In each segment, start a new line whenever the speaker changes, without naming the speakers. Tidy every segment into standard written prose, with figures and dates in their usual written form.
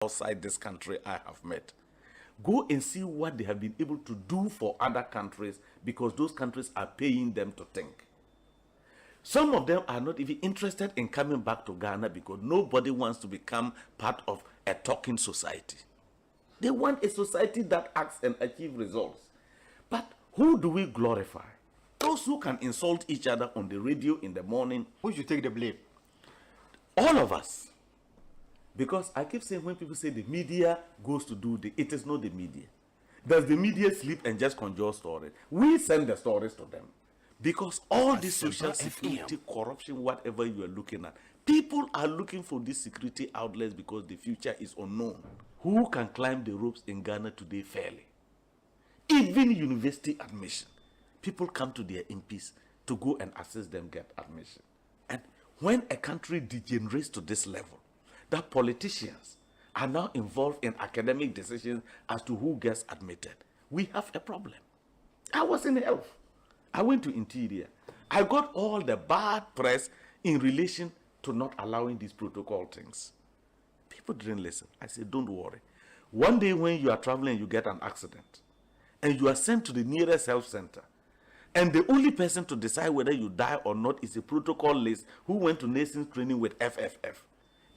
outside this country I have met. Go and see what they have been able to do for other countries, because those countries are paying them to think. Some of them are not even interested in coming back to Ghana because nobody wants to become part of a talking society. They want a society that acts and achieves results. But who do we glorify? Those who can insult each other on the radio in the morning.
Who should take the blame?
All of us. Because I keep saying, when people say the media goes to do it is not the media. Does the media sleep and just conjure stories? We send the stories to them. Because all this social security, corruption, whatever you are looking at, people are looking for these security outlets because the future is unknown. Who can climb the ropes in Ghana today fairly? Even university admission. People come to their MPs to go and assist them get admission. And when a country degenerates to this level, that politicians are now involved in academic decisions as to who gets admitted, we have a problem. I was in health. I went to Interior. I got all the bad press in relation to not allowing these protocol things. People didn't listen. I said, don't worry. One day when you are traveling, you get an accident, and you are sent to the nearest health center, and the only person to decide whether you die or not is a protocol list who went to nations training with FFF.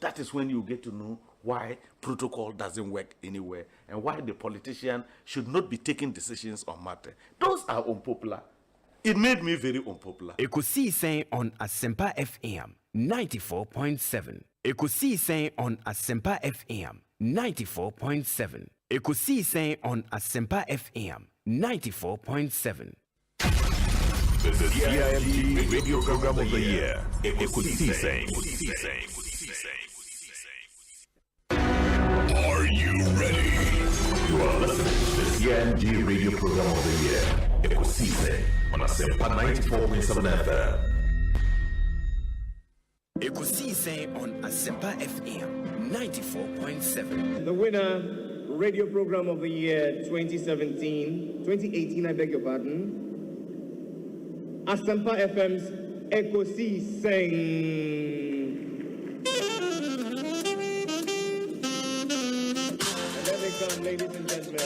That is when you get to know why protocol doesn't work anywhere and why the politician should not be taking decisions on matter. Those are unpopular. It made me very unpopular.
Ekosiisen On Asempa FM 94.7. Ekosiisen On Asempa FM 94.7. Ekosiisen On Asempa FM 94.7.
The CIMT Radio Program of the Year, Ekosiisen. Are you ready? You are listening to the CIMT Radio Program of the Year, Ekosiisen on Asempa 94.7 FM.
Ekosiisen On Asempa FM 94.7.
The winner, Radio Program of the Year 2018, I beg your pardon. Asempa FM's Ekosiisen. And there they come, ladies and gentlemen.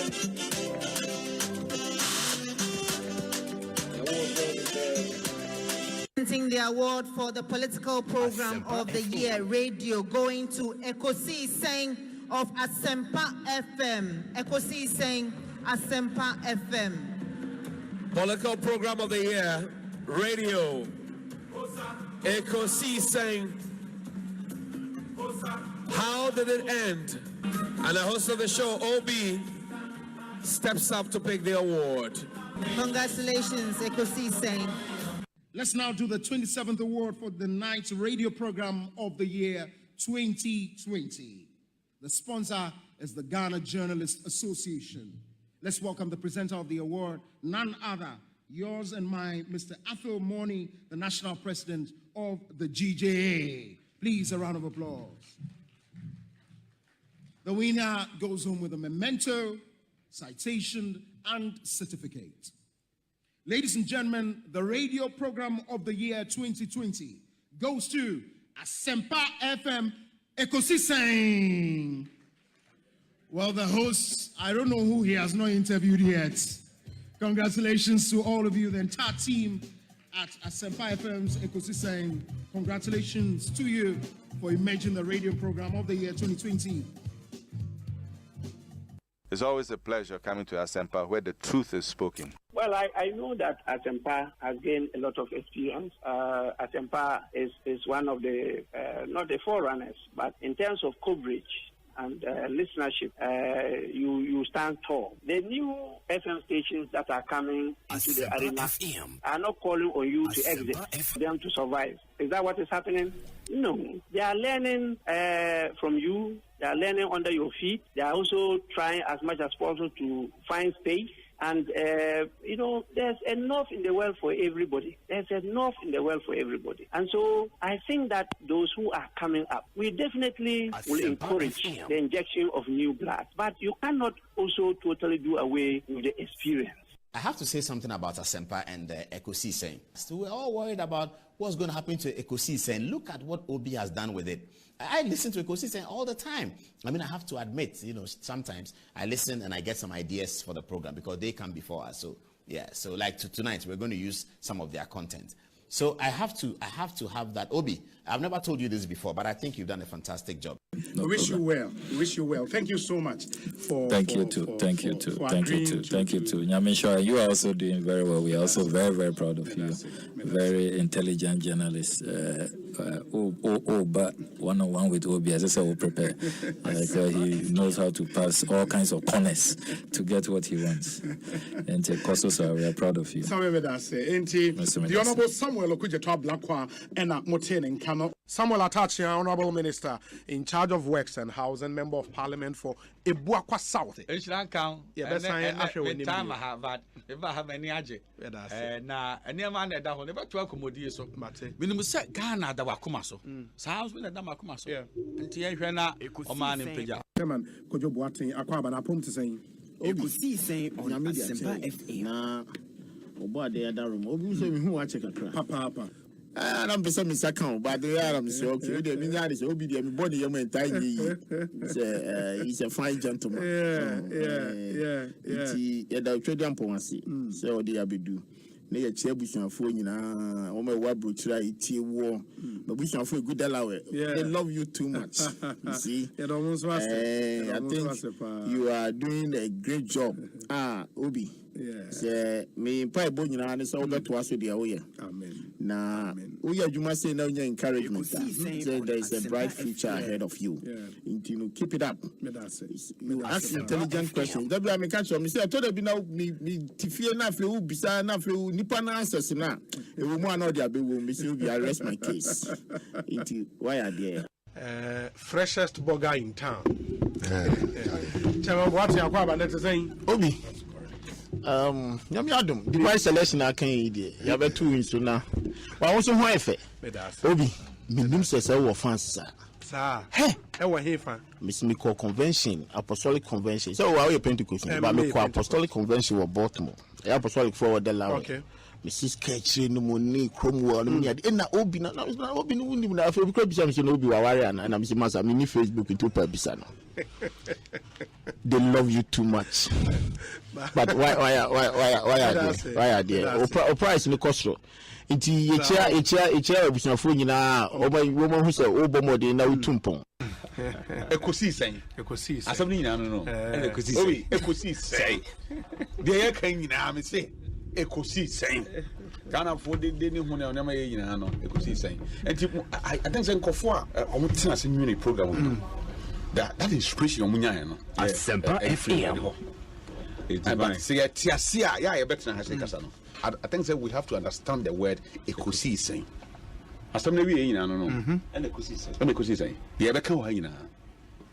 Presenting the award for the political program of the year, radio, going to Ekosiisen of Asempa FM. Ekosiisen Asempa FM.
Political program of the year, radio, Ekosiisen. How did it end? And the host of the show, OB, steps up to pick the award.
Congratulations, Ekosiisen.
Let's now do the 27th award for the night's radio program of the year 2020. The sponsor is the Ghana Journalists Association. Let's welcome the presenter of the award, none other, yours and mine, Mr. Athol Morni, the national president of the GJA. Please, a round of applause. The winner goes home with a memento, citation, and certificate. Ladies and gentlemen, the radio program of the year 2020 goes to Asempa FM Ekosiisen. Well, the host, I don't know who he has not interviewed yet. Congratulations to all of you, the entire team at Asempa FM's Ekosiisen. Congratulations to you for emerging the radio program of the year 2020.
It's always a pleasure coming to Asempa where the truth is spoken.
Well, I know that Asempa has gained a lot of experience. Asempa is one of the, not the forerunners, but in terms of coverage and listenership, you stand tall. The new FM stations that are coming into the arena are not calling on you to exit, them to survive. Is that what is happening? No. They are learning from you. They are learning under your feet. They are also trying as much as possible to find space. And, there's enough in the world for everybody. There's enough in the world for everybody. And so I think that those who are coming up, we definitely will encourage the injection of new blood. But you cannot also totally do away with the experience.
I have to say something about Asempa and Ekosiisen. So we're all worried about what's going to happen to Ekosiisen. Look at what OB has done with it. I listen to Ekosiisen all the time. I mean, I have to admit, sometimes I listen and I get some ideas for the program because they come before us. So yeah, so like tonight we're going to use some of their content. So I have to have that. Obi, I've never told you this before, but I think you've done a fantastic job.
I wish you well. Wish you well. Thank you so much for.
Thank you too. Thank you too. Nyamisha, you are also doing very well. We are also very, very proud of you. Very intelligent journalist. But one-on-one with Obi, as I said, will prepare. He knows how to pass all kinds of corners to get what he wants. And Kososo, we are proud of you.
The Honorable Samuel Okujeto Blakwa and Motene Nkano. Samuel Atachi, Honorable Minister in charge of Works and Housing, Member of Parliament for Ebuakwa South.
Time I have that. If I have any aje. Na any man that will never to accommodate so. Minimum set Ghana that wakuma so. Sounds when the makuma so. And Tiana, a man in Peja.
Chairman, Kojo Boating, Aquaba, I prompt to saying,
Ekosiisen on Asempa FM.
Oba de other room. Obi so me hu wa check akra.
Papa.
I'm be some account, but they are say okay. They mean that is Obi de me body your entire he's a fine gentleman. Yeah. Yeah, the trade policy. So they abedu. Na ye che busuafo nyina o ma wa brochura itie wo na busuafo good alawe. They love you too much. You see? I think you are doing a great job. Obi. Yeah. Me pa ebo nyina ne so beto aso de awoye. Amen. Na we adwuma say na your encouragement. Say there is a bright future ahead of you. You keep it up. You ask intelligent questions. That be me catch me say I told you now me tifie na fe u bisa na fe u nipa na answers na e wo mu ana de abewo me say be arrest my case. Why are there?
Freshest burger in town. Chairman, what you are about to say?
Obi. Nyamiadum, the vice selection I can eat. You have 2 wins so now. But also, who efe? Obi, Minum says, I will fans, sir. Hey, I will hear fan. Miss Miko Convention, Apostolic Convention. So, why are you Pentecost? But Miko Apostolic Convention or Baltimore. Apostolic forward the law. Okay. Mrs. Ketchy, no money, Cromwell, and Obi, no, Obi, no, I feel because I'm Obi Wawarian and I'm Masa, mini Facebook into Pabisano. They love you too much. But why are they? Or price in the cost. It's a chair of some phone or my woman who said, oh, Bomodi, now Tumpon.
Ekosiisen.
Ekosiisen.
Assembly, no. Ekosiisen. The air came in, say. Ekosiisen. Ghana for the day when I never know Ekosiisen. And I think so. Kofua, I want to see a program. That inspiration on Munyano.
Asempa FM.
I think that we have to understand the word Ekosiisen. Assembly, and Ekosiisen. The other kind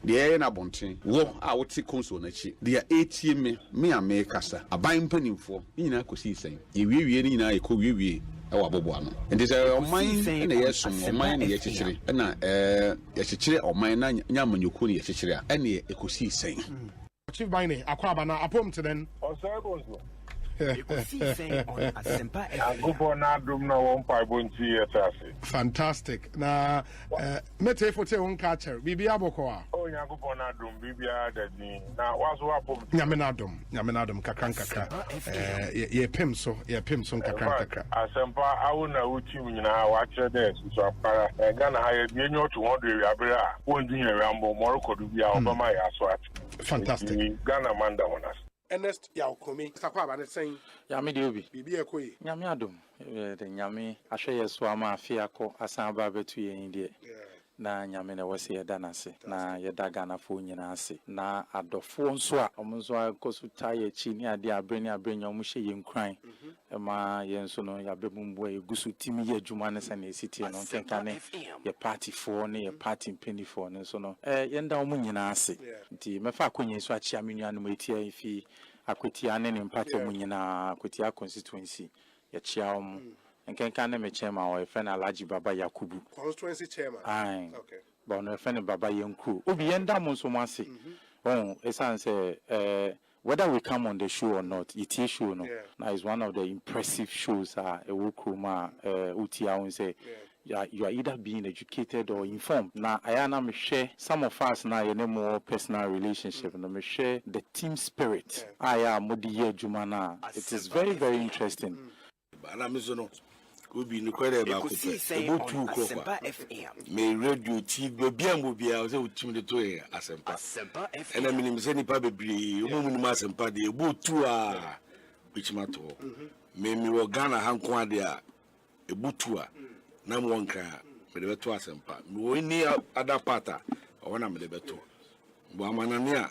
the air na bonte wo a wote konso na chi the ATM me amekasa aban panim fo nyina Ekosiisen ye wiewie ni nyina ekowie ewa bobo ano and this oman na yesom oman na yechichire na yechichire oman na nyamanyoko na yechichire a na Ekosiisen
Chief Bine akwaba na apom to then
Osei Bonsu
Ekosiisen on Asempa
FM.
Fantastic. Na mete fote won catcher. Bibia bokoa.
Oh Nyankopon na dum bibia dadi. Na waso apom.
Nyame na dum kakran kakra. Ye pem so kakran kakra.
Asempa awu na uti nyina wa kire de so apara. Ghana ha ye bi enyo to 100 abere a won di nwe ambo morokodu bia obama ya so at.
Fantastic.
Ghana manda wonas.
Ernest Yaokomi sakwaba ne saying
Yami de obi
bibi ekoyi
Nyame adom de nyame ahwe yeso ama afia ko asan ba betu yen de na nyame na wose yeda nase na yeda Ghana fo nyina ase na adofo nso a omonso akosu taye chi ni ade abreni nyom hye yenkran ma yenso no yabemumbo egusu timi ye adwuma ne sa na esitie no kenka ne ye party for ne ye party penny for ne so no yenda omo nyina ase nti mefa akonye so achia menuanom etia ifi akwetia ne mpate omo nyina akwetia constituency ye chia omo nkenka ne me chairman wa friend Alhaji Baba Yakubu
constituency chairman
okay but no friend Baba Yenku obi yenda mo so ase esan say whether we come on the show or not, it is show no. Now it's one of the impressive shows. Ewukruma uti awon say you are either being educated or informed. Now, I am share some of us now in a more personal relationship, and I share the team spirit. I am Modiye Jumana. It is very, very interesting.
Obi no kwere ba ko pe ebo tu ko kwa me radio ti be ambo bia o se utim de to e Asempa ena minim se nipa bebre o mu ni Asempa de ebo tu a bichima to me mi wo Ghana hanko ade a ebo tu a na mo nka me de beto Asempa me wo ni ada pata o wana me de beto bo amanane a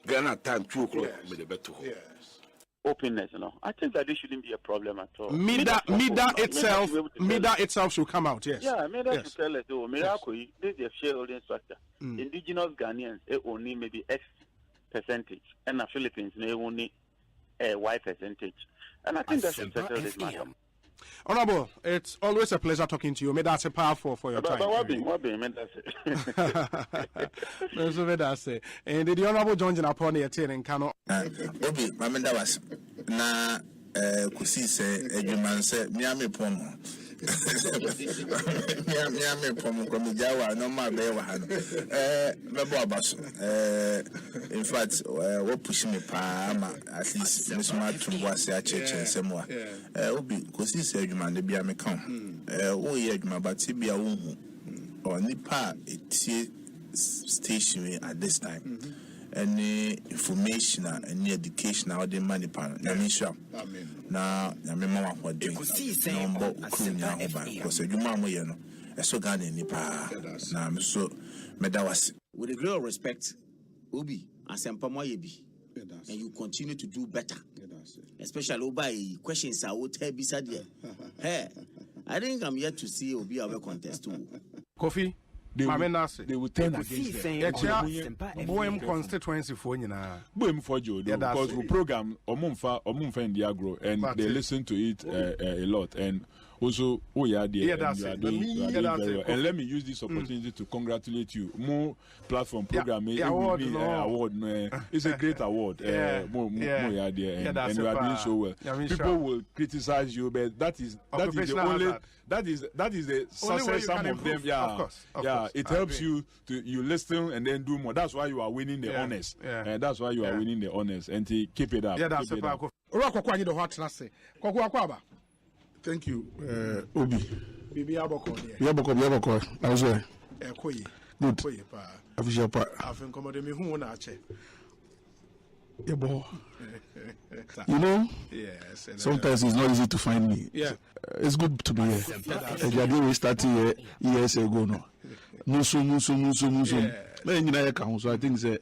Ghana time 2 o'clock me de beto
openness, I think that this shouldn't be a problem at all.
Mida itself should come out, yes.
Yeah, Mida should tell us, this is a shareholding structure. Indigenous Ghanaians, only maybe X percentage, and the Philippines, they only a Y percentage. And I think that should settle this matter.
Honorable, it's always a pleasure talking to you. May that's a powerful for your time.
What being,
and the Honorable John Jinapon here in Kano.
Obi, Mamenda was na Ekosiise Edwuman say Miami Pomo. Miami Pomo from Jawa, no more bear. Mebo Abaso. In fact, what push me pa at least Miss Martin was a church and somewhere. Obi, Ekosiise Edwuman, the Biame come. Oh, yeah, but Tibia or Nipa, it's station at this time. Any information and any education out the money pan. Amen. Now, mama what doing. No crew now because you mama you know. So Ghana nipa. Now so medawas.
With a great respect, Obi Asempa Moyebi. And you continue to do better. Especially Obi questions I would tell beside you. Hey, I think I'm here to see Obi have a contest too.
Coffee. They will turn against them. Boem constituency for you now.
Boem for you because we program Omumfa in the agro and they listen to it a lot and also you are doing very well. And let me use this opportunity to congratulate you. More platform program award. It's a great award. More you are there and you are doing so well. People will criticize you, but that is the only. That is the success. Some of them, of course. It helps you to listen and then do more. That's why you are winning the honors. That's why you are winning the honors. And keep it up.
Thank you,
Obi.
Bibi Aboko.
Yaboko. Osei. Good. Official part.
I've incommoded me who na che.
You know,
yes.
Sometimes it's not easy to find me.
Yeah.
It's good to be here. We started here years ago now. So I think that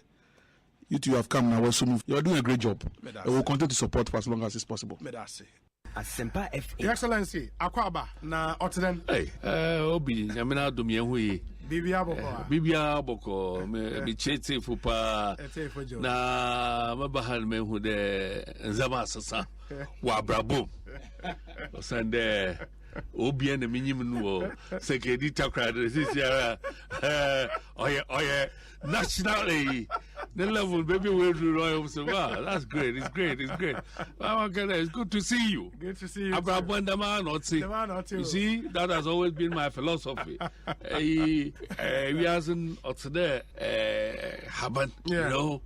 you two have come now. You are doing a great job. I will continue to support for as long as it's possible.
Asempa FM.
Your Excellency, Akwaba na Otten.
Hey, Obi, Yamina Dumiahui. Bibia Boko, me chete fupa na mabahan me hu de nzama sasa wa brabo. Osande Obi and the minimum no sekedi takra this year oye nationally the level baby will do royal so wow that's great it's great it's good to see you.
Good to see you.
You see that has always been my philosophy. We hasn't today happen, you know.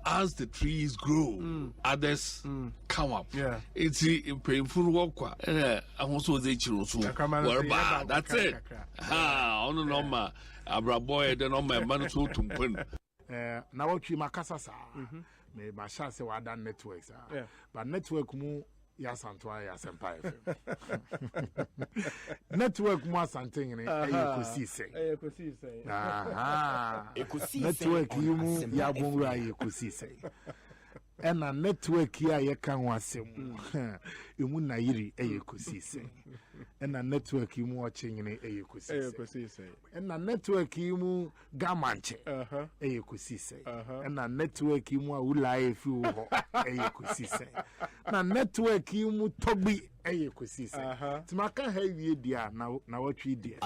As the trees grow, others come up. It's painful work. I also say that's it. On the number, Abraboy, the number, man, so to pin.
Now what you makasa sa me ba sha se wa dan networks but network mu ya santwa ya Asempa FM network mu asanten ni Ekosiise network yi mu ya bonru ayi Ekosiise ena network ya ye kan wasem emu na yiri Ekosiise ena network yi mu ochenyene Ekosiise ena network yi mu gamanche Ekosiise ena network yi mu awula efi wo Ekosiise na network yi mu tobi Ekosiise timaka ha wie dia na watwi dia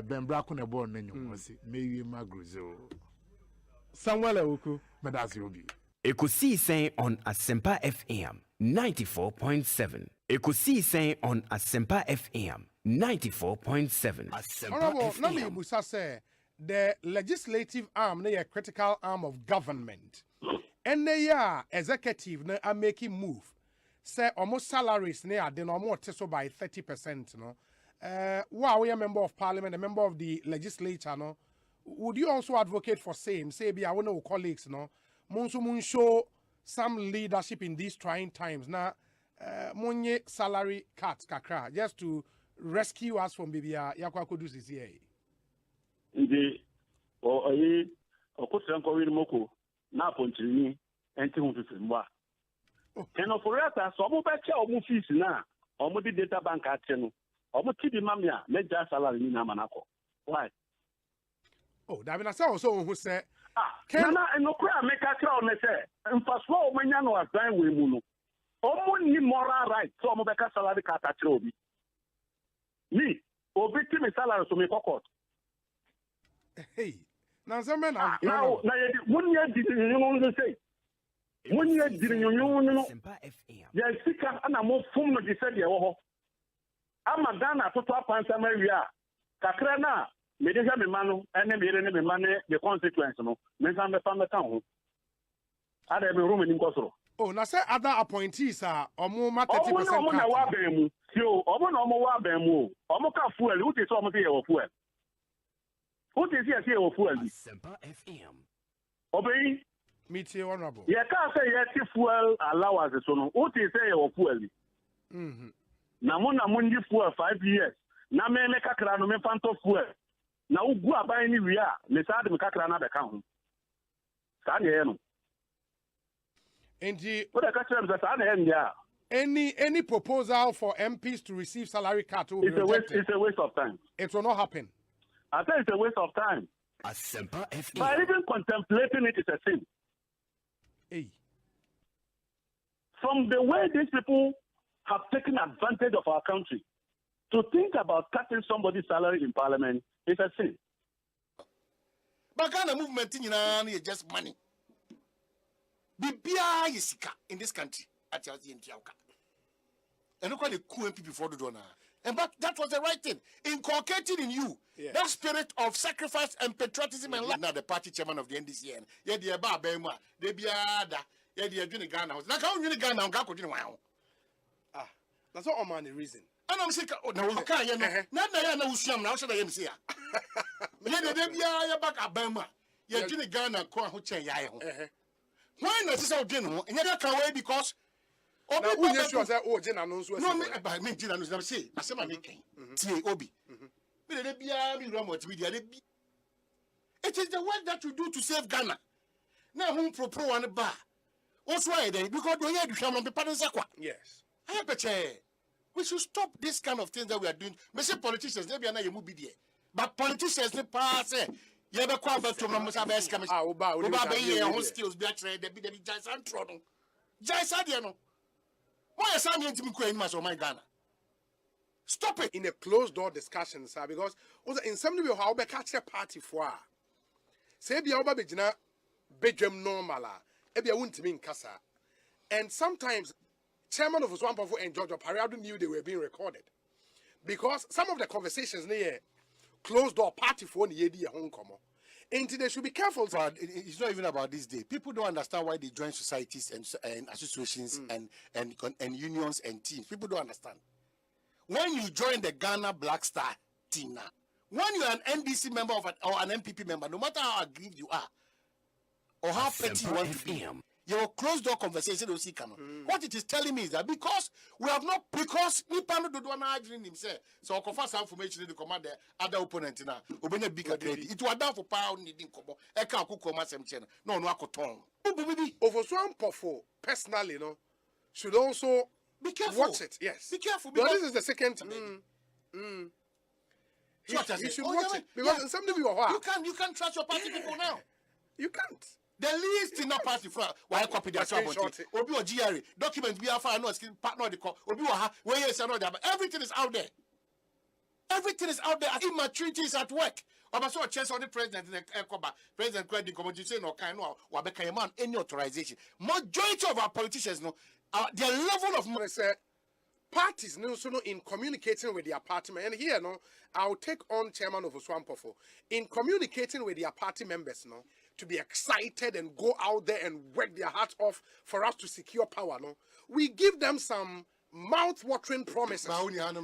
bembra ko ne bon na nyumosi mewie magruzo Samuel Awuku medasi obi
Ekosiise on Asempa FM 94.7. Ekosiisen on Asempa FM 94.7.
Honorable, Nami Busa say the legislative arm, a critical arm of government, and they are executive, they are making move. Say almost salaries near the normal so by 30%. No, wow, we are a member of parliament, a member of the legislature. No, would you also advocate for same? Say, be our no colleagues. No, Monsu show some leadership in these trying times. Now, money salary cuts kakra just to rescue us from Bibia Yakwa Kudu CCA.
Indeed, or a Kosanko Moko, Napontini, and Timothy. And of course, some of us are fees now, or maybe data bank at Cheno, or Mutidi Mamia, let that salary in Amanako. Why?
Oh, Davina also who said,
Can I no cry make a crown, say, and for slow when you know a time we munu. Only moral right, some of the salary cut at Roby. Me, or victim salary to make a court.
Hey, now some men
are now, 1 year did you say? 1 year did you know? Yes, and I'm more from the said, I'm a Ghana to 12 pounds a year. Kakrana, Medija Mimano, and then money, the consequence, no, Mensan the family town. I have a room in Kosovo.
Oh, now say other appointees are more 30%.
So, Omoka fuel, who is almost here of fuel? Who is here of fuel?
Asempa FM.
Obey. Meet you, honorable.
You can't say yes, fuel allowance. So, who is here of fuel? Namona Mundi fuel 5 years. Na me make a crown, me phantom fuel. Now, go about anywhere, me sad me kakrana the count. Stand
any proposal for MPs to receive salary cut will be rejected.
It's a waste of time.
It will not happen.
I think it's a waste of time.
Asempa FM.
By even contemplating it is a sin.
Hey.
From the way these people have taken advantage of our country, to think about cutting somebody's salary in parliament is a sin.
But Ghana movement is just money. Bibia Yisika in this country at Yauka. And look at the coup MP before the donor. And but that was the right thing. Inculcated in you that spirit of sacrifice and patriotism and love. Now the party chairman of the NDCN. Yeah, the Aba Bema, the Biada, yeah, the Juni Ghana. Now how you Ghana and Gako didn't want.
Ah, that's all man the reason.
And I'm sick. Oh, no, okay, you know. Not that I know Sham now, should I am here. Yeah, the Bia back Abama. Yeah, Juni Ghana, Kwa Hucha Yaho. Why not this out dinner? And you can't wait because.
Oh, no, yes, you say, oh, Jenna knows what
no, I mean, Jenna knows. Say, I say, my making. T. Obi. It is the work that you do to save Ghana. Now, whom pro and bar. What's why then? Because we had to come on the parents.
Yes.
I bet we should stop this kind of things that we are doing. We say politicians, they be a movie there. But politicians, they pass. You ever come back to Mamusa Best Commission? Oba be here, whose skills be actually the giants and throne. Giants are there, no. Why is Sammy to me queen much on my Ghana? Stop it
in a closed door discussion, sir, because in some way, how be catch a party for. Say, be over Bejina, Bedroom normala, Ebia wouldn't mean Casa. And sometimes, chairman of Swamp and George Parado knew they were being recorded. Because some of the conversations near closed door party for the AD home come. And they should be careful.
But it's not even about this day. People don't understand why they join societies and associations and unions and teams. People don't understand. When you join the Ghana Black Star team now, when you're an NDC member or an MPP member, no matter how aggrieved you are or how petty you want to be, your closed door conversation will see come. What it is telling me is that because we have not, because Nipano do not agree himself, so confess information to the commander, other opponent now, obey bigger credit. It was down for power needing Kobo, Eka Kukoma Semchen, no Akoton.
Over Swamp for personally, you know, should also
be careful.
Watch it, yes.
Be careful.
Because this is the second time. You should watch it. Because some people are
you can't trust your party people now.
You can't.
The least in that party for why copy their shop. Obi or GRA documents be after no partner the call. Obi where yes another, but everything is out there. Everything is out there. Immaturity is at work. I saw a chance on the president in the President credit committee say no kind no man any authorization. Majority of our politicians no their level of
parties in communicating with their party members, and here I'll take on Chairman of Oswampofo in communicating with their party members to be excited and go out there and work their hearts off for us to secure power. We give them some mouth-watering promises. Certificate.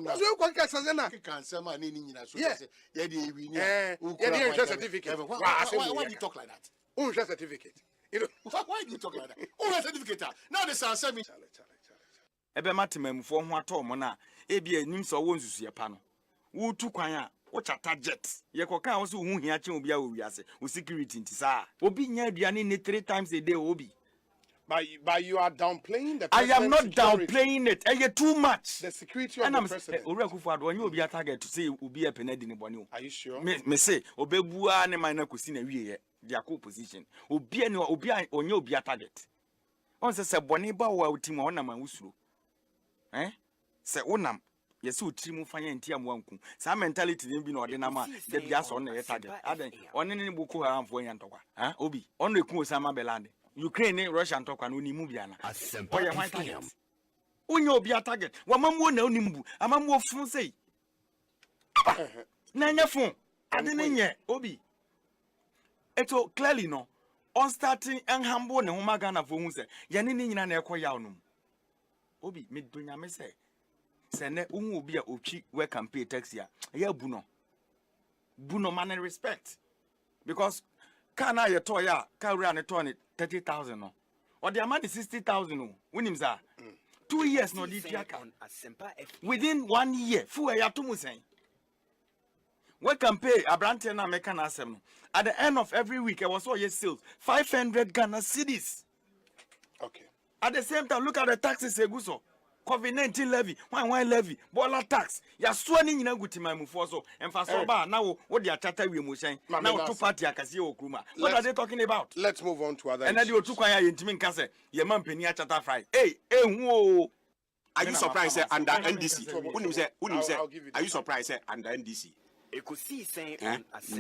Why do you talk like that?
Certificate.
Why do you talk like that? Certificate. Now they say me.
Ebe matemam fo ho atom na ebi anim so wo nsusu yepa no wo tu kwan a wo chata jet ye koka wo so hu hia chen obi a wo wiase wo security ntisa obi nya aduane ni 3 times a day obi.
But you are downplaying the
I am not downplaying it. Too much.
The security of the president.
Ora Kufuor onye obi a target to say obi e penedi ni boni o.
Are you sure?
Me say obebua ne man na kosi na wiye their co-position. Obi ne obi onye obi a target. On se boni ba wa utim ho na man usuro. Se unam yesi utrimu fanya ntia mwanku sa mentality ni bi na ode na ma de bia so na target aden one ne Boko Haram fo yan tokwa obi on eku Osama belande Ukraine Russia tokwa no ni mu bia na oye hwan target unye obi a target wa mamuo na onimbu amamuo fun sei na nya fun ade ne nye obi eto clearly no on starting en humble ne homa Ghana fo hu se ye ne nyina na ekoya onum obi me donya me say sene unhu obi a ochi we campaign taxi a ya buno man respect because kana ye to ya ka ura ne to ne 30,000 no or the amount is 60,000 no winim za 2 years no di tiaka within 1 year fu ya to mu sen we campaign abrante na meka na asem no at the end of every week I was all your sales 500 Ghana cedis.
Okay.
At the same time, look at the taxes eguso. COVID-19 levy, why levy, bola tax. Ya swani nyina guti maimu so. Emfaso ba now what they are chata we mushen. Now two party akasi okruma. What are they talking about?
Let's move on to other.
And then you took kwanya yentimin kase. Ye man penia chata fry. Hey, who?
Are you surprised under NDC? Who say? Are you surprised under NDC?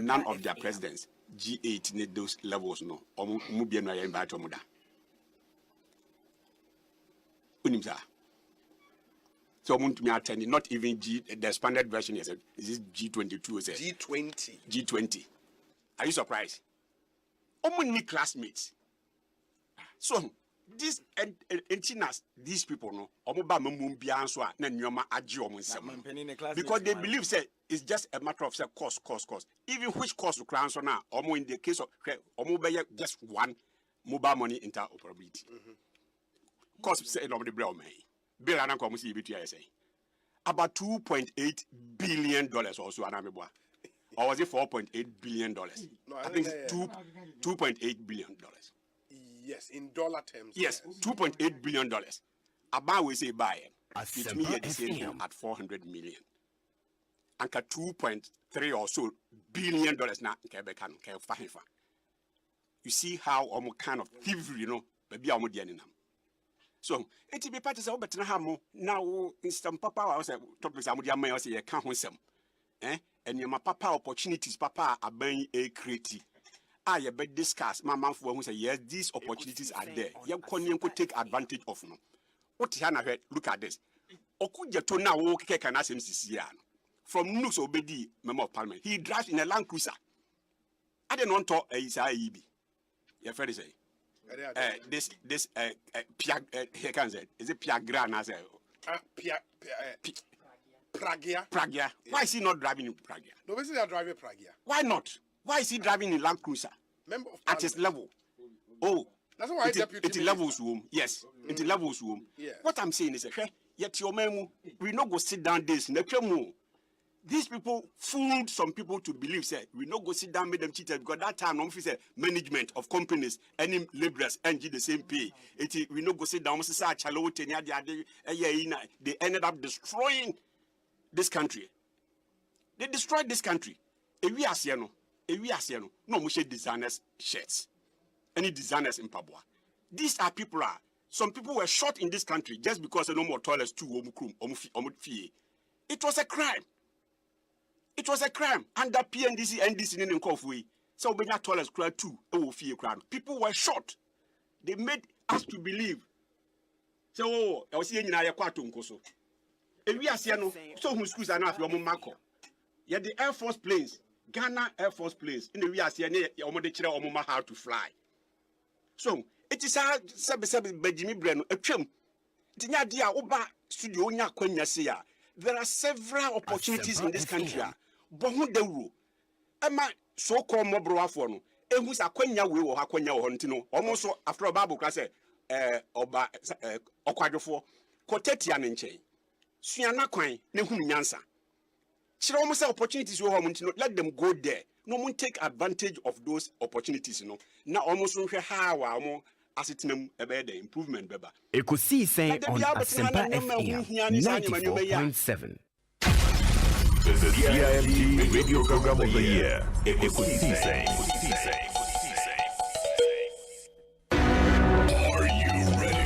None of their presidents G8 need those levels no. Omu bia no ya invite omuda. So not even G, the expanded version is this G22
G20.
G20. Are you surprised? Many classmates. So these these people no because they believe say it's just a matter of say cost. Even which cost to crown so now in the case of just one mobile money interoperability. Cost say no the brown man. Bill and come see say about $2.8 billion also anameboa. Or was it $4.8 billion?
No,
I think it's $2.8 billion.
Yes, in dollar terms.
Yes, $2.8 billion. About we say buy it means the same thing at 400 million. And 2.3 or so billion dollars now. You see how kind of thievery, maybe I'm so it be part of better now instant papa I was topics I'm with my say can't and your papa opportunities papa are being a creative. You better discuss my mouth who say yes, these opportunities are there. You could take advantage of them. What Hannah heard, look at this. Okuja to now walk can ask him from Nux Obedi, Member of Parliament. He drives in a Land Cruiser. I didn't want to talk is IEB. You fair to say. This here can say is it Piagrana as Pragia. Why is he not driving in Pragia?
No, they are driving Pragia.
Why not? Why is he driving in Land Cruiser?
Member of
at his level. Oh,
that's why
it levels room. Yes, it levels room.
Yes.
What I'm saying is, yet your memo, we not go sit down this. These people fooled some people to believe, say, we not go sit down, make them cheated because that time, no say management of companies, any laborers, NG the same pay. We not go sit down, they ended up destroying this country. They destroyed this country. We are saying no mushe designers shirts. Any designers in Papua. These are people some people were shot in this country just because no more toilets too. It was a crime. It was a crime under PNDC, NDC in Kofwe. So when that toilets cried too, crime. People were shot. They made us to believe
So I was seeing in a quatunco so. If we are seeing so who schools are not your Marco. Yet the Air Force planes, Ghana Air Force planes, in the we are seeing how to fly. So it is a Benjamin Bren, a trim. There are several opportunities in this country. But Emma so-called Mobro for no. And who's a Quenya will or Haquenya or Hontino, almost after a Babu class, Oba Oquadrofo, Cotetian and Chain. Siana Quine, Nehum Yansa. She almost have opportunities you want to let them go there. No one take advantage of those opportunities, Now almost how as it about the improvement, Beba.
Ekosiisen on Asempa FM 94.7.
The CIMT Radio Program of the Year. Ekosiisen. Are you ready?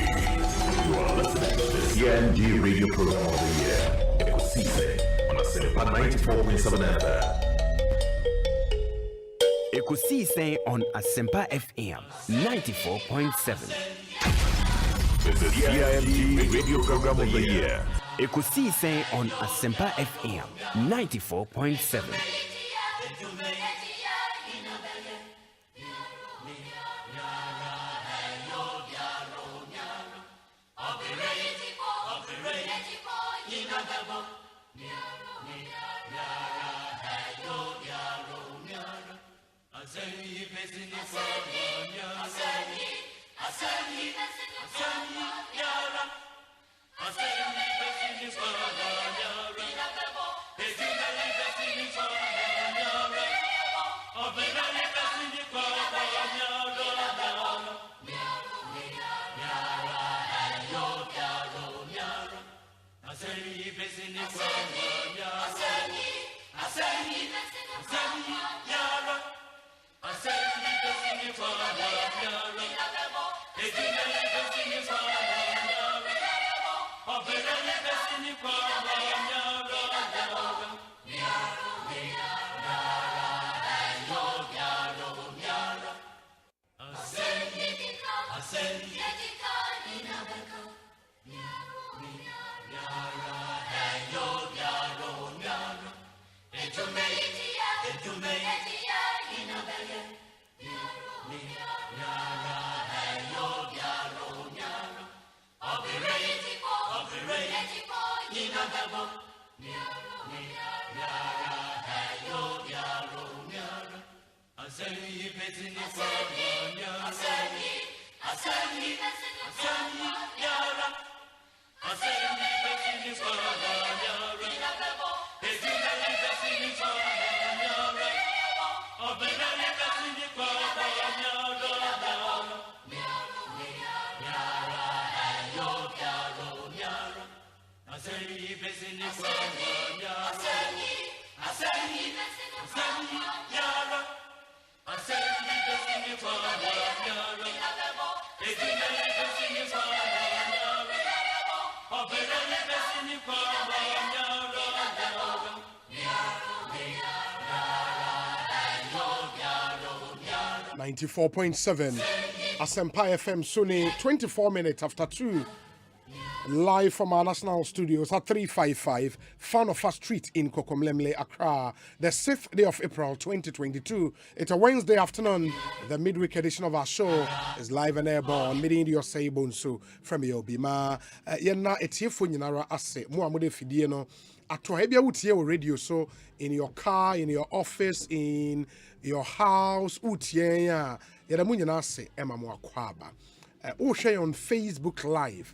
You are listening to the CIMT Radio Program of the Year. Ekosiisen on Asempa 94.7 FM.
Ekosiisen on Asempa FM 94.7.
The CIMT Radio Program of the Year.
Ekosiisen on Asempa FM 94.7.
.7 Asempa FM Sunni 24 minutes after 2 live from our national studios at 355 Fanofa Street in Kokomlemle, Accra, the 6th day of April 2022. It's a Wednesday afternoon. The midweek edition of our show is live and airborne. Meeting your say Bonsu from Yobima. Yena etiefo nyinara ase mo amode fidie no ato ha bia wutie wo radio so in your car, in your office, in your house, utie ya yeda mo nyina ase ema mo akwaba. O share on Facebook Live.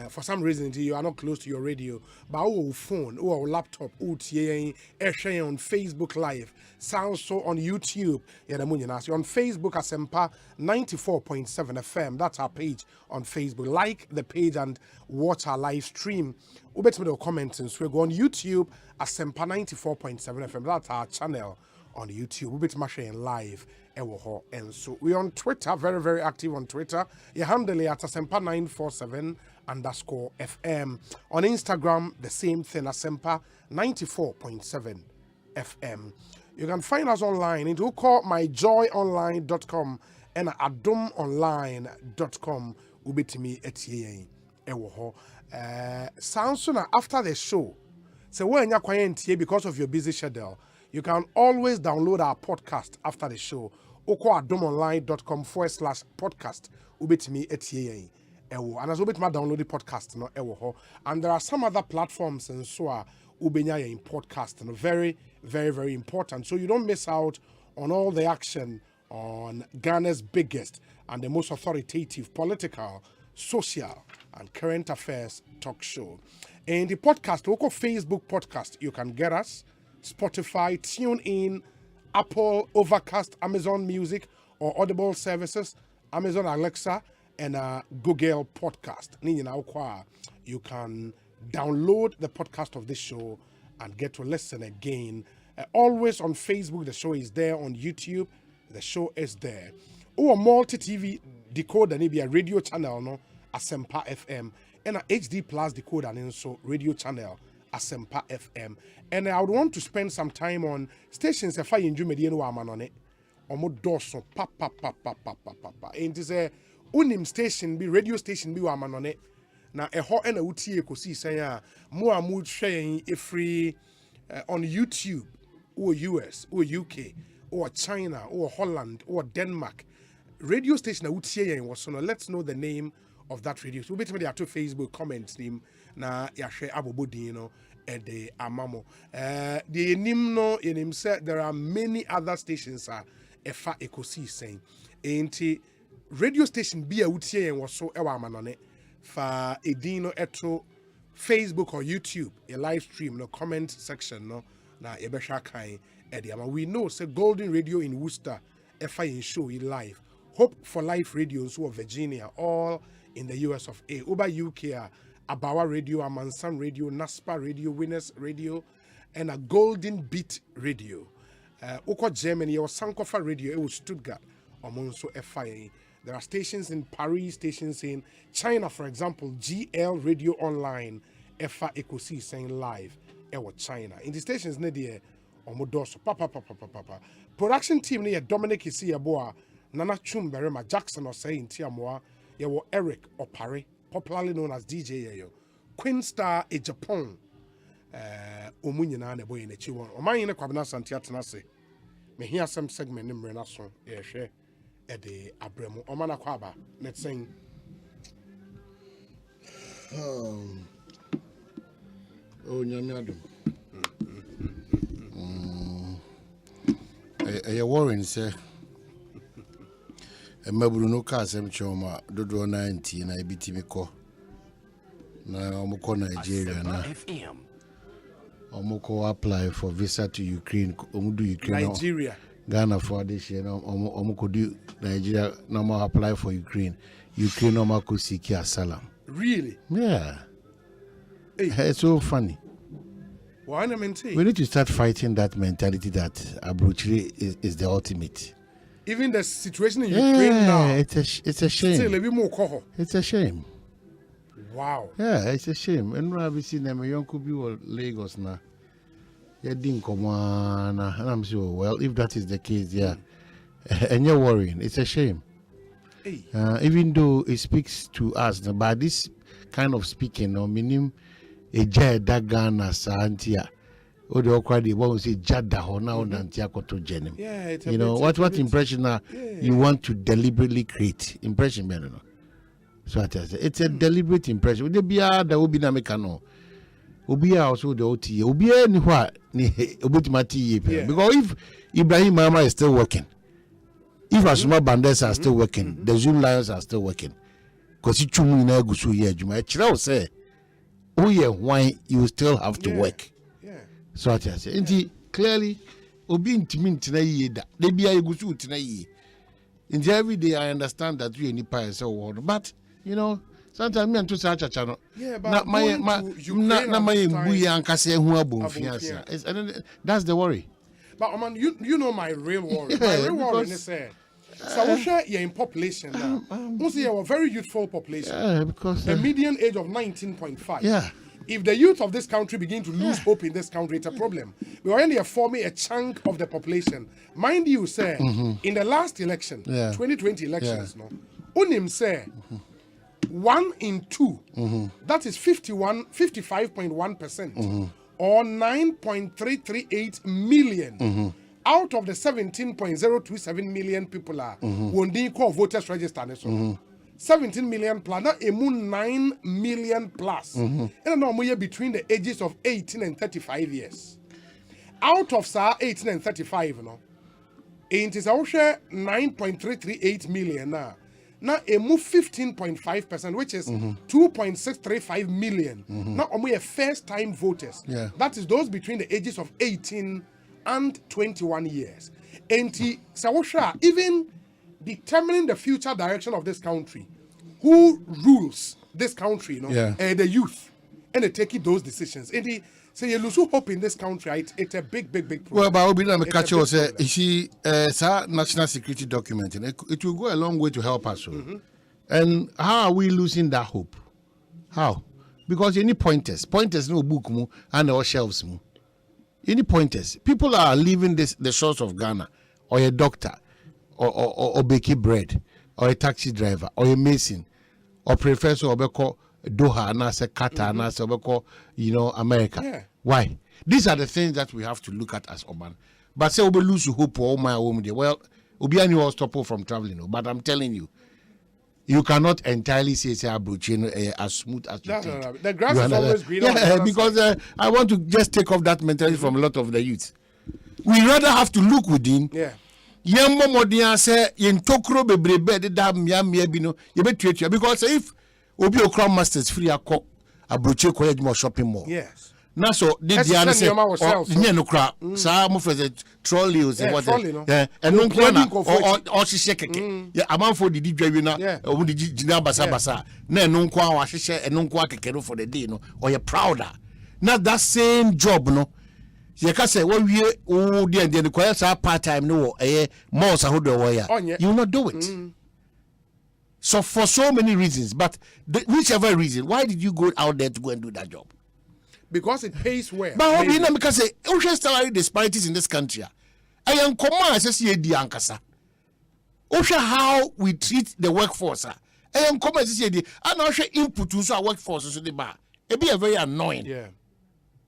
For some reason you are not close to your radio, but our phone or laptop, on Facebook Live, sounds so on YouTube. On Facebook, Asempa 94.7 FM. That's our page on Facebook. Like the page and watch our live stream. We bet me the comments and we go on YouTube, Asempa 94.7 FM. That's our channel on YouTube. We bet me sharing live. And so we're on Twitter, very, very active on Twitter. You handle it at Asempa 947_FM. On Instagram, the same thing, Asempa 94.7 FM. You can find us online into call myjoyonline.com and adomonline.com. Ubitimi etiye. ewo ho. Sounds sooner after the show. So when you're quiet here because of your busy schedule, you can always download our podcast after the show. okoadomonline.com/podcast. Ubetimi etie ewo. And as ubetimi download the podcast no ewo ho. And there are some other platforms and so ubenya in podcast and very, very, very important. So you don't miss out on all the action on Ghana's biggest and the most authoritative political, social, and current affairs talk show. In the podcast, local Facebook podcast, you can get us, Spotify, TuneIn, Apple, Overcast, Amazon Music, or Audible services, Amazon Alexa, and Google Podcast. You can download the podcast of this show and get to listen again. Always on Facebook, the show is there. On YouTube, the show is there. Or multi-TV decoder, maybe a radio channel, no, Asempa FM, and a HD Plus decoder, and so radio channel, Asempa FM. And I would want to spend some time on stations if I enjoy media no man on it. Omo doso papa. And it is a unim station, be radio station, be man on it. Now a hot and a uti Ekosiisen more mood sharing free on YouTube or US or UK or China or Holland or Denmark. Radio station a uti was so let's know the name of that radio. So between the two Facebook comments name na ya share abobodino and the amamo. The nimno in himself there are many other stations efa Ekosiisen. Enti radio station be a uti was so ewa manone. For Edino Eto Facebook or YouTube, a live stream, no comment section, no na ebesha kai ediama. We know say Golden Radio in Worcester, FI in show in live. Hope for Life radios who are Virginia, all in the US of A. Over UK, Abawa Radio, Amansan Radio, Naspa Radio, Winners Radio, and a Golden Beat Radio. Oko Germany, or Sankofa Radio, it was Stuttgart, Omonso FIA. There are stations in Paris, stations in China, for example, GL Radio Online, FA Ekosiisen Live, Ewa China. In the stations, Nedia, Omodoso, Papa. Production team near Dominic Isiaboa, Nana Chumberema, Jackson Osei in Tiamoa, Yewo Eric Opare, popularly known as DJ Yayo, Queen Star in Japan, Omunyana and Boy in the Chiwan, Omayina Kwabna Santiatanase. Me hear some segment in Renason, share. Ede Abremo Omana Kwaba, let's sing.
Oh, Nyamiadum. A warring, sir. A Mabruno Casem Choma, Dodo 90, and I beat me co. Now, Omoko Nigeria. Omoko apply for visa to Ukraine, Omudu Ukraine.
Nigeria.
Ghana for this year, could do Nigeria, no more apply for Ukraine. Ukraine no more could seek asylum.
Really?
Yeah. Hey. It's so funny.
We
need to start fighting that mentality that abruptly is the ultimate.
Even the situation in Ukraine now.
It's a shame.
Still a bit more.
It's a shame.
Wow.
Yeah, it's a shame. And I've seen them, young could be Lagos now. Yeah, didn't come on, and I'm sure. Well, if that is the case, yeah, and you're worrying, it's a shame.
Hey.
Even though it speaks to us, but this kind of speaking, no meaning a jay that Ghana Santia, or the Okradi, what was it, Jada or now Nantia Koto Jenim.
Yeah,
you know what impression you want to deliberately create? Impression, man. So it's a deliberate impression. Would there be that would be Namekano? Obia also the OTA. Obia ni what ni obitimati because if Ibrahim Mama is still working, if Asuma Bandes are still working, the Zoom Lions are still working. Because you chumu na gusu ye juma. Chira say, oh yeah, why you still have to work?
Yeah.
So I say, inti clearly, obi intimi tina ye da. They be a gusu tina ye. Inti every day I understand that you need pay so but you know. Sometimes me and to such a channel.
Yeah, but my
that's the worry.
But man, you know my real worry. My real worry is so you're in population now. You have a very youthful population.
Yeah, because
the median age of 19.5.
Yeah.
If the youth of this country begin to lose hope in this country, it's a problem. We already are forming a chunk of the population. Mind you, sir, in the last election, 2020 elections, no, unim say. 1 in 2, that is 55.1%, or 9.338 million. Out of the 17.027 million people are when they call voters register. 17 million plus, now a 9 million plus. And now we are between the ages of 18 and 35 years. Out of 18 and 35, it is also 9.338 million now. Now a move 15.5%, which is 2.635 million. Now we are first time voters. That is those between the ages of 18 and 21 years. And even determining the future direction of this country, who rules this country, the youth, and they take those decisions. And so you lose hope in this country. It's a big problem.
Well, but Obi Name catch you say, see, national security document, and it will go a long way to help us. And how are we losing that hope? How? Because any pointers no book mu and our shelves mu. Any pointers. People are leaving the shores of Ghana, or a doctor, or baking bread, or a taxi driver, or a mason, or professor, or Beko Doha, and as a Qatar, and as a Beko, America. Yeah. Why? These are the things that we have to look at as Oban. But say we lose hope for all my home day. Well, Obiani will stop from traveling. But I'm telling you, you cannot entirely say as smooth as you think.
No. The grass is always green.
Yeah, because I want to just take off that mentality from a lot of the youth. We rather have to look within.
Yeah.
Say because if Obi Okra Masters free a broche more shopping mall.
Yes.
Now so did the answer no cra some for the trolley or and no corner or she shake yeah amount for the DJ na o di gina basa na no kwa wa hwehwe and no kwa kekero for the day no or you prouder now that same job no you can say well we o dey and the quiet part time no more so hold the you will not do it. So for so many reasons, but whichever reason, why did you go out there to go and do that job?
Because it pays well.
But because say salary disparities in this country. I am command as di ankasa. How we treat the workforce. I am command as and also input to our workforce so the bar. It be a very annoying.
Yeah.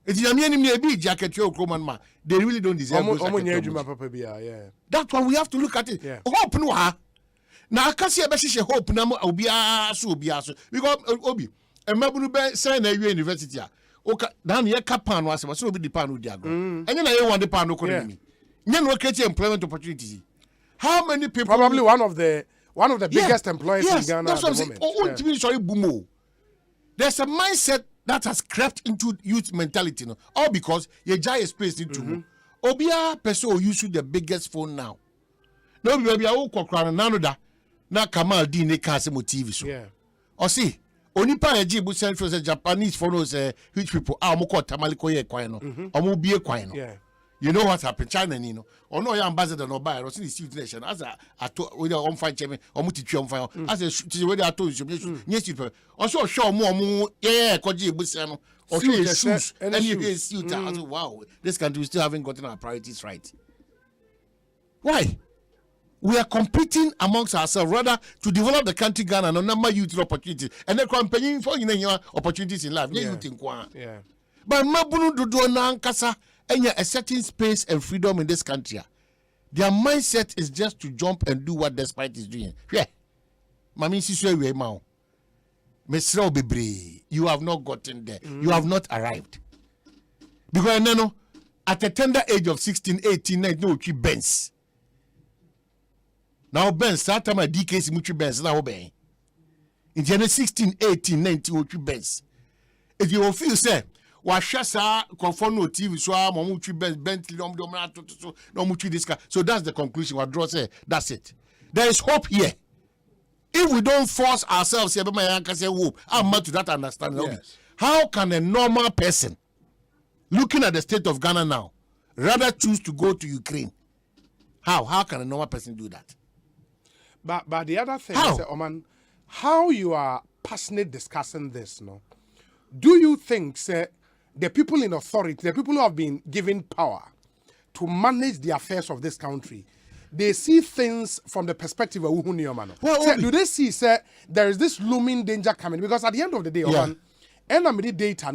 It's a be jacket your man. They really don't deserve
yeah.
That's why we have to look at it.
Yeah.
Hope no ha. Now I can see a hope na obia so because obi emabunu be sign na university a oka dan ye kapan was so obi di pan odi agro enye na ye want the pan no kono mi no create employment opportunities. How many people?
Probably one of the biggest employers in Ghana
that's
at the
moment. There's a mindset that has crept into youth mentality no, all because you giant space into obia person use the biggest phone now. No baby I will kokra na no da na Kamal di ne ka se mo TV so.
Yeah.
O see, onipa eji bu central say Japanese follows rich people mo ko tamale ko ye kwan no. Omo bie kwan no.
Yeah.
You know what happened China ni no. Ono ya ambassador no buy see the student nation as ato we on find chairman omo titwi on find as a we dey ato nso yes people. Also show omo yeah ko ji bu se no. O shoes and you suit as wow. This country we still haven't gotten our priorities right. Why? We are competing amongst ourselves rather to develop the country Ghana and number youth opportunities and then campaigning for opportunities in life.
Yeah.
Yeah. But mabunu dodo na nkasa enya a certain space and freedom in this country. Their mindset is just to jump and do what despite is doing. Yeah. Mami siswe we ma. Mesra bebre. You have not gotten there. You have not arrived. Because no at a tender age of 16, 18, 19, no Benz. Now Ben start time DKC mutu Benz now Ben. In January 16, 18, 19 mutu Benz. If you feel say wa shasa conform no TV so mutu Benz Bentley no mutu this car. So that's the conclusion what draw say that's it. There is hope here. If we don't force ourselves here say hope. I'm not to that understanding. Yes. How can a normal person looking at the state of Ghana now rather choose to go to Ukraine? How can a normal person do that?
But the other thing is, Oman, how you are passionate discussing this, no? Do you think, say, the people in authority, the people who have been given power to manage the affairs of this country, they see things from the perspective of who near man.
Well,
do they see say there is this looming danger coming? Because at the end of the day, enemy data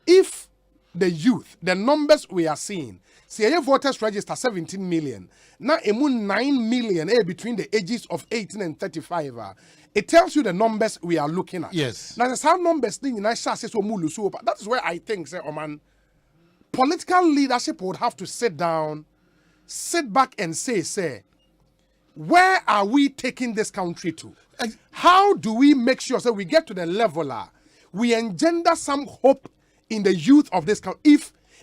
if the youth, the numbers we are seeing, say voters register 17 million, now 9 million between the ages of 18 and 35. It tells you the numbers we are looking at.
Yes.
Now, there's how numbers thing in that is where I think, say, political leadership would have to sit down, sit back and say, where are we taking this country to? How do we make sure that we get to the level we engender some hope in the youth of this country?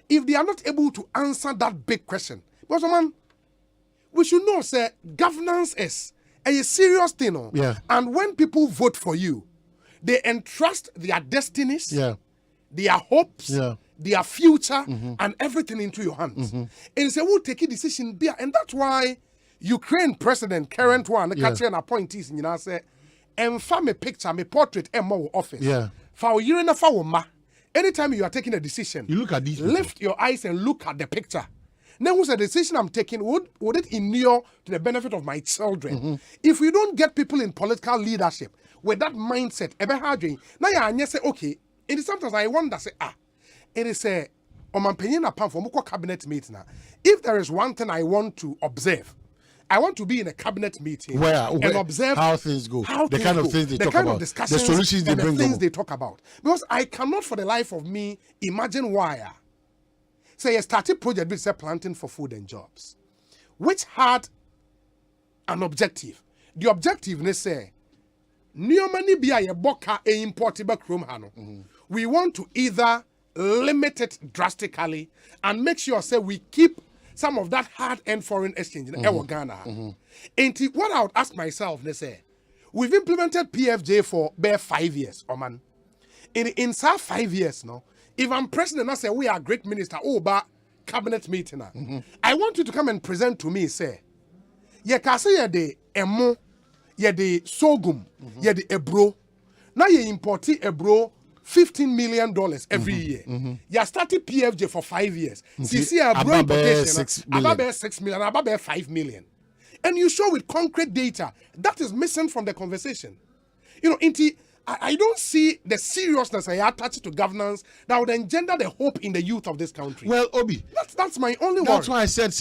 If they are not able to answer that big question, because we should know, say, governance is a serious thing. And when people vote for you, they entrust their destinies, their hopes, their future, and everything into your hands. And say, we'll take a decision there. And that's why Ukraine president, current one, the country and appointees, say, and me picture, me portrait, and more office. For you and for ma. Anytime you are taking a decision,
you look at these.
Lift your eyes and look at the picture. Now, who's the decision I'm taking? Would it inure to the benefit of my children? If we don't get people in political leadership with that mindset, now you say, okay. It is sometimes I wonder, say, it is a cabinet meeting. If there is one thing I want to observe, I want to be in a cabinet meeting and observe
how things go,
the
kind of things they talk about, the solutions they bring,
the things they talk about. Because I cannot, for the life of me, imagine why. Say a started project with planting for food and jobs, which had an objective. The objective, they say, we want to either limit it drastically and make sure, say, we keep some of that hard-earned foreign exchange in Ghana. And what I would ask myself, they say, we've implemented PFJ for bare 5 years, man. In 5 years now, if I'm president, I say we are great minister, but cabinet meeting. I want you to come and present to me, say, ye can say the emo, ye the sorghum, ye the ebro. Now you import ebro $15 million every year. You started PFJ for 5 years. See ebro importation, about 6 million, about 5 million. And you show with concrete data that is missing from the conversation. I don't see the seriousness I attach to governance that would engender the hope in the youth of this country.
Well, Obi,
that's my only worry.
That's why I said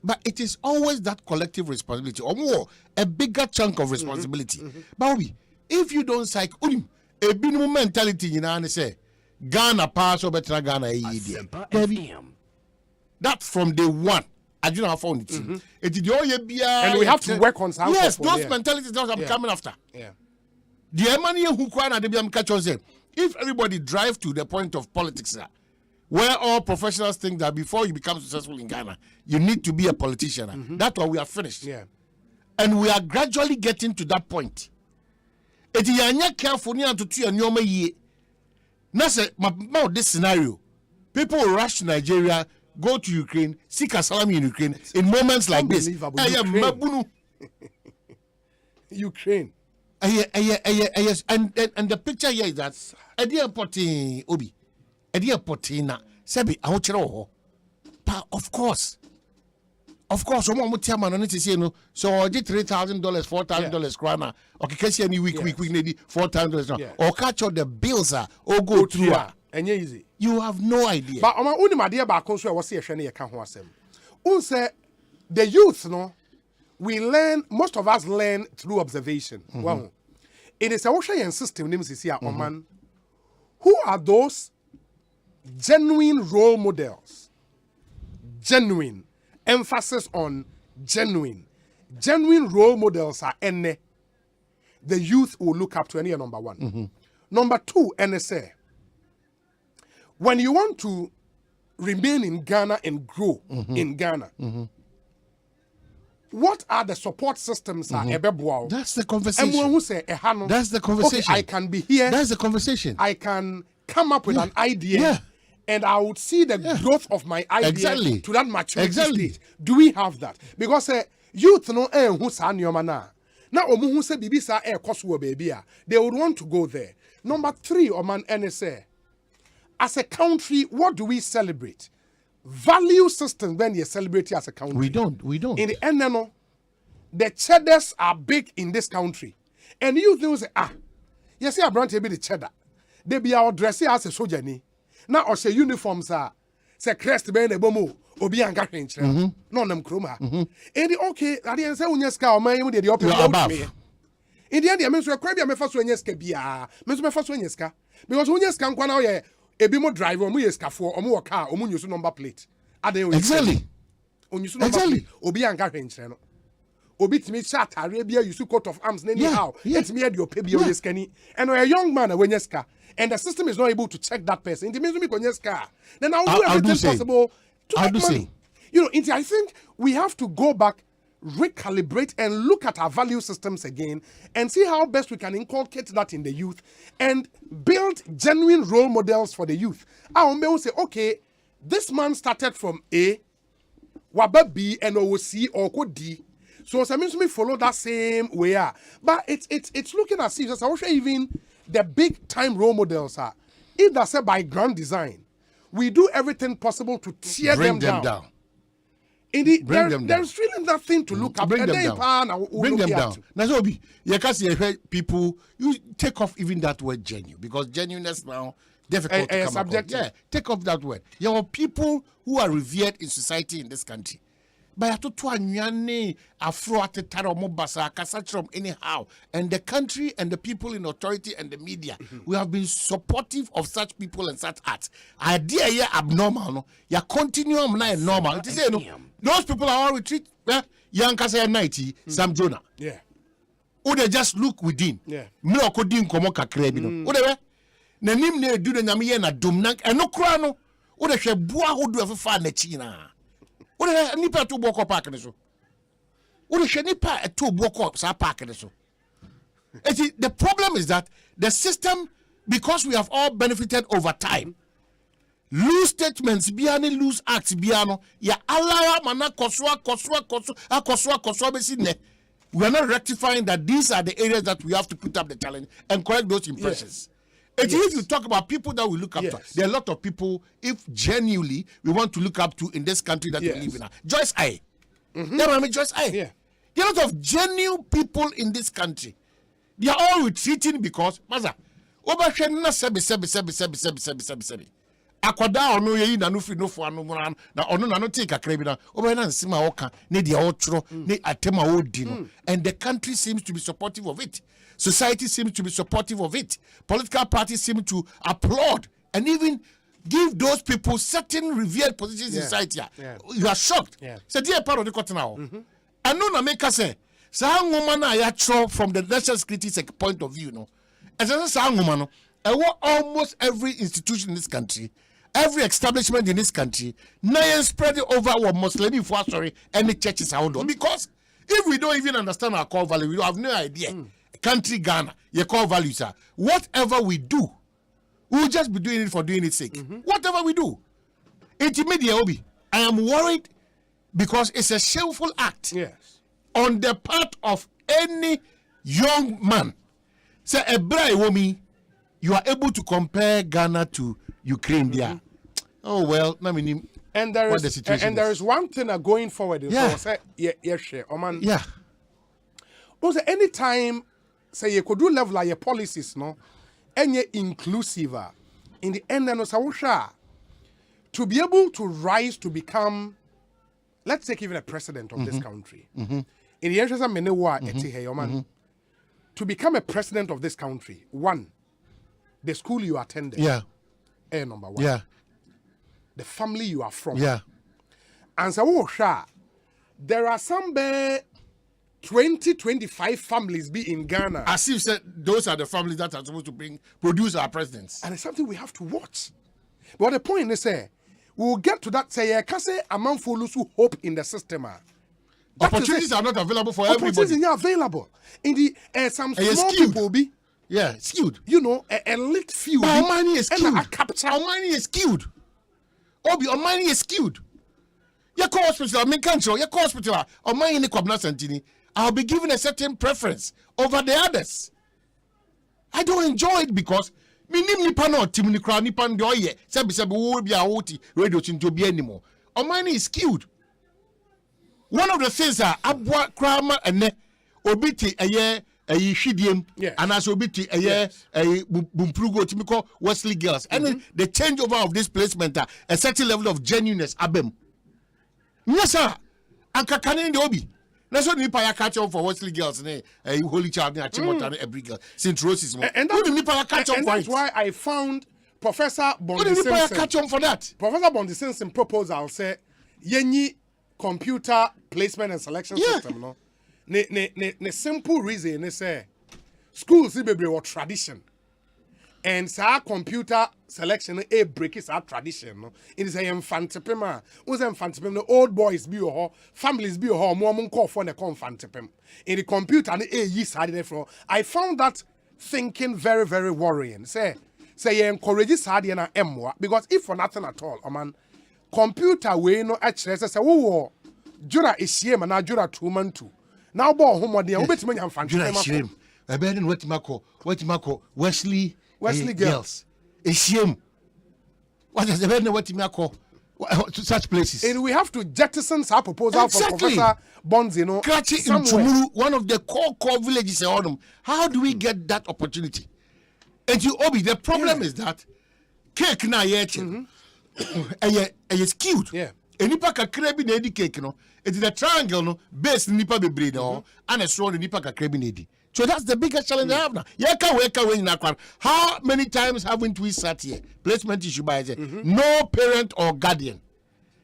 but it is always that collective responsibility, or more, a bigger chunk of responsibility. But Obi, if you don't psych, a minimum mentality, say, Ghana pass over to Ghana, that's from day one. I do not found it.
And we have to work on some.
Yes, those mentalities that I'm coming after. The money who say, if everybody drive to the point of politics, where all professionals think that before you become successful in Ghana, you need to be a politician. That's why we are finished. And we are gradually getting to that point. It is careful to this scenario. People will rush to Nigeria, go to Ukraine, seek asylum in Ukraine in moments like this.
Ukraine.
Yes, and the picture here is that Obi, Sebi, of course, someone so did $3,000, $4,000 krana, or catch any week, $4,000, or catch all the bills or go through.
And easy.
You have no idea.
But on my own idea about console was here, Shani, say the youth, we learn, most of us learn through observation. Well, it is a Ocean system, names is here, man. Who are those genuine role models? Genuine. Emphasis on genuine. Genuine role models are the youth will look up to any number one. Number two, NSA. When you want to remain in Ghana and grow in Ghana, what are the support systems?
That's the conversation.
That's
the conversation.
Okay, I can be here.
That's the conversation.
I can come up with an idea, and I would see the growth of my idea to that maturity stage. Do we have that? Because youth who's now who say baby, they would want to go there. Number three, NSA. As a country, what do we celebrate? value system when you celebrate as a country.
We don't.
In the end, no, the cheddars are big in this country. And you think, say, you see, I brought to be the cheddar. They be our dressing as a soldier. Now, or say uniforms are, say, crest be the bomo, obi and gash. No, them chroma. And the okay, I didn't say, Unyaska, or my, the open above. In the end, I mean, so I crab your first one, yes, Kabia, Mr. First one, yes, because Unyaska, one hour, a bimo driver, or muyeska for, or more car, or use number plate.
Exactly.
On you exactly. Obi and gash. Obi to me chat Arabia you coat of arms anyhow. Let me add your pay scanny. And a young man when yeska and the system is not able to check that person. It means me yeska. Then I'll do everything possible to make money. You know, I think we have to go back, recalibrate and look at our value systems again and see how best we can inculcate that in the youth and build genuine role models for the youth. I will say, okay, this man started from A, waba B and O C or could D. So it means we follow that same way. But it's looking at see, I wish even the big time role models are either said by grand design. We do everything possible to tear them down. Indeed, there's really nothing to look at.
Bring them down. Bring them down. Nazobi, you can see people, you take off even that word genuine because genuineness now difficult to come across. Yeah, take off that word. There are people who are revered in society in this country. But anyhow, and the country and the people in authority and the media, we have been supportive of such people and such acts. Idea here abnormal, no? Ya continuum na normal. It is no. Those people are all retreat. Young Kasa 90, Sam Jonah.
Yeah.
Or they just look within.
Yeah.
Me okodi nkomo kakra bi no. Or they na nim na edu na nyame ye na domnank eno kra no. Or they hwe bua hodu afefa na chi na. What did nipa to walk up park in so? What is nipa to walk up sa park in so? The problem is that the system, because we have all benefited over time, loose statements, biani loose acts, biano, ya allow mana koswa besine. We are not rectifying that these are the areas that we have to put up the challenge and correct those impressions. If you talk about people that we look up to, there are a lot of people, if genuinely we want to look up to in this country that we live in. Joyce I. Joyce I.
Yeah.
There are a lot of genuine people in this country. They are all retreating because, Maza, akwada ono ye na no free no for no na ono na no take akra bi na oba na nsima woka ne dia otro ne atema odi no and the country seems to be supportive of it. Society seems to be supportive of it. Political parties seem to applaud and even give those people certain revered positions in society. You are shocked. So dear part of the cotton now. And no na make us say woman na from the national security point of view no. As a woman no, almost every institution in this country, every establishment in this country, now spread it over what Muslim any churches around because if we don't even understand our core value, we have no idea. Country Ghana, your core values are whatever we do, we'll just be doing it for doing its sake. Whatever we do. Intermediate Obi, I am worried because it's a shameful act on the part of any young man. Say a brave woman, you are able to compare Ghana to Ukraine there. Oh well,
and there is one thing going forward. Also, anytime say you could do level like your policies, no, and you're inclusive in the end, to be able to rise to become, let's take even a president of this country. In the interest of Menewa, to become a president of this country, one, the school you attended. Number one. The family you are from. And so, there are some 20-25 families be in Ghana.
As if said, those are the families that are supposed to produce our presidents.
And it's something we have to watch. But the point is, we'll get to that. Say, I can say a man for lose hope in the system.
Opportunities are not available for everybody.
Opportunities are available. In the some small people be.
Skewed.
You know, a elite few.
Our money is skewed. Our money is skewed. Obi, our money is skewed. Your hospital, I mean, country, your hospital, our money in the Kwabna Santini, I'll be given a certain preference over the others. I don't enjoy it because me nipa no timuni kra nipa ndo ye sebi will be a hoti radio chinto bi anymore. Omani is skewed. One of the things that Abwa Krama and Obiti a year a Shidium and as Obiti a year a Bumprugo Timiko Wesley girls. And then the changeover of this placement, a certain level of genuineness, Abem. Yes, sir. And Kakane in the Obi. That's what Nipa catch on for Wesley girls, a holy child, every girl, since Roses.
And that's why I found Professor Bondi Simpson.
Catch on for that.
Professor Bondi Simpson proposal say, Yenyi computer placement and selection system, no? Ne simple reason, they say, schools be what tradition. And sa computer selection a break is our tradition. No? It is a infantipema. Who's infantipema? The old boys be your families be your more call for the infantipem. In the computer, and a yeast had it for. I found that thinking very, very worrying. Say you encourage this hard and M because if for nothing at all, man, computer we no actually say, oh, Jura is here, man, Jura 2 man 2. Now, boy, who money? Who bet me infantipema?
I bet in what Mako, Wesley girls. A shame. What is the better what you call to such places?
And we have to jettison our proposal for Professor Bonds,
Krachi in Tumuru, one of the core villages in Autumn. How do we get that opportunity? And you Obi, the problem is that cake na yet is skewed.
Yeah.
And nipa ka krebi na edi cake no. It is a triangle no base nipa bebre no and a strong nipa ka krebi na edi. So that's the biggest challenge I have now. How many times haven't we sat here? Placement issue by no parent or guardian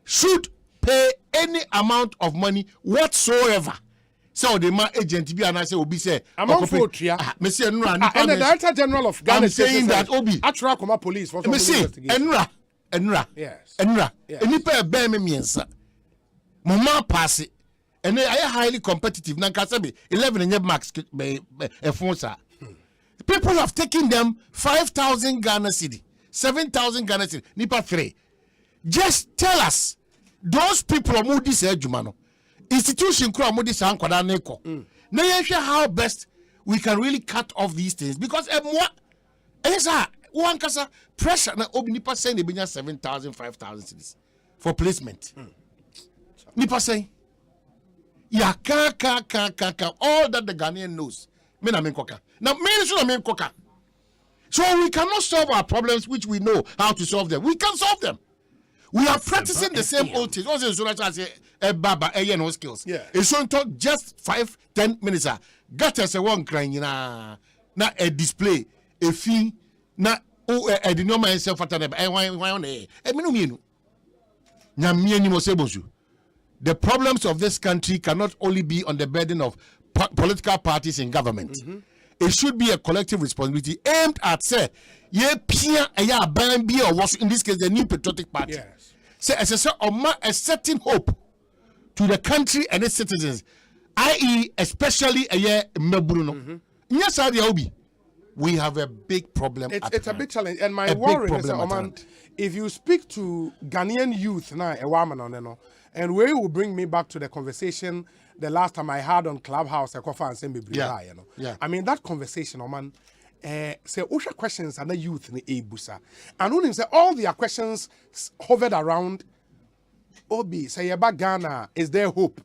should pay any amount of money whatsoever. So the man agent be and I say Obi say
among folk here. And the Director General of Ghana
saying that Obi
Atra Koma Police for
Enra.
Yes.
Enipa be me miensa. Mama pass it. And they are highly competitive. Nankasabi 11 and max people have taken them 5,000 Ghana cedi, 7,000 Ghana cedi, Nipa 3. Just tell us those people who this Jumano institution who this Ankwada Neko. Now how best we can really cut off these things because one kasa pressure na obi Nipa saying they bring 7,000, 5,000 cedis for placement. Nipa saying. Ya ka all that the Ghanaian knows. Now, so we cannot solve our problems which we know how to solve them. We can solve them. We are practicing the same old things. Also, no skills.
Yeah.
It's so talk just 5-10 minutes. Got us a one crying na a display, a fee, na a denominator self at the problems of this country cannot only be on the burden of political parties in government. It should be a collective responsibility aimed at say in this case the new patriotic party.
Yes.
Say a certain hope to the country and its citizens, i.e. especially a year Mebruno. Yes, we have a big problem.
It's a big challenge, and my worry is that if you speak to Ghanaian youth now, a woman and where will bring me back to the conversation the last time I had on Clubhouse, I mean that conversation, man. Say Osha questions and the youth in the Ebusa, and when say all their questions hovered around Obi. Say about Ghana, is there hope?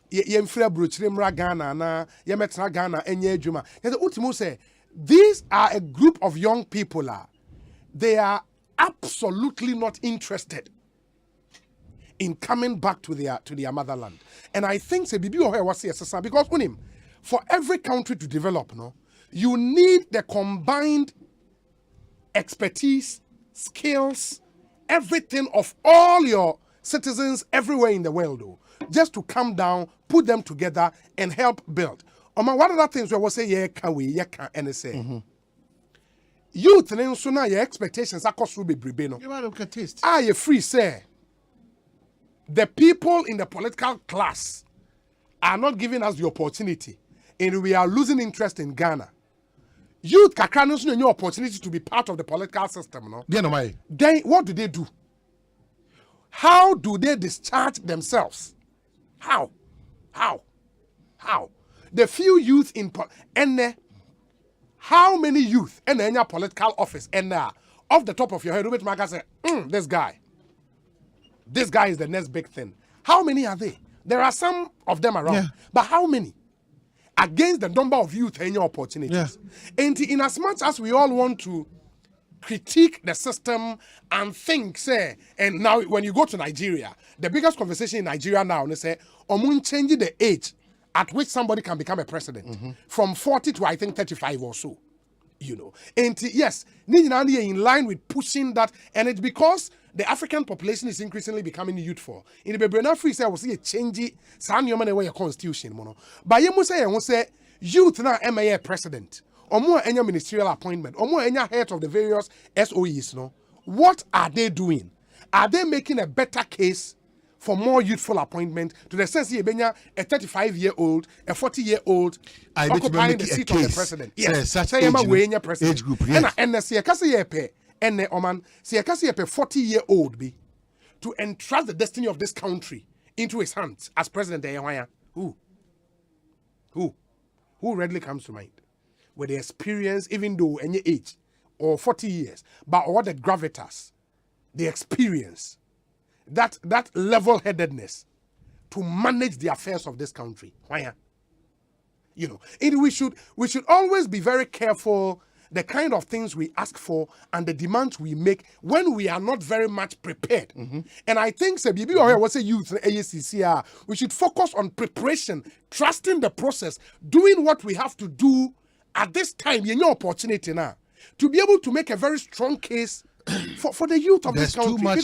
Yemfra Bruchrimra Ghana na Yemetra Ghana enye Juma. The ultimo say these are a group of young people. They are absolutely not interested in coming back to their motherland. And I think say Bibi Ohe was here because for every country to develop, you need the combined expertise, skills, everything of all your citizens everywhere in the world, just to come down, put them together, and help build. One of the things we will say, and say, youth, and so now your expectations are cost will be bribeno.
You look at taste.
You free say. The people in the political class are not giving us the opportunity, and we are losing interest in Ghana. Youth Kakranos no new opportunity to be part of the political system, no? Then what do? How do they discharge themselves? How? The few youth in how many youth in any political office and off the top of your head, say, this guy. this guy is the next big thing. How many are they? There are some of them around, but how many? Against the number of youth and your opportunities. And in as much as we all want to critique the system and think, say, and now when you go to Nigeria, the biggest conversation in Nigeria now, they say, changing the age at which somebody can become a president from 40 to I think 35 or so. You know, and yes, in line with pushing that, and it's because the African population is increasingly becoming youthful. In the Bebrena Free, I will see a change in way constitution. But you must say, youth now MA president, or more any ministerial appointment, or more any head of the various SOEs. No, what are they doing? Are they making a better case for more youthful appointment to the sense you benya a 35-year-old, a 40-year-old occupying the seat of the president? Yes, say age group. Yes. And the CKC and the Oman CKC 40-year-old be to entrust the destiny of this country into his hands as president. Who readily comes to mind with the experience, even though any age or 40 years, but all the gravitas, the experience. That level-headedness to manage the affairs of this country. You know, we should always be very careful the kind of things we ask for and the demands we make when we are not very much prepared. And I think we should focus on preparation, trusting the process, doing what we have to do at this time. You know, opportunity now to be able to make a very strong case for the youth of this country.
There's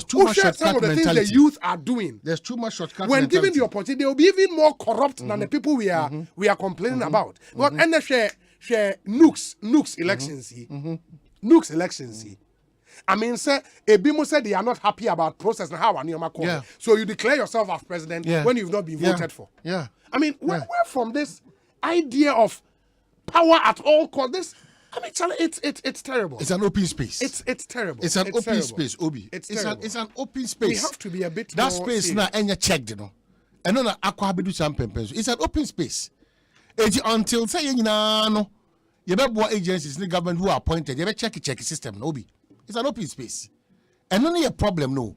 too much shortcut
some of the things the youth are doing.
There's too much shortcut
when
mentality.
given the opportunity, they will be even more corrupt than the people we are complaining about. But and they share Nooks elections. Nooks elections. I mean, sir, Ebimo said they are not happy about process and how and so you declare yourself as president when you've not been voted for. I mean, where from this idea of power at all costs? I mean, it's terrible.
It's an open space.
It's terrible.
It's an open space, Obi.
It's
an open space.
We have to be a bit
that
more
space now and checked, you know. And then it's an open space. Until say no, you better more agencies in the government who are appointed. You better check the system, Obi. It's an open space. And only a problem, no.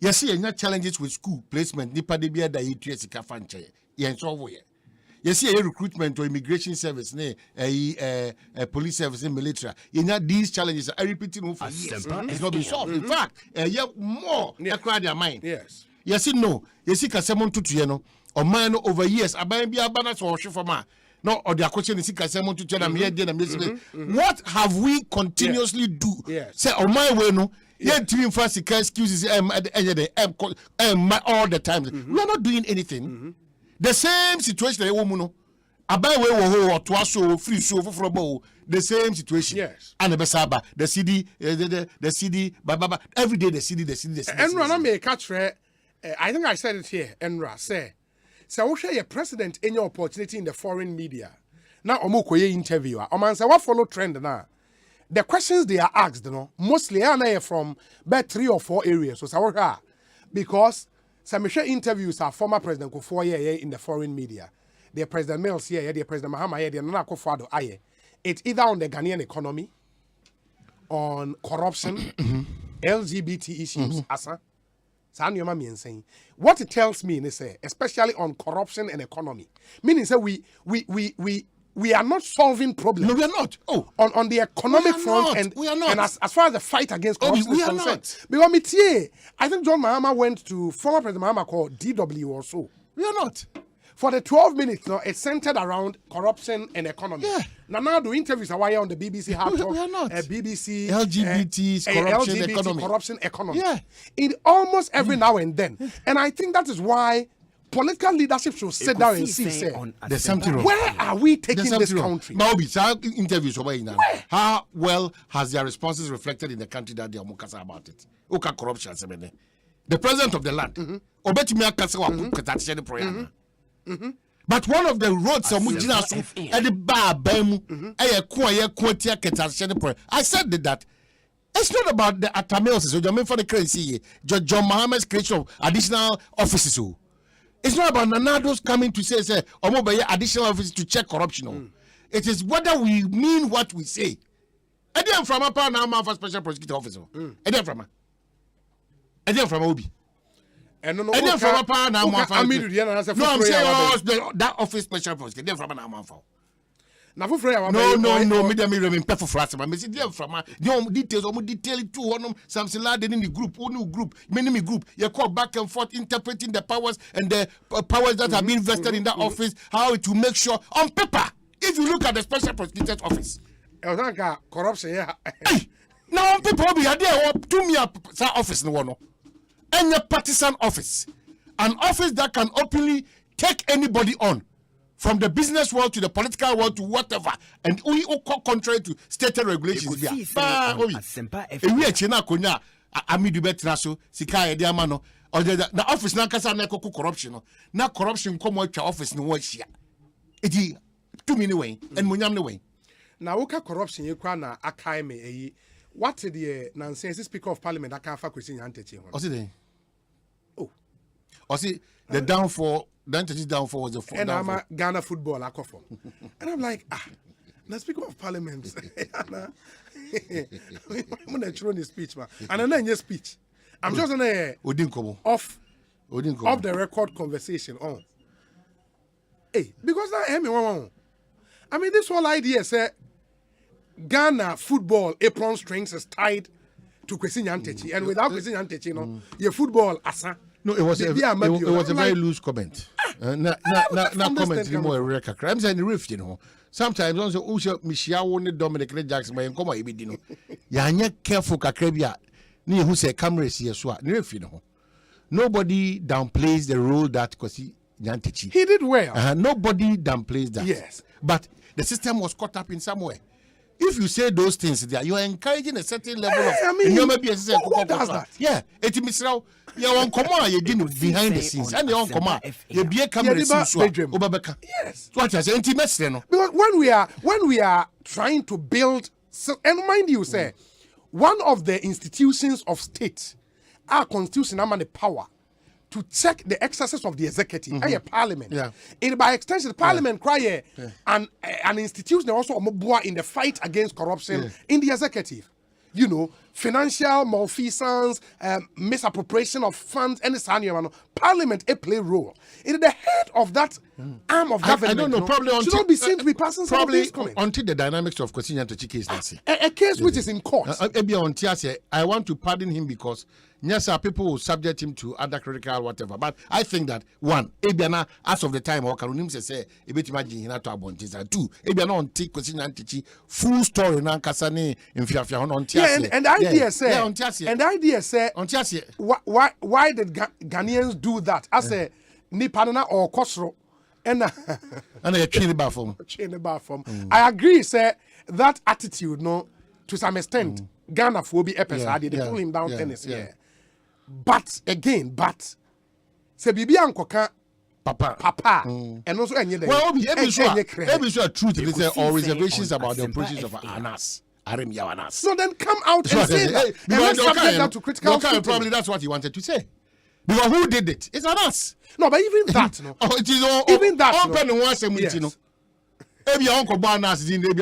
You see, any challenges with school placement. Nipa de biya da yitu esika fanche. You solve it. You see a recruitment or immigration service, police service, military. You know these challenges are repeating for years. It's not been solved. In fact, you have more across their mind.
Yes.
You see, no. You see, Kasemon to or man over years. Abayim be a balance or shifoma. No, or their question is Kasemon to what have we continuously do? Say, oh my way, no. Yeah, to first excuses at the end of the day, all the time. We are not doing anything. The same situation that woman or free show for the same situation.
Yes.
And the Besaba, the CD, the CD, baba, every day the CD.
Enra may catch I think I said it here. Enra say, so we share a president in your opportunity in the foreign media. Now omokoye interviewer. Oman say what follow trend now. The questions they are asked, you know, mostly are from about 3 or 4 areas. So because some interviews are former President Kufuor in the foreign media. The President Mills here, the President Mahama here, the Nana Akufo-Addo aye. It's either on the Ghanaian economy, on corruption, LGBT issues, asa. What it tells me is especially on corruption and economy, meaning that we are not solving problems.
No, we are not.
On the economic front, and
we are not.
And as far as the fight against corruption is concerned, because I think John Mahama went to former President Mahama called DW or so.
We are not.
For the 12 minutes, no, it's centered around corruption and economy.
Yeah.
Now the interviews are on the BBC Hard Talk.
We are not.
BBC
LGBT, corruption,
LGBT,
economy.
Corruption, economy.
Yeah.
In almost every now and then. And I think that is why political leadership should sit down and see, say,
there's something wrong.
Where are we taking this country?
Interviews how well has their responses reflected in the country that they are mukasa about it? Okay, corruption. The president of the land. But one of the roads I said that it's not about the Atamils, so for the crazy John Mohammed's creation of additional offices. It's not about Nanados coming to say additional offices to check corruption. It is whether we mean what we say. And then from a now for special prosecutor officer. And then from And then from Obi.
And no,
then from a power now. No, I'm saying that office special post. Then from an amount for.
No,
me dem me pay for flat. Me see them from details, detail it to something like in the group, many group. You call back and forth interpreting the powers and the powers that have been vested in that office, how to make sure on paper. If you look at the special prosecutor's office,
corruption. Yeah.
Now on paper be there to me office no one. Any partisan office, an office that can openly take anybody on. From the business world to the political world to whatever, and we contrary to stated regulations. Asempa FM. Amidu betraso sika ede amano or the office na kasa na ekoku corruption na corruption come atwa office no wahia. Eti to me anyway and munyam ne way.
Na woka corruption ye kwa na akai me eyi. What the nonsense speaker of parliament aka fa kwesi nyantechi ho.
Osi the downfall. The downfall was the fall.
And I'm a Ghana football akofo. And I'm like, now speaker of parliament. I'm gonna throw the speech, man. And I'm not in your speech. I'm just on a off the record conversation on. Hey, because now I mean this whole idea say Ghana football apron strings is tied to Kwesi Nyantechi, and without Kwesi Nyantechi, your football asa.
No, it was a very loose comment. Not comment anymore. I'm saying the rift, Sometimes also Michia won Dominic Jackson by Nkoma Ibidino. Yanya careful Kakrebia. Ni who say cameras here so nobody downplays the role that Kwesi Nyantechi.
He did well.
Nobody downplays that.
Yes.
But the system was caught up in some way. If you say those things there, you are encouraging a certain level of.
I mean, who does that?
Yeah, it's Mr. You on command, you didn't behind the scenes, and you on command. You be a camera. Yes. What I say, intimacy.
Because when we are trying to build, and mind you, say, one of the institutions of state, our constitution, and the power to check the exercise of the executive, parliament.
Yeah.
And by extension, the parliament cry an institution also in the fight against corruption in the executive. You know, financial malfeasance, misappropriation of funds, and the parliament play role. It is the head of that arm of government.
I don't know. Probably
should not be seen to be passing some of these comments.
Until the dynamics of Kwesi Nyantechi case,
a case which is in court.
I want to pardon him because yes, sir, people will subject him to other critical whatever. But I think that one, Ebiana, as of the time, or Karunim say, a bit imagine him to abontiza. Two, Ebiana on take Kwesi Nyantechi full story na kasane in Fiafia on Tiasi.
And the idea say, why did Ghanaians do that? I say, Nipanana or Kosro. And
a chain bar form.
I agree, sir, that attitude, no, to some extent, Ghana phobia episode, they pull him down tennis. But again, say Bibi Ankoka Papa, and also any
maybe sure truth or reservations about the operations of Anas.
So then come out and say that. And let's subject that to critical scrutiny.
Probably that's what he wanted to say. Because who did it? It's Anas.
No, but even that, no.
It is all
even that.
Yes. Maybe Uncle Barnas didn't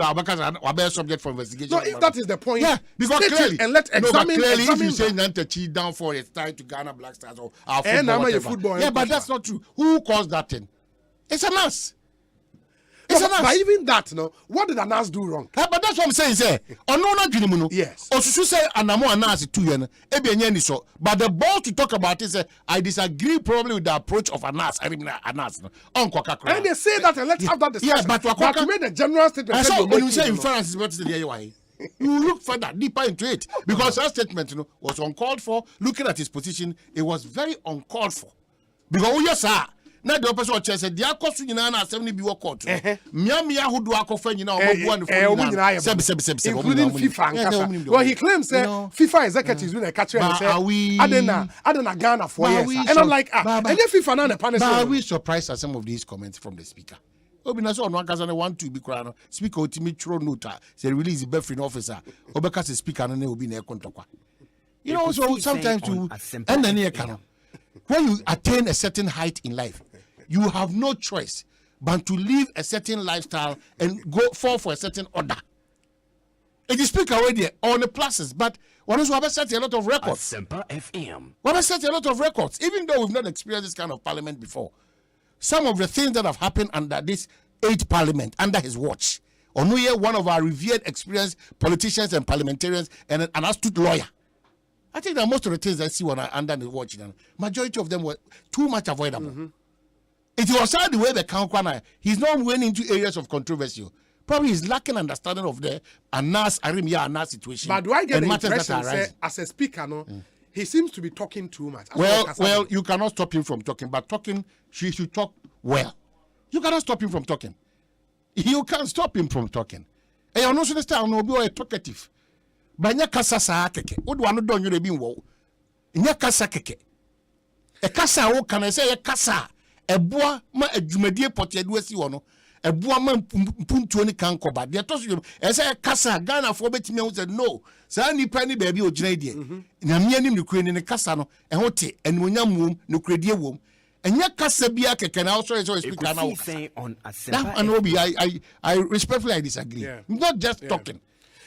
be subject for investigation.
No, if that is the point,
yeah, because clearly,
and let's examine.
If you say Nyantechi down for it's tied to Ghana Black Stars or our football, yeah, but that's not true. Who caused that thing? It's a mess.
But even that, no, what did Anas do wrong?
But that's what I'm saying, sir.
Yes.
Or should say Anamo Anas 2 years, so. But the ball to talk about is I disagree probably with the approach of Anas. I mean Anas.
And they say that and let's have that discussion.
Yeah, but
to make the general statement.
So when you say inference is what is the DIY. You look further, deeper into it. Because that statement, was uncalled for. Looking at his position, it was very uncalled for. Because yes, sir. Na the person said the akosu nyina na asem ni bi court mia hudu akofa nyina omobu an fo
including FIFA and well he claims FIFA executives when they catch him say adena Ghana for years and I'm like and FIFA na the panel.
Are we surprised at some of these comments from the speaker? Obina so no akasa na 1-2 bi kra no speaker otimi throw note say release the buffering officer obeka say speaker no na obi na ekontokwa. So sometimes to and then here can when you attain a certain height in life, you have no choice but to live a certain lifestyle and go for a certain order. It is speak already on the pluses, but One is we set a lot of records.
Asempa FM.
We have set a lot of records, even though we've not experienced this kind of parliament before. Some of the things that have happened under this 8th parliament, under his watch. Onuye, one of our revered, experienced politicians and parliamentarians, and an astute lawyer. I think that most of the things I see under the watch, majority of them were too much avoidable. It was sad the way the Kankwana, he's not going into areas of controversy. Probably he's lacking understanding of the Anas situation.
But do I get the impression, say, as a speaker, he seems to be talking too much?
Well, you cannot stop him from talking, but she should talk well. You cannot stop him from talking. You can't stop him from talking. And you know, understand, no be talkative. But nya kasa sa keke. What do I know you be wo? Nya kasa keke. E kasa wo kan say e kasa. Eboa ma adwumadie potedu asi wo no. Eboa ma mpuntuo ni kan koba. De to so e say kasa Ghana for betimi hu say no. Sa nipa ni ba bi o gina die. Na me anim ni kure ni kasa no e ho te enwonyam wom no kuredie wom. Enya kasa bia keke na also speaker na wo. I respectfully I disagree. Yeah. Not just talking.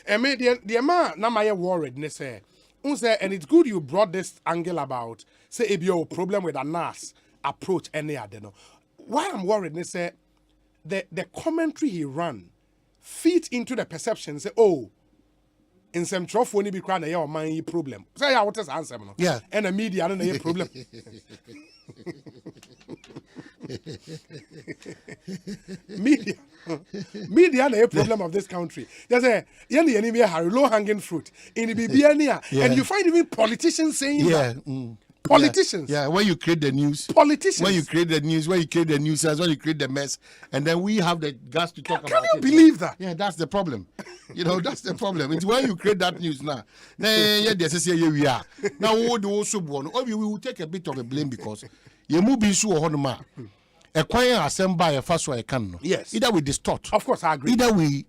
I mean, the man na my worried ne say. And it's good you brought this angle about say if you problem with a NAS approach any other no. Why I'm worried ne say the commentary he ran feeds into the perception say in some trough when be crying your mind problem. Say what is answer no.
Yeah.
And the media no a problem. media na a problem of this country. There's a low hanging fruit in the BBN, and you find even politicians saying that. Politicians.
Yeah, when you create the news.
Politicians.
When you create the news, when you create the mess, and then we have the guts to talk about it.
Can you believe that?
Yeah, that's the problem. That's the problem. It's when you create that news now. We are. Now, we will take a bit of a blame because you move in so on. Acquire Asempa a first way can.
Yes.
Either we distort.
Of course, I agree.
Either we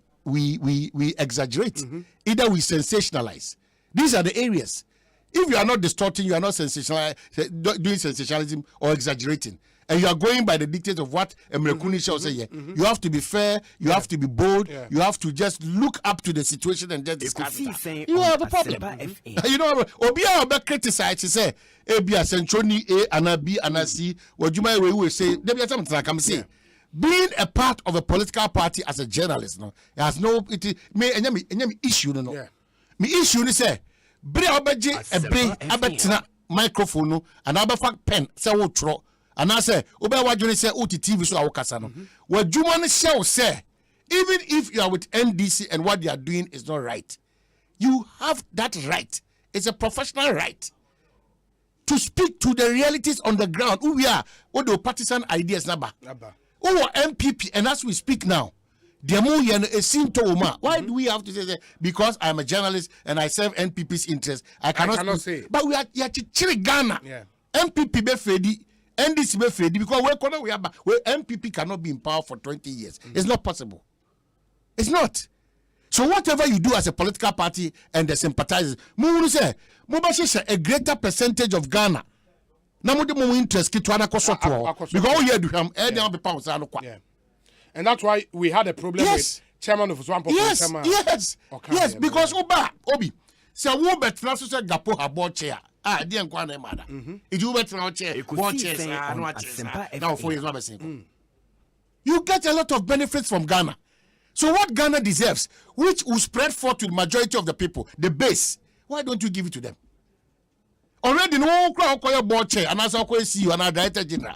exaggerate. Either we sensationalize. These are the areas. If you are not distorting, you are not doing sensationalism or exaggerating, and you are going by the dictates of what Emrekuni shall say, you have to be fair, you have to be bold, you have to just look up to the situation and just discuss it. You have a problem. Obia Oba criticize, say, Abia Centroni A and B and C, what you might will say, being a part of a political party as a journalist, it has no issue, Me issue, say. Bre obeje ebre abetina microphone no and abefa pen say wo tro and I say obe wadwene say oti TV so awokasa no wadwuma no show say even if you are with NDC and what they are doing is not right, you have that right. It's a professional right to speak to the realities on the ground. Who we are, what the partisan ideas naba. Who are MPP, and as we speak now, why do we have to say that? Because I'm a journalist and I serve NPP's interest. I cannot say. But we are Ghana.
Yeah.
MPP be fedi, NDC be fedi because MPP cannot be in power for 20 years. It's not possible. It's not. So whatever you do as a political party and the sympathizers, say a greater percentage of Ghana. Interest because
and that's why we had a problem with chairman of Swamp.
Yes, because Obi, so we better so say gapo abo chair. Dear Nkwana mada. It you better chair, board chairs, now 4 years not you get a lot of benefits from Ghana. So what Ghana deserves, which will spread forth to the majority of the people, the base, why don't you give it to them? Already no crowd call your board chair and as I CEO and director general.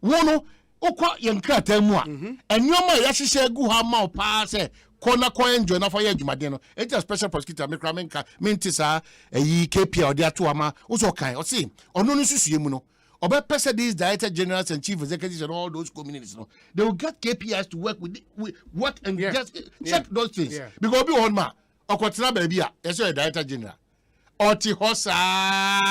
Wono okwa yankra temua enyoma yahihye gu ha ma opa se kona kwa enjoy na for yadwumade no it's a special prosecutor me kra menka mentisa eyi KPA ode ato ama wo kan o see ono no susue mu no obe pese these director generals and chief executives and all those communities no they will get KPIs to work with and just check those things because be on ma okotena ba bia yeso director general oti hosa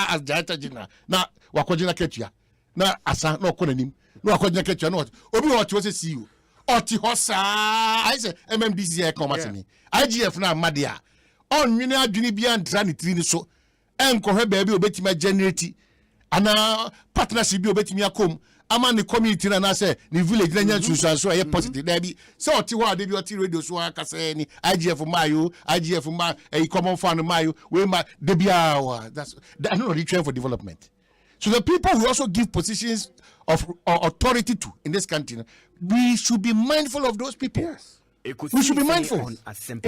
as director general na wakojina ketua na asa na okonanim no akwanya ketua no obi what was CEO oti hosa I say MMDC e come at me IGF na amade a onwene adwene bia ntra ne tri ni so enkohwe ba bi obetima generate ana partnership bi obetimi akom ama the community na say the village na nya so e positive there be say oti wa dey be oti radio so aka say ni IGF ma e common fund mayo we ma dey be that's no the trend for development. So the people we also give positions of authority to in this country, we should be mindful of those people. Yes. We should be mindful.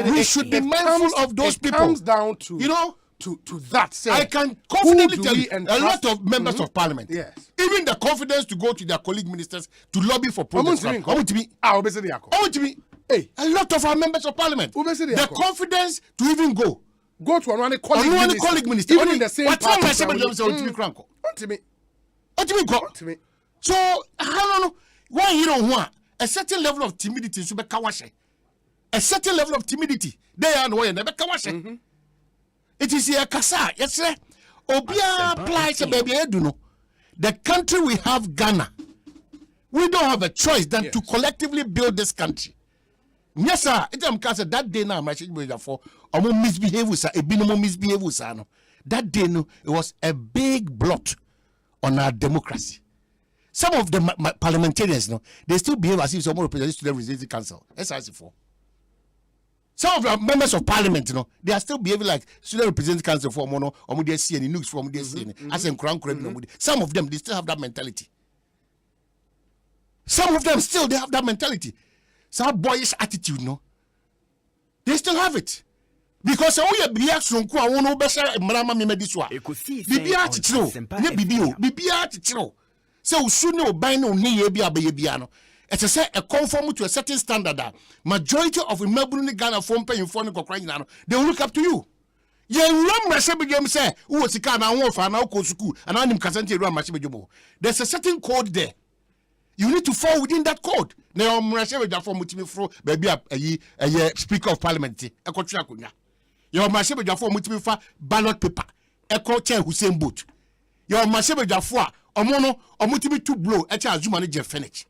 We should be mindful of those people.
It comes down to,
you know,
to that. Say,
I can confidently tell you, a lot of members of parliament, yes, even the confidence to go to their colleague ministers to lobby for projects. A lot of our members of parliament, the confidence to even go
to another colleague minister,
even in the same party. So I don't know why you don't want a certain level of timidity. A certain level of timidity. They are no never kawashe. It is here kasa. Yes, sir. Obia applies a baby. I do know. The country we have, Ghana. We don't have a choice than to collectively build this country. Yes, sir. It's that day now, my for misbehave with a binomo misbehave with no. That day, no, it was a big blot on our democracy. Some of the parliamentarians, no, they still behave as if someone represents student representative council. SRC4. Some of the members of parliament, you know, they are still behaving like student representative council for mono or mudia CN nukes from mudia CN. As in crown. Some of them they still have that mentality. Some of them still they have that mentality. Some boyish attitude, no. They still have it. Because we are biaxon kwa wono besa mrama memediswa. Bibia chichiro. Ne bibio. Bibia chichiro. So usuni obaino ni yebi abeyebiano. It's a conform to a certain standard that majority of Melbourne Ghana form paying for the they will look up to you. You remember game say who was the kind of for now school and I'm Kasante. There's a certain code there. You need to fall within that code. Now form baby a speaker of parliament. Your Mashabe form ballot paper. Echo chair Hussein boot. Your Mashabe Jafua Omono Omutibi to blow at Azumani finish.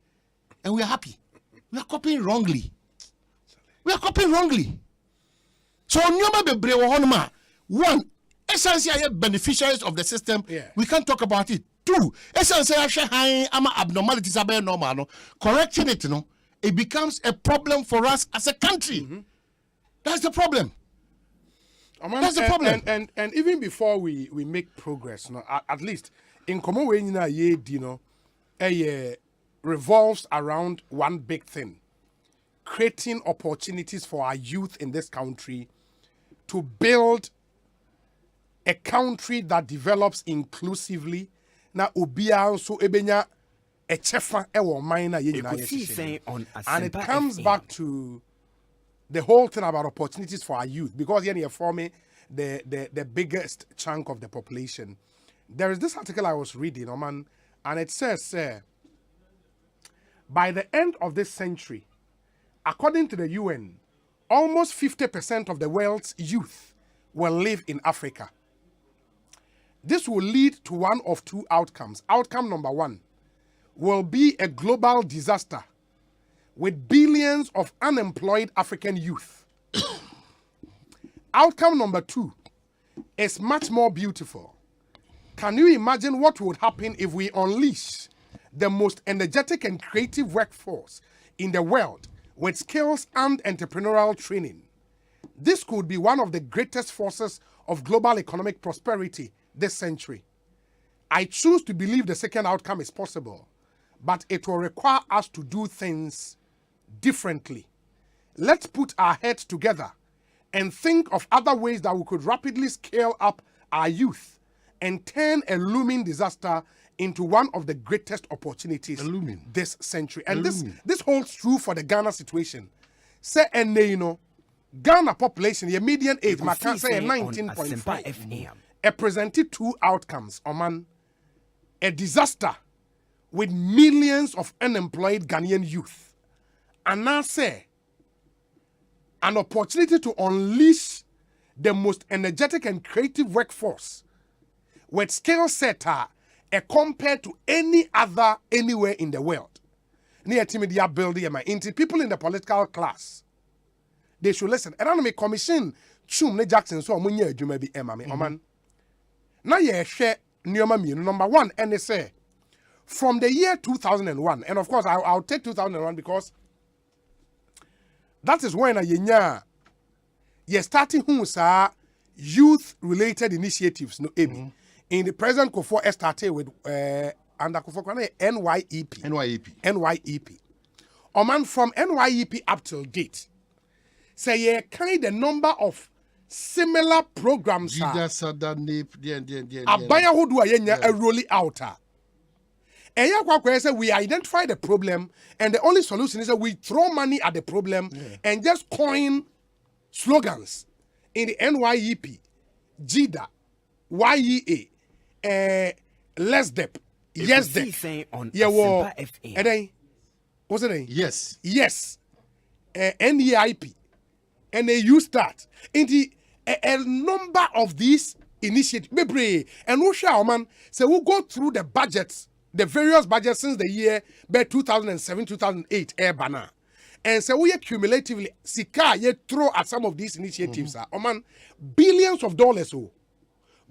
And we are happy. We are copying wrongly. So, one, essentially beneficiaries of the system, we can't talk about it. Two, essentially abnormalities are normal. Correcting it, it becomes a problem for us as a country. That's the problem. That's the problem.
And even before we make progress, at least in common way, revolves around one big thing: creating opportunities for our youth in this country to build a country that develops inclusively. Na ubia so ebenya echefa ewo mine na and it comes back to the whole thing about opportunities for our youth, because you're forming the biggest chunk of the population. There is this article I was reading, and it says by the end of this century, according to the UN, almost 50% of the world's youth will live in Africa. This will lead to one of two outcomes. Outcome number one will be a global disaster with billions of unemployed African youth. Outcome number two is much more beautiful. Can you imagine what would happen if we unleash the most energetic and creative workforce in the world with skills and entrepreneurial training? This could be one of the greatest forces of global economic prosperity this century. I choose to believe the second outcome is possible, but it will require us to do things differently. Let's put our heads together and think of other ways that we could rapidly scale up our youth and turn a looming disaster into one of the greatest opportunities this century. And this holds true for the Ghana situation. Say, and Ghana population, the median age, say 19.5. It presented two outcomes, a disaster with millions of unemployed Ghanaian youth. And now say, an opportunity to unleash the most energetic and creative workforce with skill set compared to any other anywhere in the world. Near Timidia building into people in the political class. They should listen. And I'm a commission Chum Jackson so munye adwuma bi ema me oman. Na ye hwe nneoma mienu. Number one, and they say from the year 2001, and of course I'll take 2001 because that is when you're starting youth-related initiatives. No, in the present Kofo started with under Kofo NYEP. Man, from NYEP up till date, say a kind of number of similar programs. Abaya who do a rolling out. And we identify the problem, and the only solution is that we throw money at the problem and just coin slogans in the NYEP, JIDA, YEA, LESDEP, YESDEP, what's the name? Yes, NEIP, and they use that in the a number of these initiatives. And we shall man, so we'll go through the budgets. The various budgets since the year 2007, 2008, banner. And so we cumulatively sika ye throw at some of these initiatives. Billions of dollars.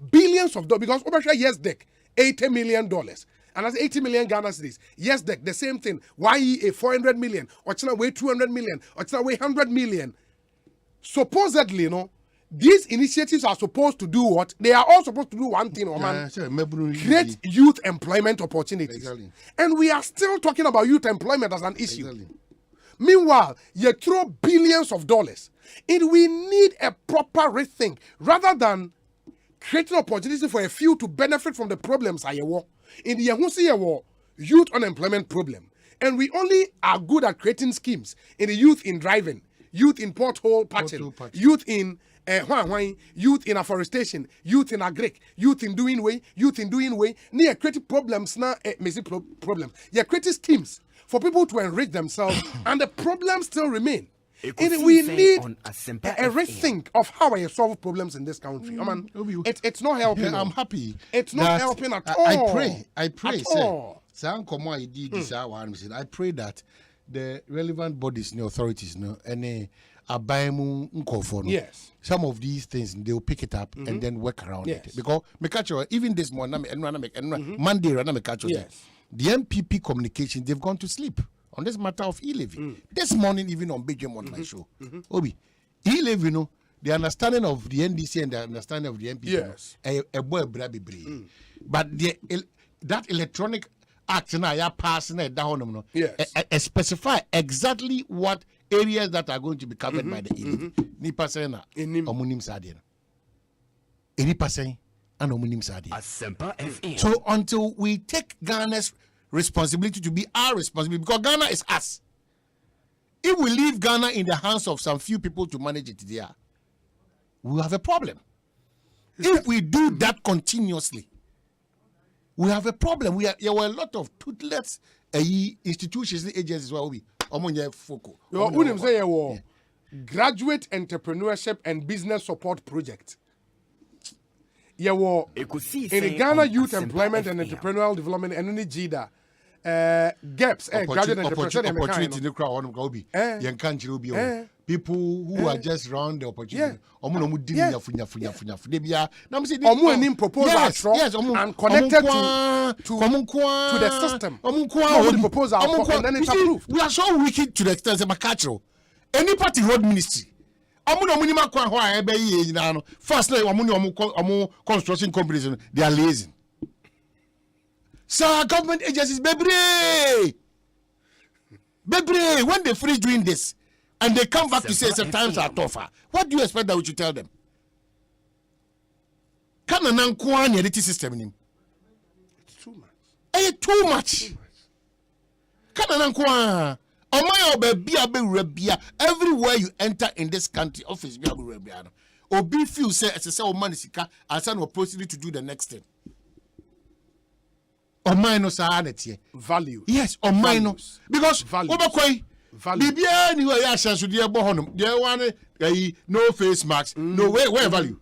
Billions of dollars. Because over here, YesDeck, $80 million. And that's 80 million Ghana cedis. YesDeck, the same thing. YEA, 400 million. Or China way 200 million. Or China way 100 million. Supposedly, these initiatives are supposed to do what? They are all supposed to do one thing, create youth employment opportunities. Exactly. And we are still talking about youth employment as an issue. Exactly. Meanwhile, you throw billions of dollars. And we need a proper rethink rather than creating opportunity for a few to benefit from the problems in the youth unemployment problem. And we only are good at creating schemes in the youth in driving, youth in pothole patching, youth in youth in afforestation, youth in agric, youth in doing way, near creative problems now, problems. Yeah, creative schemes for people to enrich themselves, and the problems still remain. And we need a rethink of how I solve problems in this country. It's not helping.
Yeah, I'm happy.
It's not helping at all.
I pray. I pray that the relevant bodies, the authorities, yes, some of these things they will pick it up and then work around it. Because even this morning, Monday, the MPP communication, they've gone to sleep on this matter of e-levy. This morning, even on BGM on my show, Obi, e-levy, the understanding of the NDC and the understanding of the MPP, yes, but that electronic act now passing it down, specify exactly what areas that are going to be covered by the e-levy. Nipa saying omunim sadien. Nipa saying and omunim sadien.
Asempa FM.
So until we take Ghana's responsibility to be our responsibility, because Ghana is us. If we leave Ghana in the hands of some few people to manage it there, we'll have a problem. If we do that continuously, we have a problem. There were a lot of toothless institutions, agencies where we
graduate entrepreneurship and business support project. In the Ghana Youth Employment and Entrepreneurial Development and JIDA, GAPS, graduate entrepreneurship.
People who are just around the opportunity. And
connected to the system. And then it's approved.
We are so wicked to the extent of any party road ministry. First, construction companies, they are lazy. So government agencies, baby, when they finish doing this, and they come back to say times are tougher, what do you expect that we should tell them? Can an edit system?
It's too much.
Too much. Can an everywhere you enter in this country, office or be few say as a man is and son will proceed to do the next thing. Or minus
value.
Yes, or minus. Because value. No face masks, no where value.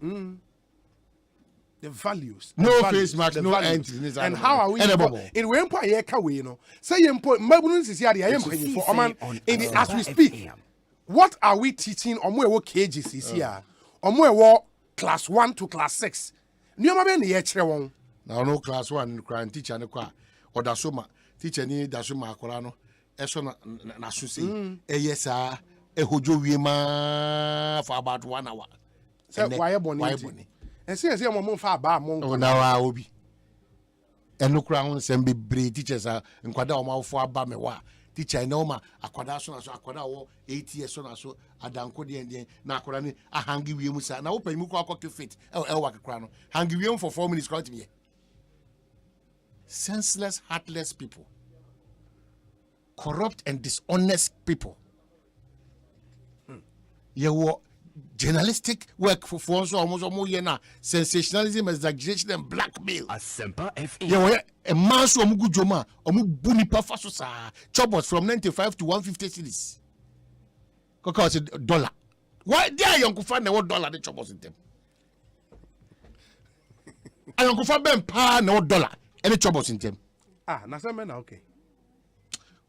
The values.
No face masks, no entry.
And how are we in when say as we speak, what are we teaching on where work cages is here? On where work class 1 to class 6. Now no class 1 crying teacher
odasoma teacher ni dasoma akola no eso na so say eyesa ehojo wie ma for about 1 hour
say why boni and say mo fa ba mo
na wa obi enukura ho nsem bebre teachers nkwada o ma fo aba me wa teacher na o ma akwada so na so akwada wo 8 years so na so adanko de na akwada ni ahangi wie mu sa na wo panyimu ko akọ fit e wa kakra no hangi wie for 4 minutes count me senseless heartless people, corrupt and dishonest people. You were journalistic work for almost sensationalism, exaggeration, and blackmail.
Asempa FM.
You were a man so mugujoma, buni pafasosa, chobos from 95 to 150 cities. Coca was $1. Why there you find the $1 the chobos in them? I don't find them pa no $1. Any troubles in them?
Nasamena okay.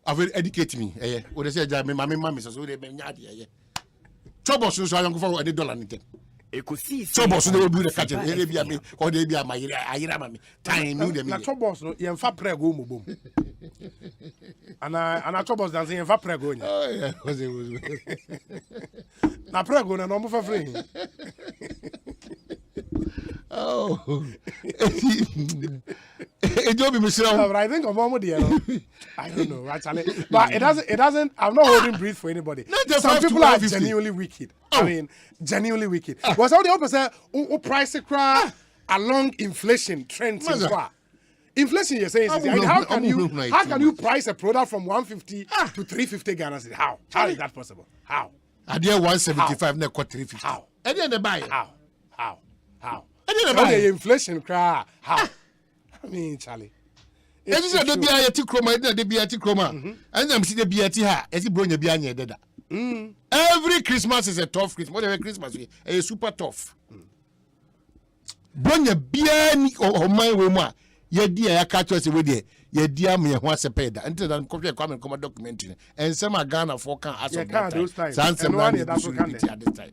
I've educated me. What they say, my mammy says, they been yadi. Troubles, so I don't go for any $1 in them.
Ekosiise.
Troubles, they will be the catcher. They be a me, or they be a my mammy. Time, new them.
Not troubles, no, you fa prego, boom. And I troubles dancing in fa prego.
Oh, yeah, was it?
Na prego, na no for free.
Oh, it don't be Michelle.
But I think of I don't know, actually. But it doesn't. I'm not holding breath for anybody. Some people are genuinely wicked. I mean, genuinely wicked. Was all the opposite? Who price a cry along inflation trend? Inflation, you're saying, how can you price a product from 150 to 350 Ghana? How is that possible? How?
I did 175, now 350.
How?
I didn't buy it.
How? The inflation cry. How? I mean, Charlie.
It's just the BIT chroma, the BIT chroma. And I'm seeing the BIT ha, as you bring your behind dada. Every Christmas is a tough Christmas. Whatever Christmas is super tough. Bring your behind or my woman. Ye dear, I catch us with you. Ye dear me, once a paid until then, come and come a documentary. And some are Ghana for can as a Sansem Nani at this time.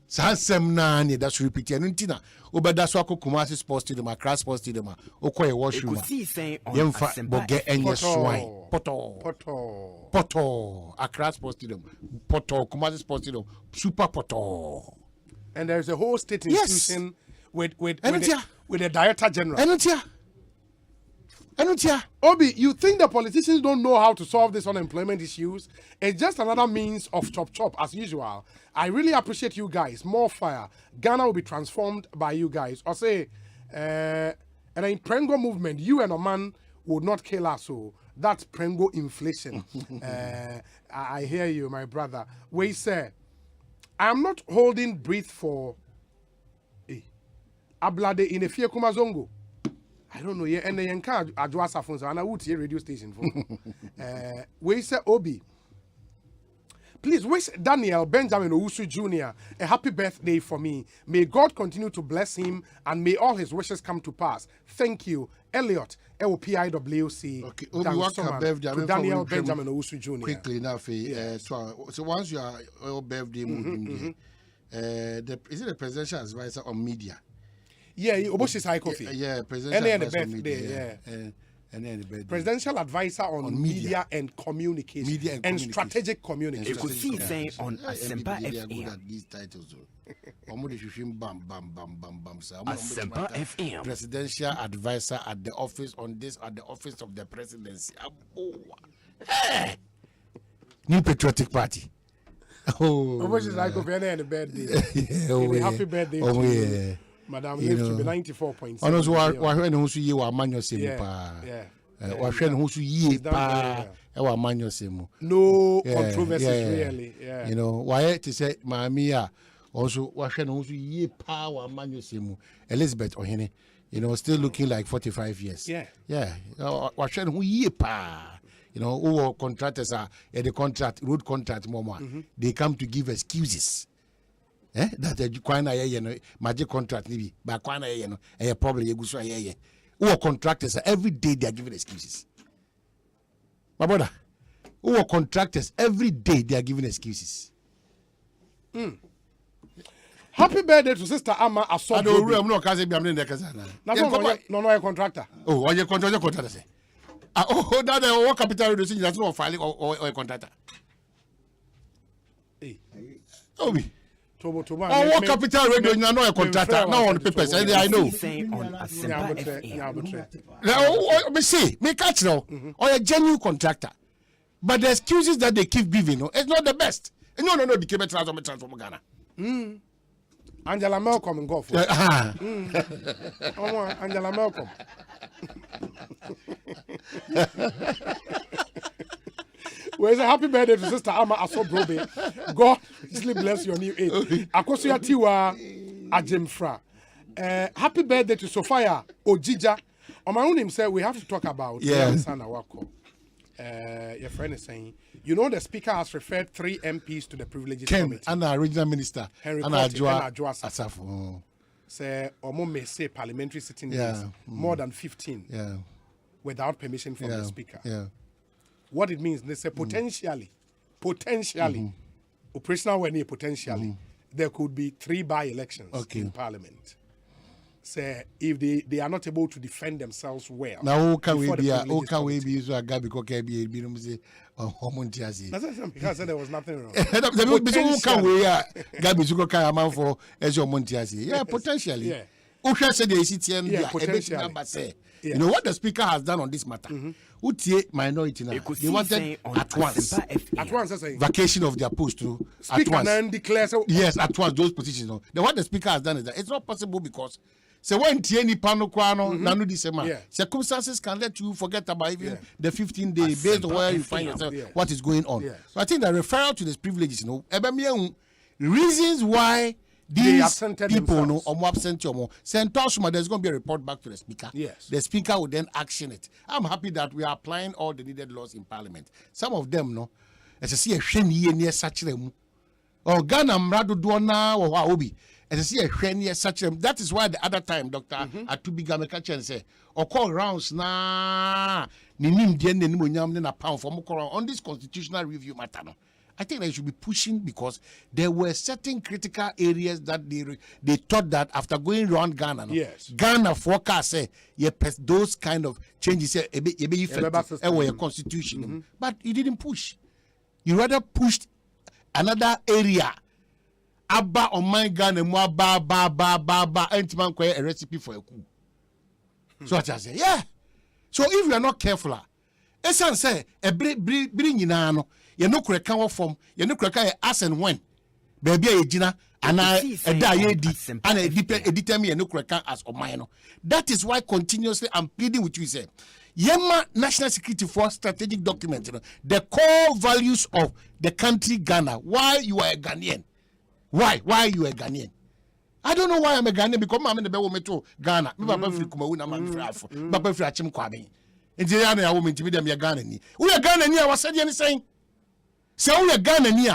Sansem Nani, that's repeating. Untina, Obadaswako Kumasi Sports Stadium, Accra Sports Stadium, Okoye Washroom. Yemfa, Boge, and your swine. Poto, Accra Sports Stadium, Poto, Kumasi Sports Stadium, Super Poto.
And there's a whole state institution with the Director General. Obi, you think the politicians don't know how to solve these unemployment issues? It's just another means of chop as usual. I really appreciate you guys. More fire. Ghana will be transformed by you guys. Osei, and in Prengo movement, you and a man would not kill us. So that's Prengo inflation. I hear you, my brother. We say, I'm not holding breath for Ablade in a fear kumazongo. I don't know. Yeah, and then can adjust phones and I would hear radio station phone. We say Obi. Please wish Daniel Benjamin Owusu Jr. a happy birthday for me. May God continue to bless him and may all his wishes come to pass. Thank you, Elliot. LPIWC.
Okay, Obi,
to Daniel Benjamin Owusu Jr.
Quickly enough, so once you are your birthday, is it the presidential advisor on media?
Yeah, Oboshi Saikofi.
Yeah, presidential advisor on
media. And then the presidential advisor on media and communication. And strategic communication.
Ekosiise On Asempa FM.
These titles.
Asempa FM.
Presidential advisor at the office of the presidency. New Patriotic Party.
Oboshi Saikofi and the birthday. Happy birthday to you. Madam lives to be 94.7.
Honors were who's ye were manual semu. Or friend who's ye pa our manual semu.
No controversies really.
You know, why to say Mamia also was friend who's ye pa our manual semu. Elizabeth Ohene, you know, still looking like 45 years. Yeah. Was friend who ye pa. You know, who contractors are at the contract, road contract, mama. They come to give excuses. That the Quina magic contract, maybe, but Quina, probably a good who are contractors every day they are giving excuses. My brother, who are contractors every day they are giving excuses.
Happy birthday to Sister Ama Aso.
I don't know. I'm not casting. I'm not casting.
No, contractor.
Oh, you're contractor. Oh, that what capital reducing that's not filing or a contractor. Hey, Obi. What capital radio is not a contractor. Now on the papers, I know. Me see, me catch now, or a genuine contractor. But the excuses that they keep giving, it's not the best. No, the cable transform Ghana.
Angela Malcolm and go for it. Angela Malcolm. Where's a happy birthday to Sister Ama Aso Brobe. God richly bless your new age. Akosia Tiwa Ajemfra. Happy birthday to Sophia Ojija. On my own himself, we have to talk about your friend is saying, you know, the speaker has referred 3 MPs to the privileges committee.
And our regional minister,
Henry
and
Ajua
Asafo.
Say, Omo may say parliamentary sitting days, more than 15, without permission from the speaker. What it means, they say potentially, operational when potentially, there could be 3 by-elections in parliament. Say if they are not able to defend themselves well.
Now who can we be so a guy because be say homontiasi.
Because there was nothing wrong.
Who can we Gabi Zuko Kayaman for as your Montiasi? Yeah, potentially. Who can say the CTN potentially. You know what the speaker has done on this matter? Who take minority now? They wanted at once vacation of their post to at once.
Declare
yes, at once those positions. Then what the speaker has done is that it's not possible because so when any pano nanu disema circumstances can let you forget about even the 15 days based on where you find yourself, what is going on. So I think the referral to these privileges, reasons why these people know or more absent or more send Toshma, there's going to be a report back to the speaker. The speaker will then action it. I'm happy that we are applying all the needed laws in parliament. Some of them as I see a sheni near such them or Ghana Mrado Duana or Waobi. As I see a sheni such them. That is why the other time, Doctor Atubi Gamekacha and say, or call rounds na Ninim Jen and Munyam na pound for Mokora on this constitutional review matter. I think they should be pushing because there were certain critical areas that they thought that after going around Ghana, Ghana forecast say those kind of changes a constitution, but you didn't push. You rather pushed another area. Abba on my Ghana mo ba entiman a recipe for a coup. So I say So if we are not careful, esan say e bring nyina you no kure kan form you no kure kan as and when baby e gina ana e da ye di ana e determine you no kure kan as oman no. That is why continuously I'm pleading with you say Yema national security for strategic document, the core values of the country Ghana. Why you are a Ghanaian? Why you are a Ghanaian? I don't know why I'm a Ghanaian because I'm in the Bewo Metro Ghana. Papa free Kumauna man free Afro. Papa free Achim Kwabe. Indiana ya woman to them ya Ghana ni. We are Ghana ni was said anything. So we are Ghana ni.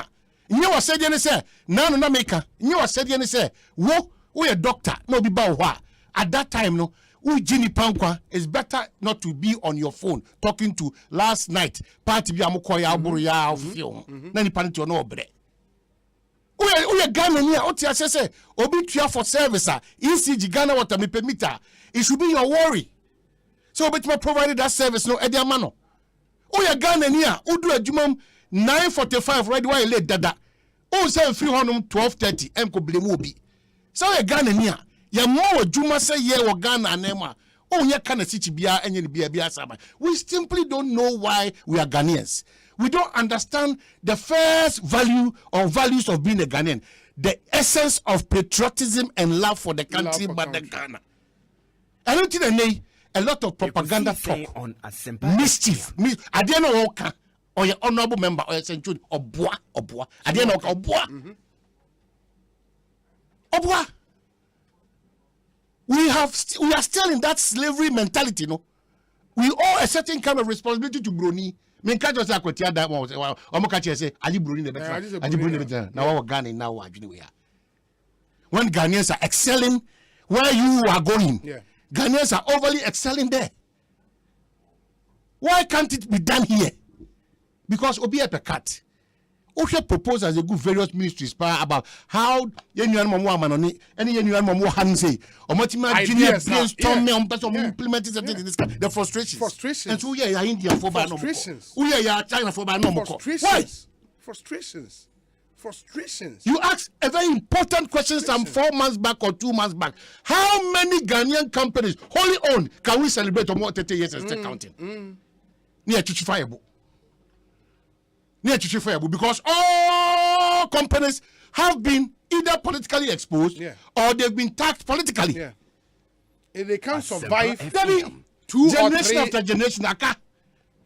You was said anything. Nano na maker. You was said anything. Wo we a doctor. No be ba wa. At that time no. Ujini Pankwa, it's better not to be on your phone talking to last night. Party bi amukoya aburuya film. Nani panito no obre. Uye Ghana niya oti asese obi tuya for service ECG Ghana water me permita. It should be your worry. So obi tuma provided that service no edi amano. Uye Ghana niya udu adwuma 9:45 right why late dada. O say free honum 12:30 enko blame obi. So uye Ghana niya ya more juma say ye wo Ghana anema. Oh ye kana sichi bia enye bia sama. We simply don't know why we are Ghanaians. We don't understand the first value or values of being a Ghanaian. The essence of patriotism and love for the country but the Ghana. I don't think a lot of propaganda talk. Mischief. I didn't know or your honorable member or your century or bois. I didn't know bois. We are still in that slavery mentality, no? We owe a certain kind of responsibility to Bruni. Men catch us like that one. I'm catch say, Ali Bruni the better. Ali Bruni the better. Now our Ghana now we are. When Ghanaians are excelling where you are going, Ghanaians are overly excelling there. Why can't it be done here? Because Obi a cut. Also propose as a good various ministries about how anyone more money, any anyone more hands say, or multiple junior brainstorming on person implementing something in this kind. The frustrations. And so yeah, India for
frustrations.
China for
Frustrations.
You asked a very important question some 4 months back or 2 months back. How many Ghanaian companies, wholly owned, can we celebrate on more 30 years and still counting? Near Chichifiable. Because all companies have been either politically exposed or they've been taxed politically.
Yeah. If they can't survive
2 generation after generation,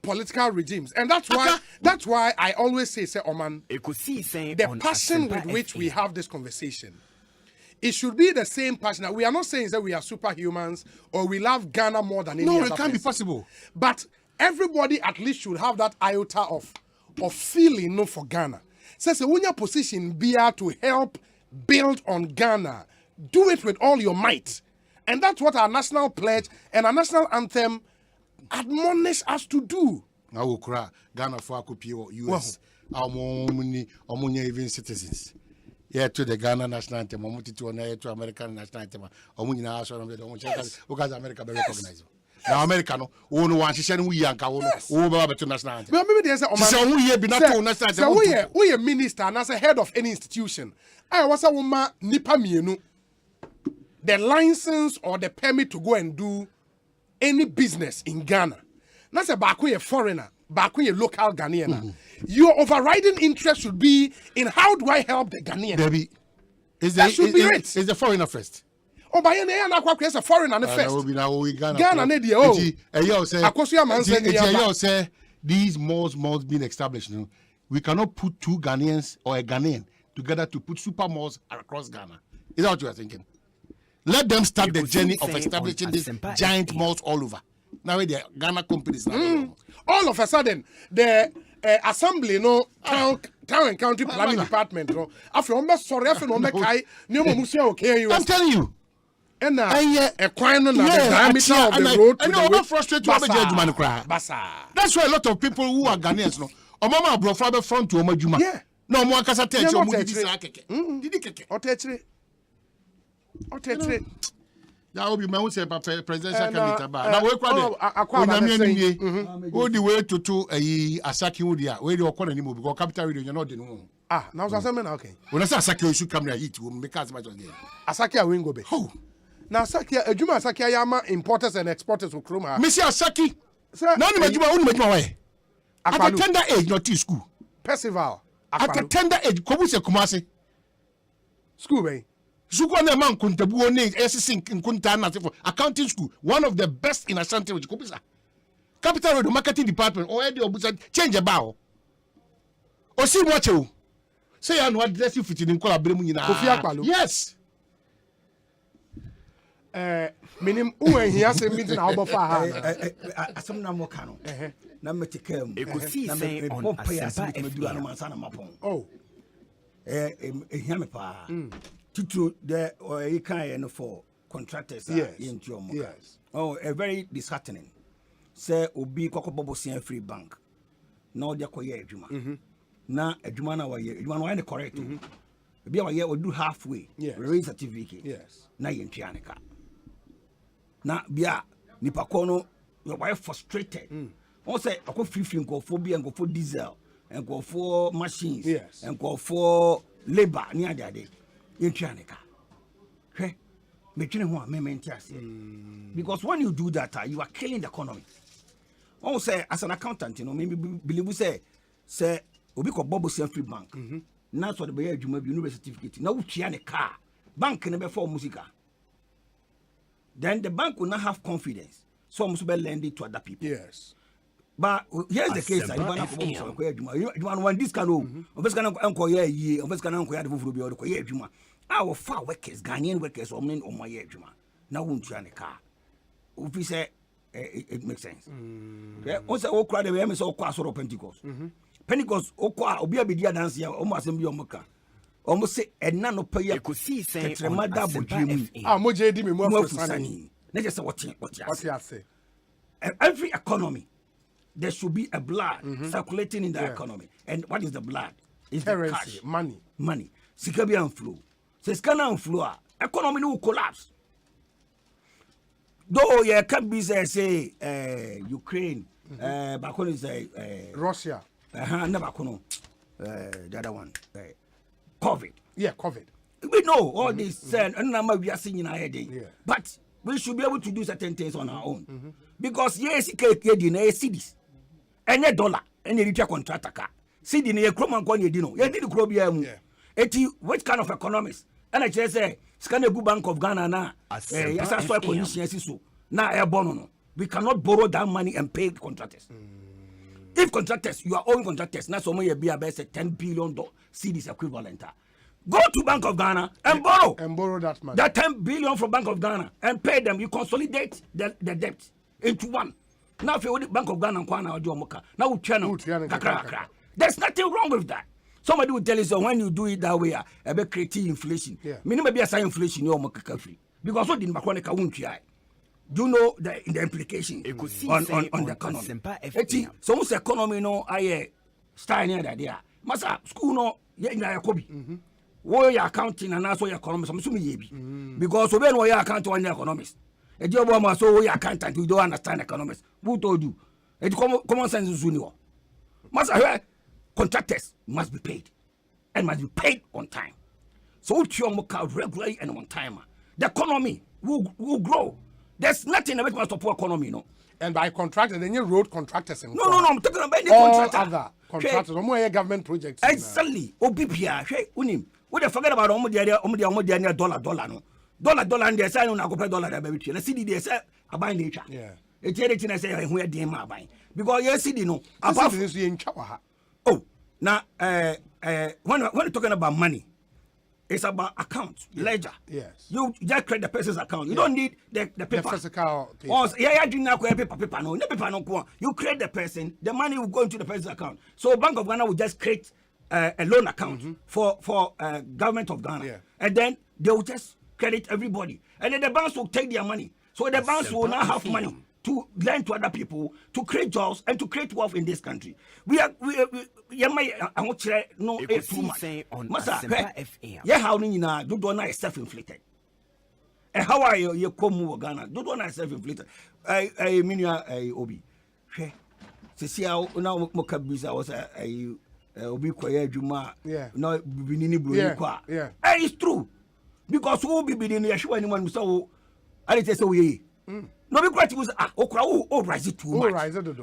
political regimes. And that's why I always say Oman, the passion with which we have this conversation, it should be the same passion. We are not saying that we are superhumans or we love Ghana more than any other.
No, it can't be possible.
But everybody at least should have that iota of feeling for Ghana. Says when your position be to help build on Ghana, do it with all your might. And that's what our national pledge and our national anthem admonish us to do.
Now Ghana for US, our even citizens. Yeah, to the Ghana national anthem, to American national anthem, because America be recognized. Now America no one shisha we yanka wo be to national anthem.
But maybe there's a so we a minister and as a head of any institution. I was a woman nipa mienu. The license or the permit to go and do any business in Ghana. That's a back a foreigner, back a local Ghanaian. Your overriding interest should be in how do I help the Ghanaian?
Debbie, is the foreigner first?
Oh, by any other question, a foreigner first. Ghana,
say these malls being established. We cannot put 2 Ghanaians or a Ghanaian together to put super malls across Ghana. Is that what you are thinking? Let them start the journey of establishing these giant malls all over. Now the Ghana companies.
All of a sudden, the assembly, town and county planning department, I'm
telling you.
And a quine on the diameter of the road.
And no frustrated that's why a lot of people who are Ghanaians no. Or mama bro father front to Omajuma. Yeah. No more kasa tell you that will be my own presidential candidate. Now we the way to Asaki Udia, where you are calling him because capital radio, you're not the no.
Now Asaki okay.
When I say Asaki, you should come here, eat, make as much again.
Asaki, I win go be. Now Asaki, Juma Asaki, Yama importers and exporters will come here.
Monsieur Asaki, no, Juma, only make my way. At a tender age, not tea school.
Percival.
At a tender age, Kobuse Kumasi.
School way.
Sukwane man kuntabu ne SSC kuntana for accounting school, one of the best in Ashanti which Kopisa. Capital Road marketing department already obusa change about. Osi watch say I know address you fit in collaborate nyina. Yes.
Minim uwe here say meeting about for
asem na mo ka no. Na metikam.
Ekosiise On Asempa.
Oh.
Ehia me pa. Tito the you can for contractors
yes.
Oh, a very disheartening. Say obi kokobobo sian free bank. Now they koye adwuma. Na adwuma na waye, adwuma no correct. Ebi waye we do halfway. Raise certificate.
Yes.
Na yentwa ka. Na bia nipa ko no we frustrated. On say akọ free go for bi and go for diesel and go for machines and go for labor ni ade. Because when you do that, you are killing the economy. Oh, say as an accountant, maybe believe we say obi ko bobo free bank. Now so the buy university certificate. Now we a car. Bank never for musica. Then the bank will not have confidence. So must be lending to other people.
Yes.
But here's the case. You want this kind of our far workers, Ghanaian workers, or men on my edgema. Now won't try a car. If we say it makes sense. Also, all crowd the MS or class or Pentecost. Pentecost, Oka, Obia Bidia dance here, almost in Biomoka. Almost say, and none of pay Ekosiise On Asempa.
Moje di me more
funny. Let's just what you say. Every economy. There should be a blood circulating in the economy. And what is the blood? It's
currency,
the cash.
money.
Sika bi flow. So sika na flow, economy will collapse. Though you can be say Ukraine, back on is
Russia.
Never the other one, COVID.
Yeah, COVID.
We know all this, and number we are seeing in our head. But we should be able to do certain things on our own. Because yes, you cities, and a dollar, and you contract a car. City near Croman Kwan, you know, you did the Crobium. What kind of economists? And I just say, scan a good bank of Ghana now. Yes, that's why conditions so. Now, airborne. We cannot borrow that money and pay contractors. If contractors, you are owing contractors, now some be about $10 billion cedis equivalent. Go to Bank of Ghana and borrow.
And borrow that money.
That 10 billion from Bank of Ghana and pay them. You consolidate the debt into one. Now if you the Bank of Ghana and Kwana or Moka, now we channel. There's nothing wrong with that. Somebody will tell you so when you do it that way, a bit creating inflation. Minimum be a sign inflation, you're more free. Because what did Maconica won't try? Do you know the implication on the economy? So much economy no I start near that there. Masa school no ye na yakobi. Wo your accounting and also your economics so me ye bi. Because we know your accounting and economics. E job am so your accountant you don't understand economics. Who told you? It common sense is union. Masa contractors must be paid and must be paid on time. So we try to regularly and on time. The economy will grow. There's nothing that must support economy, no.
And by contractors, then you road contractors.
No, I'm talking about the
all
contractor.
Other contractors, no more government projects.
Exactly. OBPA, unim. We dey forget about omo dollar no. Dollar and they say no go pay dollar that baby. Na CD they say aban nature. Yeah. It here they say who e dey ma aban. Because you CD no.
Apart from this in chawa.
Oh, now when you're talking about money, it's about account, ledger.
Yes.
You just create the person's account. You don't need the paper.
The physical paper.
Or, you not paper no. No paper no. You create the person. The money will go into the person's account. So Bank of Ghana will just create a loan account for government of Ghana, and then they will just credit everybody, and then the banks will take their money. So the banks will now have money to lend to other people, to create jobs and to create wealth in this country. We I want to no too much. Masa, yeah, how many na do not self-inflicted. And how are you come Ghana? Do not self-inflicted. I mean Obi. See how now Mokabiza was Obi Koya Juma. Yeah. No Binini Blue. Yeah. It's true. Because who be in the Yeshua anyone so I just say we. No, be quite was rise it too much.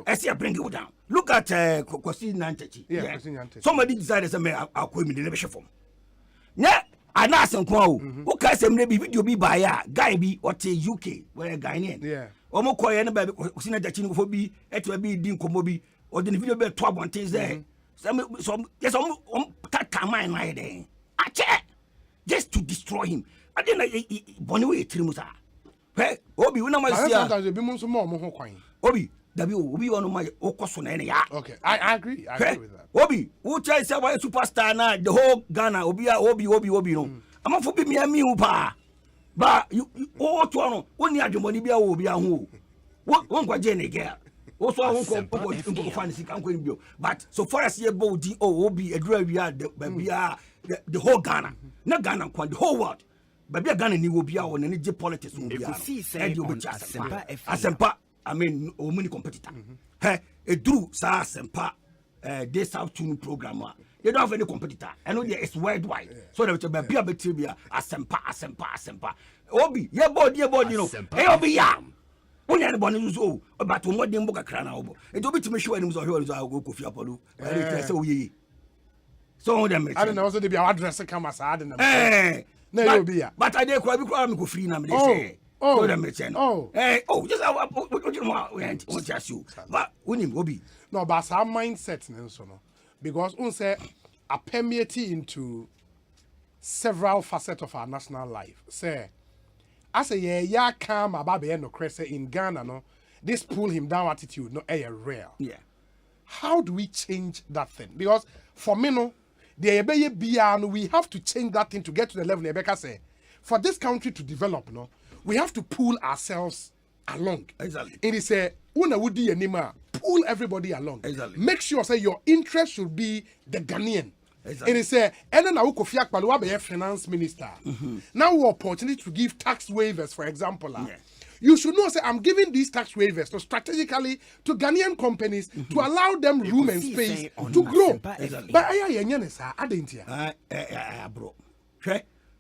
I see I bring it down. Look at Ekosiisen 90. Yeah, somebody decided to make a queen in the form. Yeah, I know some quo. Who can say maybe video be by a guy be or UK where Ghanaian. Yeah. Omo koye anybody Osina Jachin for be it will be Din Komobi or the video be 12 on things there. Some yes, that mine my day. Just to destroy him. I didn't Bonnie Trimusa. Hey, Obi, we know my
sometimes be more coin.
Obi, Obi on my Okoson any ya.
Okay, I agree. I agree with that.
Obi, who tries to say superstar now, the whole Ghana, Obi, no. I'm for be me and me, pa. But you all to know, only had your money be a Obi and who. One kwa Jenny girl. Also, I won't come into fancy can't. But so far as your body, Obi, a drive, the whole Ghana, not Ghana, the whole world. But we are Ghana will be our energy politics will be Asempa, I mean, many competitor. Hey, a drew Asempa, this afternoon program. They don't have any competitor. I know it's worldwide. So there will be a bacteria, Asempa. Obi, your body, you know. Hey, Obi, yam. Only anybody who's old, but what the Moka Crana. It will be to me sure animals are here. I will go for Apollo. So them.
I don't know. Also, they be our address come as I don't know. No, you'll be here.
But I dare go free now. Hey, just what you want to you. But when will be
no, but our mindset, no, because we say a permeate into several facets of our national life. Say, I say, yeah, calm about the end of Cressa in Ghana, no, this pull him down attitude, no, rare.
Yeah.
How do we change that thing? Because for me, no. We have to change that thing to get to the level Rebecca say. For this country to develop, no, we have to pull ourselves along.
Exactly.
It is a pull everybody along.
Exactly.
Make sure say your interest should be the Ghanaian. And he said, and then I will Kofi Akpalua be a finance minister. Now we opportunity to give tax waivers, for example. You should know, say, I'm giving these tax waivers to strategically to Ghanaian companies to allow them room and space to grow. But I didn't hear.
Bro.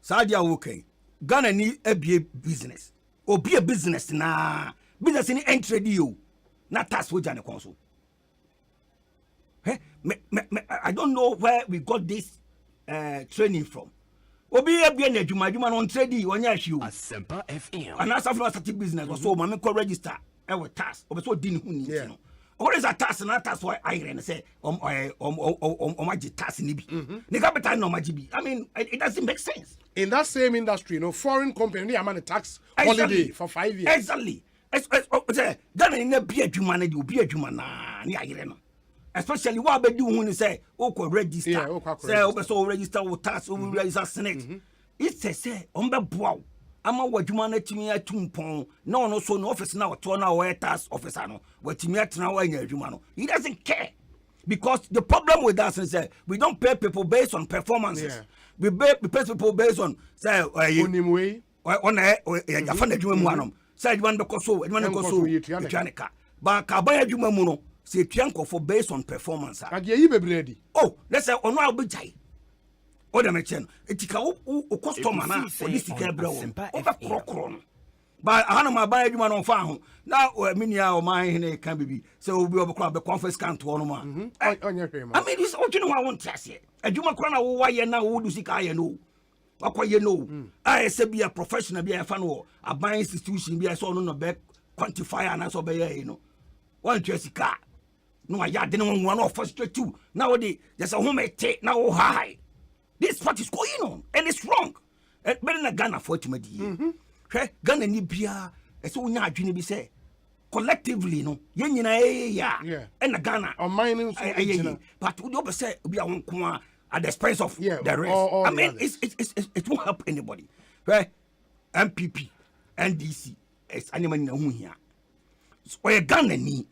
Sadia okay. Ghana need a business. Or be a business na business in entry deal. Not tax with Jana Council. I don't know where we got this training from. Obi ebien adwuma on trade on ya hwe
Asempa FM.
And as after start business was so mama ko register e with tax obi so din hu ni no. What is a tax na tax why I say maji tax ni bi. Ni capital no maji bi. I mean it doesn't make sense.
In that same industry, foreign company am on a tax holiday for 5 years.
Exactly. Ghana in be adwuma na di obi adwuma na ni ayire no. Especially what be do when you say register. Say so register with tax register senate. It say boa. Ama wadwuma na timi atumpon. No so no office na to na we tax officer no. Watimi atena wa nya adwuma no. He doesn't care. Because the problem with us is we don't pay people based on performances. We pay people based on say
onimwe
on ya fa na adwuma mu anom. Say adwuma be koso, adwuma be koso. Etwanika. Ba ka ba adwuma mu no. Say Tianko for based on performance. Oh, let's say on our big jai. Oh, the mention etika o customer na for this cable. Over crocron. But I my buy you man on farm. Now, minia or mine can be so we'll be over club the conference can't to one man. I mean, this what you know I want to say. A Juma Crana, why you now would you see I know. What you know, I say be a professional, be a fan or a buying institution, be a son on a back quantifier and as obey, you know. One Jessica. No, I didn't want to frustrate too. Nowadays, there's a home take now high. This is what is going on, and it's wrong. Better than Ghana for it, my dear. Ghana ni bia, it's all not be say. Collectively, no, yeah, and the Ghana or mining, but we don't say we are one at the expense of the rest. I mean, it won't help anybody. Right? MPP, NDC, it's animal in here. So a Ghana ni.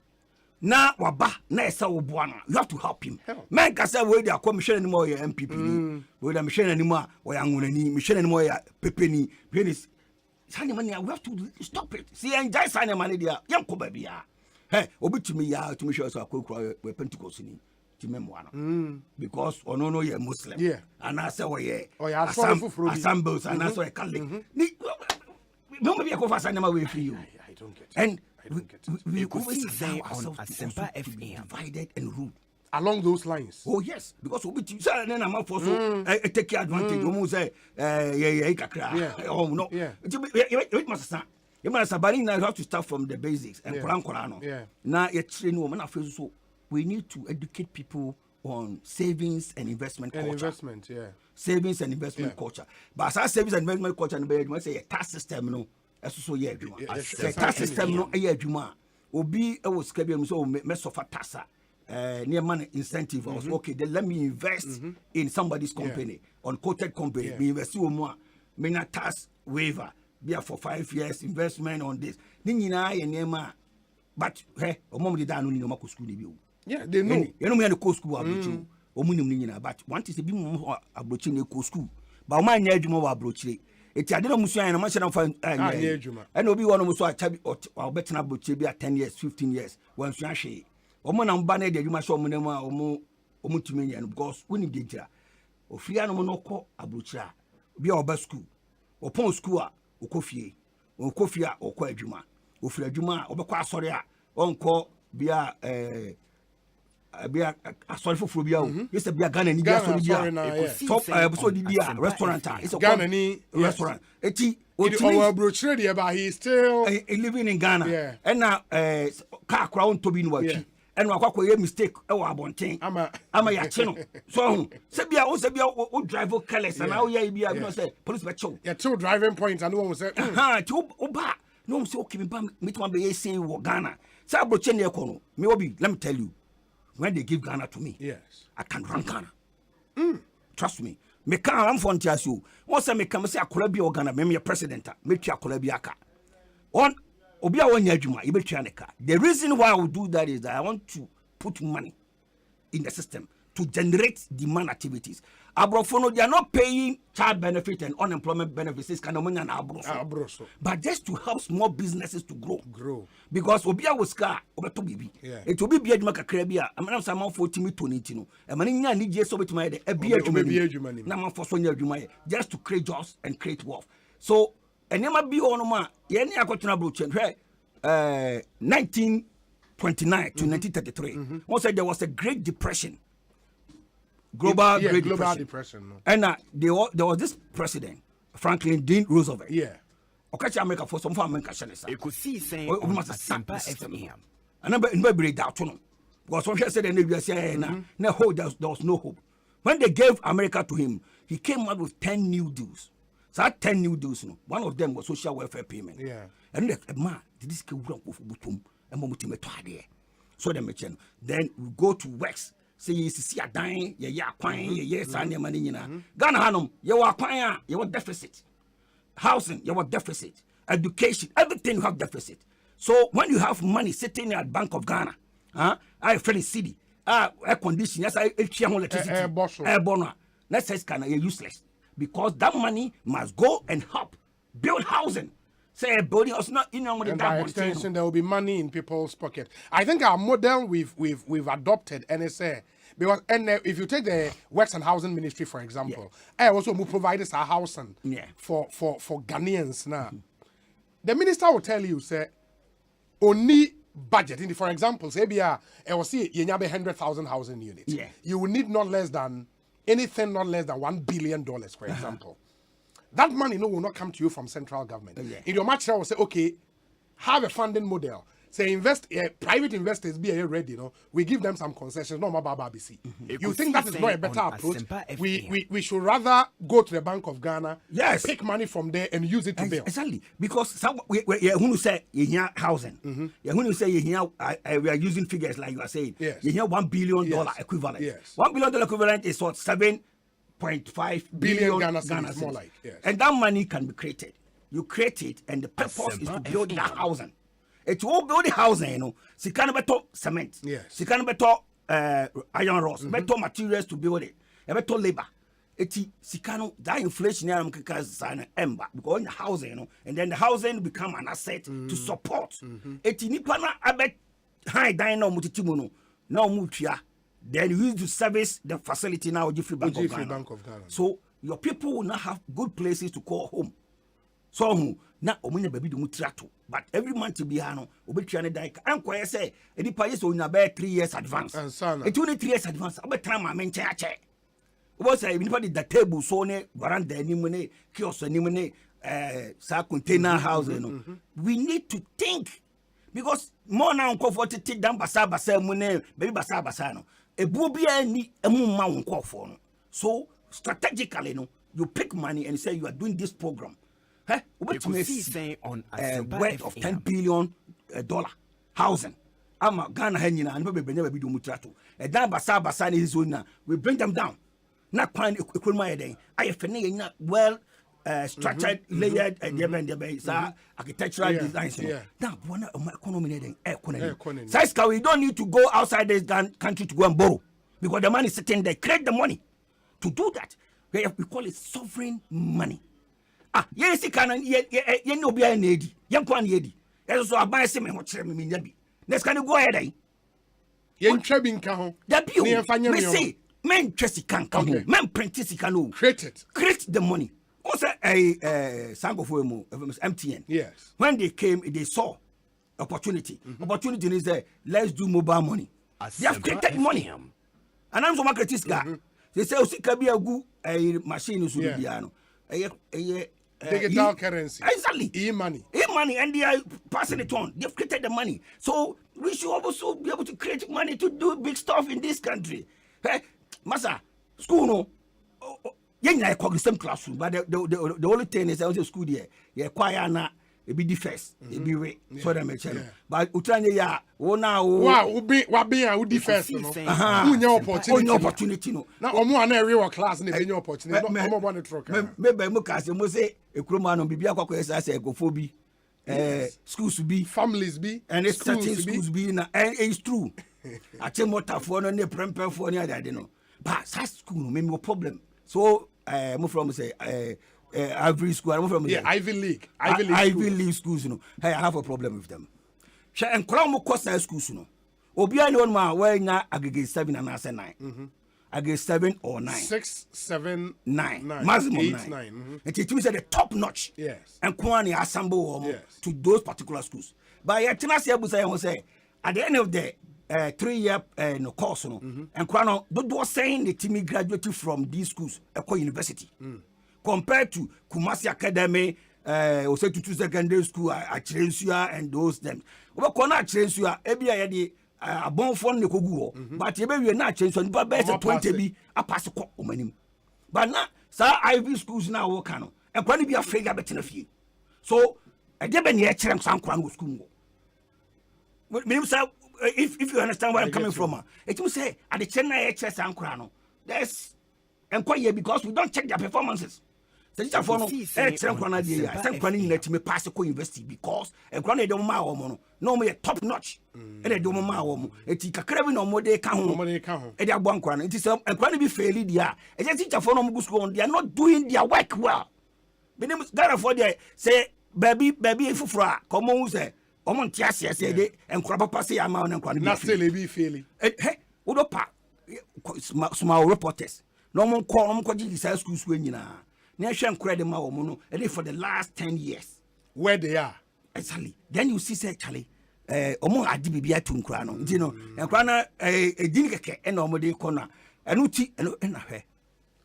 Na waba na esa obuana you have to help him. Man ka say we dey commission anymore ya MPP we dey mission anymore we angunani mission anymore ya pepeni penis sane man we have to stop it. See enjoy sane man dia yam ko ba bia hey obitumi ya to mission so akokura we Pentecost ni timemwa no because ono no ye Muslim and I say we assembles and that's why Catholic ni no be ko fa sane ma we free you I don't get and we always say on Asempa FM divided and ruled
along those lines.
Oh yes, because we say na am for so take advantage. We say oh no. It must start. You must have to start from the basics and Quran. Now you train women so we need to educate people on savings and investment culture. Savings and investment culture. But as savings and investment culture and say a tax system no. So yeah, the tax system no adwuma obi e wo sika bi so me sofa tasa near money incentive I was okay then let me invest in somebody's company on quoted company me invest wo mu a me na tax waiver be for 5 years investment on this ni nyina ye nema but omom de da no ni no mako school ni bi o
they know
you know me na go school abrochi omunim ni nyina but one thing say bi mu abrochi na go school but o man nya adwuma wa abrochi eti ade na musuan na ma hyena fa anya adwuma and obi wono muso achabi o betena boche bi 10 years 15 years wan suan hwe omo na mba na de adwuma so omo na mu a omo tumi nya no because woni de gira ofia no mo no kɔ abrochira bi a oba school opon school a okofie a okɔ adwuma ofira adwuma a obekɔ asɔre a onkɔ bia asɔre foforo bia o yesa bia Ghana ni bia asɔre bia top so di bia restaurant it's a
Ghana ni
restaurant eti
our brochure there but he is still
living in Ghana and na car crowd to be no wachi and wakɔ ye mistake e wa abonten ama ya che no so se bia o drive careless and how ya bia no say police be chow
ya two driving points and one say
ti o ba no say okay me ba me to be say wo Ghana say abroche na ekɔ no me obi let me tell you when they give Ghana to me, I can run Ghana. Trust me. Me can't run for Ntiasio. Once I make say a Colabia Ghana, me president, make you a Colabiaka. On Obia one yajuma, Ibetrianica. The reason why I will do that is that I want to put money in the system to generate demand activities. Abrofono, they are not paying child benefit and unemployment benefits. But just to help small businesses to grow. Because Obia was car, Obeto Bibi. It will be Biadmaka Krabia. I'm not some for Timmy Tonitino. And Manina need just over to my a beer money. Nama for Sonia Jumay, just to create jobs and create wealth. So, and never be on ma, Yenny Akotanabru change, 1929 to 1933. Also, there was a Great Depression. Global Depression. No. And there was this president, Franklin D. Roosevelt. Yeah. Okay, America for some farming
Ekosiisen On Asempa FM.
And I break that to them. Because what he said in the USA, there was no hope. When they gave America to him, he came out with 10 new deals. So that 10 new deals, one of them was social welfare payment. Yeah. And the man, this came from Butum and Momutimetoade. So then we go to West. Say you see a dying, yes, and your money. Ghana Hanum, you are quine, you want deficit. Housing, you want deficit. Education, everything you have deficit. So when you have money sitting at Bank of Ghana, I feel city, air condition, yes, I electricity, airborne. Let's say Ghana, you're useless because that money must go and help build housing. Say a building or not,
and by extension, there will be money in people's pocket. I think our model we've adopted NSA because if you take the Works and Housing Ministry for example, I also provide us a housing for Ghanaians now. The minister will tell you say only budget. For example, say I will see you have 100,000 housing units. Yeah. You will need not less than $1 billion, for example. That money will not come to you from central government. In your match, I will say, okay, have a funding model. Say private investors be ready. We give them some concessions. No, you think that is not a better approach? We should rather go to the Bank of Ghana, pick money from there, and use it to build.
Exactly, because when you say you housing, when you say we are using figures like you are saying, you hear $1 billion equivalent. Yes. $1 billion equivalent is what 7.5 billion Ghana cedis, more like, and that money can be created. You create it, and the purpose is to build that housing. It will build the housing, Sikana beto cement, Sikana beto iron rods, beto materials to build it, beto labor. Sikano that inflation because ember because in the housing, and then the housing become an asset to support. Nipana abet high dino mutitimuno, no mutia. Then you use to service the facility now, Jeffrey Bank of Ghana. So your people will not have good places to call home. So now omuna baby do mutrato, but every month to be hano, obetriane dike. And quite say, any payes on about 3 years advance. It's only 3 years advance. About time I mean chair. Was anybody the table so ne veranda nimune kiosk nimune sa container house. We need to think because more now comfort take down basa mune baby basa no. A bobia ni emuma wonko for no. So strategically no, you pick money and say you are doing this program.
Ekosiisen On Asempa
worth of $10 billion housing. Ama Ghana henyina and be never be do mutrato. E dan basa ni zona. We bring them down. Na kwan ekuruma yeden. Ayefene na well structured layered and architectural designs. Now one economy then size we don't need to go outside this country to go and borrow because the money is sitting there. Create the money to do that. We call it sovereign money. Yes, you can you know be an edi. Young one yedi. There's so a buy some what me nyabi. Let's kind of go ahead.
Yen trebin ka ho.
That be me say men trust can come. Men print it can
create
the money. Also a Sango for MTN. Yes. When they came, they saw opportunity. Opportunity is there. Let's do mobile money. They have created money. And I'm so market this guy. They say Osika be a good machine is Subiano.
Digital currency.
Exactly.
E-money,
and they are passing it on. They've created the money. So we should also be able to create money to do big stuff in this country. Hey, Masa, school no. I call the same classroom, but the only thing is also school there. Yeah, choir na it be the first, it be way. So that makes sense. But utranye ya now.
Wow, ubi the first, no.
Opportunity no.
Now omo ana real class na be opportunity. No omo want to truck.
Maybe mo ka se mo say ekroma no bibia kwakwa say egofobi. Schools be,
families be,
and it's schools be na and it's true. Ache motor for no ne premper for ni adade no. but that school no maybe a problem. So move from say Ivy school, I move from
Ivy League
schools, you know. Hey, I have a problem with them. She and Crown course schools, you know. Obia no man where na aggregate 7 and 9. Aggregate 7 or 9.
6, 7,
9.
9.
Maximum
8,
9. It means the top notch.
Yes.
And Kwani assemble to those particular schools. But yet Tinasia was say at the end of the 3-year course, no, and Kwano was saying the team graduated from these schools, Eko University. Compared to Kumasi Academy, Osei Tutu Secondary School, Achirensua, and those them. Over Kona Achirensua, Ebia a bon phone ne kogu but you be na Achirensua, but better 20 be a pass ko omanim. But now, sir, Ivy schools now work on, and Kwani be afraid of betting a few. So, I did be near Chiram San Kwan school. If you understand where I'm coming from, it will say at the Chennai HS and Krano, there's inquiry because we don't check their performances. So it's a phone of let me pass a university because a granny don't ma no me top notch. And I don't ma it's a craving or more they can't and they are one crown. It is a granny be fairly dear. And just teach a phone of school, they are not doing their work well. The name is therefore they say, baby, if fra, come on, say. Omon tiasia say de enkraba pass ya ma on enkraba
na still be feeling
hey odopa small reporters no mon ko gi science schools we nyina na hwe enkraba de ma wo no e for the last 10 years
where they are
exactly then you see say Charlie omon adi bibia to enkraba no nti no enkraba na edini keke e na omode ko na enu ti enu na hwe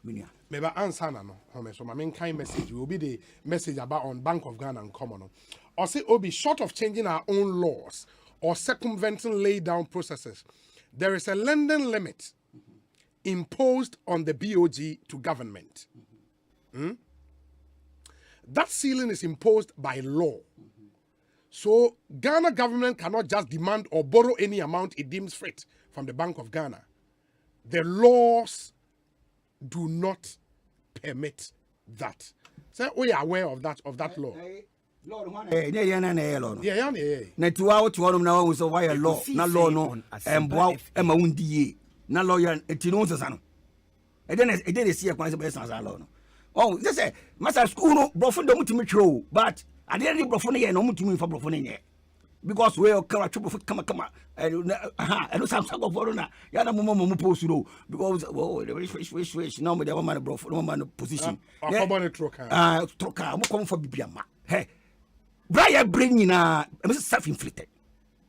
minia
meba answer na no home so my main kind message will be the message about on Bank of Ghana and common or say Obi short of changing our own laws or circumventing laid down processes, there is a lending limit imposed on the BOG to government. That ceiling is imposed by law. So Ghana government cannot just demand or borrow any amount it deems fit from the Bank of Ghana. The laws do not permit that. So we are aware of that law.
Na tiwa wo tiwa na wo so why law na law no emboa ema wundie na lawyer etino sesa no e dey see kwan se be sansa law no oh they say master school no brofo do mutimi twero but ade dey brofo no ye no mutimi fa brofo no ye because we okara twofo kama and some go for na ya na mo post no because oh the wish no me dey man brofo no man position troka mo come for bibiama hey Brian bringing self-inflicted.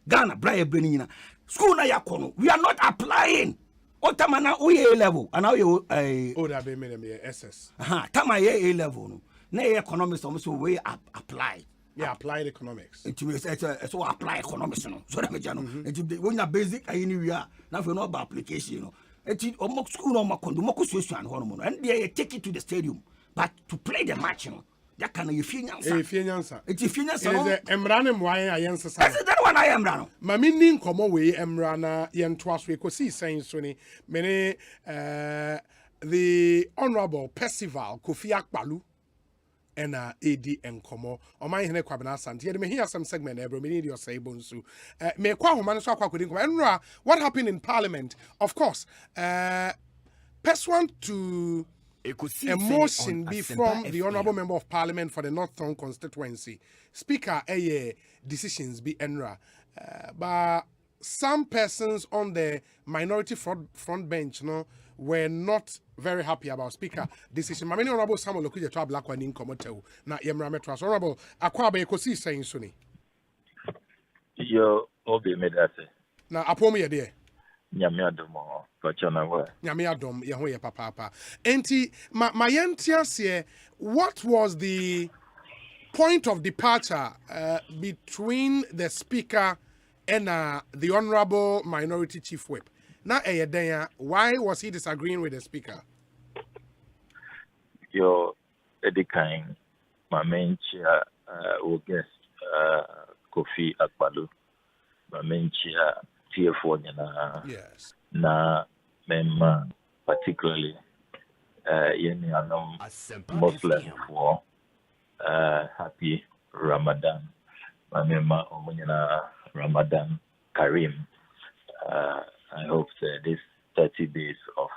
Ghana, Brian bringing school na yakono. We are not applying. Otamana A level and now you
that be me SS.
Tama A level no. Na economics also we apply.
Yeah, applied economics.
It means so apply economics no. So that me jano. It when you basic anywhere now for no about application you know. It almost school no makondo moko situation hono and they take it to the stadium but to play the match you know. That can you feel nyansa. It's if you nyansa.
It is emrane mwaye ayensa sa.
That's that one I am rano.
Mami ni nkomo we emrana yentwa so Ekosiisen so ni mene the Honorable Percival Kofi Akpalu and AD Nkomo. Oman hene kwabena asante. Ye me hear some segment ebro me need your say Bonsu. Me kwa homa so akwa kodin ko. What happened in Parliament? Of course, pursuant to a motion be from the Honourable Member of Parliament for the Northern constituency. Speaker, decisions be enra. But some persons on the minority front bench were not very happy about Speaker decision. Many Honourable Samuel Lokuja to black one in Komotew. Na Yemra Metras. Honourable Akwabe Ekosiisen Suni.
Yo, Obi Medase.
Na Apomi Yade.
Nyamiadom
Yahoya papa. Enti my what was the point of departure between the speaker and the Honorable Minority Chief Whip? Now why was he disagreeing with the speaker?
Yo Edikain, my main chair will guest Kofi Akpalu, my main chair yes. Na member particularly Muslim for happy Ramadan. My member Ramadan Karim. I hope that this 30 days of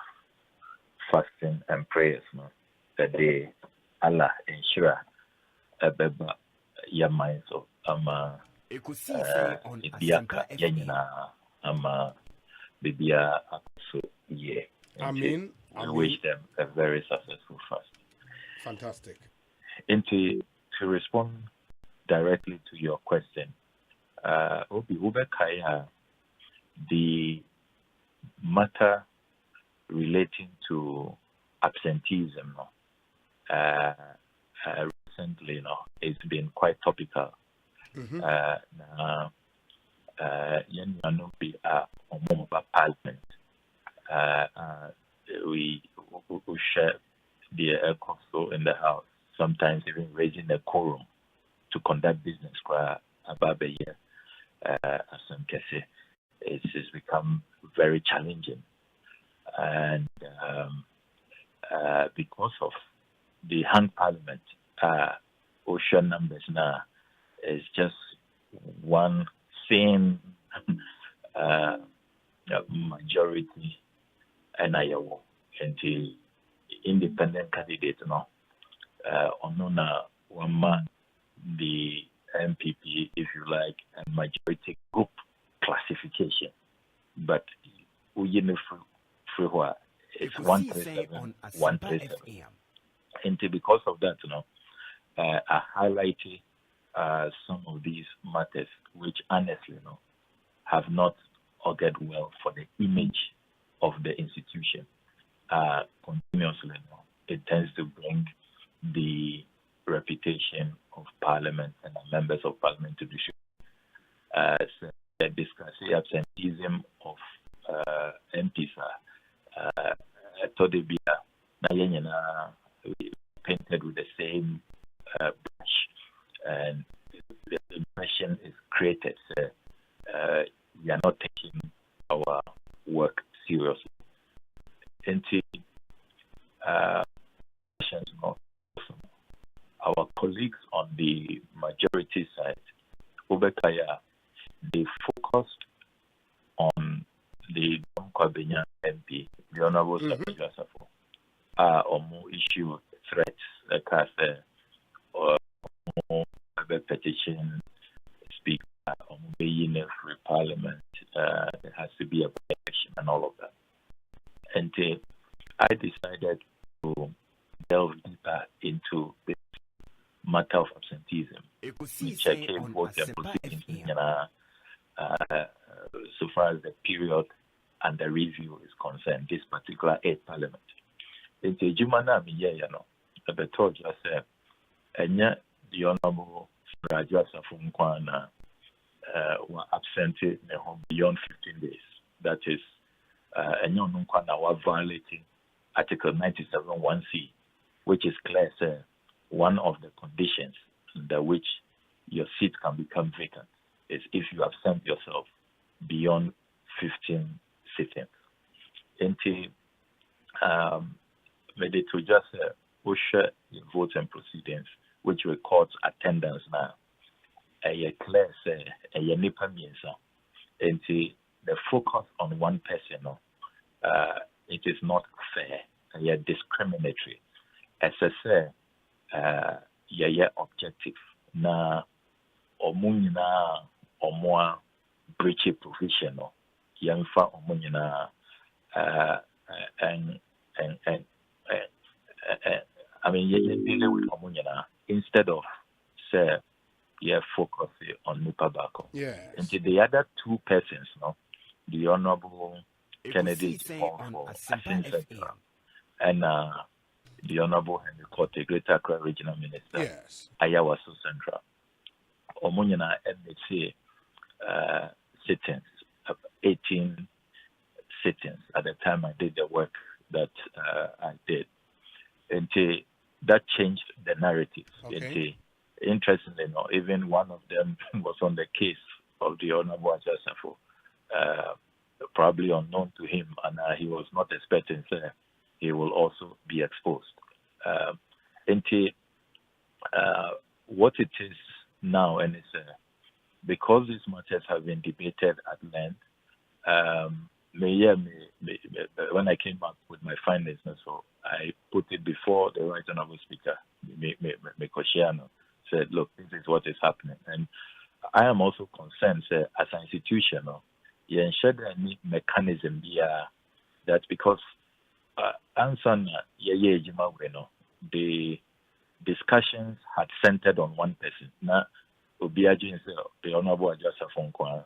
fasting and prayers, no, that they Allah ensure a beba your minds of
Ekosiisen On
Ibiaka
Asempa
Yanina Bibia Akuso Ye.
Amen.
We wish them a very successful fast.
Fantastic.
And to respond directly to your question, Obi Ubekaya, the matter relating to absenteeism, recently, it's been quite topical. Parliament. We share the council in the house, sometimes even raising a quorum to conduct business. About a year, it's become very challenging, and because of the hung parliament, ocean numbers now is just one thin majority, and the independent candidate onona one the MPP, if you like, a majority group classification, but it's 137, 137. And because of that, I highlighted some of these matters, which honestly, have not augured well for the image of the institution. Continuously, it tends to bring the reputation of Parliament and the members of Parliament to the show. So the discussing absenteeism of MPs, painted with the same brush, and the impression is created. We are not taking our work seriously. Our colleagues on the majority side, Ubekaya, they focused on the Kwabenya MP, the Honorable Samuel Safo, or more issue threats, like I said, or more petition, speak, or being a free parliament, there has to be a election and all of that. And I decided to delve deeper into the matter of absenteeism, which I came both and proceedings, so far as the period and the review is concerned, this particular 8th Parliament. It's a Jumana Miya, but told you, I said, and yet the Honorable Raja Safunkwana were absented beyond 15 days. That is, and you were violating Article 97(1)(c), which is clear, sir. One of the conditions under which your seat can become vacant is if you absent yourself beyond 15 sittings. Maybe to just push votes and proceedings, which records attendance now. A clear, a nipa means, and the focus on one person, it is not fair and yet discriminatory. As I say, objective na omunina omwa breach provisional yamfa omunina and I mean dealing with omunina instead of say focus on Nupabako.
Yes.
And the other two persons, the Honorable Kennedy for Asempa and the Honorable Henry Court, the Greater Accra Regional Minister,
yes,
Ayawa So Central. Omunyana MHC sittings, 18 sittings at the time I did the work that I did. And that changed the narrative.
Okay.
Interestingly, even one of them was on the case of the Honorable Ajasafo, probably unknown to him, and he was not expecting he will also be exposed. What it is now, and it's because these matters have been debated at length, when I came up with my findings. So I put it before the Right Honourable Speaker, Mekoshiano, said, look, this is what is happening. And I am also concerned as an institution, you ensure any mechanism that because the discussions had centered on one person. Now, the Honourable Ajasafonkwa,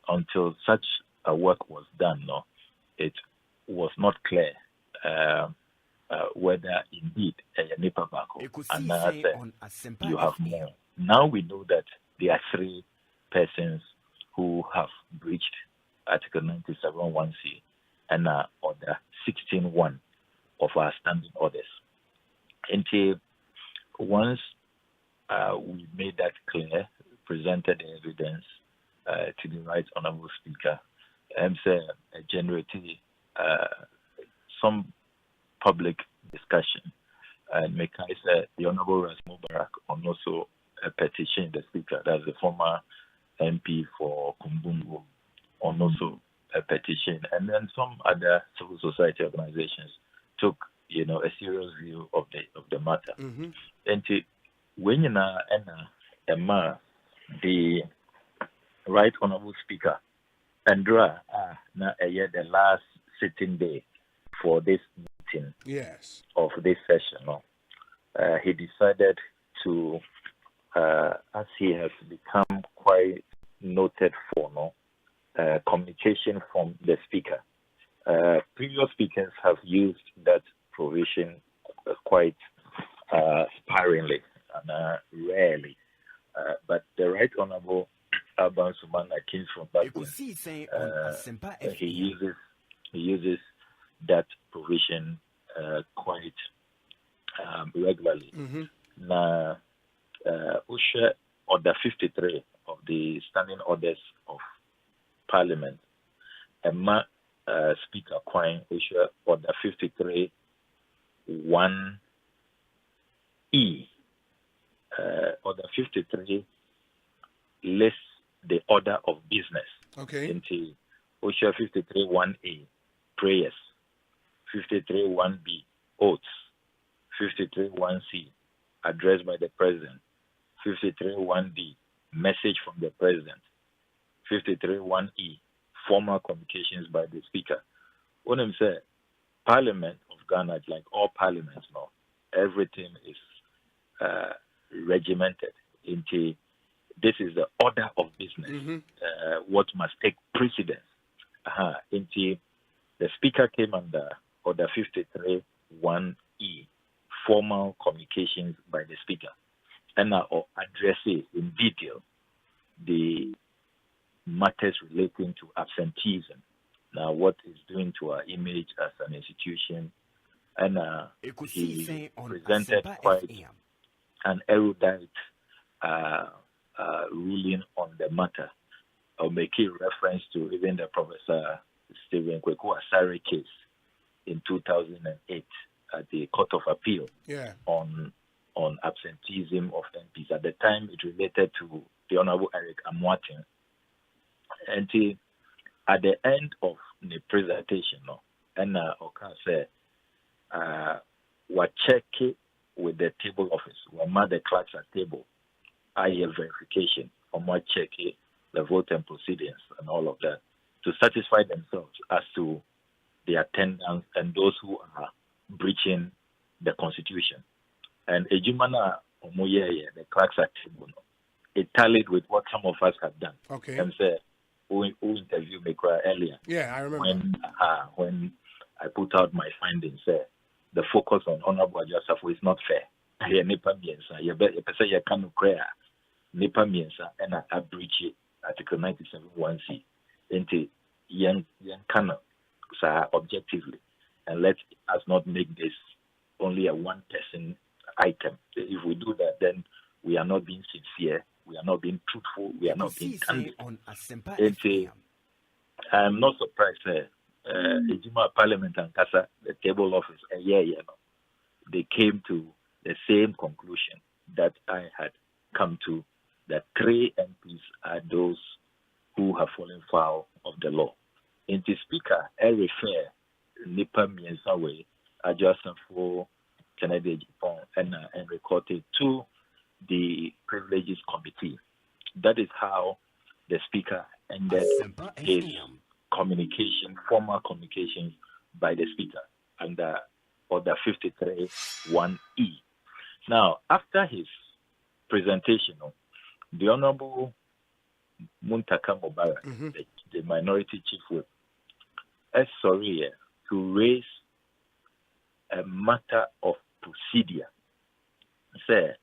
until such a work was done, it was not clear whether indeed a Nipa Bako and you have more. Now we know that there are 3 persons who have breached Article 97.1c and order 16.1 of our standing orders. Until once we made that clear, presented the evidence to the Right Honourable Speaker, and generated some public discussion. And the Honourable Ras Mubarak on also a petition, the Speaker, that's the former MP for Kumbungu, on also a petition. And then some other civil society organizations took, a serious view of the matter. And when the Right Honourable Speaker, Andra, the last sitting day for this meeting of this session, he decided to, as he has become quite noted for, communication from the Speaker. Previous speakers have used that provision quite sparingly and rarely. But the Right Honourable Alban Sumana came from background. He uses that provision quite regularly. Now, Usha Order 53 of the Standing Orders of Parliament, Emma Speaker Quine Usha Order 53 1E. Order 53 lists the order of business. Into OSHA 53 1A, prayers. 53 1B, oaths. 53 1C, addressed by the President. 53 1D, message from the President. 53 1E, formal communications by the Speaker. When I say Parliament of Ghana, like all parliaments now, everything is regimented into this is the order of business, what must take precedence. Into the Speaker came under Order 53 1E, formal communications by the Speaker, and now addresses in detail the matters relating to absenteeism. Now, what is doing to our image as an institution, and he presented quite an erudite ruling on the matter. I'll make a reference to even the Professor Stephen Kweku Asare case in 2008 at the Court of Appeal on absenteeism of MPs. At the time, it related to the Honourable Eric Amwatin. And at the end of the presentation, and Oka said, we check it with the table office. We mark the clerks at table. I have verification. On what check it, the vote and proceedings and all of that to satisfy themselves as to the attendance and those who are breaching the Constitution. And Ejumana Omoye, the clerks at table, it tallied with what some of us have done. And said, who interviewed me earlier.
Yeah, I remember.
When I put out my findings, the focus on Honourable Ajasafo is not fair. Nipa miensa, you say you can't cry. Nipa miensa, and I breach it, Article 97.1c. Into young canon, objectively, and let us not make this only a one-person item. If we do that, then we are not being sincere. We are not being truthful. We are not being candid. I'm not surprised. Ejima Parliament and Kasa, the table office, they came to the same conclusion that I had come to, that 3 MPs are those who have fallen foul of the law. In the Speaker, I Nipa Miensa way, adjusting for Canada Japan and recorded to the Privileges Committee. That is how the Speaker ended his communication, formal communication by the Speaker under Order 53(1)(e). Now, after his presentation, the Honorable Muntaka Mubarak, the Minority Chief Whip, is sorry to raise a matter of procedure. Say,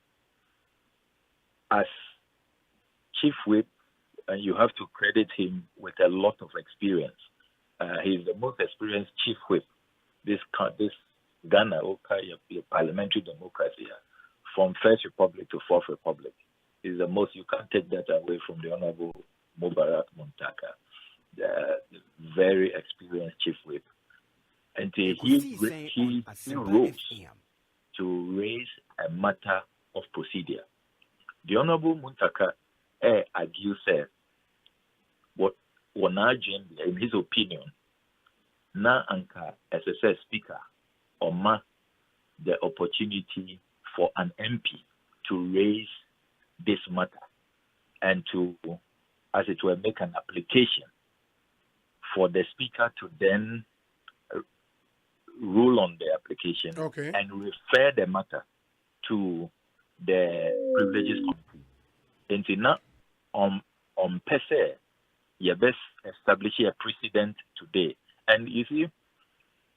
as Chief Whip, and you have to credit him with a lot of experience. He's the most experienced Chief Whip. This Ghana, parliamentary democracy, from First Republic to Fourth Republic, is the most. You can't take that away from the Honorable Mubarak Muntaka, the very experienced Chief Whip. And he rose to raise a matter of procedure. The Honorable Muntaka argues what in his opinion, na anka as a speaker or the opportunity for an MP to raise this matter and to, as it were, make an application for the speaker to then rule on the application and refer the matter to the Privileges Committee. And now, on per se, you best establish a precedent today. And you see,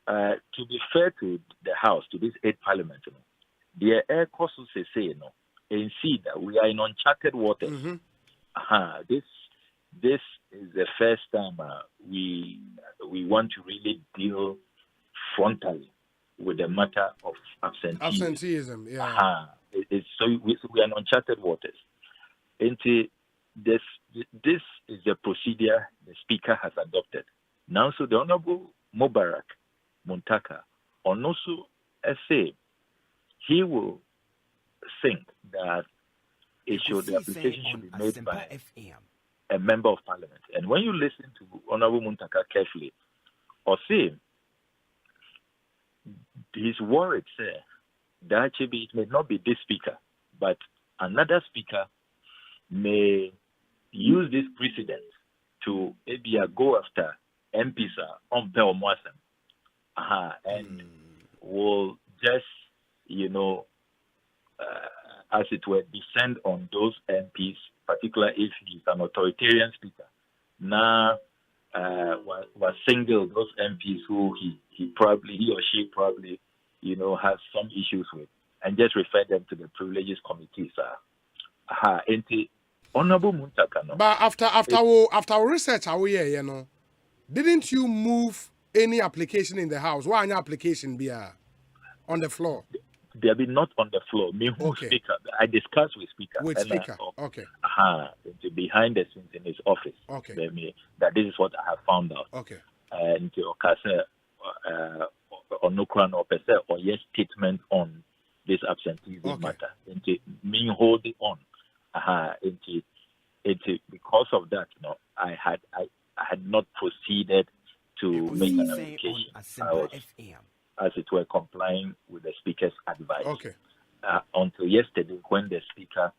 to be fair to the House, to this 8th Parliament, the air course say and see that we are in uncharted waters. This is the first time we want to really deal frontally with the matter of absenteeism. So we are in uncharted waters. And this is the procedure the Speaker has adopted. Now, so the Honorable Mubarak Muntaka, on also say he will think that the application should be made by a member of Parliament. And when you listen to Honorable Muntaka carefully, or say his words that actually it may not be this Speaker, but another Speaker may use this precedent to maybe go after MPs on Asempa, and will just, as it were, descend on those MPs, particularly if he's an authoritarian speaker. Now, was single those MPs who he or she probably, has some issues with, and just refer them to the Privileges Committee, and the Honorable Muntaka.
But after research, didn't you move any application in the House? Why any application be on the floor?
There be not on the floor. Speaker. I discussed with Speaker.
With Speaker.
Behind the scenes in his office. That this is what I have found out. And Onukran or yes statement on this absenteeism matter. And me hold it on. Because of that, I had not proceeded to make an application. I was, as it were, complying with the Speaker's advice. Until yesterday, when the Speaker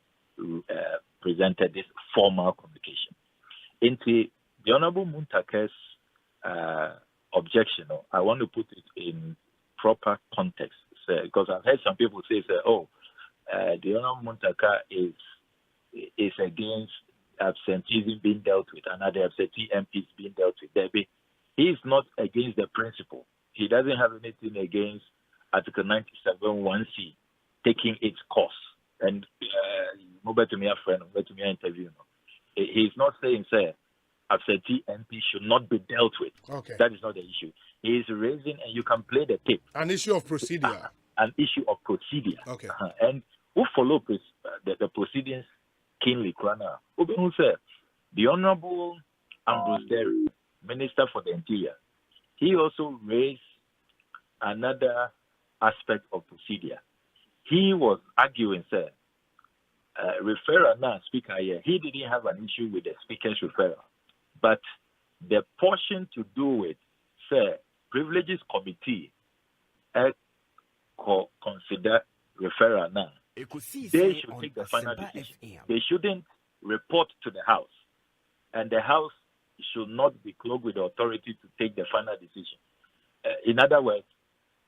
presented this formal communication. Into the Honorable Muntaka's objection, I want to put it in proper context, because I've heard some people say, the Honorable Muntaka is against absenteeism being dealt with, and other absentee MPs being dealt with. He is not against the principle. He doesn't have anything against Article 97(1)(c) taking its course. And to me, a friend, to me, interview. He's not saying, absentee MP should not be dealt with. That is not the issue. He is raising, and you can play the tape.
An issue of procedure.
An issue of procedure. And who follow the proceedings keenly, Krana. Who said the Honorable Ambrose Derry, Minister for the Interior, he also raised another aspect of procedure. He was arguing, referral now, Speaker here, he didn't have an issue with the Speaker's referral. But the portion to do with, Privileges Committee consider referral now. They should take the final decision. They shouldn't report to the House. And the House should not be cloaked with the authority to take the final decision. In other words,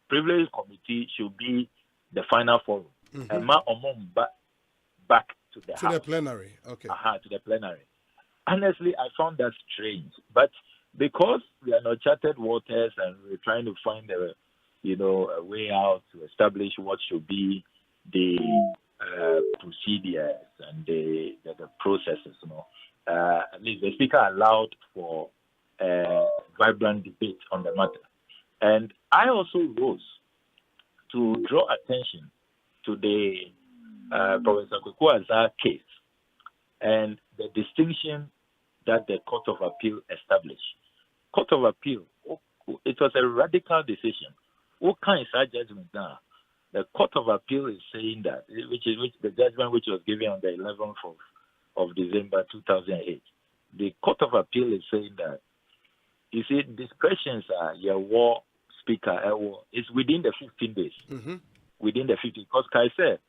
Privileges Committee should be the final forum. And back to the House.
To the plenary, okay.
To the plenary. Honestly, I found that strange. But because we are not charted waters and we're trying to find a way out to establish what should be the procedures and the processes, at least the Speaker allowed for vibrant debate on the matter. And I also rose to draw attention to the Professor Kwekwa's case and the distinction that the Court of Appeal established. Court of Appeal, it was a radical decision. What kind of judgment now? The Court of Appeal is saying that, which the judgment which was given on the 11th of December 2008. The Court of Appeal is saying that, you see, discretions are your war speaker is within the 15 days. Within the 15, because Kai said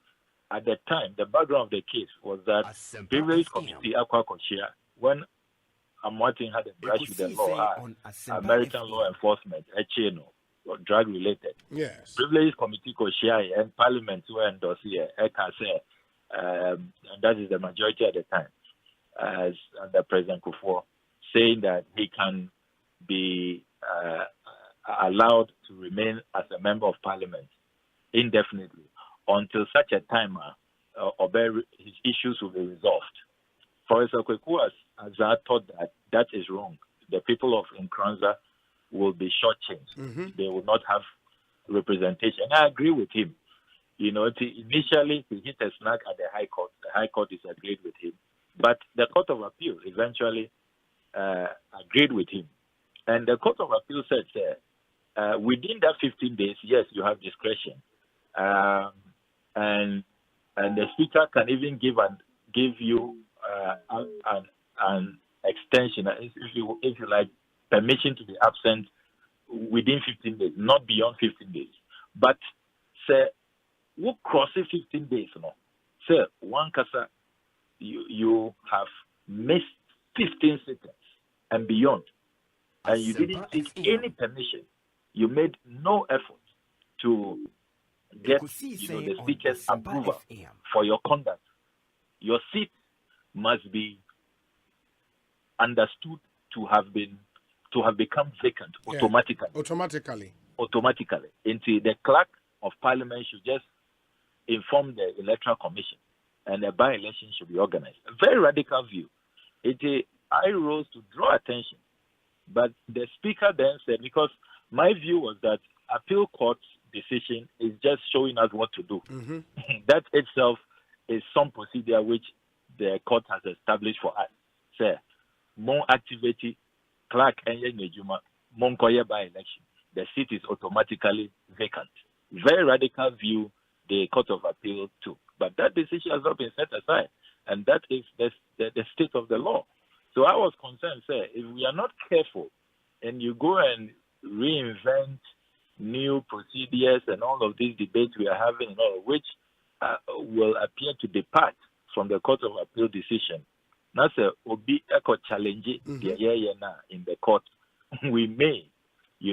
at the time the background of the case was that Privilege Committee when Martin had a brush with the law, American law enforcement, drug related.
Yes.
Privilege Committee and Parliament were endorsed here, and that is the majority at the time, as under President Kufuor, saying that he can be allowed to remain as a member of Parliament indefinitely until such a time his issues will be resolved. Professor Kweku has thought that is wrong. The people of Nkranza will be shortchanged. They will not have representation. And I agree with him. Initially he hit a snag at the High Court. The High Court disagreed with him. But the Court of Appeal eventually agreed with him. And the Court of Appeal said, within that 15 days, yes, you have discretion. And the Speaker can even give you an extension, if you like, permission to be absent within 15 days, not beyond 15 days. But say, who crosses 15 days? Say, one kasa, you have missed 15 seconds and beyond, and you didn't seek any permission. You made no effort to get the Speaker's approval for your conduct. Your seat must be understood to have become vacant automatically. Until the clerk of Parliament should just inform the Electoral Commission, and a by-election should be organized. A very radical view. I rose to draw attention, but the Speaker then said, because my view was that appeal court's decision is just showing us what to do. That itself is some procedure which the court has established for us. Say, more activity, clerk and Nejuma, Monkoye by election. The seat is automatically vacant. Very radical view the Court of Appeal took. But that decision has not been set aside. And that is the state of the law. So I was concerned, say, if we are not careful and you go and reinvent new procedures and all of these debates we are having, which will appear to depart from the Court of Appeal decision. That's a echo challenge in the court. We may,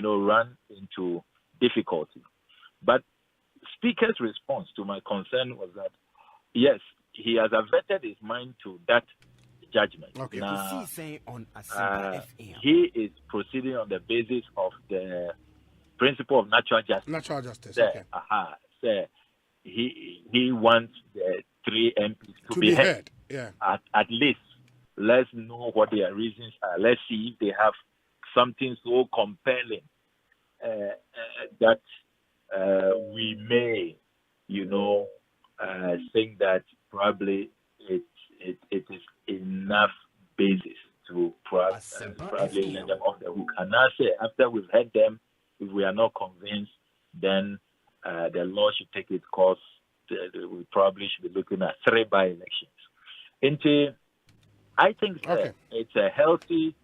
run into difficulty. But Speaker's response to my concern was that, yes, he has averted his mind to that judgment.
Okay.
Now,
on Asempa
he is proceeding on the basis of the principle of natural justice.
Natural justice,
Say,
okay.
He wants the 3 MPs to be heard.
Yeah.
At least, let's know what their reasons are. Let's see if they have something so compelling that we may, think that probably it is enough basis to probably let them off the hook. And I say, after we've heard them, if we are not convinced, then the law should take its course. We probably should be looking at 3 by-elections. I think it's a healthy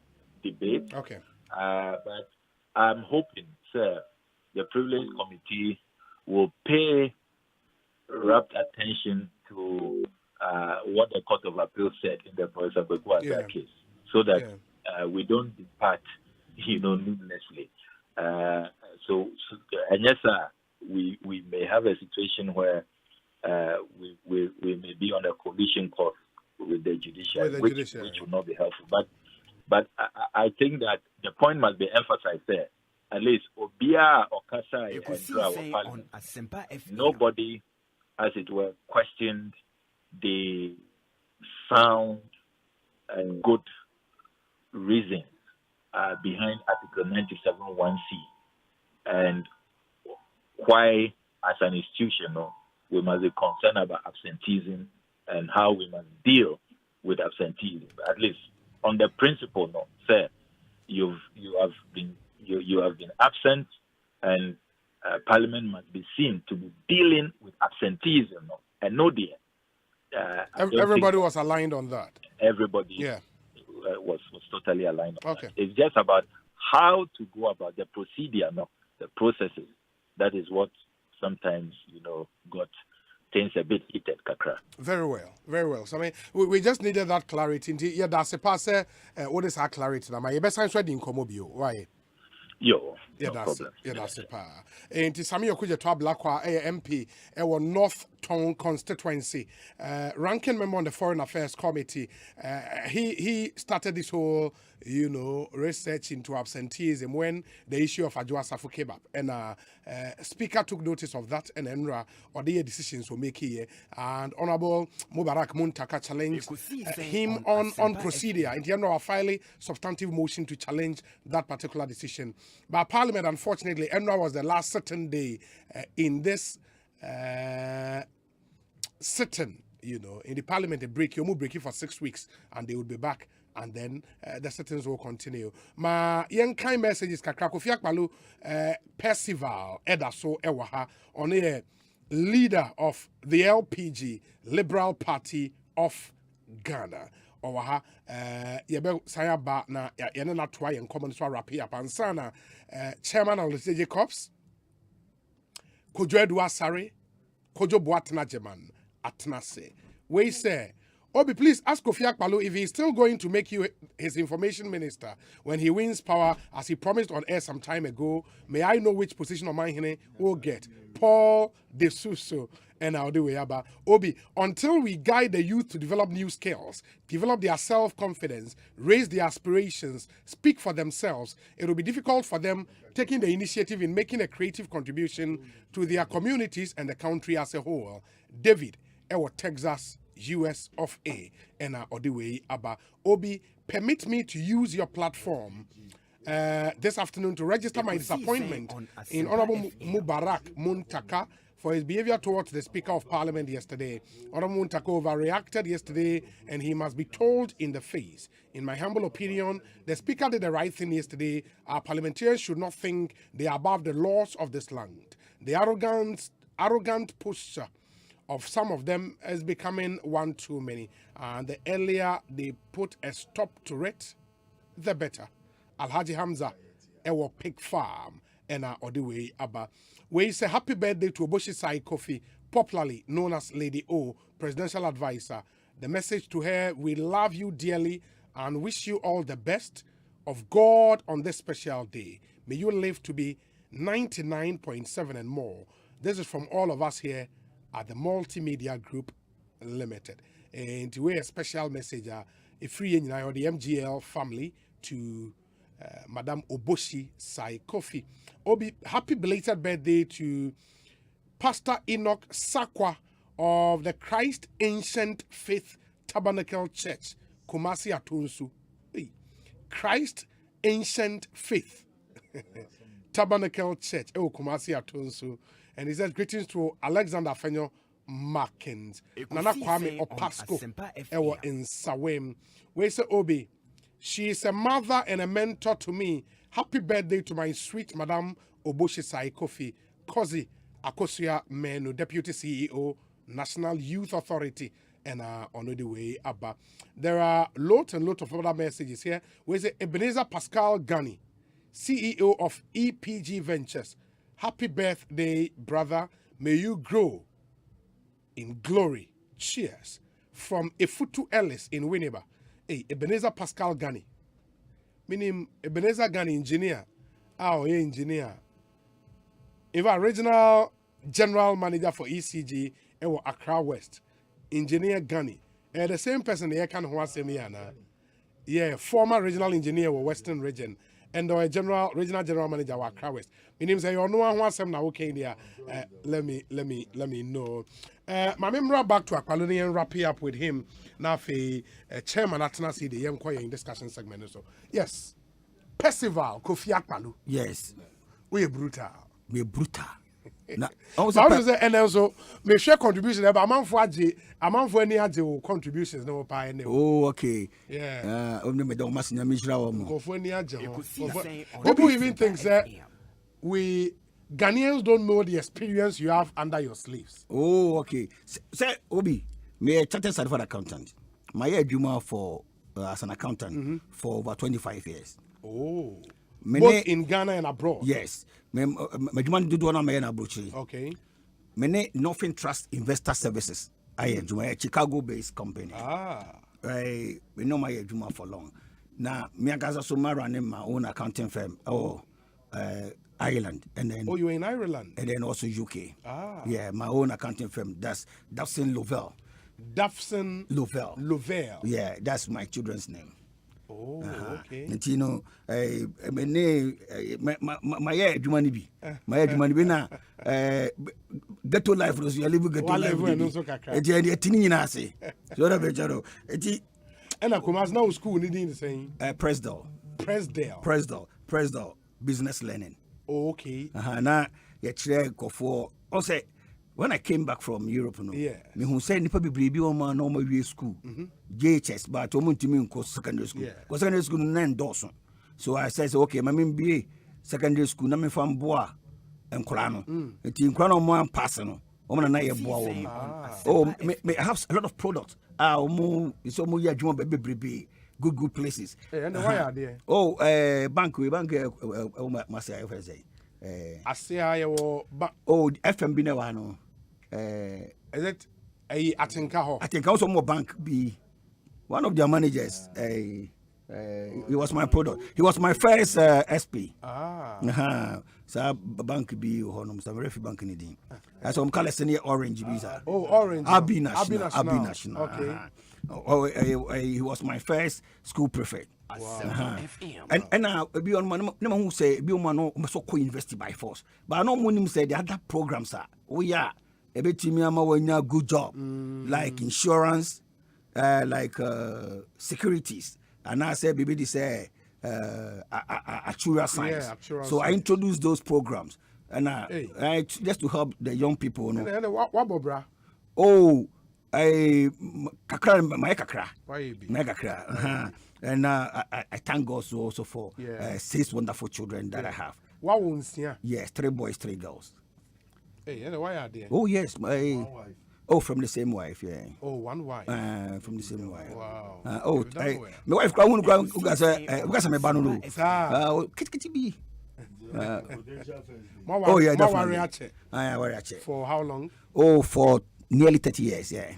debate.
Okay.
But I'm hoping, the Privilege Committee will pay rapt attention to what the Court of Appeal said in the Professor Bekwasa case, so that we don't depart, needlessly. So and yes, we may have a situation where we may be on a collision course with the judiciary, which will not be helpful. But I think that the point must be emphasized there. At least Obia or Kasa and Parliament, nobody, as it were, questioned the sound and good reasons behind Article 97(1)(c) and why, as an institution, we must be concerned about absenteeism and how we must deal with absenteeism. At least on the principle, sir, you have been absent, and Parliament must be seen to be dealing with absenteeism, and no dear.
Everybody was aligned on that.
Everybody was totally aligned on that. It's just about how to go about the procedure, the processes. That is what sometimes, got things a bit heated, kakra.
Very well, very well. So, I mean, we just needed that clarity. Yeah, that's a pass. What is our clarity? My best answer in Comobio. Why?
Yo,
yeah,
no
that's
problem.
it. Yeah, that's it. And to Samuel Kuja to Blakwa MP, our North Town constituency, ranking member on the Foreign Affairs Committee. He started this whole, research into absenteeism when the issue of Adwoa Safo came up, and Speaker took notice of that, and NRA or the decisions were made here, and Honorable Mubarak Muntaka challenged him on procedure, and the NRA filing substantive motion to challenge that particular decision. But Parliament, unfortunately, NRA was the last sitting day in this sitting. In the Parliament, they break it for 6 weeks, and they would be back. And then the sittings will continue. Ma young kind messages kakra Kofi Akpaloo Percival Edaso Ewaha on a leader of the LPG Liberal Party of Ghana. Owaha yebe sayaba na yene na toa yen common so rap here pansana chairman of the Jacobs Kojo Edwa Sare Kojo Boatna Jeman Atnase. We say Obi, please ask Kofi Akpaloo if he's still going to make you his information minister when he wins power, as he promised on air some time ago. May I know which position of mine will get? Paul De Suso and I'll do it. Obi, until we guide the youth to develop new skills, develop their self-confidence, raise their aspirations, speak for themselves, it will be difficult for them taking the initiative in making a creative contribution to their communities and the country as a whole. David, Texas, US of A, and Odiwe Abba. Obi, permit me to use your platform this afternoon to register my disappointment in Honorable Mubarak Muntaka for his behavior towards the Speaker of Parliament yesterday. Honorable Muntaka overreacted yesterday, and he must be told in the face. In my humble opinion, the Speaker did the right thing yesterday. Our parliamentarians should not think they are above the laws of this land. The arrogant posture of some of them is becoming one too many. And the earlier they put a stop to it, the better. Alhaji Hamza, Ewo Pig Farm, and Odiwe Abba. We say happy birthday to Oboshi Sai Kofi, popularly known as Lady O, presidential advisor. The message to her: we love you dearly and wish you all the best of God on this special day. May you live to be 99.7 and more. This is from all of us here at the Multimedia Group Limited. And to a special message, a free the MGL family to Madam Oboshi Sai Kofi. Obi, happy belated birthday to Pastor Enoch Sakwa of the Christ Ancient Faith Tabernacle Church, Kumasi Atunsu. Christ Ancient Faith Tabernacle Church, Kumasi Atunsu. And he says, greetings to Alexander Fenyo Markins, Nana Kwame Opasco, Ewa in Sawem. We say, Obi, she is a mother and a mentor to me. Happy birthday to my sweet Madam Oboshi Sai Kofi, Kozi Akosia Menu, Deputy CEO, National Youth Authority, and on the way Abba. There are lots and lots of other messages here. We say, Ebenezer Pascal Ghani CEO of EPG Ventures. Happy birthday, brother. May you grow in glory. Cheers. From Efutu Ellis in Winneba. Hey, Ebenezer Pascal Gani. Meaning Ebenezer Gani engineer. Engineer. Eva regional general manager for ECG and Accra West. Engineer Gani. The same person here can former regional engineer for Western region and the regional general manager for Accra West. My name is you know one sem now okay there. Let me know. My member back to Akpaluni and wrap up with him now for chairman Atana see the young in discussion segment so. Yes. Percival Kofi Akpalu.
Yes.
We brutal.
We brutal.
And also, me share contributions. But among for any contributions no pay.
Oh, okay.
Yeah.
People
even think that we Ghanaians don't know the experience you have under your sleeves.
Oh, okay. Say, Obi, me a chartered certified accountant. My Juma for as an accountant for over 25 years.
Oh. Both in Ghana and abroad.
Yes. Okay. Mene Northern Trust Investor Services. I am a Chicago-based company. I know my Juma for long. Now, me and Gaza Suma running my own accounting firm. Ireland and then.
Oh, you're in Ireland.
And then also UK. Yeah, my own accounting firm. That's Dawson Lovell.
Dawson
Lovell. Yeah, that's my children's name.
Oh, okay.
And you know, my Jumani my Jumani na ghetto life was you live ghetto life. It's a tiny nasi. So that better.
And I come as now school needing the same.
Presidal business learning.
Oh, okay.
Now you go for Osei. When I came back from Europe, me who said nipa bibi o man normal school, JHS, but omuntimi nko secondary school. Because secondary school na endorse. So I said, okay, my MBA secondary school na me fam boa enkola no. Enti enkola no mo pass no. O na ye boa wo. Oh, me have a lot of products. So mo ya adwuma bebrebe. Good places.
And why are there?
Oh, bank must say FMB na wano.
Is it Atinka?
I think also more bank be one of their managers. He was my product. He was my first SP. So bank be honum some refi bank ni din. So I'm calling senior Orange visa.
Oh, Orange.
Abi National. Okay. He was my first school prefect. Wow. And now be on man who say be on man so co-university by force. But I know when say the other programs are a bit to good job like insurance, like securities. And I say baby this actuarial science. So I introduced those programs and I just to help the young people.
What bra?
Oh, my kakra. And I thank God also for 6 wonderful children that I have.
What ones here?
Yes, 3 boys, 3 girls.
Hey, and why are they?
Oh yes, from the same wife, yeah.
Oh, one wife.
From the same wife.
Wow.
My wife who got me banulu. Kitty. Oh yeah, definitely.
For how long?
Oh, for nearly 30 years, yeah.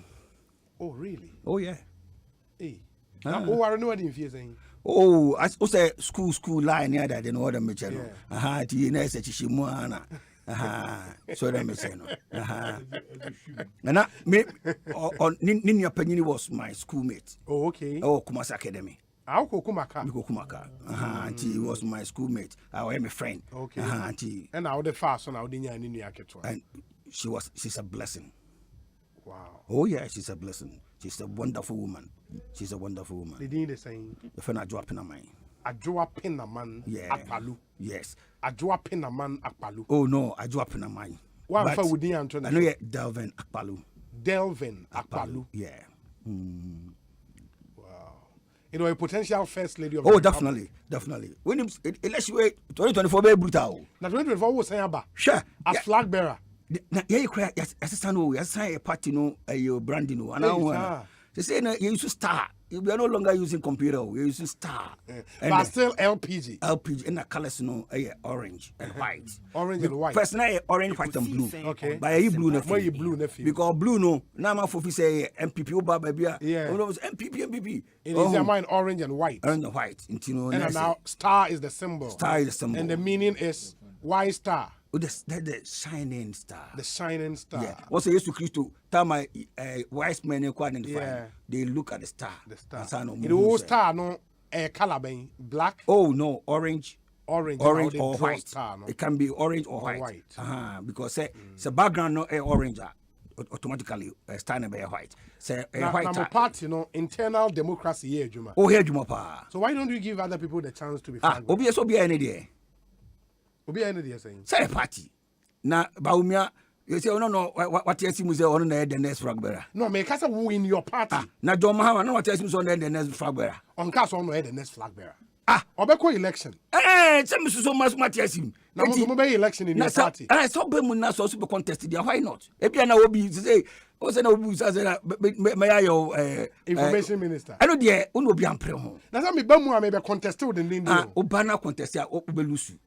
Oh really?
Oh yeah.
Hey. Oh, I know what you're saying.
Oh, I say school line near that in order me channel. The next Chishimwana. So that me say no. And me on Ninya Panini was my schoolmate.
Oh, okay.
Oh, Kumasi Academy.
I'll go Kumaka.
He was my schoolmate. I am a friend.
Okay. And now the fast on our dinner in
and she's a blessing.
Wow.
Oh yeah, she's a blessing. She's a wonderful woman. She's a wonderful woman.
They didn't say.
If I drop in a man.
I drop in a man.
Yeah.
Akpalu.
Yes.
I drop in a man. Akpalu.
Oh no, I drop in a man.
What if we didn't?
I know you Delvin Akpalu.
Delvin Akpalu.
Yeah.
Wow. You know a potential first lady of.
Oh, definitely. When unless you wait 2024 be brutal.
Now 2024 was saying about.
Sure.
As flag bearer.
Yeah, you cry. Yes, assistant. Yes, I party no. Your branding no. And now, they say you used to start. we are no longer using computer. We're using star.
But still LPG.
LPG and the colors orange and white.
Orange and white.
First now orange, white and blue.
Okay.
But you blue
because
blue no. Now my fofi say MPP oba baby.
Yeah.
MPP.
It is your mind orange and white.
Orange and white.
And now star is the symbol.
Star is the symbol.
And the meaning is why star?
The shining star.
The shining star.
Yeah. Also, used to Christ tell my wise men identify.
Yeah.
They look at the star.
The star. The whole star no color being black.
Oh no, orange.
Orange
or white.
Star, no?
It can be orange or white. Because the background no orange automatically star no be white. Say white.
Now party internal democracy here, Juma.
Oh here Juma pa.
So why don't you give other people the chance to be flag?
Obi any there.
Obi any there saying.
Say party. Na Baumia, you say, oh no, what you see Museo on the next flag bearer.
No, make us win your party.
Now, John Mahama, no, what you see on the next flag bearer.
On cast on the next flag bearer. Obeko election.
Some so much Matthiasim.
Now, we election in your party.
And I saw Bemuna so super contested. Why not? If you will be say, was an obuse as a
information minister.
I know the Unobian Premo.
Now, me Bamu may be contested with the Lindy.
Obana contested Obelusu.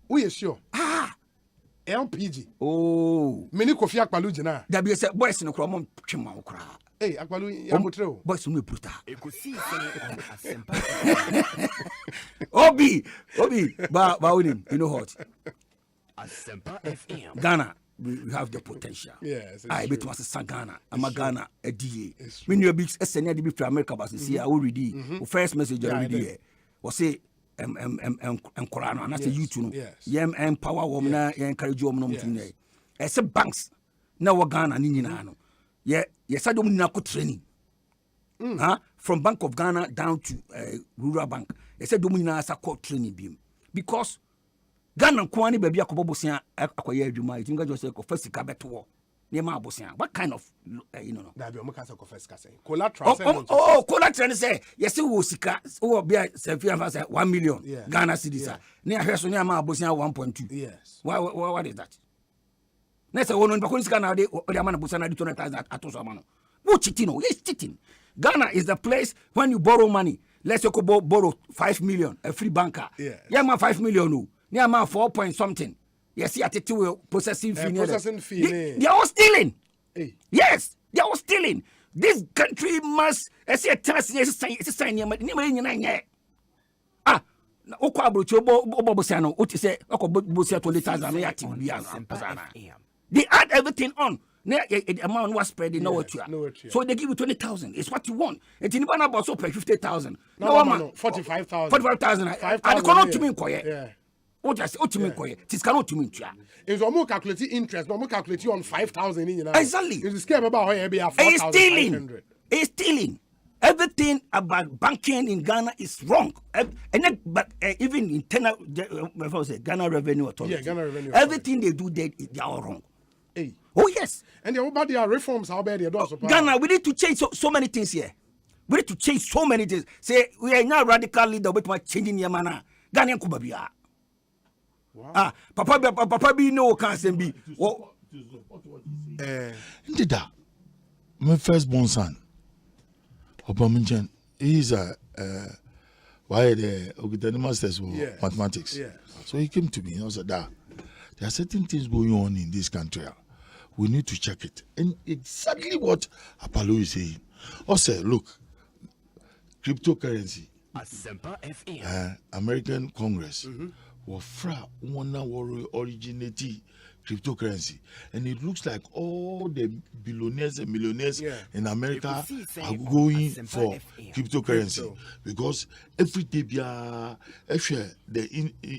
We are sure. LPG.
Oh.
Many Kofi Akpalu jina.
There be a boys in the Cromon Chima okra.
Hey, Akpalu Yamutreo.
Boys no bruta. Ekosiisen On Asempa. Obi, Baudim, you know what?
Asempa FM.
Ghana, we have the potential.
Yes.
I bet was a Ghana. I'm a Ghana, a DA. When you're big SNA to America, but see, I already. First message already was say. Korano and that's the youth no yem empower woman na encourage woman no mutune ese banks na wo Ghana ni nyina no ye sadom na ko training from Bank of Ghana down to rural bank ese dom nyina sa ko training bim because Ghana ko ani ba bia ko bobosia akoye adwuma you think just ko first ka beto what kind of
that be omaka say confess ka say collateral
collateral say yes we sika we be say 1 million Ghana cedis na ahwe so na ma abosia 1.2
yes
what is that na say wono bakoni sika na de ama na bosia na 200,000 atoso ama no wo cheating no yes cheating. Ghana is the place when you borrow money let's say go borrow 5 million a free banker yeah ma 5 million no na ma 4 point something. Yes, processing fee. They are all stealing.
Hey.
Yes, they are all stealing. This country must. It's a sign. They add everything on. The amount was spreading. So they give you 20,000. It's what you want. It's in about so pay 50,000.
No, 45,000.
45,000. And the cannot to me quiet. What just it cannot to me.
It's almost calculating interest, but calculate on 5,000 in
exactly.
It's scared about how you have
4,500. It's stealing. Everything about banking in Ghana is wrong. But even internal Ghana Revenue Authority.
Yeah, Ghana Revenue Authority.
Everything they do, they are all wrong.
Hey.
Oh yes.
And there are reforms. How bad they are.
Ghana, we need to change so many things here. We need to change so many things. Say we are now radical leader with my changing your manner. Ghanaian kubabia. Wow. Papa be no can be.
Indeed, my firstborn son, Obaminjan, he's why the masters of mathematics.
Yeah.
So he came to me and said, there are certain things going on in this country. We need to check it. And exactly what Apollo is saying. Also, look, cryptocurrency.
Asempa FM.
American Congress. Originating cryptocurrency, and it looks like all the billionaires and millionaires in America are going for cryptocurrency because every day the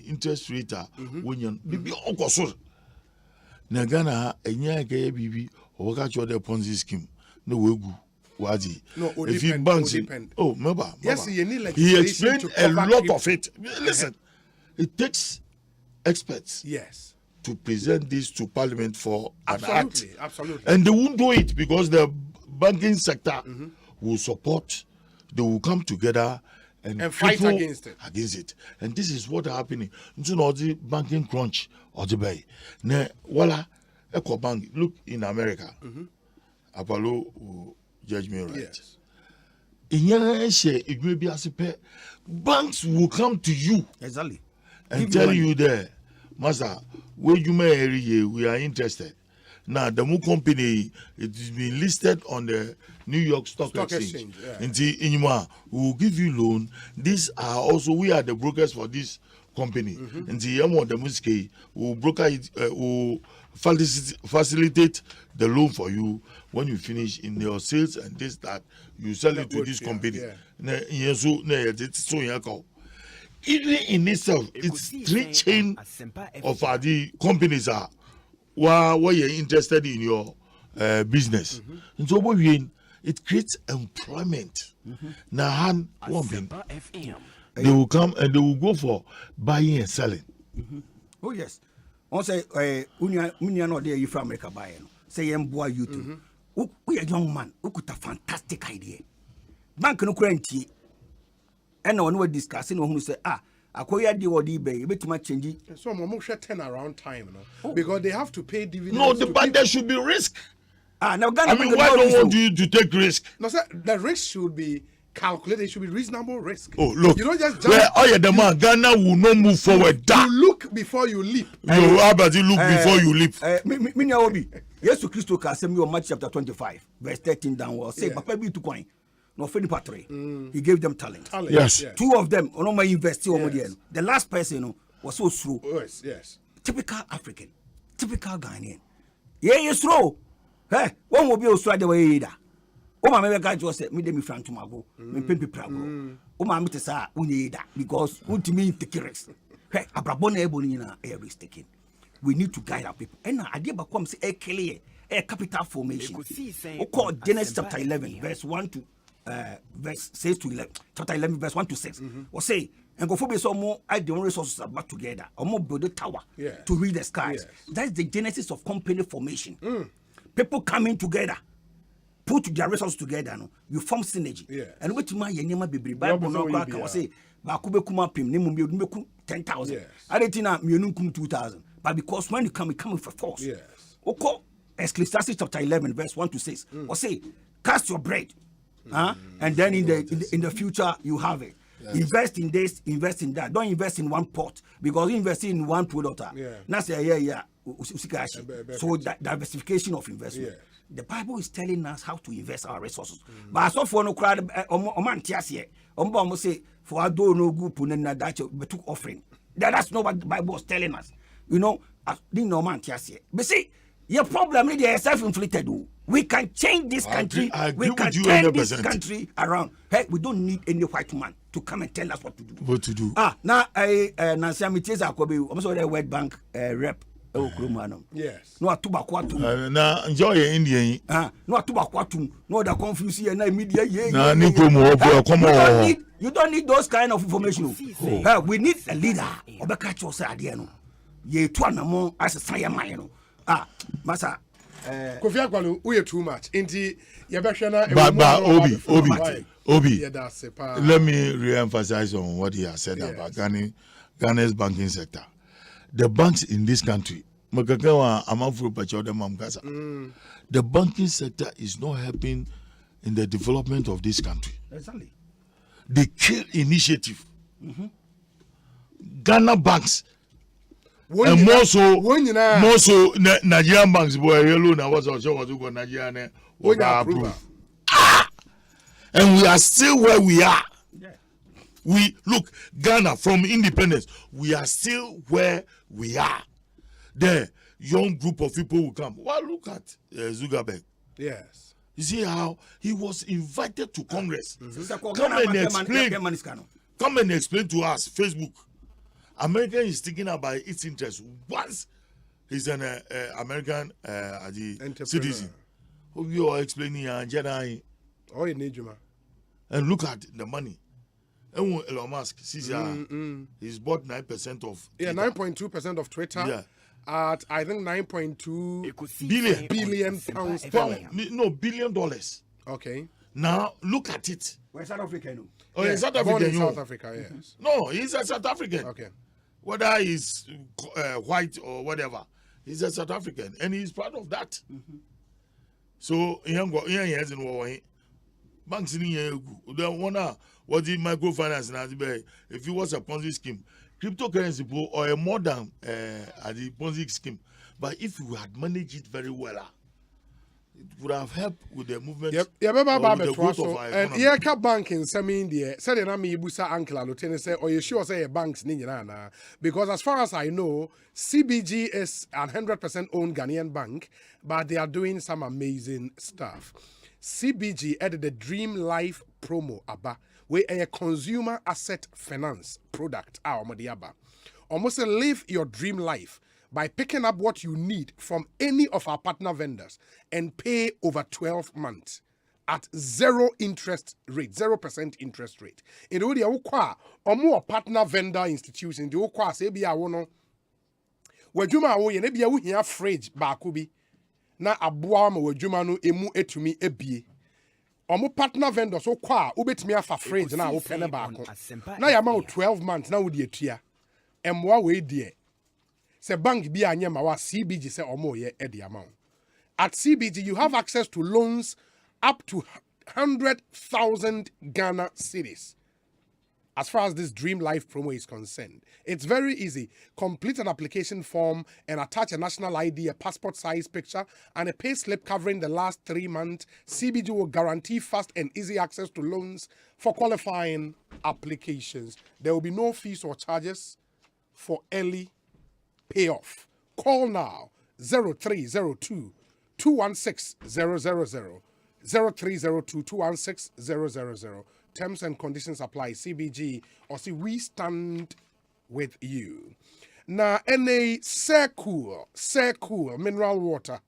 interest rate when you maybe also na Ghana enya ke bibi o ka cho the Ponzi scheme no wegu wadi if you banks remember
yes you need like
he explained a lot of it. Listen, it takes experts to present this to Parliament for an act.
Absolutely.
And they won't do it because the banking sector will support, they will come together and
fight against
it. And this is what happening. You know, the banking crunch or the bay. Ne wala Eco Bank, look in America. Apollo will judge me right.
Yes.
banks will come to you
exactly
and tell you there, Master, where you may area we are interested. Now the new company it is been listed on the New York Stock Exchange. And we will give you loan. These are also we are the brokers for this company. And the Muske will broker it will facilitate the loan for you when you finish in your sales and this that you sell it to this company. Even in itself, it's three chain of the companies are where you're interested in your business. And so it creates employment. Now, they will come and they will go for buying and selling.
Oh yes. On say unia no there you from America buying. Say boy you too. We a young man who got a fantastic idea. Bank no currency. And no one will discussing who say akoya di odi be betima change.
So mo should turn around time because they have to pay dividends.
No, but there should be risk.
Now Ghana,
I mean, why don't want you to take risk?
No, sir, the risk should be calculated. It should be reasonable risk.
Oh, look.
You don't just jump.
Ghana will not move forward.
You look before you leap.
How about you look before you leap?
Yes, Christo Kasemi on Matthew chapter 25, verse 13 downwards. Say, Papa be to coin. No, Patriotism. He gave them talent.
Yes.
Two of them, my investing over there. The last person was so slow.
Yes.
Typical African, typical Ghanaian. Yeah, slow. Hey, one will be also the way either. Oh, my guy just said, me me friend to my go, me pimp prago. Oh, my mother say, because what to me take risk. Hey, Abrabona Ebonina air risk taking. We need to guide our people. And I did come say a clear a capital formation. We call Genesis chapter 11, verse 1 to verse 6 to 11, chapter 11, verse 1 to 6. Or say, and go for be some more ideal resources are back together, or more build a tower to read the skies. That's the genesis of company formation. People coming together, put their resources together, you form synergy. And what my Yanima be Bible no crack, I say, Bakube Kuma Pim, Nimu 10,000. I didn't know Munum 2,000. But because when you come for force. Oko Ecclesiastes chapter 11, verse 1 to 6. Or say, cast your bread. And then in the future you have it. Invest in this, invest in that. Don't invest in one pot because you invest in one product. That's so that diversification of investment. The Bible is telling us how to invest our resources. But so for no crowd, say for I don't know group that took offering. That's not what the Bible is telling us. You know, but see, your problem is self-inflicted. We can change this country. We can turn this country around. Hey, we don't need any white man to come and tell us what to do. Now Nancy Amites Akobe, I'm sorry, the World Bank rep.
Yes.
No tobacco.
Now enjoy your Indian.
No tobacco. No the confusion and media. You don't need those kind of information. We need a leader. Obeka chose adiano. Ye tuanamo as a sayamano. Masa.
Kofi Akwalu, we are too much. Inti yabashana.
Obi. Let me re-emphasize on what he has said about Ghana's banking sector. The banks in this country, the banking sector is not helping in the development of this country.
Exactly.
The kill initiative. Ghana banks. And more so Nigerian banks boy yellow now was also Nigerian and we are still where we are. We look Ghana from independence, we are still where we are. The young group of people will come. Well, look at Zuckerberg.
Yes.
You see how he was invited to Congress.
Come
and explain to us, Facebook. America is thinking about its interests once he's an American citizen. You are explaining Jedi.
Oh, you need you,
and look at the money. Elon Musk, he's bought 9% of Twitter.
9.2% of Twitter.
Yeah.
At I think 9.2 billion pounds.
No, $1 billion.
Okay.
Now look at it.
Where's South Africa?
Oh, yeah, South Africa.
South Africa, yes.
No, he's a South African.
Okay.
Whether he's white or whatever, he's a South African, and he's proud of that. So banks in here, the one what the microfinance and if it was a Ponzi scheme, cryptocurrency or a modern at the Ponzi scheme. But if you had managed it very well, it would have helped with the movement.
Yep, yeah, with the growth of our economy. And here, bank in some India said, "And I'm Ibusa uncle Alutene say, or you sure say banks na because as far as I know, CBG is 100% owned Ghanaian bank, but they are doing some amazing stuff. CBG added the Dream Life promo aba, where a consumer asset finance product almost live your dream life by picking up what you need from any of our partner vendors and pay over 12 months at 0% interest rate. In the way more partner vendor institution, the okwa say be awono. Wajuma wo ye ne bia wo hia fridge baako bi na aboa ma wajuma no emu etumi ebie. Omo partner vendors okwa obetumi afa fridge na wo pene baako. Na ya ma 12 months na wo de atua. Emwa we die. Se bank bi anya ma wa CBG se omo ye e de amount. At CBG you have access to loans up to 100,000 Ghana cedis. As far as this Dream Life promo is concerned, it's very easy. Complete an application form and attach a national ID, a passport size picture, and a pay slip covering the last 3 months. CBG will guarantee fast and easy access to loans for qualifying applications. There will be no fees or charges for early payoff. Call now 0302 216 000 0302 216 000. Terms and conditions apply. CBG or see we stand with you. Now, NA Cool mineral water,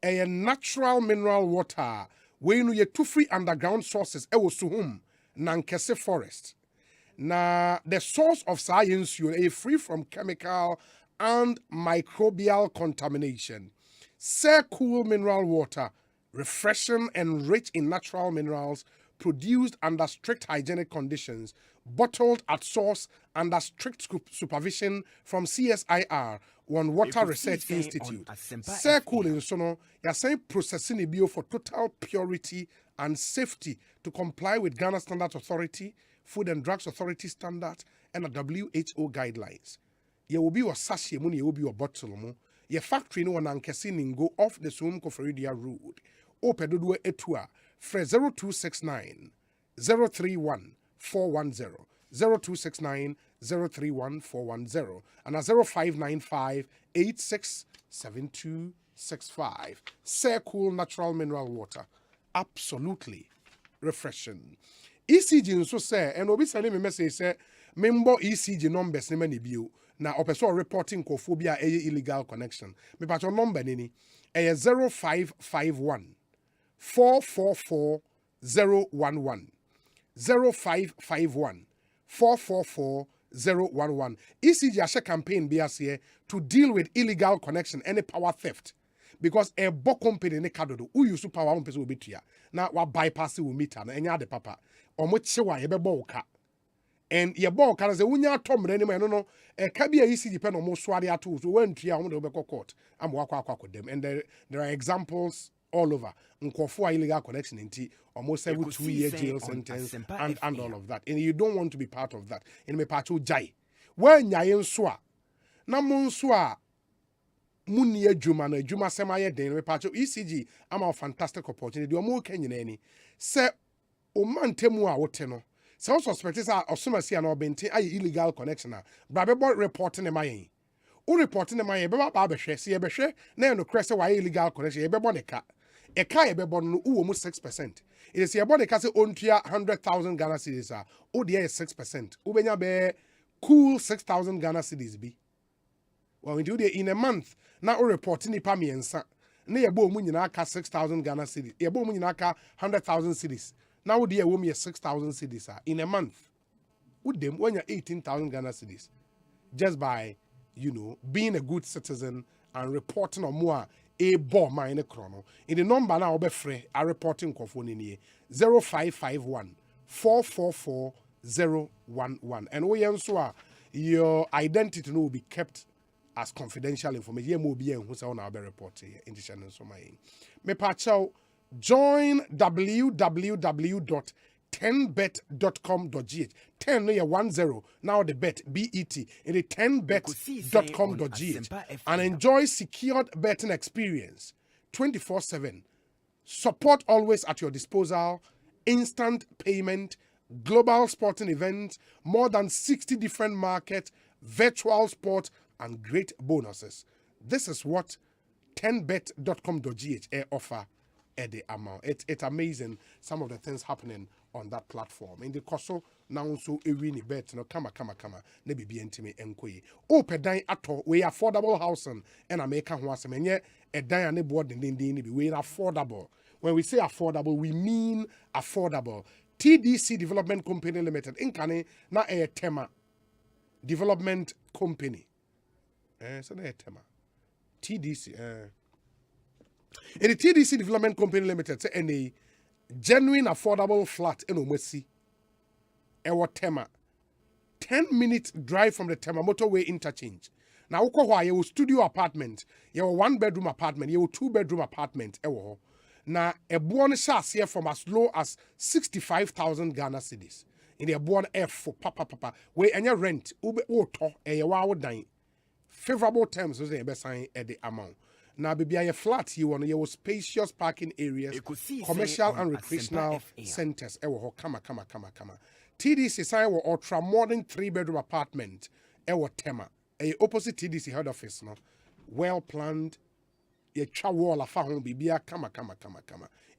a natural mineral water. When you two free underground sources, suhum nankese forest. Now, the source of science you are free from chemical and microbial contamination. Cool mineral water, refreshing and rich in natural minerals, produced under strict hygienic conditions, bottled at source under strict supervision from CSIR, One Water Research Institute. Cool in sono, ya say processing bio for total purity and safety to comply with Ghana Standards Authority, Food and Drugs Authority standards, and the WHO guidelines. Ye will be your sachet money, ye will be your bottle mo. Ye factory no one ankesi go off the Sum Koferidia Road. Opedodo etua. Fre 0269 031 410 0269 031 410 and a 0595 867265. Cool natural mineral water. Absolutely refreshing. ECG nso say and obi send me message say member ECG numbers ne mani bio na opeso reporting kophobia illegal connection. Me patcho number nini 0551 444-011 0551 444-011. ECG Asha campaign BSA to deal with illegal connection and power theft because a bo company ne kadodo who use power on person will be here now wa bypass will meter na enya de papa omo chewa ye be bo ka and ye bo ka say unya tom re no no e ka bia ECG pen omo sware ato so wan tua omo de be court am wa kwa them and there are examples all over. Nkofo illegal connection inti almost 2-year jail sentence and all of that. And you don't want to be part of that. In me pacho jai. When nyayen swa na mon swa muni ejuma na ejuma semaye den me pacho ECG am a fantastic opportunity. O mo kenye na ni. Se o man temu a wote no. Se o suspect say osumasi na obenti ay illegal connection na. Bra be reporting na mayen. O reporting na mayen be ba behwe se ye behwe na no krese wa illegal connection ye be bo ne ka. A car be born almost 6%. It is about the case on 100,000 Ghana cedis. ODA is 6%. Ubenya be cool 6,000 Ghana cedis be. Well, we do the in a month. Now reporting the pamiensa. Ne yebo mu nyina ka 6,000 Ghana cedis. Yebo mu nyina ka 100,000 cedis. Now the wo me 6,000 cedis in a month. With them when you're 18,000 Ghana cedis. Just by, being a good citizen and reporting on more a bomb mine chrono. In the number now be free a reporting phone in 0551 444 011. And we answer your identity will be kept as confidential information. Ye mo be who say on our report in the channel so my me pacho Join www.10bet.com.gh. 10 no 10. Now the bet BET in the 10bet.com.gh and enjoy secured betting experience 24/7. Support always at your disposal. Instant payment, global sporting events, more than 60 different markets, virtual sport, and great bonuses. This is what 10bet.com.gh offer at the amount. It's amazing some of the things happening on that platform. In the coso now so a winning bet no kama ne bibi ntimi enkoyi. O pedan ato we affordable housing and America ho asem enye edan ane board din be we affordable. When we say affordable, we mean affordable. TDC Development Company Limited in Kane na tema development company. So na tema TDC in the TDC Development Company Limited say any genuine affordable flat in Omesi. Ewa tema 10-minute drive from the Tema motorway interchange. Now uko you studio apartment, you 1-bedroom apartment, you 2-bedroom apartment ewo. Na ebuon share from as low as 65,000 Ghana cedis. In the ebuon F for papa we enya rent ube oto ewa dan. Favorable terms was the best sign at the amount. Now baby a flat you want your spacious parking areas, commercial and recreational centers. Ewo kama. TDC sign wa ultra modern 3-bedroom apartment. Ewo tema. Opposite TDC head office no. Well planned. Ye cha wall afa home bibia kama.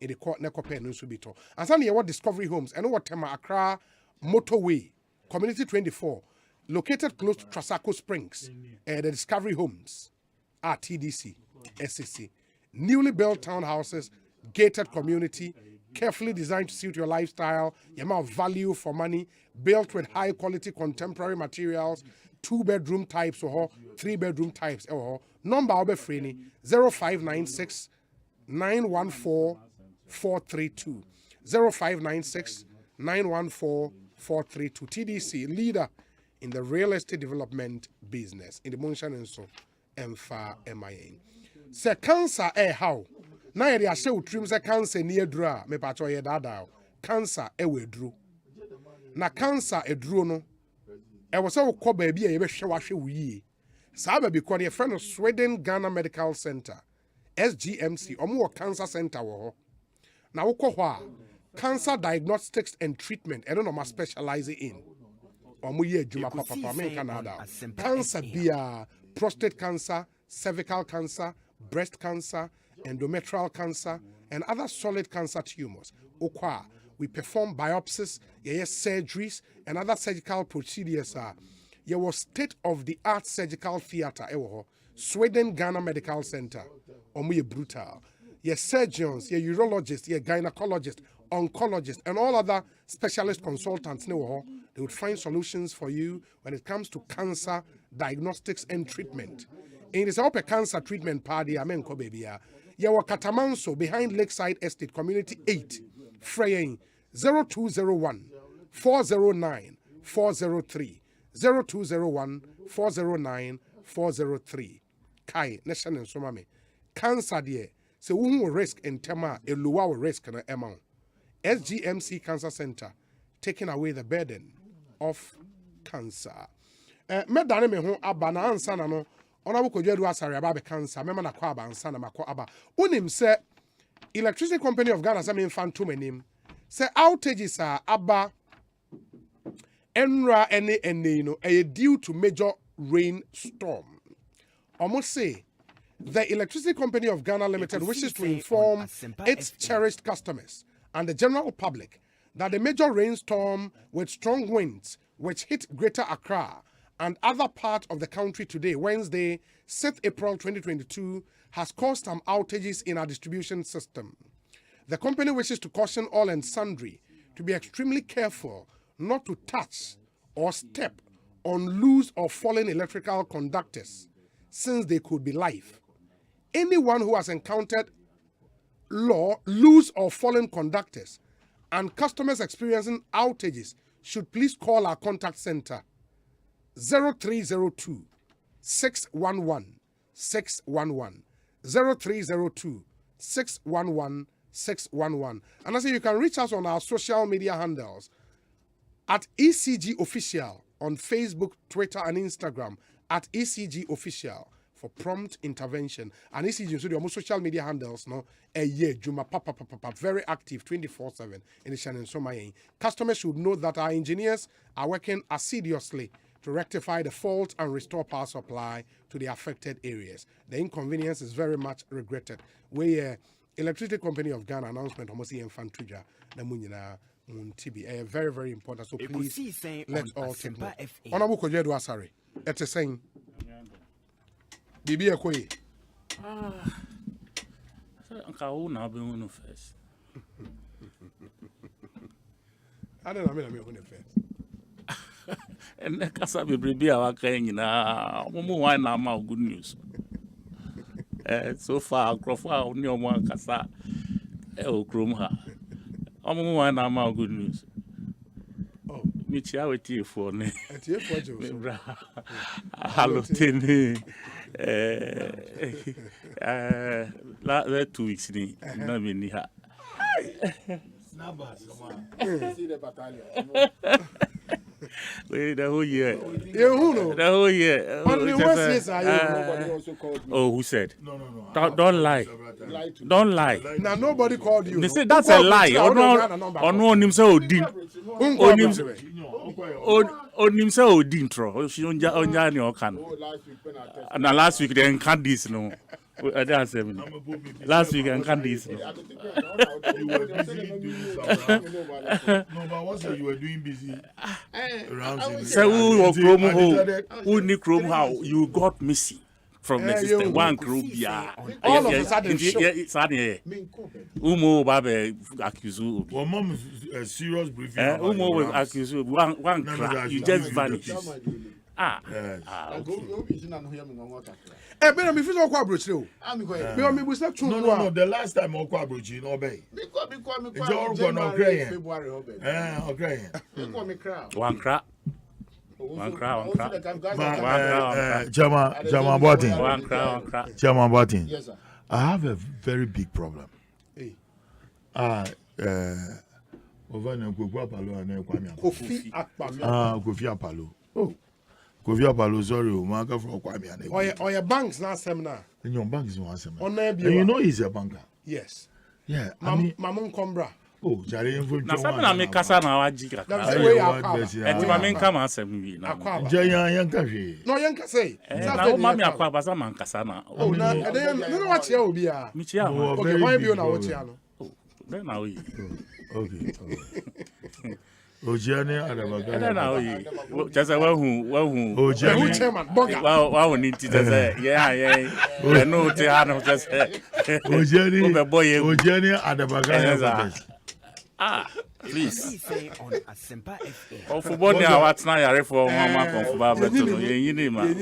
In the court neko pen no subito. And some ye what Discovery Homes and what tema Accra Motorway Community 24 located close to Trasaco Springs. The Discovery Homes at TDC SCC. Newly built townhouses, gated community, carefully designed to suit your lifestyle, your amount of value for money, built with high quality contemporary materials, 2-bedroom types or 3-bedroom types or number obe free 0596 914 432 0596 914 432 TDC leader in the real estate development business in the Motion and so Emfa MIA. Se cancer how na ye dey ase utrim se cancer ni edru a me pa cho ye dada cancer wedru na cancer edru no e wo se wo kɔ ba bi a ye be hwe wa hwe wo yie saa ba bi kɔ ne friend of Sweden Ghana Medical Center SGMC omo cancer center wo ho na wo kɔ hɔ a cancer diagnostics and treatment e no ma specialize in omo ye adwuma papa me Canada cancer bia prostate cancer, cervical cancer, breast cancer, endometrial cancer, and other solid cancer tumors. Okwa, we perform biopsies, surgeries, and other surgical procedures. Your state-of-the-art surgical theater, Sweden Ghana Medical Center, omuye brutal. Your surgeons, your urologists, your gynecologists, oncologists, and all other specialist consultants, they would find solutions for you when it comes to cancer diagnostics and treatment. In this open cancer treatment party, amen ko baby ya. Yawa Katamanso behind Lakeside Estate, Community 8, Freying 0201 409 403 0201 409 403. Kai National Somame. Cancer dear. So who will risk in tema a lower risk na amount. SGMC Cancer Center taking away the burden of cancer. Me dane me ho aba na ansa na no ona wo kodwa du asare aba be cancer me na kwa aba ansa na makọ aba onim se Electricity Company of Ghana say phantom anim say outages are aba enra ene no due to major rainstorm. Almost say the Electricity Company of Ghana Limited wishes to inform its cherished customers and the general public that the major rainstorm with strong winds which hit Greater Accra and other parts of the country today, Wednesday, 6th April 2022, has caused some outages in our distribution system. The company wishes to caution all and sundry to be extremely careful not to touch or step on loose or fallen electrical conductors, since they could be live. Anyone who has encountered loose or fallen conductors and customers experiencing outages should please call our contact center 0302 611 611 0302 611 611. And I say you can reach us on our social media handles at ECG Official on Facebook, Twitter, and Instagram at ECG Official for prompt intervention. And ECG, so the social media handles, no, a year, Juma, very active 24/7 in the Shannon Somaye. Customers should know that our engineers are working assiduously to rectify the fault and restore power supply to the affected areas. The inconvenience is very much regretted. We Electricity Company of Ghana announcement almost in Fantuja, the Munina Muntibi, very, very important. So please let's all take note. Honorable Kojedu Asari, it's a saying. Bibi Ekoi.
How now be one first?
I don't know, I'm first.
And the Casa Bibi are carrying now. Why now good news? So far, Crawford only one Casa. Krumha. Why now good news? Oh, Michia with you for me. Hello, Tini. 2 weeks ni na me ni ha
see the battalion.
Wait, the whole year.
Who know?
The whole year. Oh, who said?
No.
Don't lie. Don't lie.
Now nobody called you.
They say that's a lie. On himself Odin. On himself Odin tro. Onja ni okan. Na last week they can't this no. Last week and can't this no.
You were busy doing something. No, but what you were doing busy around.
So who ni Chrome how you got missing from the system. One Chrome yeah.
All of a sudden
Umo babe accuse you.
Well, mom is a serious briefing.
Umo will accuse you. One crack. You just vanish.
Okay. Eh, but me feel kwa brochi o. Me we say true.
No. The last time I kwa brochi no obey.
Because
February obey. Okay.
One crack.
Jama Botin.
One crack.
Jama Botin.
Yes, sir.
I have a very big problem.
Hey.
Over na Kofi Apalo na Kwame.
Kofi Apalo.
Kofi Apalo. Oh. Kofi Apalo, sorry, Maka from Kwame.
Or your banks last seminar.
In your bank is one seminar.
And
you know he's a banker.
Yes.
Yeah.
Mamun Combra.
Oh, Jare info.
Na sabe na me kasa na waji kaka. Enti ma me nka ma asem wi na.
Jaya yanka hwe.
No yanka say.
Na o ma me akwa basa man kasa na.
Oh na no wa chia obi a.
Mi chia ho.
Okay, why be na wo chia no?
Then na we.
Okay. Ojiane Adabaga.
Then na we. Just wa hu.
Ojiane
chairman boga.
Wa ni ti say yeah. We no ti ha no just.
Ojiane Adabaga.
Please. On Asempa FM.
Oh, for body, I was not a for Mama from Baba. You need
I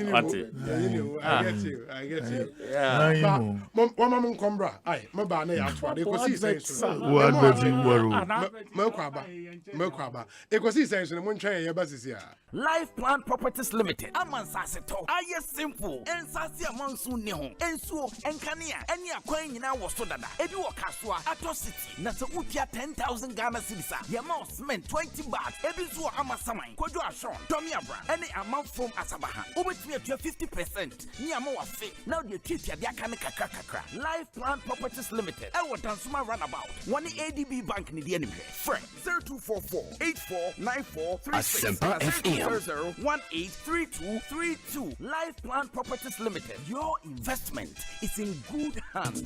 get you. Yeah. Mama Combra. Aye, my banner. Ekosiisen.
What betting world?
Mokwaba. Ekosiisen. Munche yabasis here.
Life Plan Properties Limited. Amansaseto. Aye simple. Ensasi amansu neho. Ensuo enkania. Eni akwan nyina wo so dada. Ebi wo kaswa Atrocity. Na se utia 10,000 Ghana cedis. Yama cement 20 baht. Ebi so amasamai. Kojo ashon. Tommy Abra. Eni amount from Asabahan. Obetumi atua 50%. Ni ama wa fe. Now the treat ya aka ne kakra. Life Plan Properties Limited. Ewo Dansuma Runabout. One ADB Bank ni die nimhe. Friend 0244-849436.
Asempa FM.
00183232. Life Plan Properties Limited. Your investment is in good hands.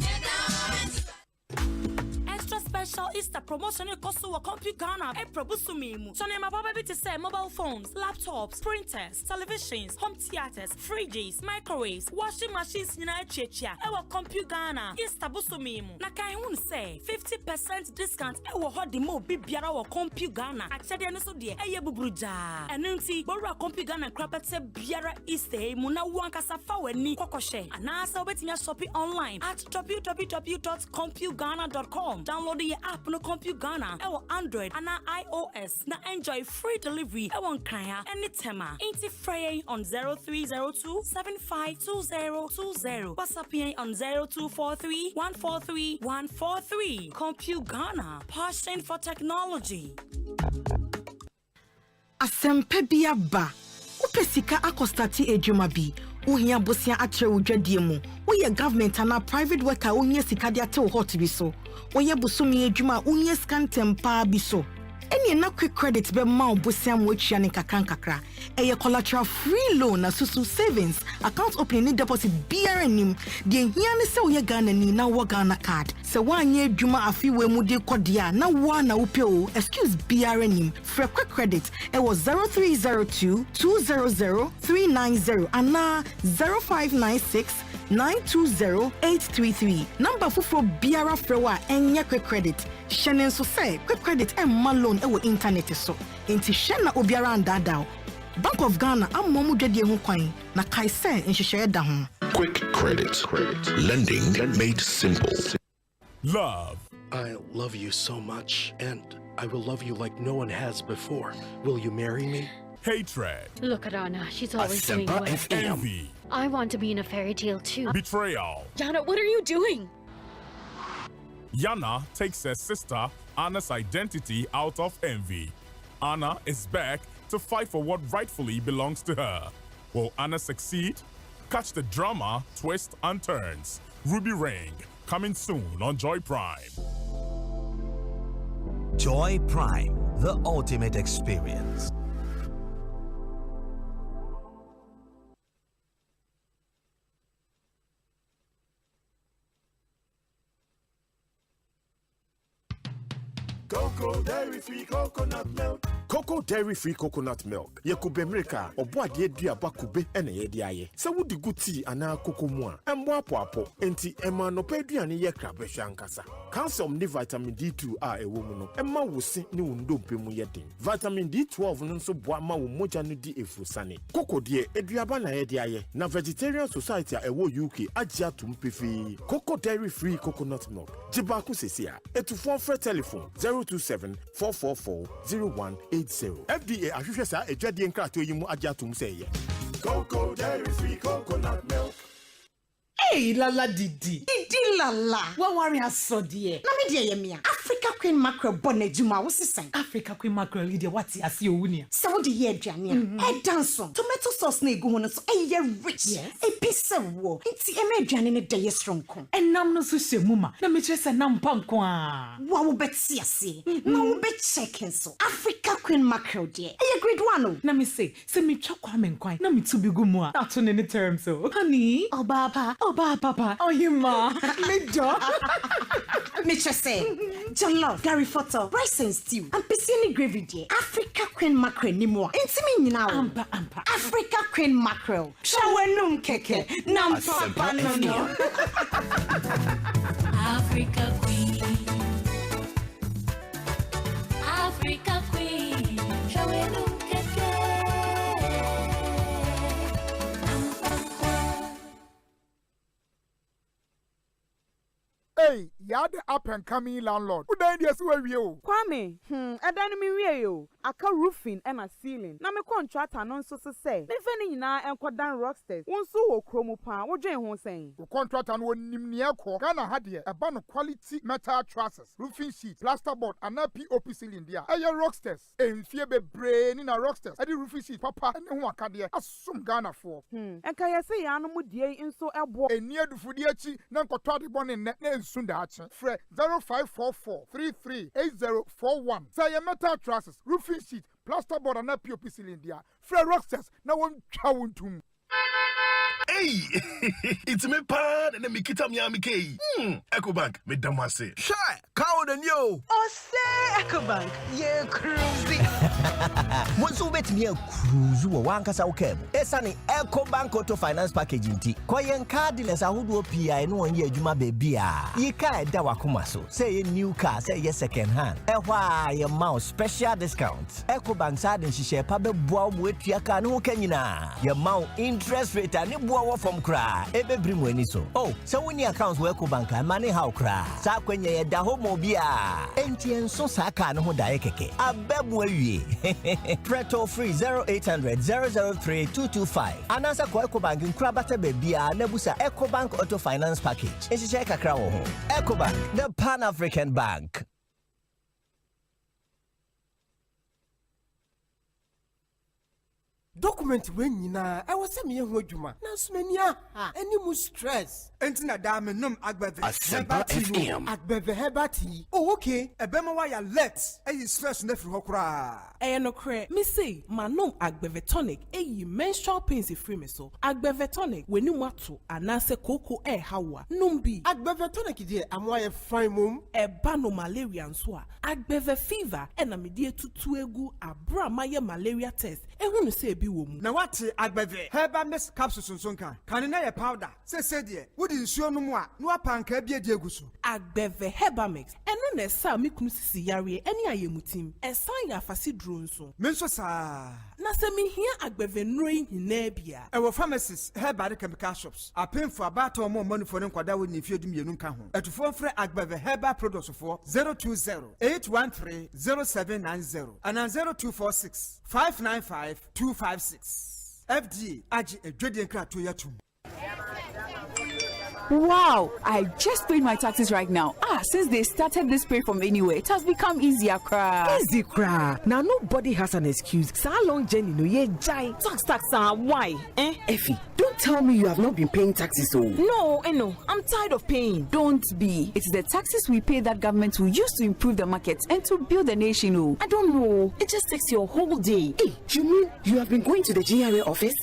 Extra special Easter promotion cost to Computer Ghana. E probusumimu. So nema baba to say mobile phones, laptops, printers, televisions, home theaters, fridges, microwaves, washing machines nina echechia. Ewa Computer Ghana. Easter busumimu. Na kai hun say 50% discount. Ewa hodi mo bibiara wa Computer Ghana. Achede ene so de eye bubruja. Enunti borua Computer Ghana krapete biara Easter mu na wankasa fa wani kokoshe. Anasa obetinya shopping online at www.computerghana.com. Download the app no Compute Ghana ewo Android and iOS. Na enjoy free delivery ewo Nkran any tema. Ain't free on 0302 752020. WhatsApp on 0243 143 143. Compute Ghana. Passion for technology.
Asempa biaba. Upesika akostati ejuma bi. Uhia bosia atre udwadie mu. Uye government ana private worker unye sika de ate hot bi so. Uye busumi ejuma unye scan tempa bi so. Any na quick credit be ma bosia mo atwa ne kakra. Eye collateral free loan na susu savings account opening deposit BRNim. De hia ne se uye Ghana ni na wo Ghana card. Se wanye ejuma afi we mu de kodia na wa na upe o excuse BRNim. For quick credit it was 0302 200 390 and 0596 920-833. Number for Biara Frewa enya quick credit. Shannon so say quick credit and loan ewo internet so. Inti Shanna Obiara and Dadao. Bank of Ghana am momu dwedie ho kwan na kai say nhihye da ho.
Quick credit. Lending made simple.
Love. I love you so much, and I will love you like no one has before. Will you marry me? Hatred.
Look at Anna. She's always doing
Asempa
well.
Envy.
I want to be in a fairy tale too.
Betrayal.
Yana, what are you doing?
Yana takes her sister Anna's identity out of envy. Anna is back to fight for what rightfully belongs to her. Will Anna succeed? Catch the drama, twists and turns. Ruby Ring, coming soon on Joy Prime.
Joy Prime, the ultimate experience.
Cocoa dairy-free coconut milk. Cocoa dairy-free coconut milk. Yekube America, oboade duaba kube ene yedi aye. Sa wudi guti ana cocoa mua. Embo apo. Enti ema no pe duane ye krabehwe ankasa. Calcium ni vitamin D2 a ewo mu no. Emma wosi ni wundompe mu yedin. Vitamin D12 no nso boa ma wo moja no di efusane. Cocoa de eduaba na yedi aye. Na Vegetarian Society a ewo UK agya tumpefi. Cocoa dairy-free coconut milk. Jibaku sesia. Etufon free telephone 027-444-0180. FDA ahwehwe sa edwadie nkrato yi mu agya tum sey. Cocoa dairy-free coconut milk.
Hey, lala didi lala. Wa worry asodie. Na me de yemia. Africa Queen Mackerel bonejuma wo sisan. Africa Queen Mackerel ide wati ase owunia. Se wo de ye aduane a. E danso. Tomato sauce na egu ho no so e rich. E pise wo. Nti e ma aduane ne de ye stronko. Enam no so hyemu ma. Na me kire se nam panko a. Wa wo beti ase. Na wo be check so. Africa Queen Mackerel de. E grade 1 o. Na me say, se me twa kwa me nkwan. Na me tu bi gu mu a. Na to ne terms so. Honey, Oba papa. Oh you ma. Me do. Me just say, jollof, Gary photo, rice and stew, and piscine gravy dear. Africa Queen Mackerel ni mo. Intimi now. Ampa. Africa Queen Mackerel. Shawenum keke. Nam papa no.
Africa Queen. Africa Queen. Shawenum keke.
Hey, you're the up and coming landlord. Who died yes where you?
Kwame, Adani mi yo. Aka roofing and a ceiling. Na me contract anon so say. Me feni na enko dan rocksters. Wonso wo kromo pa, wo dwen ho sen.
The contract and won nimnia ko. Ghana hadie a ban quality metal trusses, roofing sheet, plasterboard and a POP ceiling dia. Aye rocksters. Enfie bebre ni na rocksters. Adi roofing sheet papa ene ho akade asum Ghana for.
Enka yesi ya no mu die nso ebo.
Eni adufudi achi na nkoto ade bone ne sunda achi. Fre 0544-338041. Say metal trusses, roofing sheet, plasterboard and a POP ceiling dia. Fre rocksters na won twa wontum.
Hey, it's me pan and me kita mi amike. Ecobank me damase.
Shy, cow the new.
Osei Ecobank, ye cruising.
Bonsu bet me cruise wo wankasa wo kem. Esane Ecobank Auto Finance Package nti. Koyen cardless ahodo PI no won ye adwuma ba bia. Yi ka da wakoma so. Say ye new car, say ye second hand. Ehwa ye mouse special discount. Ecobank side nhihye pa be boa mo etua ka no kanyina. Ye mouse interest rate ani boa from cry, ebe brim weni so. Oh, so when your accounts work bank, money how cry. Sa kwenye ye da homo bia, bia. Enti enso sa car no ho dae keke. Abebu awie. Preto free 0800 003 225. Anasa kwa Ecobank nkrabata bebia na busa Ecobank Auto Finance Package. Ehihye kakra wo ho. Ecobank, the Pan-African Bank.
Document when nyina I was me ho adwuma na so mani a any mu stress enti na da me nom agbeve
Asempa FM
agbeve hebati oh okay ebema wa ya let e stress na firi hokra
no kre me say manom agbeve tonic e menstrual pains free me so agbeve tonic weni mu ato anase koko hawa nom bi
agbeve tonic die amwa ye fine mum
eba no malaria nso a agbeve fever na me die tutu egu abra maye malaria test ehunu say bi wo mu
na wate agbeve herbal mix capsules nso nka kan na ye powder say die wodi nsuo no mu a no apanka bia die egu so
agbeve herbal mix eno na sa me kunu sisi yare eni ayemutim esan ya afasi duro nso
me nso sa
na se me hia agbeve nroi hina bia
ewo pharmacies herbal chemical shops apemfo abato mo manufo ne nkwada wo ni fiedum yenu nka ho etufo mfre agbeve herbal products for 020-813-0790 and 0246-595-256 FDA agi edwedie nkrato yatum.
Wow, I just paid my taxes right now. Since they started this pay from anywhere, it has become easier, cra.
Easy, cra. Now nobody has an excuse. So long journey no ye jai. Tax, why? Effie, don't tell me you have not been paying taxes, so.
No, I'm tired of paying. Don't be. It's the taxes we pay that government will use to improve the markets and to build the nation. Oh, I don't know. It just takes your whole day.
Hey, you mean you have been going to the GRA office?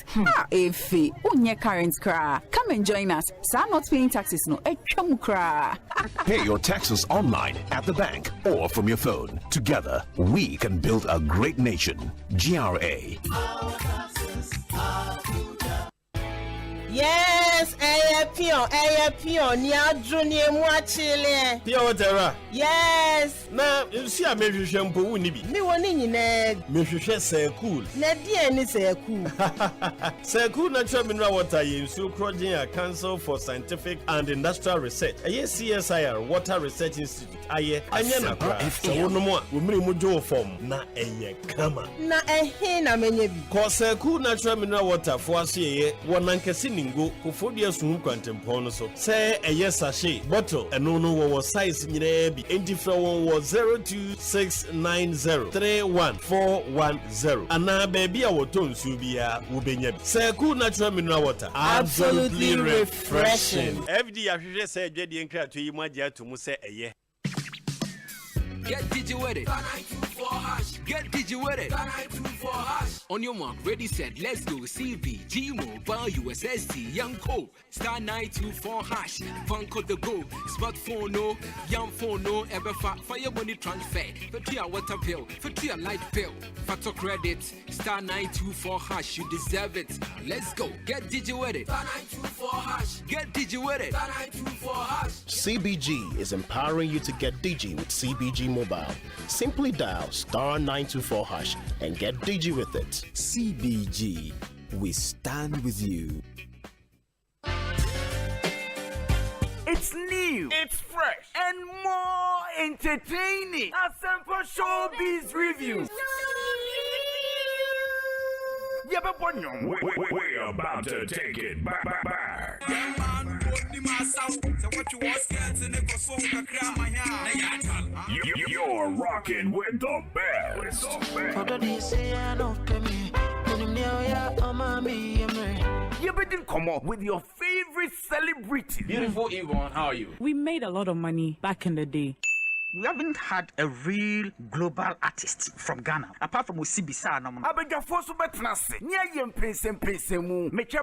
Effie, unye current, cra. Come and join us. So I'm not paying taxes no.
Pay your taxes online, at the bank, or from your phone. Together, we can build a great nation. GRA.
Yes, pion, ya junior mwachile.
Pia wotera.
Yes.
Na nsi a mehwehwe mpo wuni bi.
Mi woni nyina.
Mehwehwe say cool.
Na die ni say cool.
Say cool natural mineral water ye nsu project a Council for Scientific and Industrial Research. Aye CSIR Water Research Institute. Aye anya na kwa. So wono mo a wo miri mo jo form na enye kama.
Na ehe na menye bi.
Ko say cool natural mineral water for aseye wonankasi ningo kofodia sunu kwantempon no so. Say eye sachet bottle eno no wo size nyina bi. Enti fra won wo 026903110 ana baby a woton su bia wo benya bi. Say cool natural mineral water
absolutely refreshing.
FD ahwehwe say adwade nkrato yi mu agye ato mu say eye.
Get digi with it. Get digi with it. On your mark, ready, set, let's go. CV, G-Mobile, USSD, Young Co. Star 924 hash. Funko the go. Smartphone no, young phone no. Ever fire money transfer. For your water bill, for your light bill. Factor credit. Star 924 hash. You deserve it. Let's go. Get digi with it. Star 924 hash. Get digi with it. Star 924 hash.
CBG is empowering you to get digi with CBG Mobile. Simply dial star 924 hash and get digi with it.
CBG, we stand with you.
It's new, it's fresh, and more entertaining. Asempa Showbiz Review.
We're about to take it back. You're rocking with the best.
You better come up with your favorite celebrity.
Beautiful Yvonne, how are you?
We made a lot of money back in the day.
We haven't had a real global artist from Ghana, apart from Osei.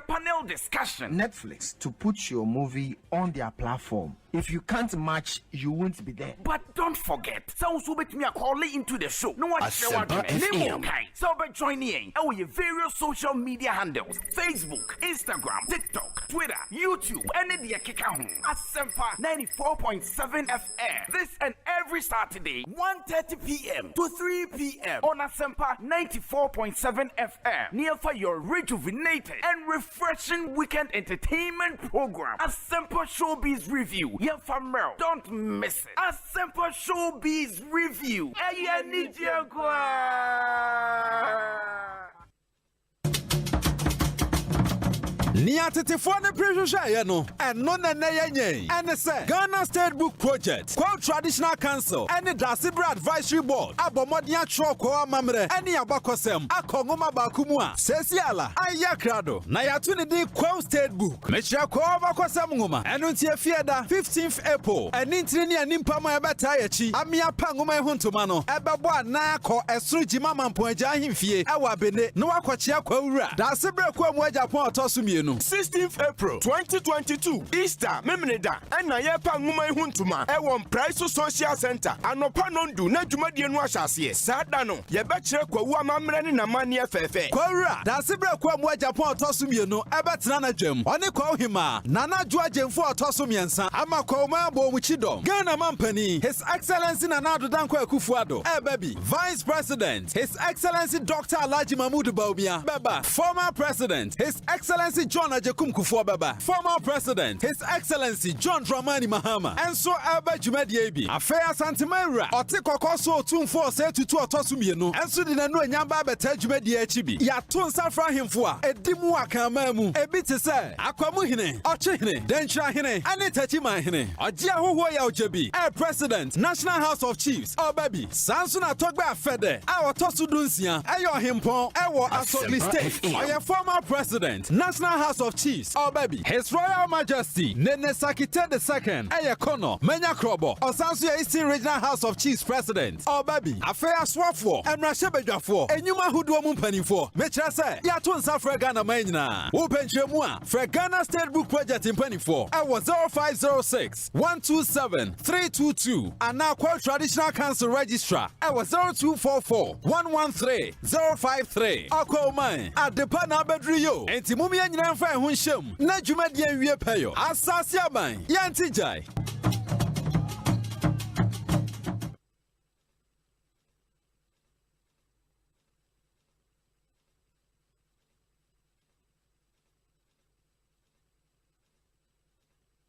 Panel discussion.
Netflix to put your movie on their platform. If you can't match, you won't be there.
But don't forget, so me a call into the show. No one
Asempa FM.
So join in our various social media handles: Facebook, Instagram, TikTok, Twitter, YouTube, and the Asempa 94.7 FM. This and every every Saturday, 1:30 p.m. to 3 p.m. on Asempa 94.7 FM. Near for your rejuvenated and refreshing weekend entertainment program, Asempa Showbiz Review. Yeah, from Mel. Don't miss it. Asempa Showbiz Review.
Niatetifo ne prehwehwɛ no ɛno na yenye ɛne sɛ Ghana State Book Project Kwa Traditional Council ɛne Dasibra Advisory Board abɔmɔden atwerɛ kɔ amammerɛ ɛne abakɔsɛm akɔ nwoma baako mu a sɛsi ala ayɛ krado na yɛato ne din Kwa State Book mekyerɛ kɔ abakɔsɛm nwoma ɛno nti afieda 15th April ɛne ntiri ne animpa ma ɛbɛtaa yɛkyi amea pa nwoma ho ntoma no ɛbɛbɔ anan akɔ ɛsoro gyima mampɔn agya ahemfie ɛwɔ abene na wakɔkyea kwa wura Dasibra kwa mu Japan ɔtɔ so mienu
16th April 2022 Easter Memeneda ɛna yɛpa nwoma ihu ntoma ɛwɔ Price Social Center anopa nondu na dwumadie no ahyɛaseɛ saa da no yɛbɛkyerɛ kwawu amammerɛ ne namanneɛ fɛfɛ
kwawura Dasibra kwa mu Japan ɔtɔ so mienu ɛbɛtena na dwam ɔne kwa ohima nana adwoa gyemfo ɔtɔ so miɛnsa ama kwa ma bɔ mu chidom Ghana mampani His Excellency Nana Adodankwa Akufo-Addo ɛbɛbi Vice President His Excellency Dr. Alhaji Mahmoud Bawumia bɛba Former President His Excellency John Ajekum Kufuor-Baba, Former President, His Excellency John Dramani Mahama, and so Aba Jumadi Abi, Affair Santimera, Otikokoso Tumfo say to two Otosumieno, and so did no Yamba Beta Jumadi Echibi, Yatun Safra Himfua, Edimua Kamamu, a bit to say, Aquamuhine, Ochihine, Denchahine, Anetachimahine, Ojiahuaya Ojebi, Air President, National House of Chiefs, Obabi, Sansuna Togba Fede, our Tosudunsia, Ayo Himpon, Ewo Asogli State, our former President, National House of Chiefs, baby, His Royal Majesty Nene Sakite II, Eyekono, Menya Krobo, Osansu Eastern Regional House of Chiefs President, baby, Affair Swafo, and Rashebejafo, and Yuma Hudu Mumpenifo, Mechase, Yatun Safra Ghana Maina, Open Chemua, for Ghana State Book Project in Penifo, I was 0506 127 322, and now Kwa Traditional Council Registrar, I was 0244 113 053, Oko Mine, at the Panabedrio, and Timumi and Yanfa Hunsham, Najumadian Wepayo, Asasia Mine, Yantijai.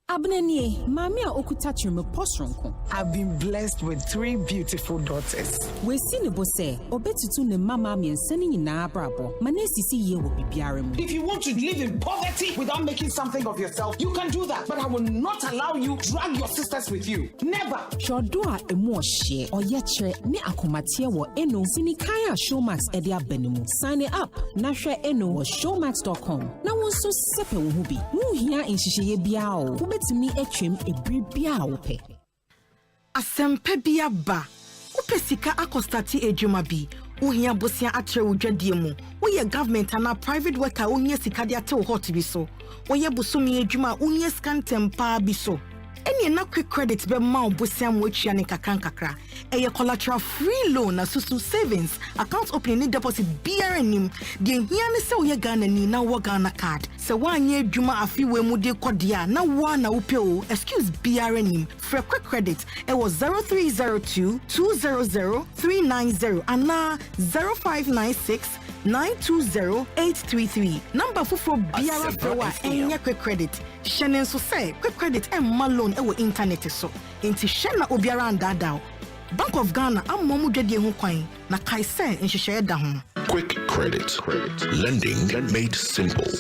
Abnenie, Mamia Okutachi me postronko.
I've been blessed with 3 beautiful daughters.
We see ne bose, obetutu ne mama mi enseni na brabo. Manesi si ye wo bibiarem.
If you want to live in poverty without making something of yourself, you can do that. But I will not allow you to drag your sisters with you. Never.
Shodoa emu ohye oyechre ne akomatie wo eno sinikaya Showmax edia benemu. Sign it up. Na hwe eno wo showmax.com. Na wonso sepe wo hu bi. Wu hia enhihye bia o. Betimi etwem ebribia wope
Asempa bia ba wope sika akostati ejuma bi ohia bosia atre wodwadie mu woye government ana private worker ohia sika de ate wo hot bi so woye bosomi ejuma ohia scan tempa bi so eni na quick credit be ma obosia mo atwa ne kakra eye collateral free loan na susu savings account opening ni deposit BRNim de hia ne se woye Ghana ni na wo Ghana card se wanye adwuma afiwe mu de kodia na wa na upe o excuse BRNim for quick credit it was 0302 200 390 and 0596 920-833. Number for BRA Flower and quick credit. Shannon so say quick credit and malone ewo internet so. Inti Shana Obiara and Dadao. Bank of Ghana am momu dwedie ho kwan na kai say nhihye da ho.
Quick credit. Lending made simple.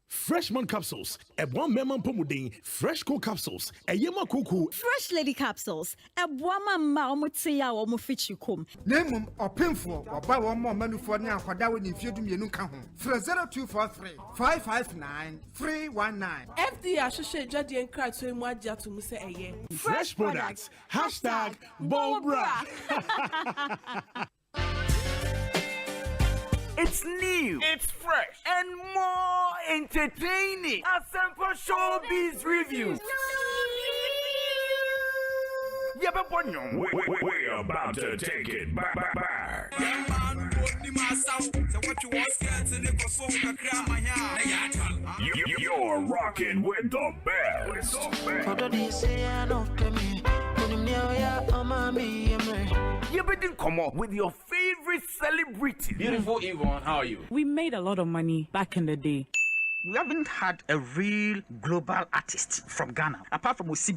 Freshman capsules, a one memon pomudin, fresh cool capsules, a yema cuckoo,
fresh lady capsules, a woman maumutia or mufichukum.
Name or painful or buy one more menu for now for that when you feed me no come home. 0243 559 319.
FD associate Jadi and Cry to Mwaja to Muse Aye.
Fresh products, hashtag Bobra.
It's new, it's fresh, and more entertaining. Asempa Showbiz Review.
We're about to take it back. You're rocking with the best.
You didn't come up with your favorite celebrity.
Beautiful Yvonne, how are you?
We made a lot of money back in the day.
We haven't had a real global artist from Ghana, apart from Osei.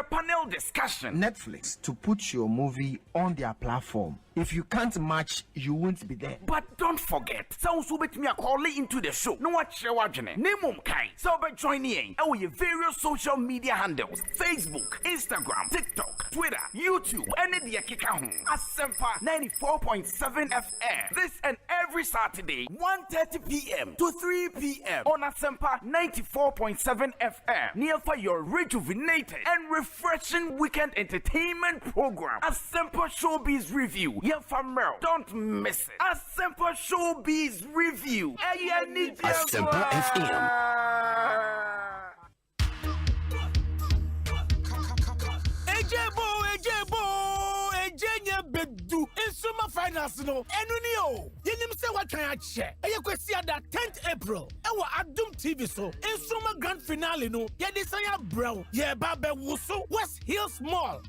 Panel discussion.
Netflix to put your movie on their platform. If you can't match, you won't be there.
But don't forget, sounds will bet me a call into the show. No watch your watching. Name Kai. So by joining our various social media handles: Facebook, Instagram, TikTok, Twitter, YouTube, and the Asempa 94.7 FM. This and every Saturday, 1:30 p.m. to 3 p.m. on Asempa 94.7 FM. Near for your rejuvenated and refreshing weekend entertainment program, Asempa Showbiz Review. Yeah, from Merle. Don't miss it. Asempa Showbiz Review.
Asempa FM.
Bedu Insuma Finance no Enunio Yenim say what can I share? Eyekwesi that 10th April Ewa Adum TV so Insuma Grand Finale no Ye desire brown Ye babe wuso West Hills Mall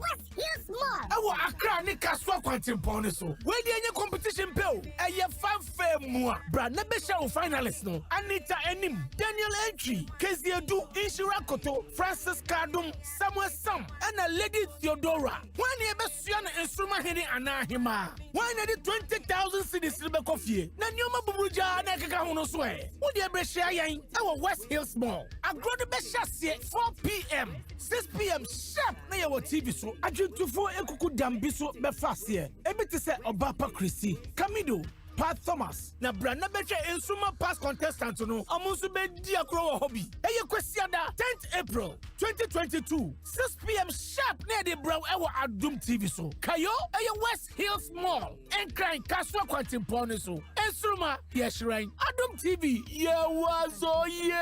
Ewa Accra ni Kaswa Kwantimpone so Where the any competition bill Eye fanfare mua Bra nebesha o finalists no Anita Enim Daniel Entry Kezi Edu Inshira Koto Francis Kadum Samuel Sam and a Lady Theodora When ye best Insuma Hini Anahima. Why not 20,000 cities in the coffee? Nanyoma Buruja Nakaka Honoswe. Would you be sharing our West Hills Mall? I grow the best chassis 4 p.m. 6 p.m. sharp near our TV so. I drink to 4 Ekuku Dambiso Befasia. Ebe to say Obapa Chrissy. Kamido. Pat Thomas, na branda beche insuma pass contestant no amusu be dia kro hobby. Eye kwesiada 10th April 2022 6 p.m. sharp near the brow ewa Adum TV so. Kayo eye West Hills Mall and crying Kaswa Kwantimpone so. Insuma yeshrain Adum TV ye wazo ye.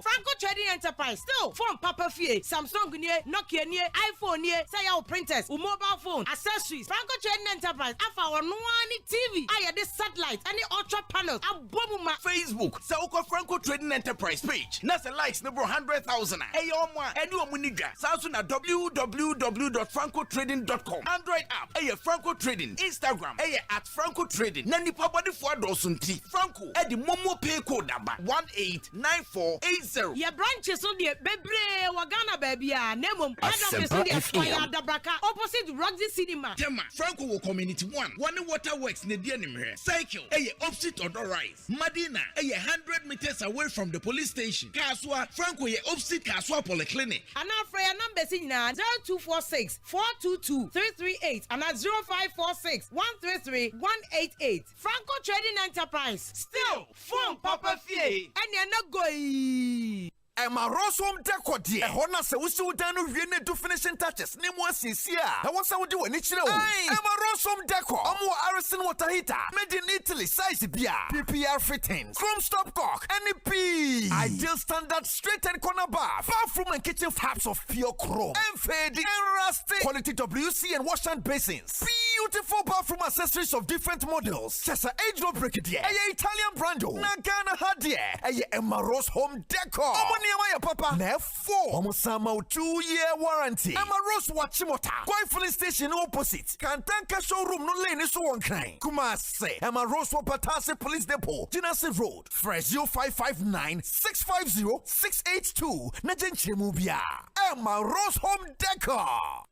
Franco Trading Enterprise still phone Papa Fie, Samsung near, Nokia near, iPhone near, say our printers, mobile phone, accessories. Franco Trading Enterprise, our no TV, I this satellite, any ultra panels, Abomuma
Facebook, Sauko Franco Trading Enterprise page. Nasa likes number 100,000. Ayoma, and you muniga. Samsung www.francotrading.com. Android app, Franco Trading, Instagram, at Franco Trading. Nani Papa the 4 dosunti. Franco, at the Momo pay code number 189480.
Your branches on the Bebre Wagana baby, Nemo, opposite Roxy Cinema.
Tema, Franco Community 1, One Waterworks, Nedianim here. Cycle, opposite Odor Rise. Madina, 100 meters away from the police station. Kaswa, Franco, opposite Kaswa Polyclinic.
And our prayer number is 0246 422 338 and at 0546 133 188. Franco Trading Enterprise.
Still, phone Papa Fie.
And you're not going.
Emma Rosom Decodi, a Hona Sawusu Danu Vienne to finishing touches. Name was sincere. I was out doing it. Emma Rosom Deco, Amu Arison Watahita, made in Italy, size beer, PPR fittings, chrome stop cock, NEP. Ideal standard straight and corner bar, bathroom and kitchen taps of pure chrome, and fading and rusty. Quality WC and wash hand basins. Beautiful bathroom accessories of different models. Just a age no break it here. Italian brando. Nagana Hadia. Emma Rose Home Decor. Papa, therefore, almost 2-year warranty. Emma Rose Wachimota, Quite filling station opposite. Kantanka showroom no lane is one kind. Kumase, Emma Rose Wapatase Police Depot, Jinasi Road, Fresio 559-650-682, Najenche Mubia. Emma Rose Home Decor.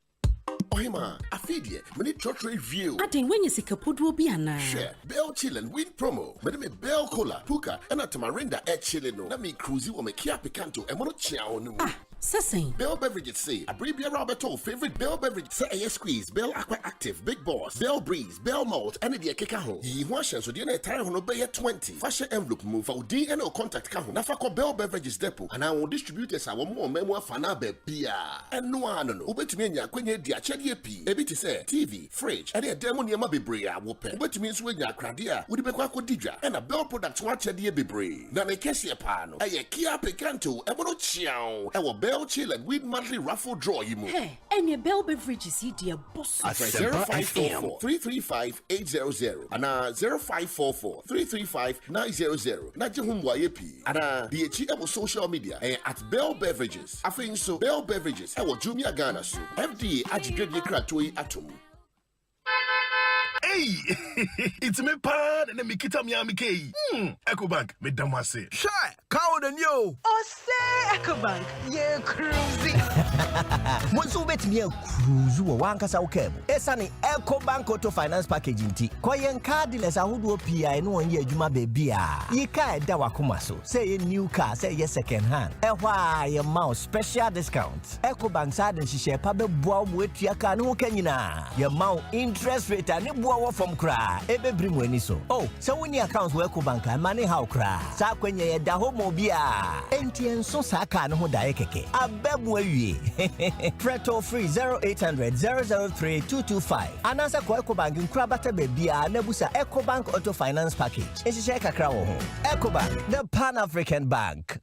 Ohima, Afidie, many church review.
I think when you see Kapudu Biana.
Share, Bell Chillin, win promo. Madame Bell Cola, Puka, and a Tamarinda at Chillino. Let me cruise you on my Kia Picanto and Monochia.
Ah, Sassing.
Bell Beverages say, a Bribia Roberto, favorite Bell Beverage, say a squeeze, Bell Aqua Active, Big Boss, Bell Breeze, Bell Malt, and the Kekaho. Ye washes with the entire Honobay 20. Fashion envelope move for DNO contact Kaho. Nafako Bell Beverages Depot, and I will distribute us our more memoir Fanabe Pia. And no one, Ubetmania, Quenya, Diachedi P. Ebiti say, TV, fridge, and a demonia Bibria, Whoopin. Ubetmin Swenya Cradia, with the Bequaco Dija, and a Bell product watch a dear Bibri. Then a Cassia Pano, a Kia Picanto, and Monochia, our Bell Bell Chill and Win monthly raffle draw you move.
Hey, and your Bell beverages here, dear boss.
Asempa 0544-335-800 and 0544-335-900. Najihum YP and the Ewa social media at Bell Beverages. I think so. Bell Beverages. Ewa Jumia Ghana so. FD Ajigredye Kratoi Atom.
Hey, it's me pan and me kita mi amike. Ecobank, me damase.
Shy, cow than you.
Osei Ecobank, yeah, cruising.
Bonsu bet me cruise wo wankasa ukebo. Esani Ecobank Auto Finance Package nti. Koyen cardless ahudu PI no onye adwuma baby a. Yika eda wakoma so. Say new car, say ye second hand. Ehwa ye mouse special discounts. Ecobank sa den hihye pa be boa mo etua ka no kanyina. Ye mouse interest rate ani boa from cry. Ebe bring weni so. Oh, so when your accounts work Ecobank money how cry. Sa kwenye ye da homo bia. Enti enso sa ka no ho da keke. Abebu awie. Preto free 0800 003 225. Anasa ko Ecobank nkrabata bebia na busa Ecobank Auto Finance Package. Esi kakra wo ho. Ecobank, the Pan-African Bank.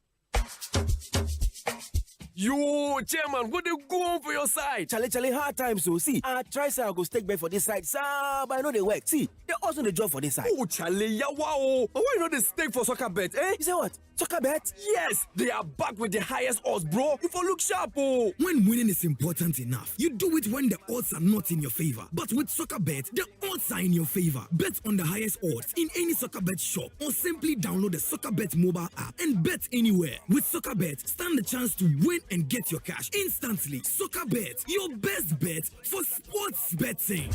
Yo, chairman, what you go on for your side? Charlie, hard times, so see. I try say I go stake back for this side, sir, but I know they work. See, they also the job for this side. Oh, Charlie, yeah, wow. But why not the stake for soccer bet, eh? You say what? Soccer bet? Yes, they are back with the highest odds, bro. You for look sharp, oh.
When winning is important enough, you do it when the odds are not in your favor. But with soccer bet, the odds are in your favor. Bet on the highest odds in any soccer bet shop or simply download the soccer bet mobile app and bet anywhere. With soccer bet, stand the chance to win and get your cash instantly. Soccer bet, your best bet for sports betting.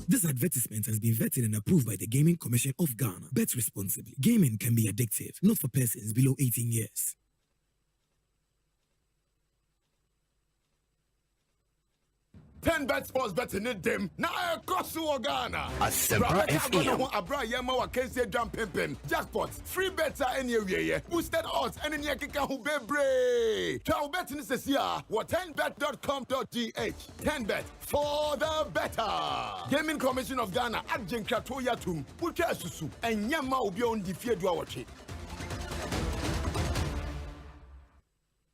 This advertisement has been vetted and approved by the Gaming Commission of Ghana. Bet responsibly. Gaming can be addictive, not for persons below 18 years.
Ten bet sports betting in them. Now I cost you Ghana.
Asempa FM.
Abra yama wa kense jump pimpin. Jackpots, free bets are anywhere. Boosted odds and any kika who bebre. Cow betting is this year. What 10bet.com.gh. 10bet for the better. Gaming Commission of Ghana. Adjen Kratoya Tum. Ucha Susu. And Yama will be on the field to our check.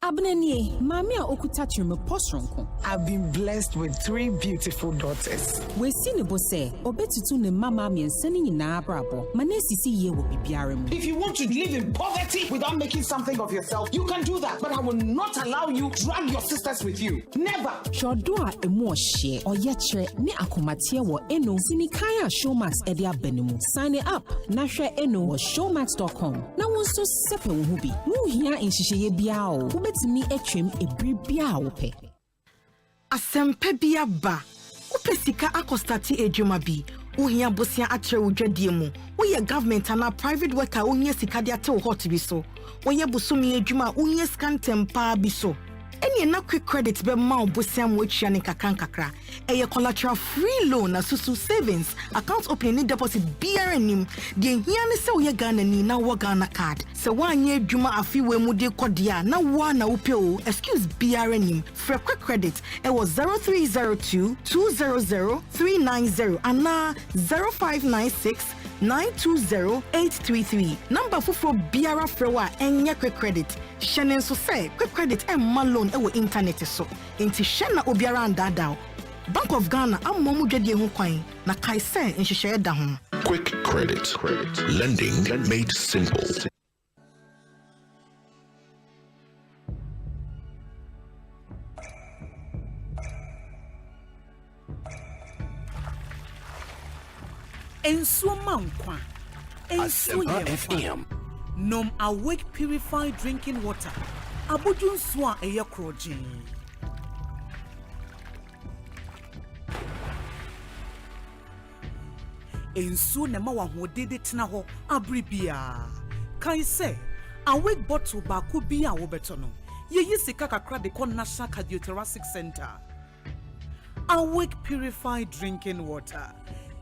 Abnenie, Mamia Okutachi me postronko.
I've been blessed with 3 beautiful daughters.
We see ne bose, obetutu ne mama mi enseni na abrabo. Manesi si ye wo bibiarem.
If you want to live in poverty without making something of yourself, you can do that. But I will not allow you to drag your sisters with you. Never.
Shodoa emu ohye oyechre ne akomatie wo eno sinikaya Showmax edia benimu. Sign it up. Na hwe eno wo showmax.com. Na wonso sepe wo hu bi. Mu hia enhihye bia o. Me etwem ebribia wope
Asempa bia ba wope sika akostati edwuma bi wohia bosia akere wodwadie mu woye government ana private worker wohia sika de ate wo hot bi so woye busumi edwuma wohia scantempa bi so eni na quick credit be ma obosia mo atwa ne kakra eye collateral free loan na susu savings account opening deposit BRNim de hia ne se woye Ghana ni na wo Ghana card se wanye adwuma afiwe mu de kodia na wo na wope o excuse BRNim for quick credit e was 0302 200 390 ana 0596 920-833. Number for Biara Frewa enya quick credit. Shenen so say quick credit and loan ewo internet so. Inti shena obiara andada. Bank of Ghana amomu dwede ho kwan na kai say nhihye da ho.
Quick credit. Lending made simple.
Ensuo mankwa.
Asempa FM.
Nom awake purified drinking water. Abudun swa eye krojin. Ensuo na ma wahode tena ho abribia. Kai say awake bottle ba ko bi a wo beto no. Ye sika kakra de kon National Cardiothoracic Center. Awake purified drinking water.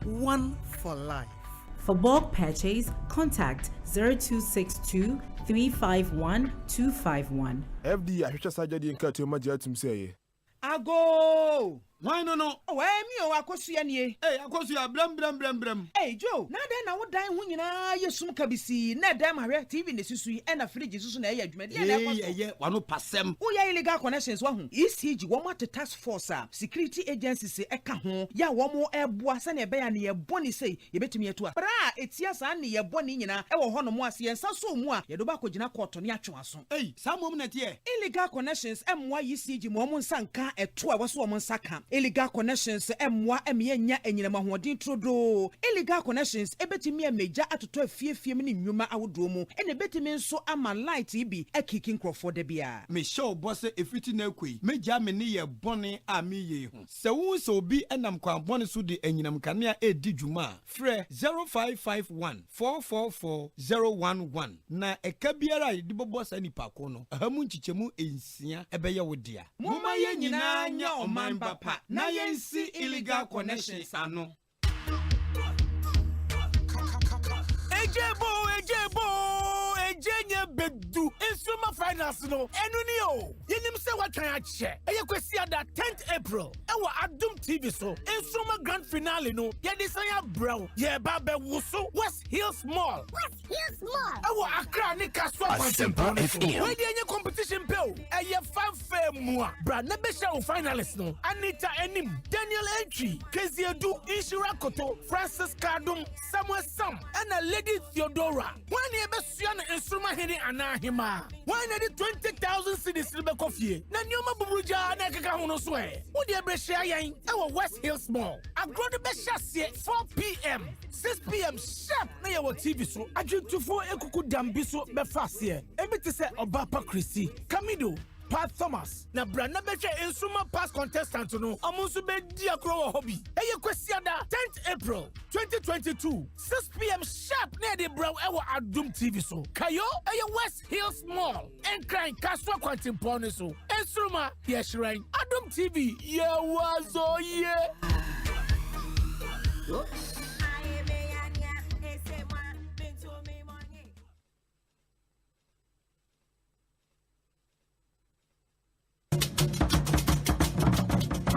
One for life.
For bulk purchase, contact 0262 351 251.
FD, I just said you can't imagine to say.
Ago!
Why no?
Oh, me o akosua nie.
Hey, akosua bram.
Hey Joe, na den na wo dan ho nyina yesum kabisi. Na dan ma hwe TV ne susu e na fridge susu na e adwumadi na e kwaso.
Yeah, wano pasem.
Wo ya illegal connections wa ho. ECG wo mo task force security agencies e ka ho. Ya wo mo eboa se na e be ya ne ye boni sei ye betumi etu a. Bra etia sa na ye boni nyina e wo ho no mo ase ye nsa so mu a ye do ba kogina court ne atwe aso.
Hey, sa mom na tie.
Illegal connections emwa ECG mo nsanka eto a wo so mo nsaka. Illegal connections emwa enya enyina mahoodin trodo. Illegal connections ebetimi emeja atoto afie me ne nnwuma awodo mu ene betimi nso ama light ibi ekiki nkrofo de bia.
Me show boss efiti na akui meja me ne ye bone a me ye hu. Se wo so obi enam kwan bone so de enyinam kanea edi dwuma frɛ 0551 444011 na eka biara de bobosa nipa ko no ahamu nchichemu ensia ebeye wo dia.
Muma ye nyina nya oman bapa na yensi illegal connections ano.
Ejenya bedu instrument finance no enu ni o yenim se watwan ache eye kwesi ada 10th April ewa Adum TV so instrument grand finale no ye desanya brow ye ba be wuso West Hills Mall ewa Accra ni Kaswa
Asempa FM
we dey any competition pe o eye 5 fair mu a bra na be show finalists no Anita Enim Daniel Entry Keziedu Inshira Koto Francis Kadum Samuel Sam and a Lady Theodora when ye be suan instrument hini anahima when ye 20,000 cedis libe kofie na nyoma bubuja na keka hono so e wo de be share yen e wo West Hills Mall agro de be share 4 p.m. 6 p.m. sharp na ye wo TV so adwentufo ekuku dambi so be fase e bi te se Obapa Christy Kamido Pat Thomas na brana beche instrument pass contestant no amunsu be di akro hobby eye kwesiada 10th April 2022 6 p.m. sharp na the brow ewo Adum TV so kayo eye West Hills Mall and crying Kaswa Kwantimpone so instrument ye shrine Adum TV ye wazo ye.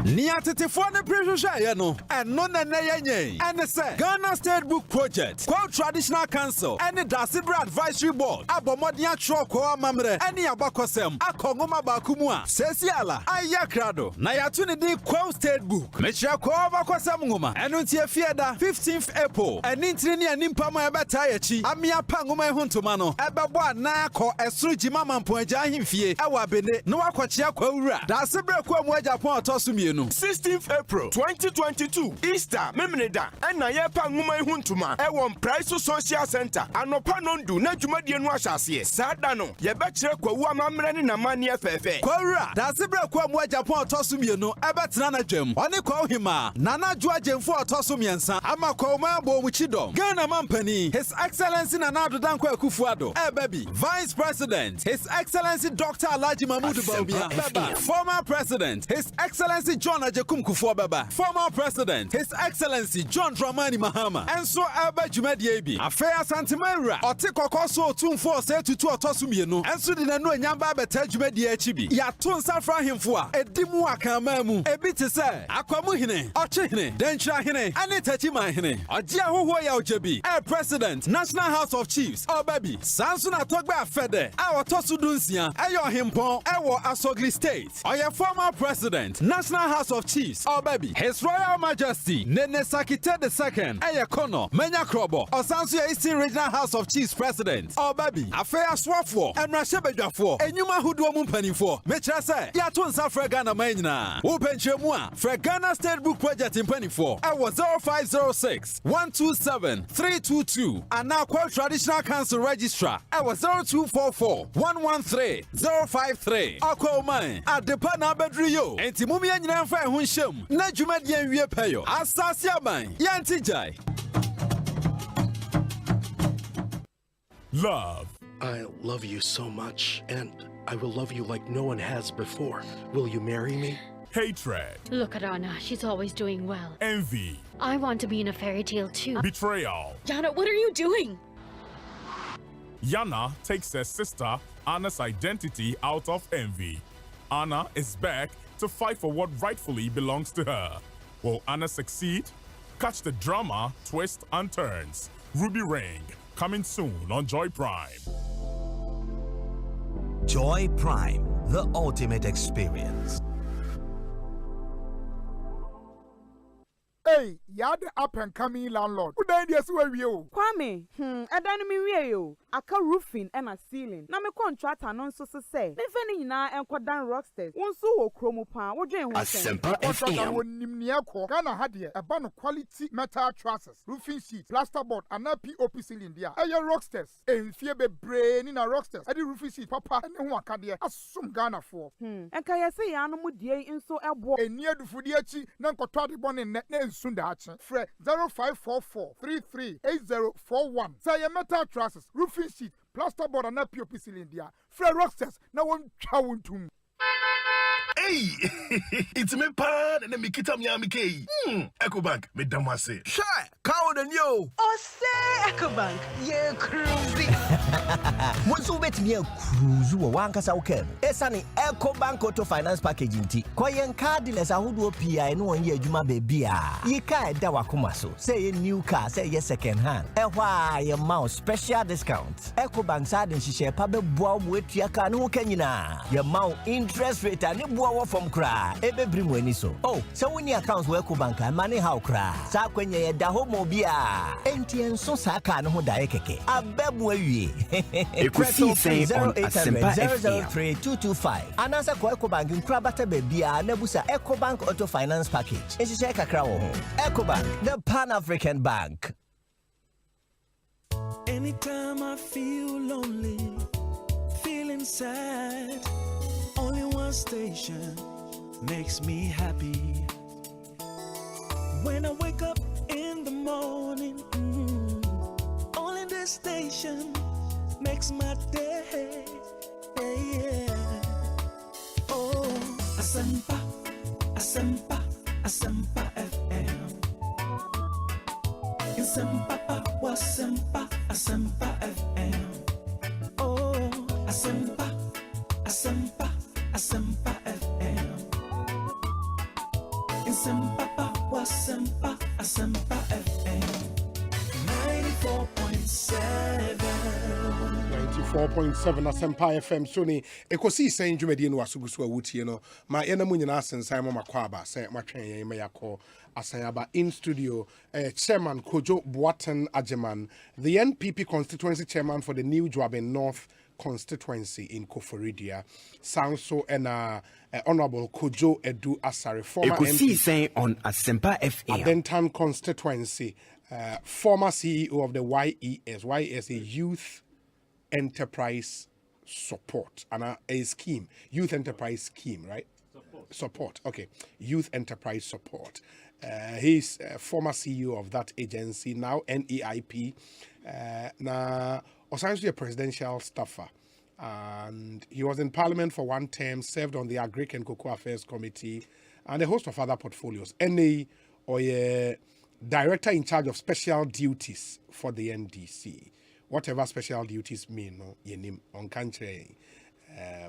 Nia tetefoɔ ne prehwehwɛ no ɛno na yenye ɛne sɛ Ghana State Book Project Kwa Traditional Council ɛne Dasibra Advisory Board abɔmmɔden atwerɛ kɔ amammerɛ ɛne abakɔsɛm akɔ nwoma baako mu a sɛsi ala ayɛ krado na yɛato ne din Kwa State Book mekyerɛ kɔ abakɔsɛm nwoma ɛno nti afie da 15th April ɛne ntiri ne animpa ma ɛbɛtaa yɛkyi amea pa nwoma ho ntoma no ɛbɛbɔ anan akɔ ɛsoro gyima mampo agya ahemfie ɛwɔ abene na wakɔkyea kwa wura Dasibra kwa mu agyapɔn ɔtɔ so mmienu
16th April 2022 Easter Memneda and Nayepa Nguma Huntuma Ewon Price Social Center Anopa Nondu na dwumadie no ahyase sada no ye bekyere kwawu amamre ne namane afefe
kwawura Dasibra kwa mu Japan otoso mienu ebetena na dwam one kwa ohima nana dwo agemfo otoso miensa ama kwa ma bo mu chidom Ghana mampani His Excellency Nana Adodankwa Akufo-Addo baby Vice President His Excellency Dr. Alhaji Mahmoud Bawumia baba Former President His Excellency John Ajekum Kufuor-Baba Former President His Excellency John Dramani Mahama enso aba dwumadie bi afea santemawura ote kokoso otumfo se tutu otoso mienu enso de nanu anyamba beta dwumadie achi bi ya to nsafra hemfo a edimu akama mu ebi te se akwamu hene ochehene denchira hene ane tachiman hene oje ahoho ya ojebi President National House of Chiefs obabi sanso na togba afede a otoso dunsia eyo hempon ewo Asogli State oye Former President National House of Chiefs obabi His Royal Majesty Nene Sakite II eye kono menya krobo osanso ya Eastern Regional House of Chiefs President obabi afea swafo emrahye bedwafo enyuma hudo mu mpanifo mekira se ya to nsa fra Ghana manyina wo penchemu a fra Ghana State Book Project mpanifo ewo 0506 127 322 ana Kwa Traditional Council Registrar ewo 0244 113 053 akwa man adepa na bedriyo enti mumi nyina mfa ho nhyem na dwumadie nwie peyo asase aban yantijai.
Love. I love you so much, and I will love you like no one has before. Will you marry me?
Hatred.
Look at Anna, she's always doing well.
Envy.
I want to be in a fairy tale too.
Betrayal.
Yana, what are you doing?
Yana takes her sister Anna's identity out of envy. Anna is back to fight for what rightfully belongs to her. Will Anna succeed? Catch the drama, twists, and turns. Ruby Ring, coming soon on Joy Prime.
Joy Prime, the ultimate experience.
Hey, you're the up and coming landlord. Who died yesterday with you?
Kwame, I don't mean you. Aka roofing and a ceiling. Na me contract and so say. Me feni na enkodan rocksters. Won so wo kromo pan. Wo dwen ho sen.
Asempa FM. Won nimnia ko. Ghana ha de eba no quality metal trusses, roofing sheet, plasterboard and POP ceiling dia. Eye rocksters. Enfie bebre ni na rocksters. Ade roofing sheet papa ne ho aka de asum Ghana for.
Enka yesi ya no mu die nso ebo.
Eni adufudi achi na nkoto ade bone ne nsunda achi. Fre 0544 338041. Say your metal trusses, roofing sheet, plasterboard and POP ceiling dia. Fre rocksters na won twa wontum.
Hey, it's me pan and me kita mi amike. Ecobank me damase.
Shy, count and yo.
Osei Ecobank, ye cruising.
Bonsu bet me cruise wo wankasa wokem. Esane Ecobank Auto Finance Package nti. Koyen car dealers ahodo PI no won ye adwuma baby a. Ye car da wakoma so. Say new car, say ye second hand. Ehwa ye ma special discount. Ecobank sa den hihye pa be boa mo etua car no kanyina. Ye ma interest rate ani boa from cry. Ebe bring weni so. Oh, so when your accounts work Ecobank and money how cry. Sa kwenye ye da homo bia. Enti enso sa car no ho da keke. Abebu awie.
Ekosiise On Asempa
003-225. Anasa kwa Ecobank nkrabata bebia nebusa Ecobank Auto Finance Package. Ensise kakra wo ho. Ecobank, the Pan-African Bank.
Anytime I feel lonely, feeling sad, only one station makes me happy. When I wake up in the morning, only this station makes my day. Yeah. Oh, Asempa, Asempa, Asempa FM. Asempa, Asempa, Asempa FM. Oh, Asempa, Asempa, Asempa FM. Asempa, Asempa, Asempa FM. 94.7.
94.7 Asempa FM Sony Ekosiise ndwumadi no asugusu awutie no ma yena mu nyina asensan ma kwaba se matwen yen me yakọ asanyaba in studio chairman Kojo Boaten Ajeman, the NPP constituency chairman for the New Joabin North constituency in Koforidia, sounds so and Honorable Kojo Edu Asare, former
Ekosiise On Asempa FM
Adentan constituency, former CEO of the YES, a Youth Enterprise Support, and a scheme, Youth Enterprise Scheme, right? Support. Okay, Youth Enterprise Support. He's former CEO of that agency, now NEIP. Now, essentially a presidential staffer. And he was in Parliament for one term, served on the Agric and Cocoa Affairs Committee, and a host of other portfolios. NA or a director in charge of special duties for the NDC. Whatever special duties mean, no, yenim on country.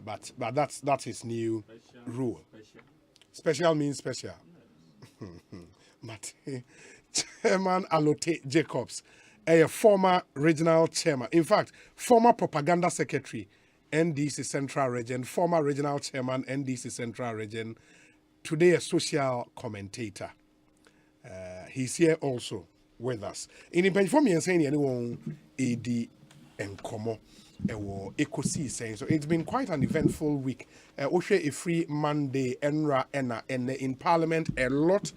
But that's his new rule. Special means special. But Chairman Alote Jacobs, a former regional chairman, in fact, former propaganda secretary, NDC Central Region, former regional chairman, NDC Central Region, today a social commentator. He's here also with us. In the and saying anyone AD and Komo Ekosiise. So it's been quite an eventful week. Osei a free Monday, Enra Ena, and in Parliament, a lot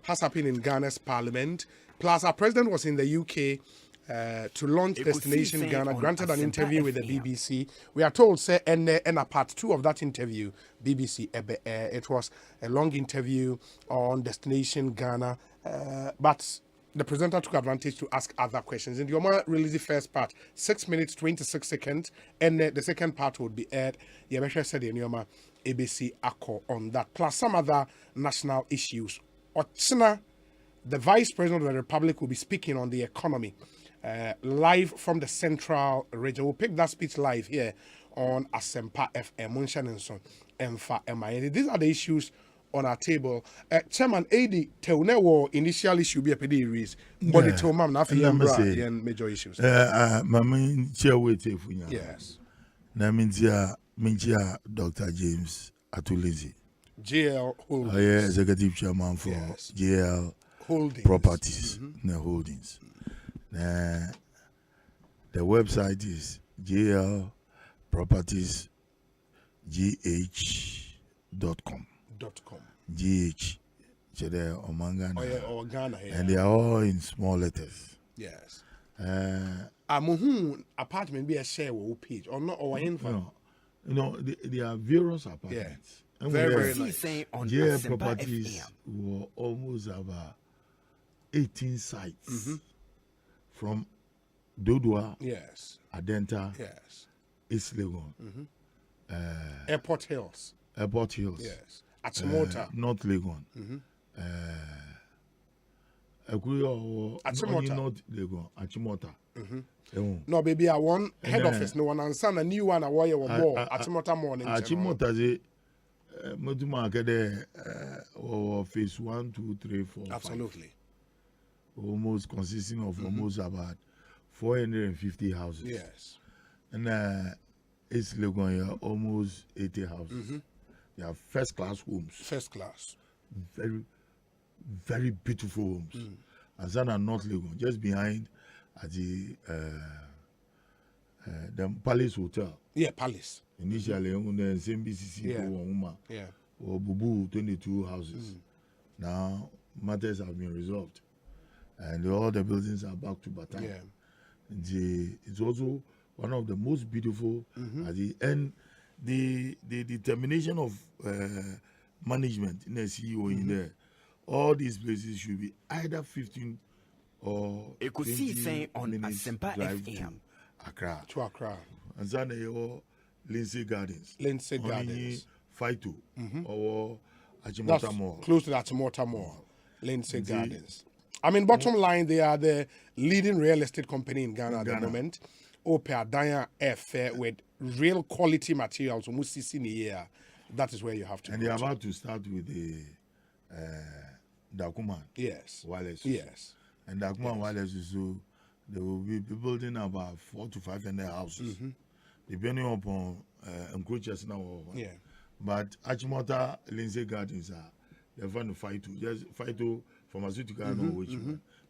has happened in Ghana's Parliament. Plus, our president was in the UK to launch Destination Ghana, granted an interview with the BBC. We are told, say, and a part 2 of that interview, BBC, it was a long interview on Destination Ghana, but the presenter took advantage to ask other questions. And Yoma released the first part, 6 minutes, 26 seconds, and the second part would be aired. Yabesha said in Yoma, ABC Ako on that, plus some other national issues. Otsina, the Vice President of the Republic, will be speaking on the economy, live from the Central Region. We'll pick that speech live here
on Asempa FM. Munshanenson Emfa MI. These are the issues on our table. Chairman AD Teunewo initially should be a PD raise, but the Tomam Nafi major issues.
Mamma chair wait if we
yes.
Namintia Dr. James Atulizi.
JL Holdings.
Executive Chairman for JL
Holdings.
Properties Holdings. The website is JL Properties GH.com. GH.
Or Ghana,
and they are all in small letters.
Yes. Amuhu apartment be a share page or not or
no. There are various apartments.
Yeah. Very
nice. JL Properties were almost about 18 sites from Dodua,
yes,
Adenta,
yes,
East Legon,
Airport Hills,
yes,
Achimota,
North Legon,
Achimota,
North Legon, Achimota.
No, baby, I want head office. No one answer a new one. I want your more Achimota morning.
Achimota is Motuma Kede phase 1, 2, 3, 4.
Absolutely.
5. Almost consisting of almost about 450 houses.
Yes.
And it's Legon almost 80 houses. They are first class homes.
First class.
Very, very beautiful homes. Azana North Legon, just behind at the Palace Hotel.
Yeah, Palace.
Initially, on the same BCC or Bubu 22 houses. Now matters have been resolved. And all the buildings are back to Batam.
Yeah.
It's also one of the most beautiful at the end. The determination of management in the CEO in there, all these places should be either 15 or
Ekosiisen On Asempa
FM. Accra.
To Accra.
And then Lindsay Gardens.
Lindsay Gardens.
Faito. Or Achimota Mall.
Close to the Achimota Mall. Lindsay Gardens. I mean, bottom line, they are the leading real estate company in Ghana at the moment. Ope Daya Air with real quality materials. That is where you have to.
And they are about to start with the Dakuman.
Yes.
Wireless.
Yes.
And Dakuman Wireless is so they will be building about 400 to 500 houses, depending upon encroachers now.
Yeah.
But Achimota Lindsay Gardens are they're trying to fight to just fight to pharmaceutical which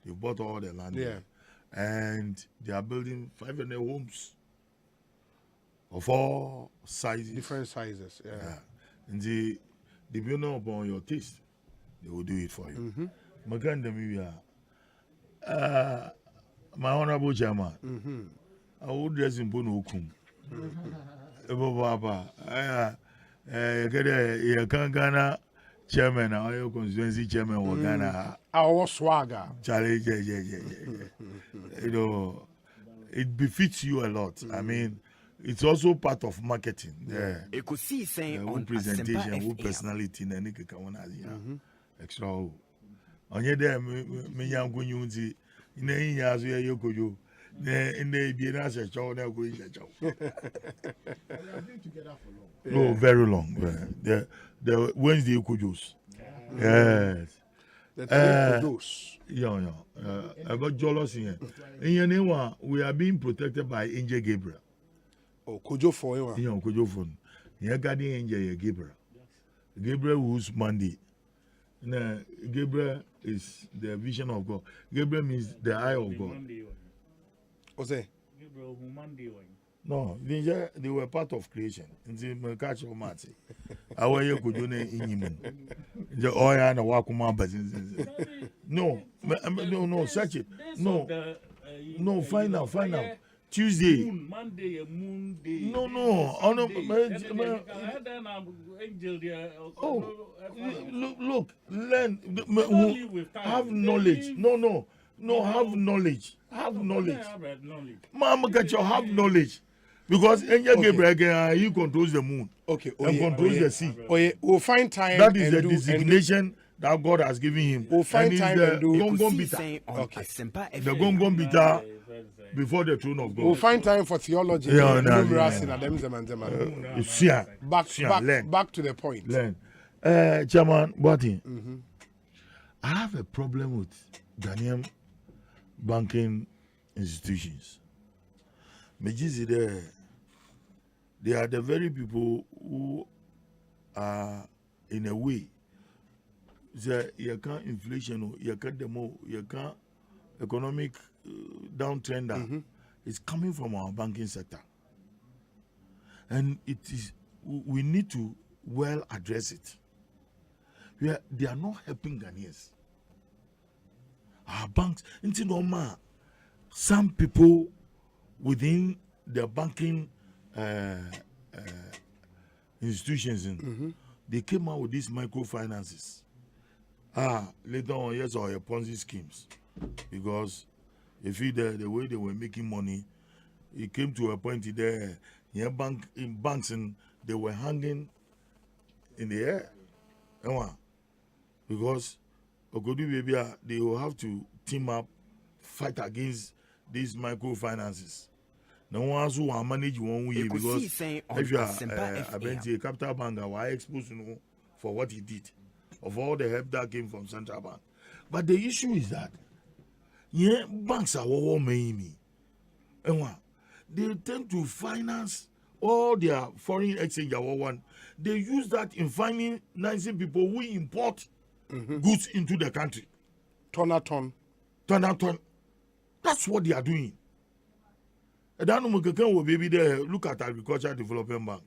they bought all the land there. And they are building 500 homes of all sizes.
Different sizes, yeah.
And depending upon your taste, they will do it for you. My honorable chairman, I would dress in Bonokum. Ghana chairman, our constituency chairman of Ghana.
Our swagger.
Challenge, you know, it befits you a lot. I mean, it's also part of marketing.
Ekosiisen On
presentation, personality, and extra. Onye there, me young Gunyunzi, in the Inyas, where you could do. In the Bienasa show, they're going to show. No, very long. The Wednesday you could use. Yes. About Jolos here. In your name, we are being protected by Angel Gabriel.
Oh, Kojo for you.
Yeah, Kojo for you. You're guarding Angel Gabriel. Gabriel who's Monday. Now, Gabriel is the vision of God. Gabriel means the eye of God.
Osei.
No, they were part of creation. In the catch of Mati. Our you could do in the oil and the Wakuma. No, search it. No, find out. Tuesday.
Monday, moon day.
No. Look, learn. Have knowledge. No, have knowledge. Have knowledge. Mama, get your have knowledge. Because Angel Gabriel, he controls the moon.
Okay.
And controls the sea.
We'll find time.
That is the designation that God has given him.
We'll find time
and do. The Gongon Bita before the throne of God.
We'll find time for theology.
Learn.
Back to the point.
Learn. Chairman, what I have a problem with Ghanaian banking institutions. They are the very people who are, in a way, you can't inflation, you can't demo, you can't economic downtrend. It's coming from our banking sector. And we need to well address it. They are not helping Ghanaians. Our banks, some people within the banking institutions, they came out with these microfinances. Later on, yes, or Ponzi schemes. Because if the way they were making money, it came to a point there, banks and they were hanging in the air. Because they will have to team up, fight against these microfinances. No one who will manage one way, because if you are a capital bank, are exposed for what he did, of all the help that came from central bank. But the issue is that banks are all mainly, they tend to finance all their foreign exchange. They use that in financing people who import goods into the country.
Ton.
That's what they are doing. Look at Agricultural Development Bank.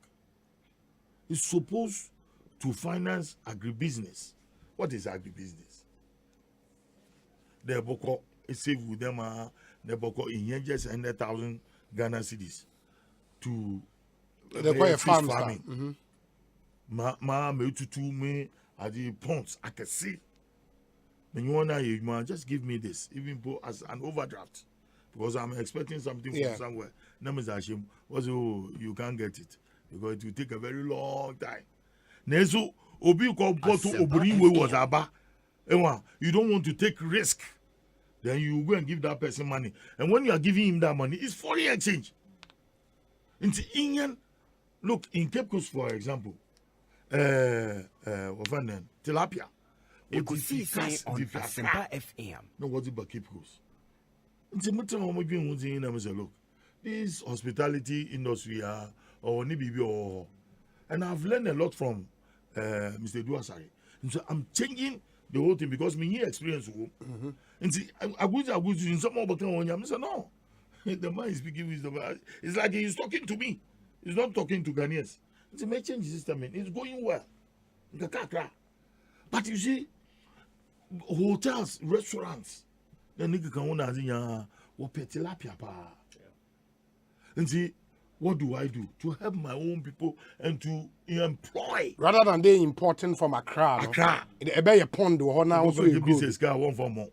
It's supposed to finance agribusiness. What is agribusiness? They boko save with them. They boko in just 100,000 Ghana cedis to
the farming.
Me tutu me at the ponds. I can see. When you want just give me this, even as an overdraft, because I'm expecting something from somewhere. You can't get it because it will take a very long time. Nezu obi ko boto oburiwe was aba. You don't want to take risk. Then you go and give that person money. And when you are giving him that money, it's foreign exchange. Look, in Cape Coast, for example, tilapia.
Ekosiisen On Asempa FM.
No, what's it about Cape Coast? Look, this hospitality industry and I've learned a lot from Mr. Duasari. And so I'm changing the whole thing because me experience. And see, I would in some more no. The man is speaking wisdom. It's like he's talking to me. He's not talking to Ghanaians. It's a change the system. It's going well. But you see, hotels, restaurants, the nigga can own tilapia pa. And see, what do I do to help my own people and to employ
rather than they importing from Accra? A pond or now also a
business guy one for more.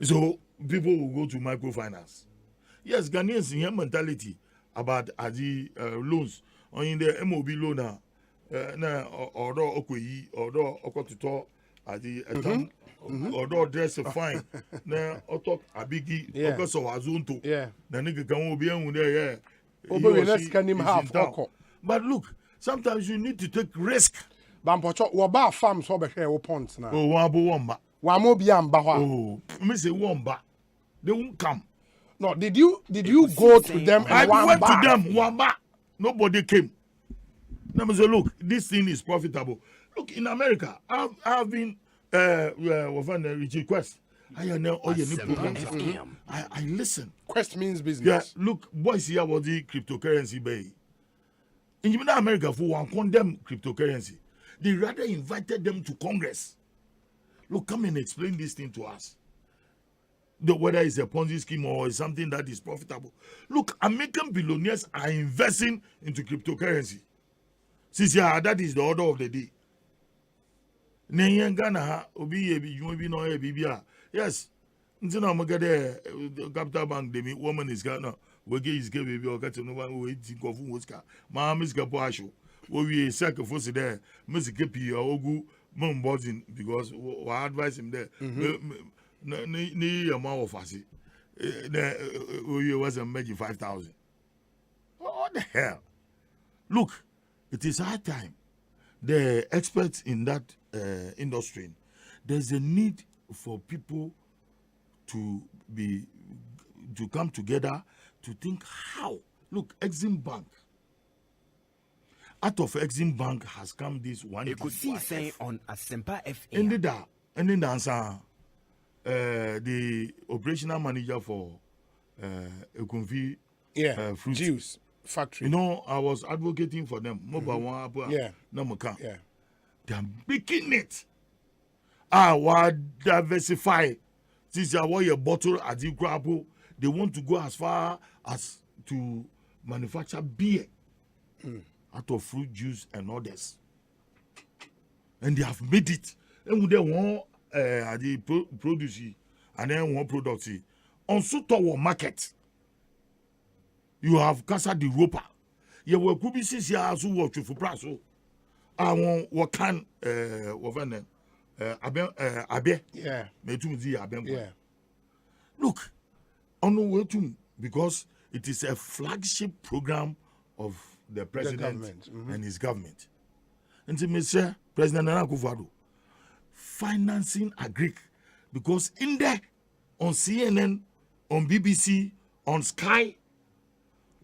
So people will go to microfinance. Yes, Ghanaians in your mentality about the loans on in the MOB loan or okweyi or okotuto at the or dress fine na otok abigi okoso wazunto na nigga kan obi ehun there but look, sometimes you need to take risk.
Bampocho wo ba farm so be hwe wo ponts na
womba
mo bia mba ho
me say womba they won't come.
No, did you go to them and
I went to them womba, nobody came. Let me say, look, this thing is profitable. Look, in America, I've been Richie Quest. I know all your new programs. I listen.
Quest means business.
Yeah, look, boys here was the cryptocurrency bay. In America, for one condemn cryptocurrency, they rather invited them to Congress. Look, come and explain this thing to us. Whether it's a Ponzi scheme or something that is profitable. Look, American billionaires are investing into cryptocurrency. Since that is the order of the day. Yes. The capital bank, the woman is Ghana. We get his baby or get no one who eats of Wuska. Mamma is Gaposho. We sacrifice there. Miss Kippy or Ogu Mumbodzin because I advise him there. Near a mouth of us. wasn't making 5,000. What the hell? Look, it is high time. The experts in that industry, there's a need for people to come together to think how. Look, Exim Bank. Out of Exim Bank has come this one.
Ekosiise On Asempa FM.
And then the operational manager for Ekonfi fruit
juice factory.
You know, I was advocating for them. Yeah. They are making it. Diversify. Since I want a bottle at the grapple, they want to go as far as to manufacture beer out of fruit juice and others. And they have made it. And they want the produce and then one product on Sutowo market. You have Casa de Ropa. You will could be 6 years who watch for Praso. I want what can Abe.
Yeah.
Yeah. Look, on the way to because it is a flagship program of the president and his government. And to Mr. President Nana Akufo-Addo, financing agric because in there on CNN, on BBC, on Sky,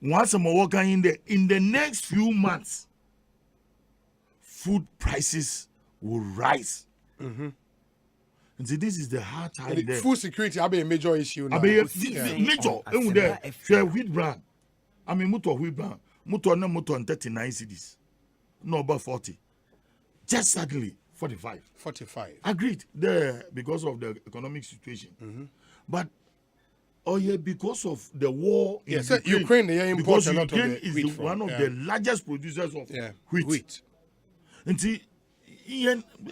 once I'm working in the next few months, food prices will rise. And so this is the hard time.
Food security will be a major issue now.
Major. Share wheat brand. I mean, motor wheat brand. Motor on 39 cities. No, about 40. Just suddenly 45.
45.
Agreed. There because of the economic situation. But because of the war in
Ukraine
because Ukraine is one of the largest producers of wheat. And see,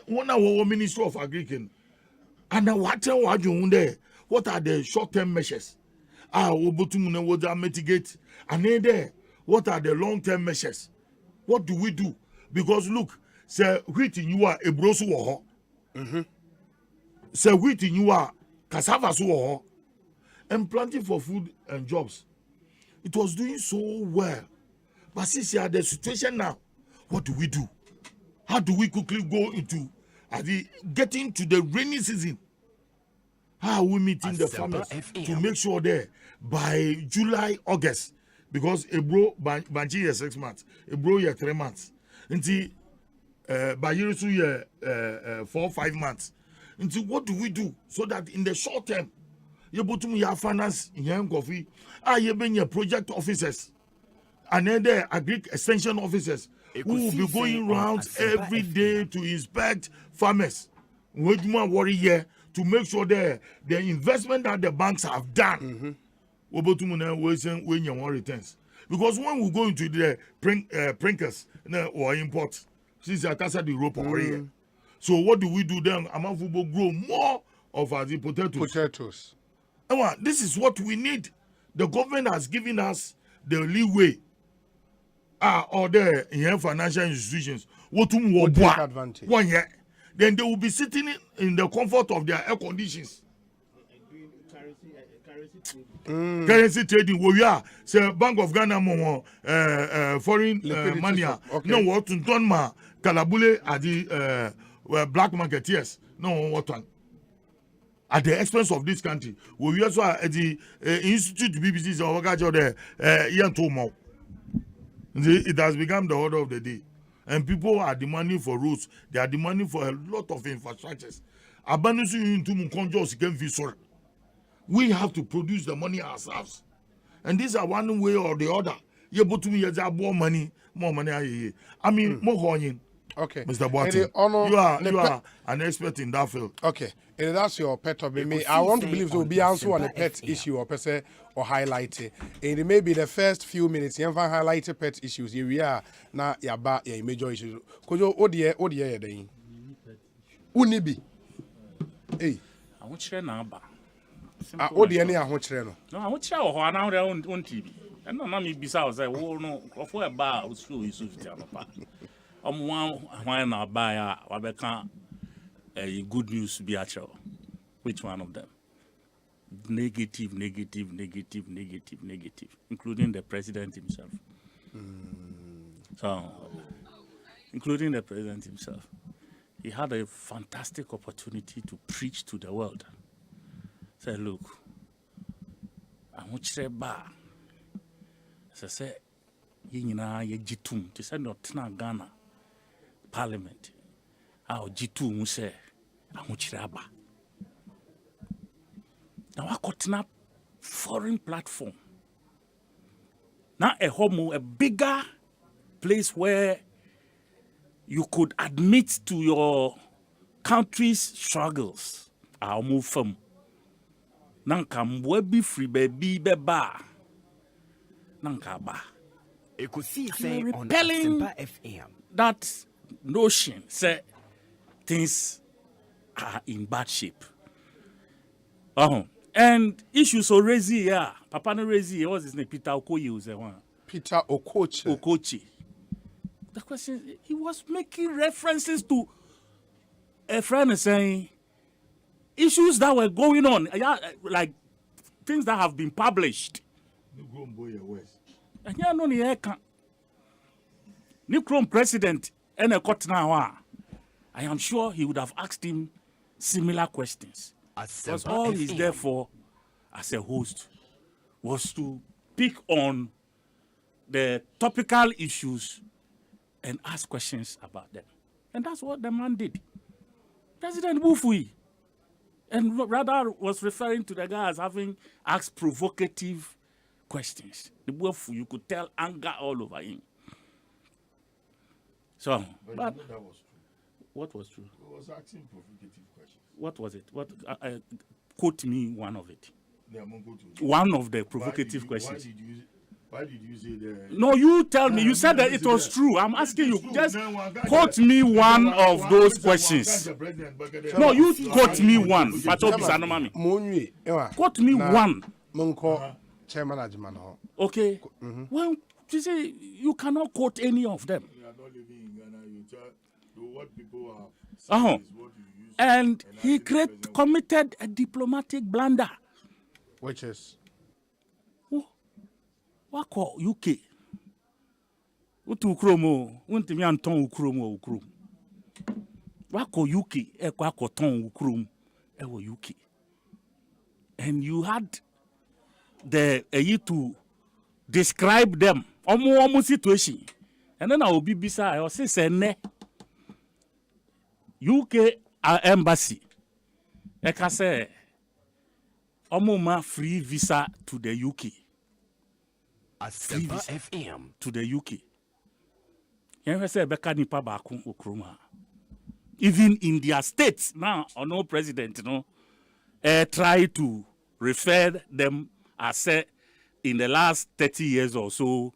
one of our Ministry of Agriculture, and what are the short-term measures? What mitigate? And then there, what are the long-term measures? What do we do? Because look, say wheat in you are a brosu say wheat in you are cassava so and planting for food and jobs. It was doing so well. But since you are the situation now, what do we do? How do we quickly go into getting to the rainy season? How are we meeting the farmers to make sure there by July, August? Because a bro banji year 6 months, a bro year 3 months. Until by year 4 or 5 months. Until what do we do so that in the short term, you put me your finance in your coffee, you bring your project officers and then the agri extension officers who will be going around every day to inspect farmers. We do not worry here to make sure that the investment that the banks have done when you want returns. Because when we go into the prinkers or import, since I Casa de Ropa already. So what do we do then? Amafo grow more of the potatoes. And this is what we need. The government has given us the leeway. Or the financial institutions, what take
advantage.
1 year, then they will be sitting in the comfort of their air conditions. Currency trading, where we are, say Bank of Ghana, foreign money, no what to turn ma kalabule at the black marketeers, no what one. At the expense of this country, we also at the Institute BBC or the it has become the order of the day. And people are demanding for roads. They are demanding for a lot of infrastructures. We have to produce the money ourselves. And these are one way or the other. More money. I mean, more honey.
Okay.
Mr. Boateng, you are an expert in that field.
Okay. And that's your pet topic. I want to believe there will be answer on a pet issue or person or highlight it. And it may be the first few minutes you can highlight pet issues. Here we are now. Yeah, major issues. Kojo odie then. Unibi. Hey.
I want to know about.
Odie ni I want to know.
No, I want to know how now they on TV. And no, me bisa say, oh no, for a bar, it's true. It's one now buy a good news be actual. Which one of them? negative, including the president himself. So, including the president himself. He had a fantastic opportunity to preach to the world. Say, look, I want you to buy. Say, you know, you jitum. To say not na Ghana Parliament. How jitum say, I want you to buy. Now I got a foreign platform. Now a bigger place where you could admit to your country's struggles. I'll move from. Nanka mwebi free baby beba. Nanka ba.
Ekosiise On
repelling
Asempa FM.
that notion, say things are in bad shape. And issues so raised here. Papa no raised here. What's his name? Peter Okoye was the one.
Peter Okoche.
The question is, he was making references to a friend saying issues that were going on, like things that have been published. And here no ni eka. New Chrome president and a court now. I am sure he would have asked him similar questions. Because all he's there for as a host was to pick on the topical issues and ask questions about them. And that's what the man did. President Bufui. And rather was referring to the guy as having asked provocative questions. The Bufui, you could tell anger all over him. So, but
that was true.
What was true?
He was asking provocative questions.
What was it? Quote me one of it.
Yeah,
one of the provocative questions.
Why did you say that?
No, you tell me. You said that it was true. I'm asking you. Just quote me one of those questions. No, you quote me one. Quote me one. Okay. Well, you say you cannot quote any of them.
You are not living in Ghana. You tell what people are saying is what you use.
And he committed a diplomatic blunder.
Which is?
What call UK? What ukromo? What me anton ukromo ukrom? What call UK? What call ton ukrom? Ewo UK. And you had the to describe them. Omo situation. And then I will be beside. I will say ne. UK embassy. Eka say omo ma free visa to the UK.
Asempa FM
to the UK. Even in their states now, no president, try to refer them as in the last 30 years or so,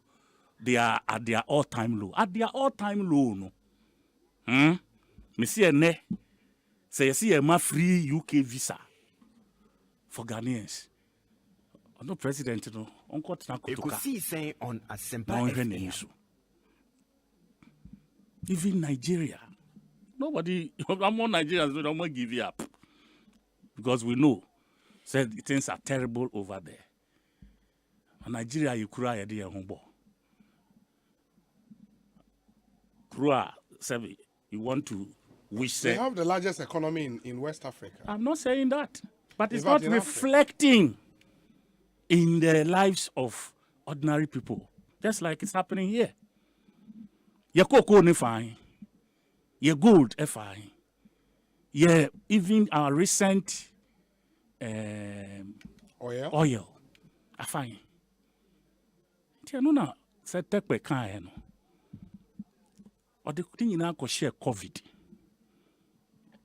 they are at their all-time low. At their all-time low, no. Monsieur Ne, say you see a free UK visa for Ghanaians. No president, no.
Ekosiise On Asempa FM.
Even Nigeria. Nobody, among Nigerians, we don't want to give you up. Because we know, said things are terrible over there. And Nigeria, you cry at the humble. Krua, you want to wish.
They have the largest economy in West Africa.
I'm not saying that. But it's not reflecting in the lives of ordinary people, just like it's happening here. Your cocoa is fine, your gold is fine, yeah. Even our recent oil, are fine. You know now, say take by kind, no. Or the thing you now could share COVID,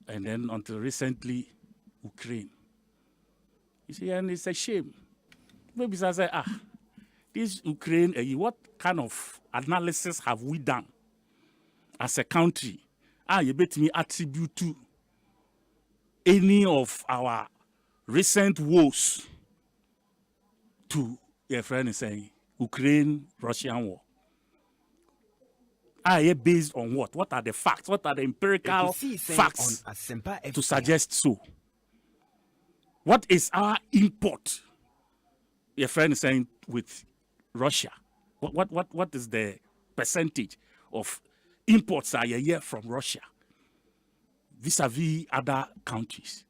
and then until recently, Ukraine. You see, and it's a shame. Maybe I say, this Ukraine, what kind of analysis have we done as a country? You bet me attribute to any of our recent wars to your friend is saying Ukraine-Russian war. Based on what? What are the facts? What are the empirical facts to suggest so? What is our import? Your friend is saying with Russia. What is the percentage of imports a year from Russia vis-a-vis other countries?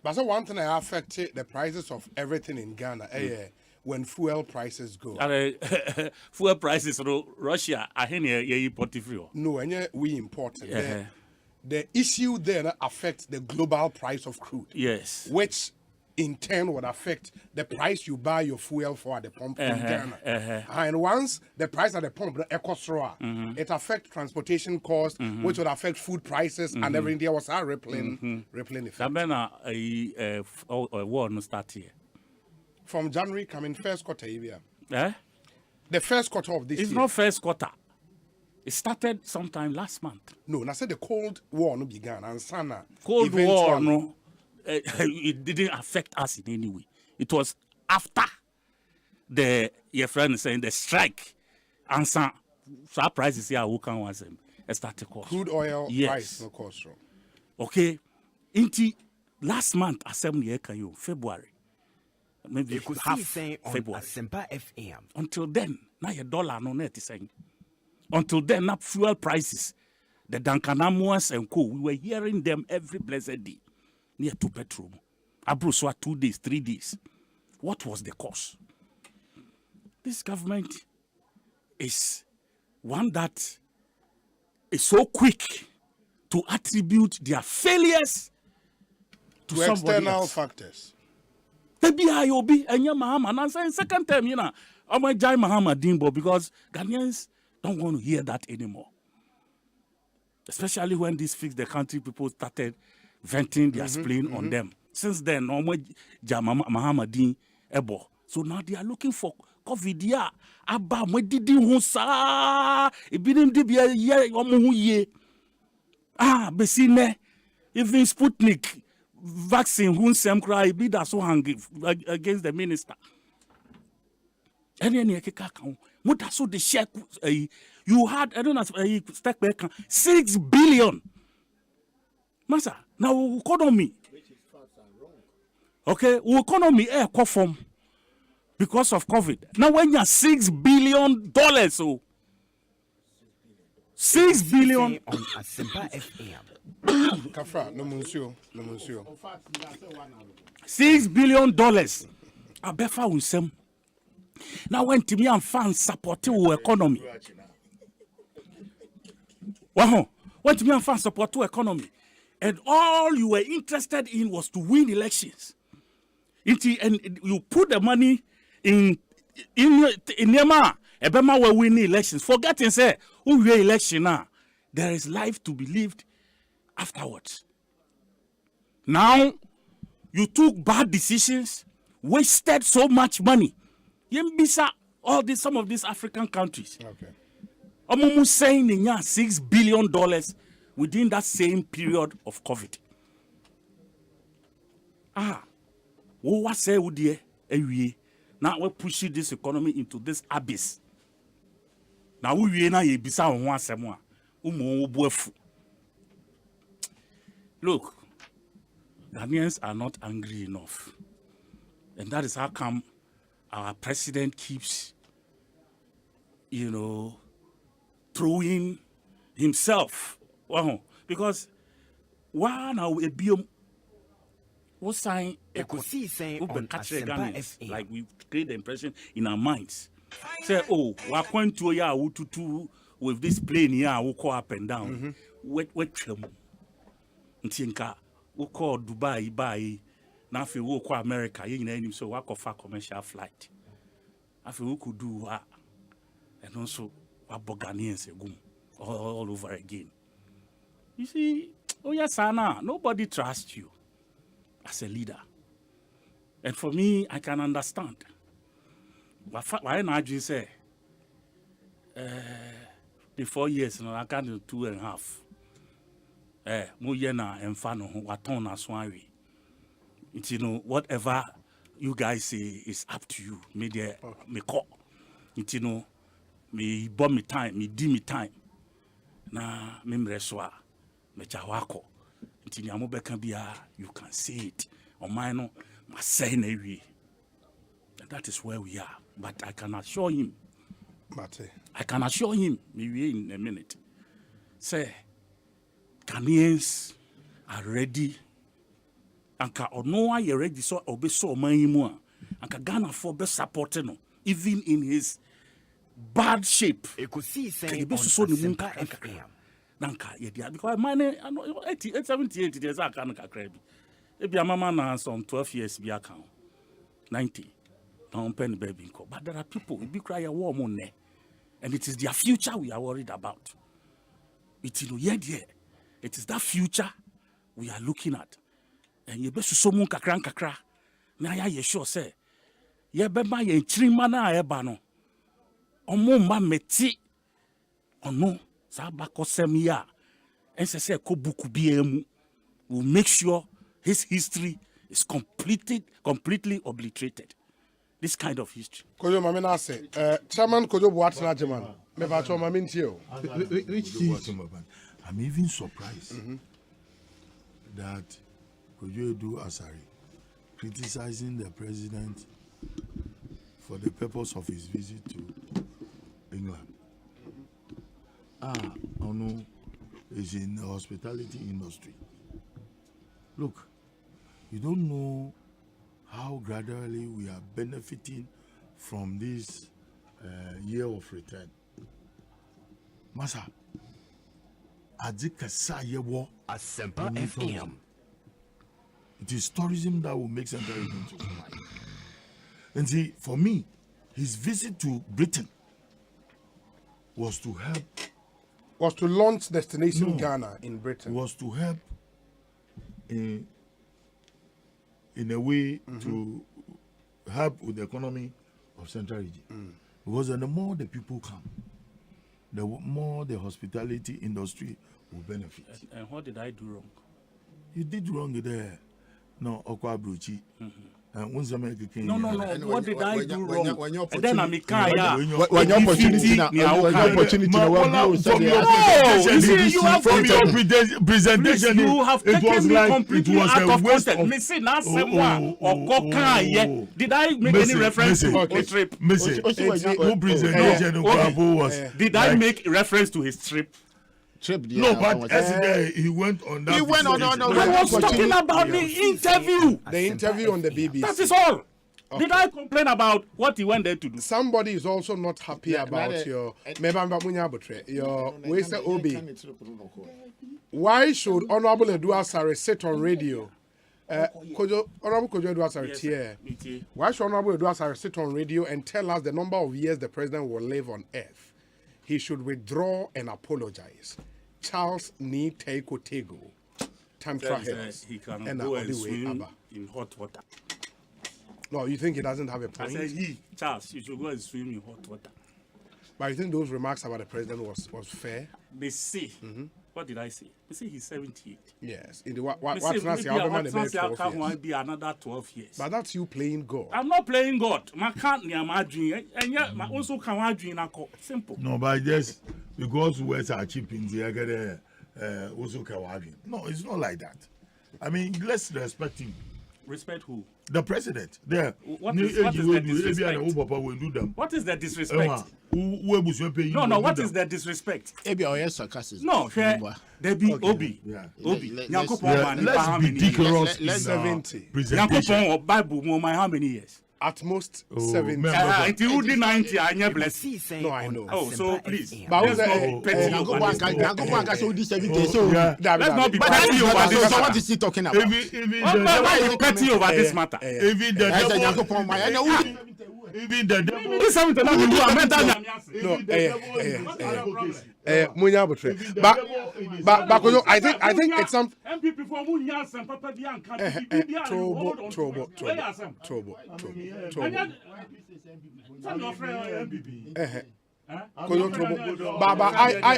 But so one thing that affected the prices of everything in Ghana, when fuel prices go.
Fuel prices, Russia, I import free.
No, and we import it. The issue there affects the global price of crude.
Yes.
Which in turn would affect the price you buy your fuel for at the pump in Ghana. And once the price at the pump, the Ekosiise, it affects transportation costs, which would affect food prices and everything. There was a rippling effect.
That war no start here.
From January coming first quarter year.
The
first quarter of this year.
It's not first quarter. It started sometime last month.
No, and I said the Cold War no began and Sana.
Cold War no, it didn't affect us in any way. It was after your friend is saying the strike and some prices here who can was started cost.
Crude oil price no cost.
Okay, into last month assembly can you February. Maybe half February.
Asempa FM.
Until then, now your dollar no net is saying. Until then, not fuel prices. The Dankanamuas and co. We were hearing them every blessed day. Near to petrol. Abruswa 2 days, 3 days. What was the cause? This government is one that is so quick to attribute their failures to
external factors.
The BIOB and your Mahama. And I'm saying second time, I'm a Jai Mahama Dimbo because Ghanaians don't want to hear that anymore. Especially when these fix the country people started venting their spleen on them. Since then, no more Jai Mahama Dim Ebo. So now they are looking for COVID. Yeah, Abba, we didn't husa. It didn't be a year. Besine, even Sputnik vaccine, who some cry, be that so hungry against the minister. Any so the share you had I don't know stack back 6 billion. Massa, now economy. Okay, economy air form because of COVID. Now when you're $6 billion, so $6 billion
on Asempa FM.
Kafra, no monsieur.
$6 billion. I befa with some. Now when Timmy and fans support your economy. Wow, when Timmy and fans support your economy, and all you were interested in was to win elections. And you put the money in Nema, Ebema will win elections. Forgetting say who win election now. There is life to be lived afterwards. Now you took bad decisions, wasted so much money. Yembisa some of these African countries. Okay. Almost saying $6 billion within that same period of COVID. What say would you now we're pushing this economy into this abyss. Now we na yebisa on one semwa. Look, Ghanaians are not angry enough. And that is how come our president keeps, throwing himself. Wow. Because why now a biome what sign
Ekosiise On Asempa
like we create the impression in our minds. Say, oh, we're going to ya with this plane here, we go up and down. Wet Ntinka, we call Dubai by now if we go America, so we offer commercial flight. If we could do that, and also what Ghanaians all over again. You see, oh yes, Anna, nobody trusts you as a leader. And for me, I can understand. Why not you say, the 4 years, I can't do 2.5. Muyena and Fano, Watona Swari. Whatever you guys say is up to you. Me call. Me bomb me time, me di me time. Na me mreswa, me chawako. You can say it. or mine must say and that is where we are. But I can assure him, maybe in a minute, say, Ghanaians are ready. Anka Onoa ye ready so obe so man Anka Ghana for be supporting even in his bad shape.
Ekosiise
On Asempa FM. Nanka ye dia because mine 78 years aka nka krabi. Ebi mama na some 12 years bi aka 90. Don't pen baby. But there are people, we cry a war money, and it is their future we are worried about. It is that future we are looking at. And you best so moon kakra. Na ya ye sure say, ye bema ye chirima na eba no. Omo ma meti, ono sa bako semia. And se ko buku biemu. Will make sure his history is completely obliterated. This kind of history.
Kojo Mamina say, Chairman Kojo Buatna Jaman. Mebacho Mamintio.
I'm even surprised that Kojo Edu Asari criticizing the president for the purpose of his visit to England. Ono is in the hospitality industry. Look, you don't know how gradually we are benefiting from this year of return. Masa,
Asempa FM.
It is tourism that will make Central Region to survive. And see, for me, his visit to Britain was to help.
Was to launch Destination Ghana in Britain.
Was to help in a way to help with the economy of Central Region. Because the more the people come, the more the hospitality industry will benefit.
And what did I do wrong?
You did wrong there. No, Okwa Bruchi.
No. What did I do wrong? And then I'm
when your opportunity now. You have from your presentation.
You have taken me completely out of context. Did I make any reference to his trip? Did I make reference to his trip?
No, but yesterday he went on that.
He went on. I was talking about the interview.
The interview on the BBC.
That is all. Okay. Did I complain about what he went there to do?
Somebody is also not happy about your wasted Obi. Why should Honorable Edu Asare sit on radio? Honorable Kojo Edu Asare here. Why should Honorable Edu Asare sit on radio and tell us the number of years the president will live on earth? He should withdraw and apologize. Charles Ni Teiko Tego. Tantra Hills.
He can go and swim in hot water.
No, you think he doesn't have a point?
I said Charles, you should go and swim in hot water.
But you think those remarks about the president was fair?
They say. What did I say? They say he's 78.
Yes. In the what's not
be another 12 years.
But that's you playing God.
I'm not playing God. My can't near my dream. And yet, my also can I dream. Simple.
No, but just because words are cheap in the also can. No, it's not like that. I mean, let's respect him.
Respect who?
The president. There.
What is the disrespect? What is the disrespect? No, what is the disrespect? No, there be Obi.
Let's be decorous.
Let's 70.
Yankopon Bible, how many years?
At most 70.
Until the 90, I never bless.
No, I know.
Oh, so please.
But
let's not be petty over this. Let's not be petty over this.
So what is he talking about?
Why are you petty over this matter?
Even the devil.
This is something that we do.
No, I think it's some But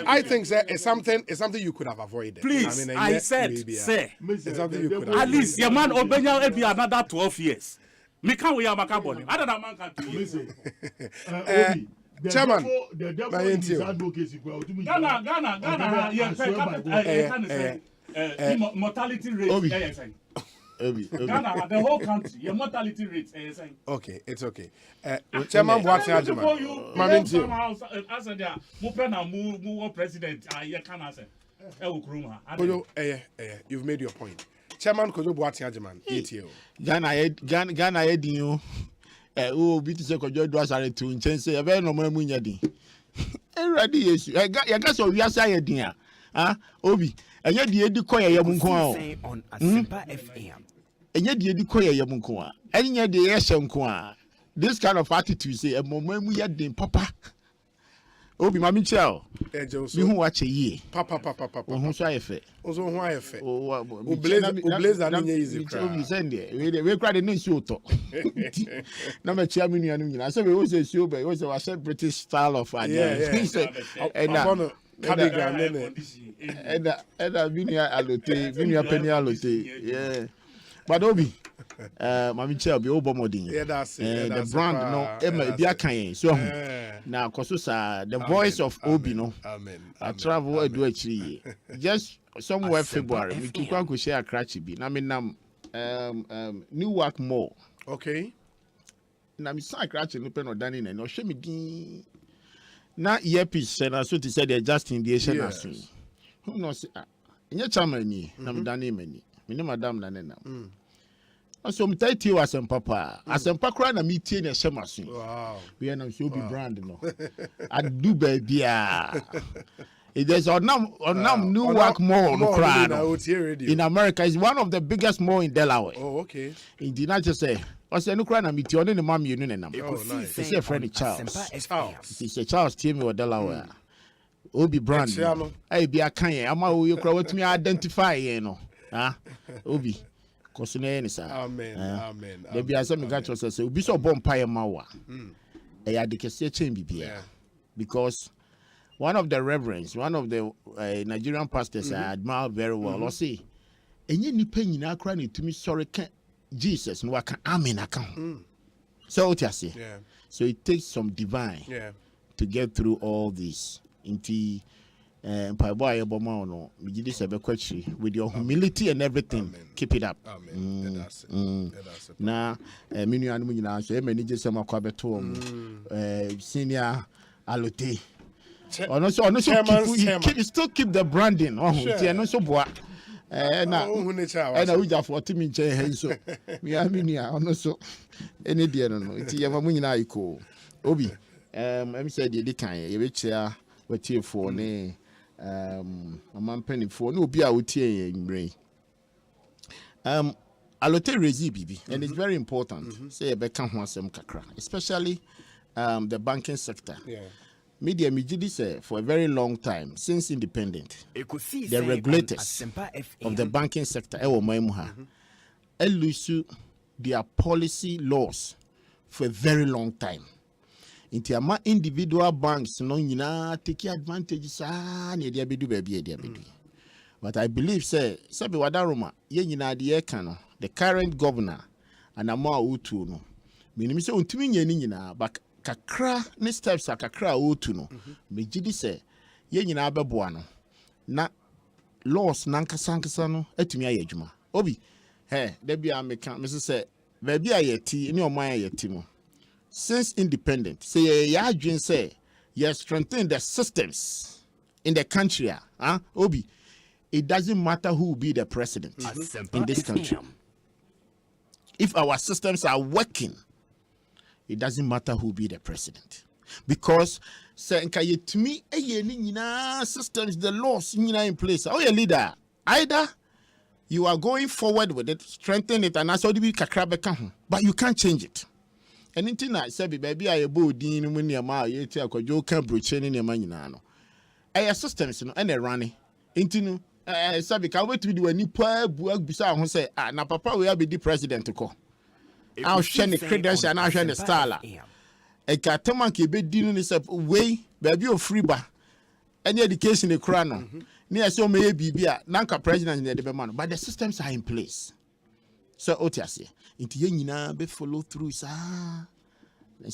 I think it's something you could have avoided.
Please, I said, say,
it's something you could have
at least your man Obenya will be another 12 years. Me can we have Macaboni? I don't know man can
Chairman,
the devil in his advocacy.
Ghana, mortality rate. Ghana, the whole country, your mortality rate is
okay, it's okay. Chairman Boateng Agyemang.
Mami somehow as there, Mupena mu president, you can answer.
You've made your point. Chairman Kojo Boateng Agyemang, ETO.
Ghana edin o bi ti se Kojo do asare to nchen se e be no mamu nya din. Ready yesu. Ya ga so wi asa ye din a. Obi, enye di edi koye ye munko a.
On Asempa FM.
Enye di edi koye ye munko a. Enye di ye hye nko a. This kind of attitude say e mamu ye din papa. Obi mami chao. Mi hu wa che yie.
Papa.
Ohun so ayefe.
Ozo hu ayefe. O blaze na nye easy cry.
Obi send there. We cry the name so to. Na me chia mi nuanu nyina. So we wo say so be, wo say wa British style of
and
cardigan nene. Eda binia alote, binia penny alote. Yeah. But Obi Mami Chel be obomodin.
Yeah, that's it.
The brand no Emma be akan so now koso sa the voice of Obi no.
Amen.
I travel do actually just somewhere February we took one share Krachi bi na me nam Newark Mall.
Okay.
Na me sa Krachi no pe no dani na no hwe me din na earpiece na so to say they just in the Asian aso. Who knows nya chama ni na me dani mani. Me ne madam na ne nam. So I'm telling you, Asempa pa. Asempa kura na meeting na shemasu.
Wow.
We are now show be brand no. I do baby It is on Newark Mall no kura no. In America, it's one of the biggest mall in Delaware.
Oh, okay.
In the United States. I say no kura na meeting on the mom you know nam.
Oh, nice.
It's a friend Charles. It's a Charles team with Delaware. Obi brand. Hey, be a kanye. Ama you kura what me identify you know. Obi.
Amen.
There be as me got us say obi so bompire mawa. E ya dekese chen bibia. Because one of the reverends, one of the Nigerian pastors I admire very well, or say enye nipa nyina akra na tumi sorry Jesus no waka amen aka. So what you say?
Yeah.
So it takes some divine to get through all this. Inti Paiboy Obama no Mijidi Sebekwachi with your humility and everything. Amen. Keep it up.
Amen.
Na minu anu nyina so e manage sama kwa beto senior alote. Ono so still keep the branding. Ti no so boa. Na uja for timi nche he so. Mi aminia ono so ene die no. Ti ye mamu nyina iko. Obi em say de kan ye be chia wetie for ne amam penifo no obi a wotie yen alote rezi bibi and it's very important say be kan ho asem kakra especially the banking sector. Media Mijidi say for a very long time since independent the regulators of the banking sector elusu their policy laws for a very long time. Into ama individual banks no nyina take advantage na dia bedu baby dia bedu. But I believe say sabi wadaroma ye nyina de kan no the current governor and ama utu no menim say ontumi nya ni nyina but kakra ne steps akakra utu no megidi say ye nyina abeboa no na laws nankasa no atumi aye adwuma obi da bia meka me say baby ayeti ni oman ayeti mo. Since independent, say strengthen the systems in the country. Obi, it doesn't matter who will be the president in this country. If our systems are working, it doesn't matter who will be the president. Because systems, the laws in place. Oh, your leader, either you are going forward with it, strengthen it, and but you can't change it. Anything I said, baby, I bought Dean when your ma, you take a joke, Cambridge, and your money now. I systems, and a running into Sabi, I wait to do any poor work beside who say, na papa will be the president to call. I'll share the credentials and I'll share the star. A cataman can be dealing this way, baby, or free bar. Any education in crown. Near so may be Nanka president in the man, but the systems are in place. So, Otiasi. Into yenina be follow through sa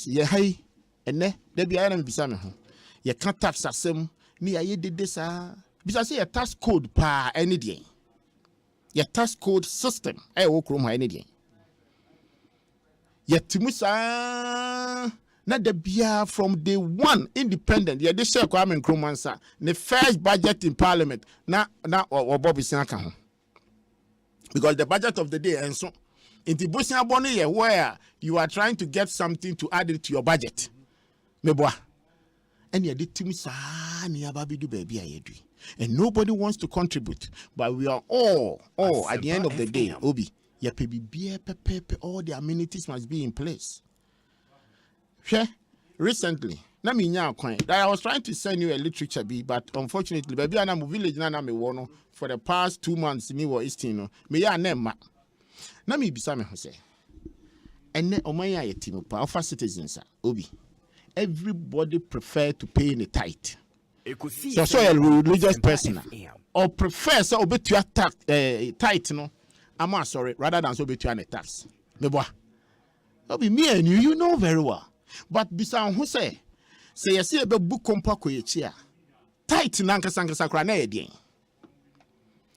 ye hai ene da bia na bisa me ho ye kan tax asem ni aye dede sa bisa say ye tax code pa any dey Your tax code system. I will chrome any. Yet Timusa na the bia from day one independent. Yeah, this share Kwame Nkrumah the first budget in Parliament. Na or Bobby Sinaka. Because the budget of the day and so in the Busia Bonnie where you are trying to get something to add it to your budget. Meboa. And you did Timusa ni ababidu baby ayedri. And nobody wants to contribute. But we are all at the end of the day, Obi. All the amenities must be in place. Recently, that I was trying to send you a literature but unfortunately, baby, I'm a village na for the past 2 months. Me wa Eastino. Me ya nema. Na me bisa me Jose. Ene omaya yetimu pa offer citizens Obi. Everybody prefer to pay in a tithe. So a religious person or prefer so obey to attack tithe no. I'm sorry, rather than so be to an tax. Meboa. Obi me and you know very well. But bisa who say you see a book compa ko yechia. Tithe nanka sakra na edien.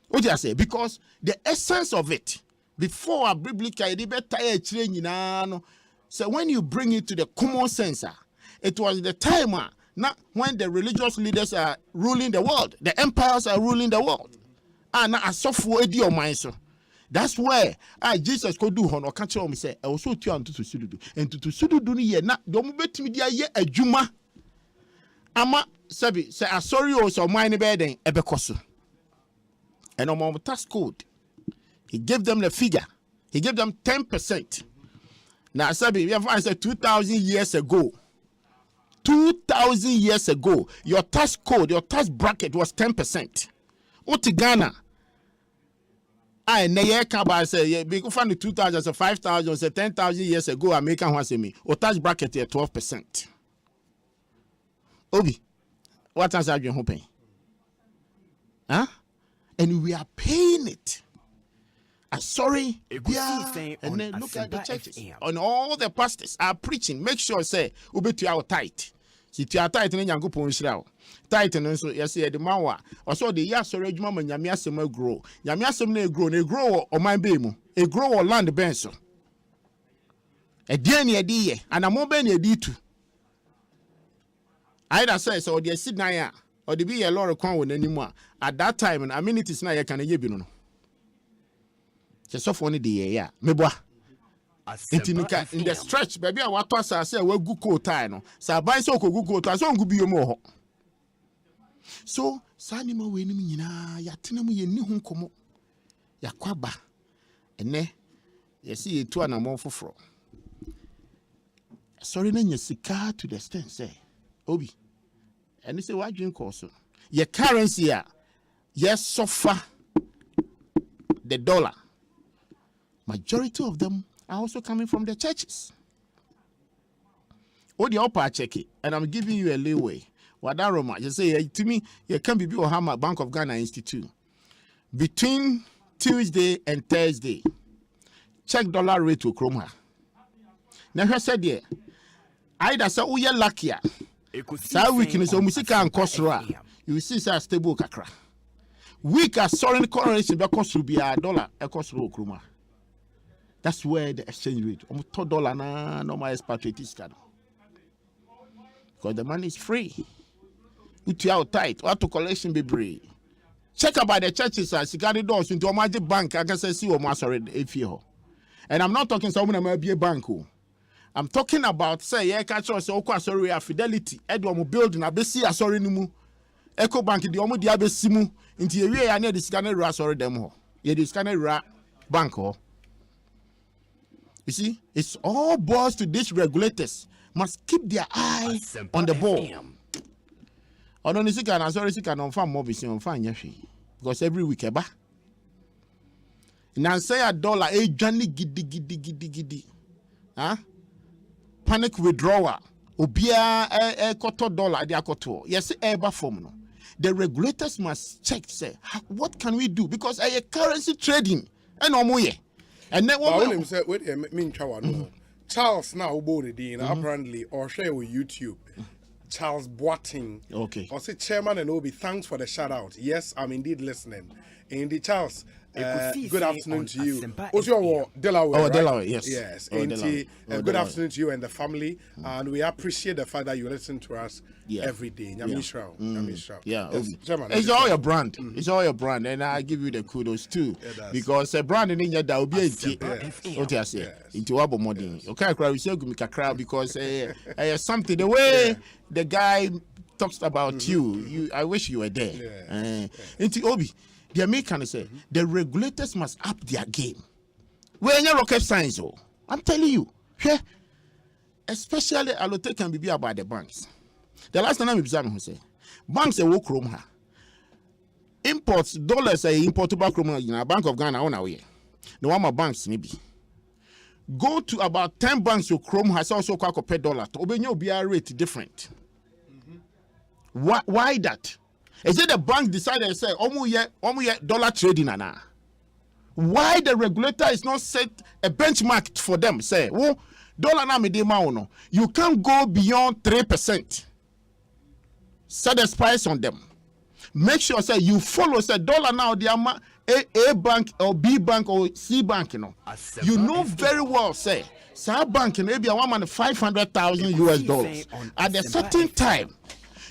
What do I say? Because the essence of it before a biblical so when you bring it to the common sense, it was the time not when the religious leaders are ruling the world, the empires are ruling the world. And a software idiom mind so. That's where Jesus could do honor catch on me say I also to sududu and to sududu ni ye na don't bet me dia ye adwuma ama sabi say sorry o so mine beden ebekoso and on tax code he gave them the figure, he gave them 10%. Now sabi we have said 2,000 years ago, 2,000 years ago your tax code, your tax bracket was 10%. Oti Ghana I never can say we go find 2,000, so 5,000, so 10,000 years ago. American was me. Or tax bracket here 12%. Obi, what else are you hoping? Huh? And we are paying it. Sorry, yeah. And then look at the churches. And all the pastors are preaching. Make sure say ubi to our tight. Si tu are tight and you go shroud. Tight and so yes, the mawa. Also the ya sorry mama nyamiasem grow. Nyamiasem na grow or my bemu. A grow or land benso. A dear near dear and a more benny di too. Either says or the Sydney or the be a lot of con anymore. At that time and amenities na ya can ye be no. Just so funny the yeah. Meboa. In the stretch, baby, I want to say we good coat no. So buy so good coat, so good be more. So sanima we ni nyina ya tenam ye ni hu komo. Ya kwaba. Ene ye see etu anamon foforo. Sorry na nyesika to the extent say Obi. And say what drink also. Your currency yes suffer the dollar. Majority of them are also coming from the churches. Oh, the upper check it, and I'm giving you a leeway. What that Roma, you say to me, you can be Ohama Bank of Ghana Institute. Between Tuesday and Thursday, check dollar rate to Chroma. Now, I said, yeah, either so we are luckier. So we can so musica and Kosra. You see, sir, stable kakra. Weak as sovereign correlation because to be a dollar, a Kosro Chroma. That's where the exchange rate. $2 na no my Patriotism. Because the money is free. You out tight. What to collection be brave. Check about the churches as security doors into a magic bank. I can say see what master if you. And I'm not talking someone might be a bank. I'm talking about say yeah catch us sorry fidelity. Edward building a besi sorry nimu. Eco Bank the omo dia besimu into a way I need the scanner ra sorry them. Yeah the scanner ra bank ho. You see, it's all boils to these regulators must keep their eye on the ball. I don't see can sorry see can on farm more on farm because every week eba. Now say a dollar a journey giddy. Huh? Panic withdrawal. Obia a quarter dollar the akoto. Yes, eba form no. The regulators must check say what can we do because a currency trading and no more. And then what
say wait mean Charles now boarded in apparently or share with YouTube. Charles Boating.
Okay.
Or say chairman and Obi, thanks for the shout out. Yes, I'm indeed listening. Indeed, Charles, Good afternoon to you. Also, Delaware.
Oh, Delaware, yes.
Yes.
Oh,
Delaware. Good
Delaware.
afternoon to you and the family. And we appreciate the fact that you listen to us every day. Yeah.
It's all your brand. It's all your brand. And I give you the kudos too. Because a brand in India that will be what I say. Into Wabo Modin. Okay, we say Gumika because something the way the guy talks about you, I wish you were there. Into Obi. The Americans say the regulators must up their game. We're not rocket science, oh. I'm telling you. Yeah. Especially Alote can be about the banks. The last time I say banks will chrome her. Imports, dollars are importable chrome in a Bank of Ghana on our way. No one banks maybe. Go to about 10 banks to chrome has also quite pay dollar. Obenyo be a rate different. Why that? Is it the bank decided to say, omu dollar trading ana? Why the regulator is not set a benchmark for them? Say, oh, dollar na me de no. You can't go beyond 3%. Set the price on them. Make sure say you follow say dollar now the A bank or B bank or C bank, you know. You know very well say bank maybe a woman $500,000 at a certain time.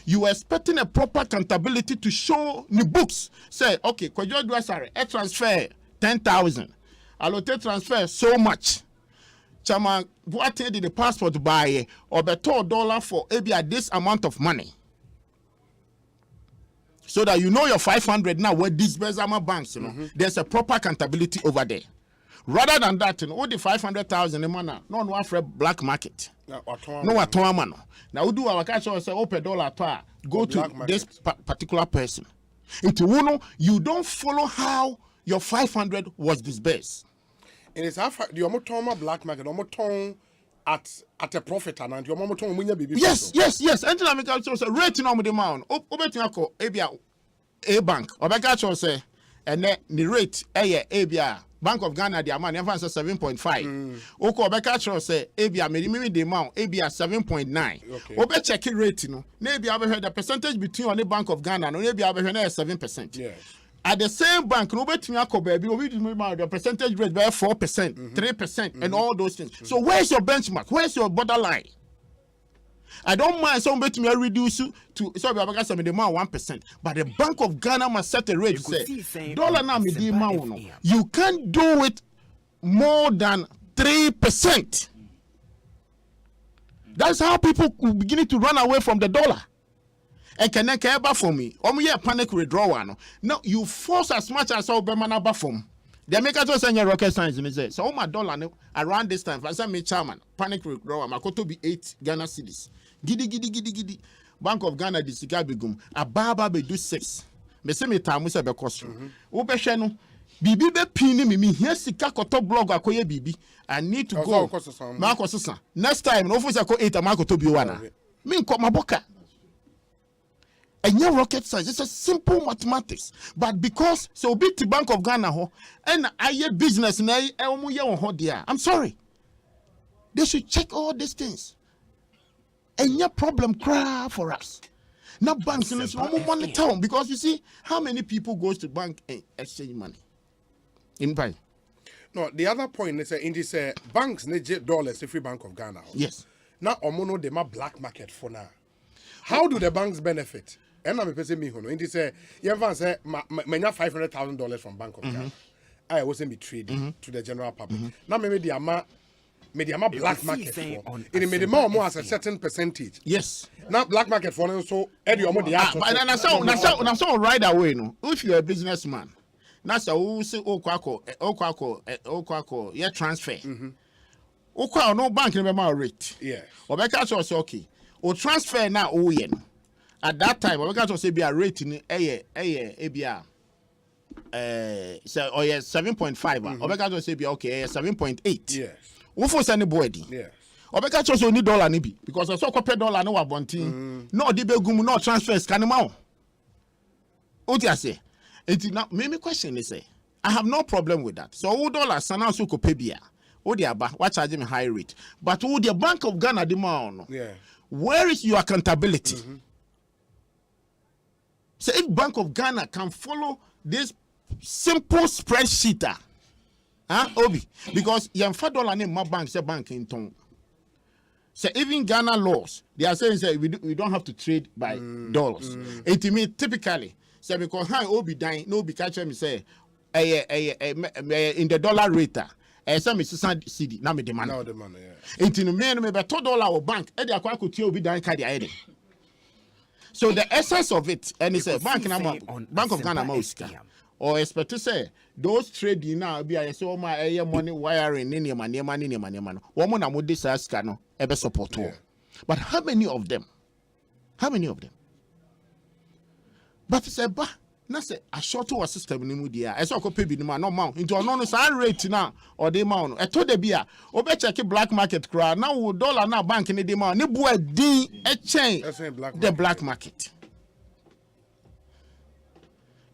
You are expecting a proper accountability to show the books. Say, okay, Kwajo Dwasare, a transfer 10,000. Allote transfer so much. Chama, what did the passport buy or better dollar for maybe this amount of money? So that you know your 500 now where these Bezama banks, you know, there's a proper accountability over there. Rather than that, you know, all the 500,000 a month, no one for black market. No what man. Now we do our cash or say open dollar to go to this particular person. Into Uno, you don't follow how your 500 was disbursed.
And it's after the Omotoma black market, Omoton at a profit and your Momoton when you
Yes. And I make also rating on the amount. Obetinako ABA A bank. Obeka say and the rate ABA. Bank of Ghana, the amount never 7.5. Oko Obeka say ABA maybe the amount ABA 7.9. Obe check it rate, you know. Maybe I heard the percentage between on the Bank of Ghana, and maybe I heard 7%.
Yes.
At the same bank, no better the percentage rate by 4%, 3%, and all those things. So where's your benchmark? Where's your borderline? I don't mind somebody to me reduce to sorry, I got some the amount 1%, but the Bank of Ghana must set a rate. Say dollar now me the amount. You can't do it more than 3%. That's how people begin to run away from the dollar. And can I care for me? Panic withdrawal. No, you force as much as all Berman from. They make us send your rocket science and say, so my dollar around this time, for me, chairman, panic withdrawal, my to be 8 Ghana cedis. Giddy. Bank of Ghana, the cigar begum, a baba be do 6. Me say me time, we say be cost. Obesheno, Bibi be pinning me, here sika koto blog akoye Bibi. I need to go. Marco Susan. Next time, no for 8 a Marco to be one. Me come my boka. And your rocket science, it's a simple mathematics. But because so big the Bank of Ghana ho and I business na I'm sorry. They should check all these things. And your problem cry for us. Now banks in this money town because you see how many people goes to bank and exchange money in buy.
No, the other point is in this banks need dollars every Bank of Ghana.
Yes.
Now omono de ma black market for now. How do the banks benefit? And I'm saying me in this you ever say many $500,000 from Bank of Ghana. I wasn't be trading to the general public. Now maybe the amount black market for it made more as a certain percentage.
Yes.
Now black market for so Eddie
na so right away no. If you're a businessman, na so who say okwako yeah transfer. Okwa no bank never rate.
Yeah.
Obeka say okay. O transfer na o ye no. At that time, Obeka say be a rate in ABR. So 7.5. Obeka say be okay 7.8.
Yes.
Who for send body?
Yes.
Obeka chose only dollar ni bi because I saw copy dollar no wabontin. No di begum no transfers can ma. What you say? It now me question is say I have no problem with that. So who dollar sana so ko pay bia. O di aba what charge me high rate. But who the Bank of Ghana the man?
Yeah.
Where is your accountability? So if Bank of Ghana can follow this simple spreadsheet. Obi, because $4 name my bank say bank in town. So even Ghana laws, they are saying say we don't have to trade by dollars. It means typically say because how Obi dying, no be catch me say in the dollar rate. Some is CD now me demand.
Now demand, yeah.
It in me be $2 or bank. E dey akwa ko tie Obi dying card there. So the essence of it, and it's a Bank of Ghana Mosca. Or expect to say those trading now be I so my money wiring in money. Woman na mo disaster no ebe support. But how many of them? How many of them? But it's a na say a short to system ni mu dia. E so ko pay bi ni ma no mount. Into no say rate na or dey mount. E to de bia obe check black market cra na wo dollar na bank ni dey mount. Ni bu din e chain the black market.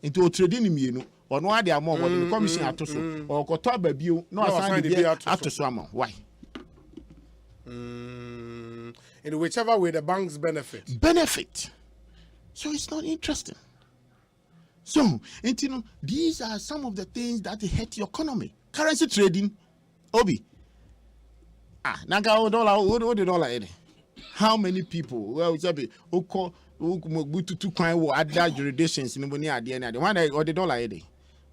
Into trading mienu or no ade amount what the commission atoso or ko to babio no assign the atoso amount. Why?
In whichever way the banks benefit. So it's not interesting. So, these are some of the things that hurt your economy. Currency trading, Obi. Naga dollar. How many people? Well, to other jurisdictions in the one or the dollar.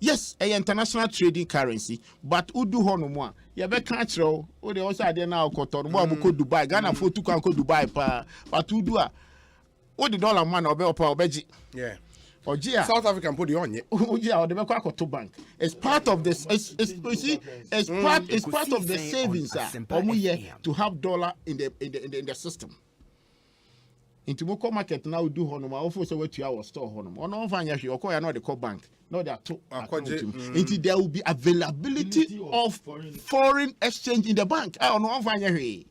Yes, a international trading currency, but udu hono you be control. O they also there now koton. Mo ko Dubai, Ghana for to kan ko Dubai pa. But udu o the dollar man obeji. Yeah. South African put the on yet. The bank. It's part of this. It's part of the savings to have dollar in the system. Into Moko market now do honor. Also say what you our store honor. On no find you or not the core bank. No, there are two. Into there will be availability of foreign exchange in the bank. I don't know find you.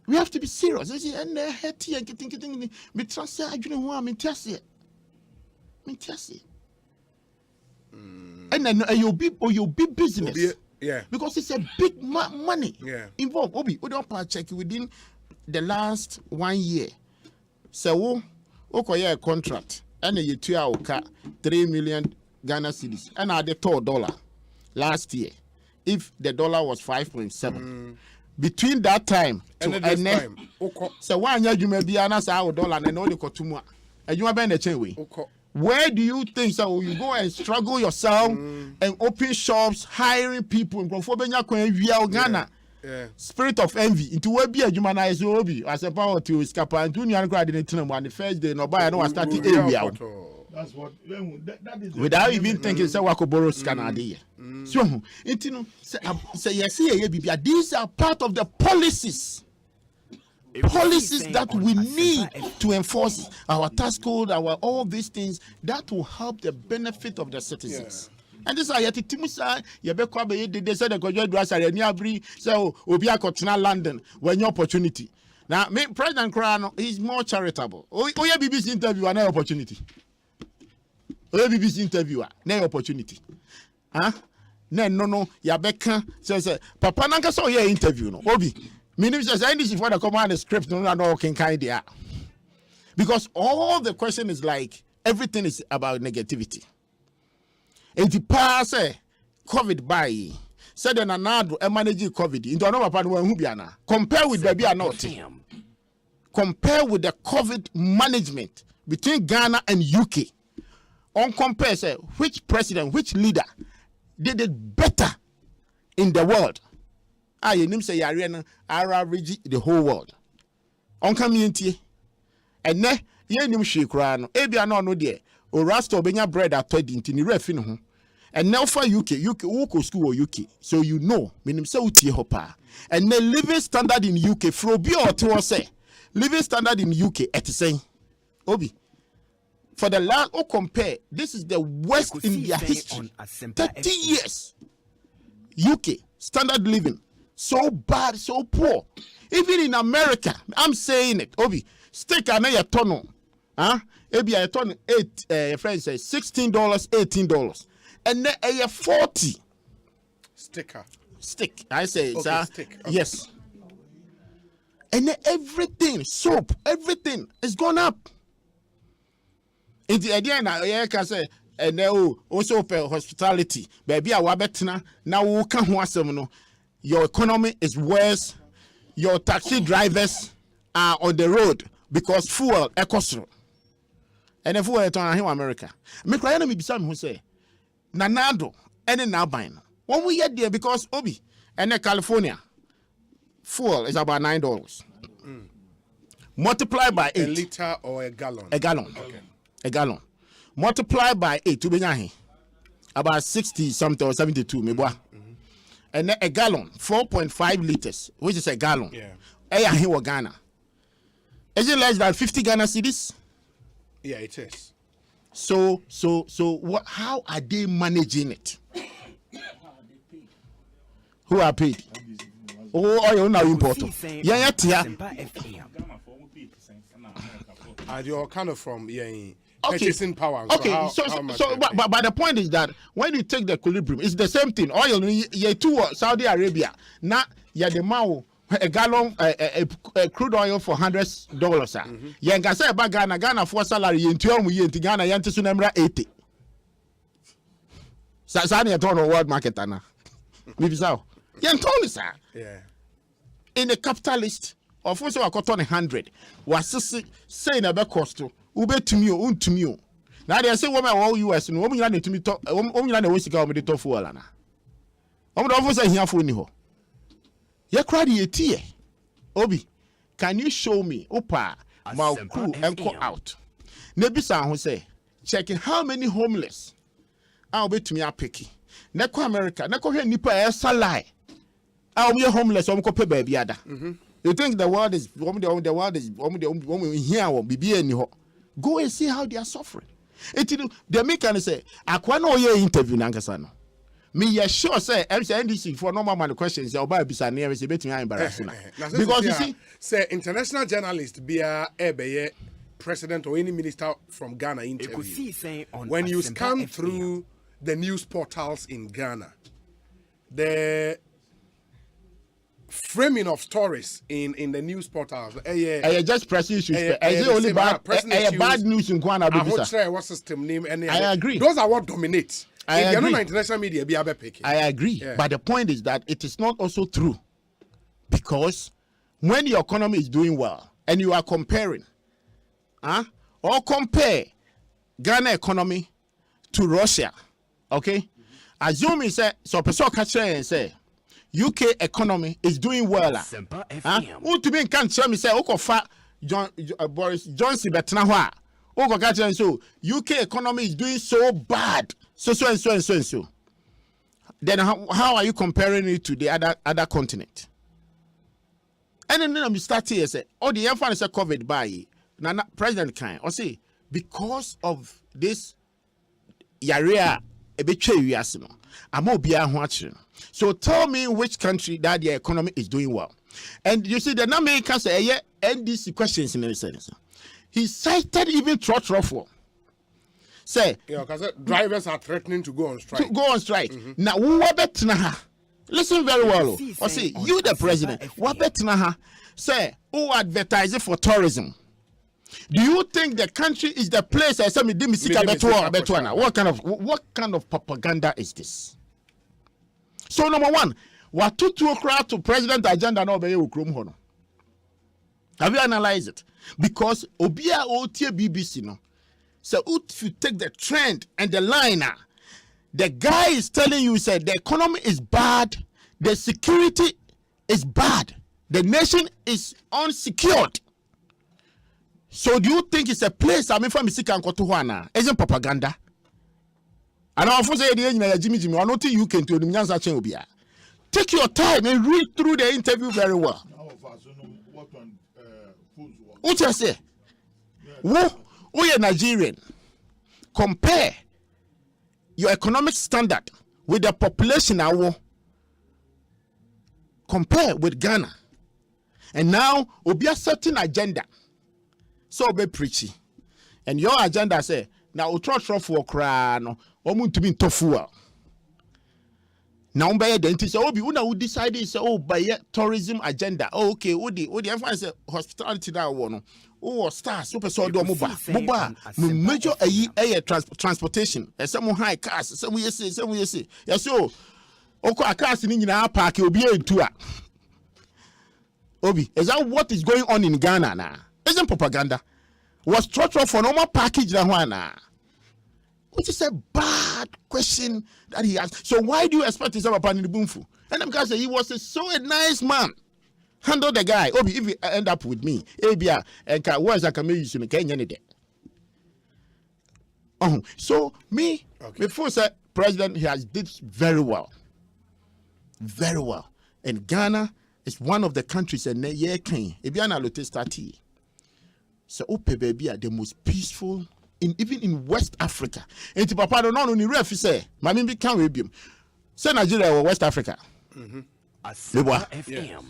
We have to be serious. And healthy and getting me transfer. I don't want me test it. And then you'll be business. Yeah. Because it's a big money involved. Obi, we don't check within the last 1 year. So, okay, a contract and you 3 million Ghana cedis and at the $2 last year. If the dollar was 5.7. Between that time to the next time, so 1 year you may be an $1 and only kotumwa. And you are been a chain way. Where do you think so you go and struggle yourself and open shops, hiring people in Ghana? Spirit of envy into where be a humanize obi as a power to escape and do you grad in the first day no buy no starting area.
That's what that is
without even thinking say we could borrow Canada. So say yes these are part of the policies that we need to enforce our tax code, our all these things that will help the benefit of the citizens. And this is yet Timusa, they said the graduate are nearby, so Obi Akotna London when your opportunity. Now, President Crown is more charitable. Oya BBC interview an opportunity. Oya BBC interviewer, no opportunity. Huh? No, Yabeka says, Papa Nanka saw your interview. No, Obi. Meaning says I need for the command script no can kind there. Because all the question is like everything is about negativity. And the pass COVID by said an another manage COVID into another part who be ana. Compare with baby or not. Compare with the COVID management between Ghana and UK. On compare say which president, which leader did it better in the world. You name say Ariana average the whole world. On community. And ne ye nim she kra no. Ebia no there. O rasta obenya bread at 20 in refi no ho. And now for UK who go school or UK. So you know, meaning say utie hopa. And the living standard in UK fro bi or to say. Living standard in UK at saying Obi. For the land or compare, this is the worst in their history. 30 years. UK standard living. So bad, so poor. Even in America, I'm saying it. Obi, steak and a ton. Maybe a ton friends say $16, $18. And then a 40. Stick. I say, okay, stick. Okay. Yes. And then everything, soap, everything is gone up. In the idea na ye ka say and also for hospitality baby a wabetena na wo ka ho asem no your economy is worse. Your taxi drivers are on the road because fuel ekosro. And if we turn here America, me cry na me bisa me who say nanado any na ban. When we get there because Obi and California fuel is about $9. Multiply by 8.
A liter or a gallon?
A gallon.
Okay.
A gallon. Multiply by 8 to be about 60 something or 72 maybe. And then a gallon, 4.5 liters, which is a gallon. Yeah. Here Ghana. Is it less than 50 Ghana cedis?
Yeah, it is.
So what? How are they managing it? Who are paid? Oh, you now important. Yeah.
And you're kind of from purchasing power.
Okay, but the point is that when you take the equilibrium, it's the same thing. Oil, you to Saudi Arabia. Now, you the mao a gallon a crude oil for $100. You can say about Ghana for salary in Ghana yantisunemra 80. Sani a ton of world market ana. Maybe so. Yeah. In a capitalist, of course, I got on 100. Was saying about cost to ube to me, to me. Now they say, woman, all US, and woman, you need to me talk, woman, you know, go with the top for Alana. I'm the officer here for you. You cried a tear. Obi, can you show me, Opa, my crew, and call out? Nebisa, who say, checking how many homeless I'll be to me a picky. Neko America, Neko here nipa salai. I'll be homeless, I'm copy baby ada. You think the world is the world is here won't be any. Go and see how they are suffering. They make and say, I can't know your interview Nankasano. Me ya sure say NDC for normal man questions or by bisa near is a bit embarrassing. Because you see,
say international journalist be a president or any minister from Ghana interview. When you scan through the news portals in Ghana, the framing of stories in the news portals.
Just press issues. Only bad news in Ghana.
What's system name?
I agree.
Those are what dominate.
I agree.
International media be
I agree. Yeah. But the point is that it is not also true. Because when your economy is doing well and you are comparing, or compare Ghana economy to Russia, okay? Assume you say, so person catch and say, UK economy is doing well. Who to me can't tell me say, Boris Johnson betna hwa. So UK economy is doing so bad. So. Then how are you comparing it to the other continent? And then we start here say, the influence is covered by President Khan. Or say because of this area so tell me which country that the economy is doing well. And you see the Americans say NDC questions in the sense. He cited even Trotro. Say
because drivers are threatening to go on strike. Now
listen very well. Or say you the president. Say who advertise for tourism. Do you think the country is the place I said what kind of propaganda is this? So number one, what to crowd to president agenda no be ukrum. Have you analyzed it? Because Obia Otie BBC no. So if you take the trend and the liner, the guy is telling you said the economy is bad, the security is bad, the nation is unsecured. So do you think it's a place I mean from Misika and Kotuana? Isn't propaganda? And I often say Jimmy, or not you can to the Nyanza Chenobia. Take your time and read through the interview very well. What I say? We are Nigerian. Compare your economic standard with the population now. Compare with Ghana. And now will be a certain agenda. So be preachy. And your agenda say, now we trust for crano, or to be tofu. Now by the dentist, oh, who decided say, oh, by tourism agenda. Oh, okay, Udi, I say hospitality that one. Oh, stars, super so do major transportation. Some high cars, some we see. Yes, so okay, a cars in our park will be into it. Obi, is that what is going on in Ghana now? Isn't propaganda? Was structural for normal package that one now? Which is a bad question that he asked. So why do you expect himself upon the boomfu? And I'm gonna say he was a nice man. Handle the guy. Obi, if you end up with me, Abia and where's I can use in Kenya? Oh, so me before say president, he has did very well. Very well. And Ghana is one of the countries and yeah can Ebiana Lote Stati. So Ope baby are the most peaceful even in West Africa. And to Papa don't know ni ref say, Mami be can we be. Say Nigeria or West Africa.
Asempa FM.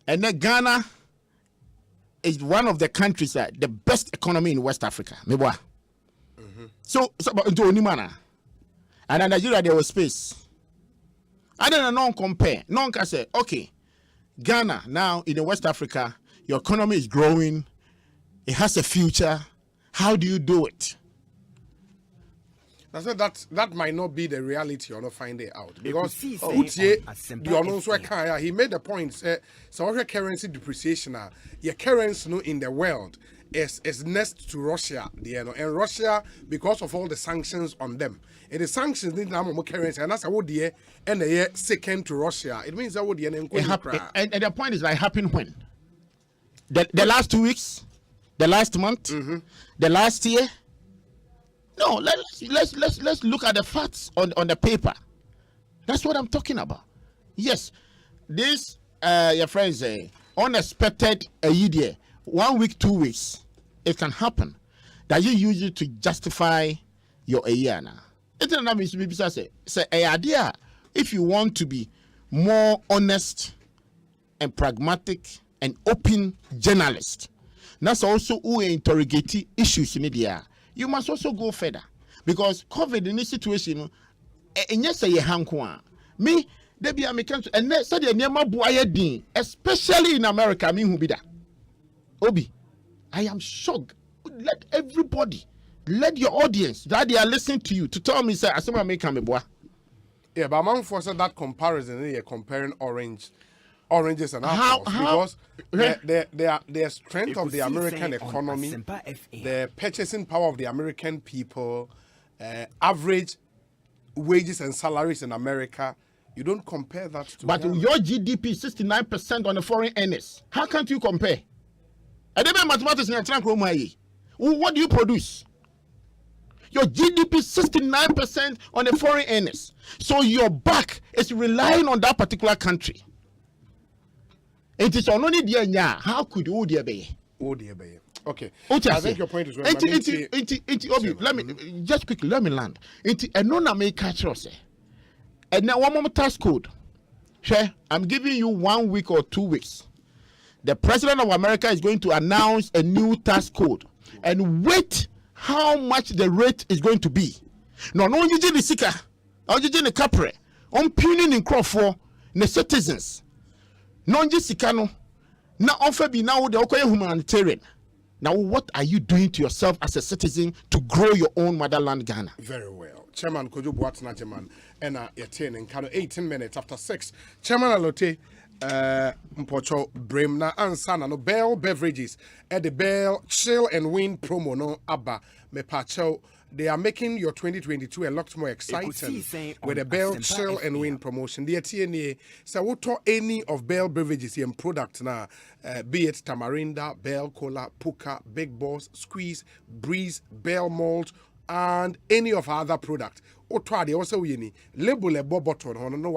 And then Ghana is one of the countries that the best economy in West Africa. So do any manner. And in Nigeria there was space. I don't know compare. No one can say, okay, Ghana now in the West Africa, your economy is growing, it has a future. How do you do it?
That might not be the reality or not find it out. Because he made the point, so our currency depreciation, your currency in the world is next to Russia, and Russia, because of all the sanctions on them. And the sanctions need more currency, and that's what the and the second to Russia. It means that would the and
the point is like happened when? The last 2 weeks? The last month, the last year. No, let's look at the facts on the paper. That's what I'm talking about. Yes, this your friends say unexpected a year, 1 week, 2 weeks, it can happen that you use it to justify your a year now. It's not mean to say a idea if you want to be more honest and pragmatic and open journalist. That's also who interrogate issues in the you must also go further because COVID in this situation, and yes, say me, they be American, and said the name especially in America. Me who be that. Obi, I am shocked. Let everybody, let your audience that they are listening to you to tell me, say, Asempa make me boy.
Yeah, but among for that comparison, you're comparing oranges and apples because the strength of the American economy, the purchasing power of the American people, average wages and salaries in America, you don't compare that to
But
Ghana.
Your GDP 69% on the foreign earners. How can't you compare? I don't know mathematics in a what do you produce? Your GDP 69% on the foreign earners. So your back is relying on that particular country. It is only the how could Odia be?
Okay. I think your point is well.
Let me just quickly let me land. And no make catch us. And now one more task code. I'm giving you 1 week or 2 weeks. The president of America is going to announce a new tax code and wait how much the rate is going to be. No, you did the seeker, or you did the capre, on puning in crop for the citizens. No, Jessicano. Now, offer be now the okay humanitarian. Now, what are you doing to yourself as a citizen to grow your own motherland, Ghana?
Very well. Chairman Kojo Boatna Chairman, and 18 minutes after 6. Chairman Alote, Mpocho Bremna Ansana no Bell Beverages at the Bell Chill and Win promo no Abba Mepacho. They are making your 2022 a lot more exciting with the Bell Chill and Win promotion. The TNA so what to any of Bell Beverages and products now, be it Tamarinda, Bell Cola, Puka, Big Boss, Squeeze, Breeze, Bell Malt, and any of our other products. Or try the also label a bottle on no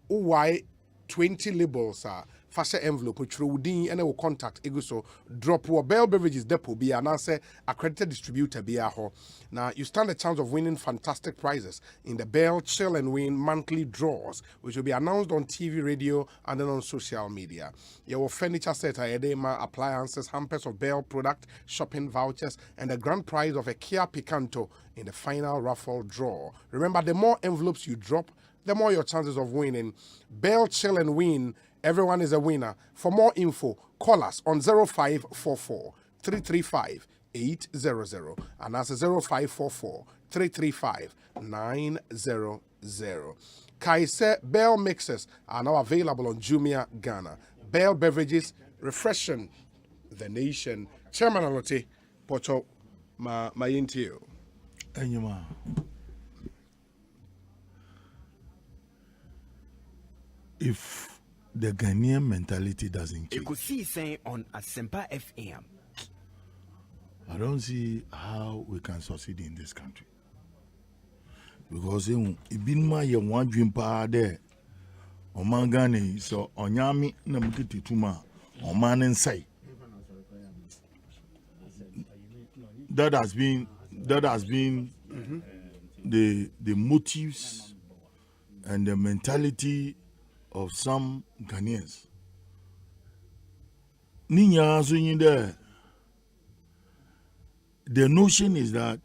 why 20 labels are fashion envelope which within and will contact Eguso drop or Bell Beverages Depot be an answer accredited distributor be a ho. Now you stand a chance of winning fantastic prizes in the Bell Chill and Win monthly draws, which will be announced on TV, radio, and then on social media. Your furniture set, edema, appliances, hampers of Bell product, shopping vouchers, and the grand prize of a Kia Picanto in the final raffle draw. Remember, the more envelopes you drop, the more your chances of winning. Bail, chill, and win. Everyone is a winner. For more info, call us on 0544 335 800 and that's 0544 335 900. Kaise Bell mixes are now available on Jumia Ghana. Bell beverages, refreshing the nation. Chairman Alote, Pocho Mayintio.
Enyuma. If the Ghanaian mentality doesn't change,
Ekosiisen On Asempa FM.
I don't see how we can succeed in this country. Because it been my one dream power there. Omangani so onyami na mkiti tuma oman inside. That has been the motives and the mentality of some Ghanaians. Ninya so in there. The notion is that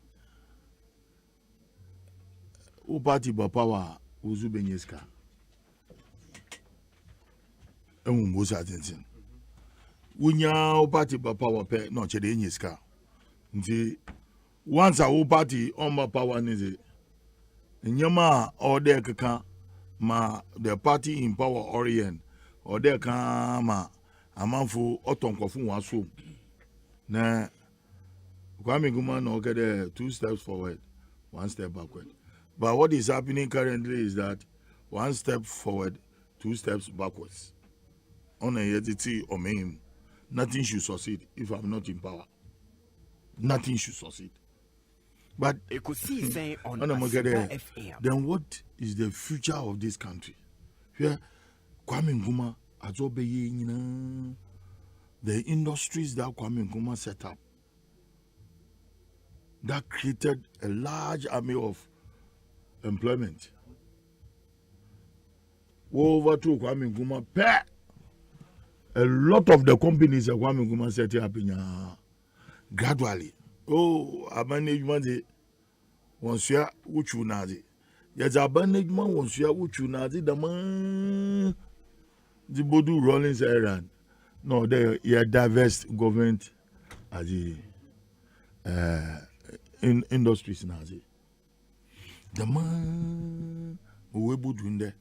Upati Bapawa Uzubenyeska. Mbosa attention. Unya Upati Bapawa pe no chede nyeska. Nti once a Upati on power nize. Nyama or there kaka ma the party in power orient or there kama amanfu otonkofu waso. Na Kwame Nkrumah no get 2 steps forward, 1 step backward. But what is happening currently is that 1 step forward, 2 steps backwards. On a yetiti or me, nothing should succeed if I'm not in power. Nothing should succeed. But
Ekosiisen On Asempa FM.
Then what is the future of this country? Here, Kwame Nkrumah azobe the industries that Kwame Nkrumah set up that created a large army of employment. Over to Kwame Nkrumah, a lot of the companies that Kwame Nkrumah set up in gradually. Oh, a management once you are which you nazi. Yes, a management once you are which you nazi. The man, the Bodu Rollins Iran. No, they are diverse government as the in industries nazi. The man we doing there.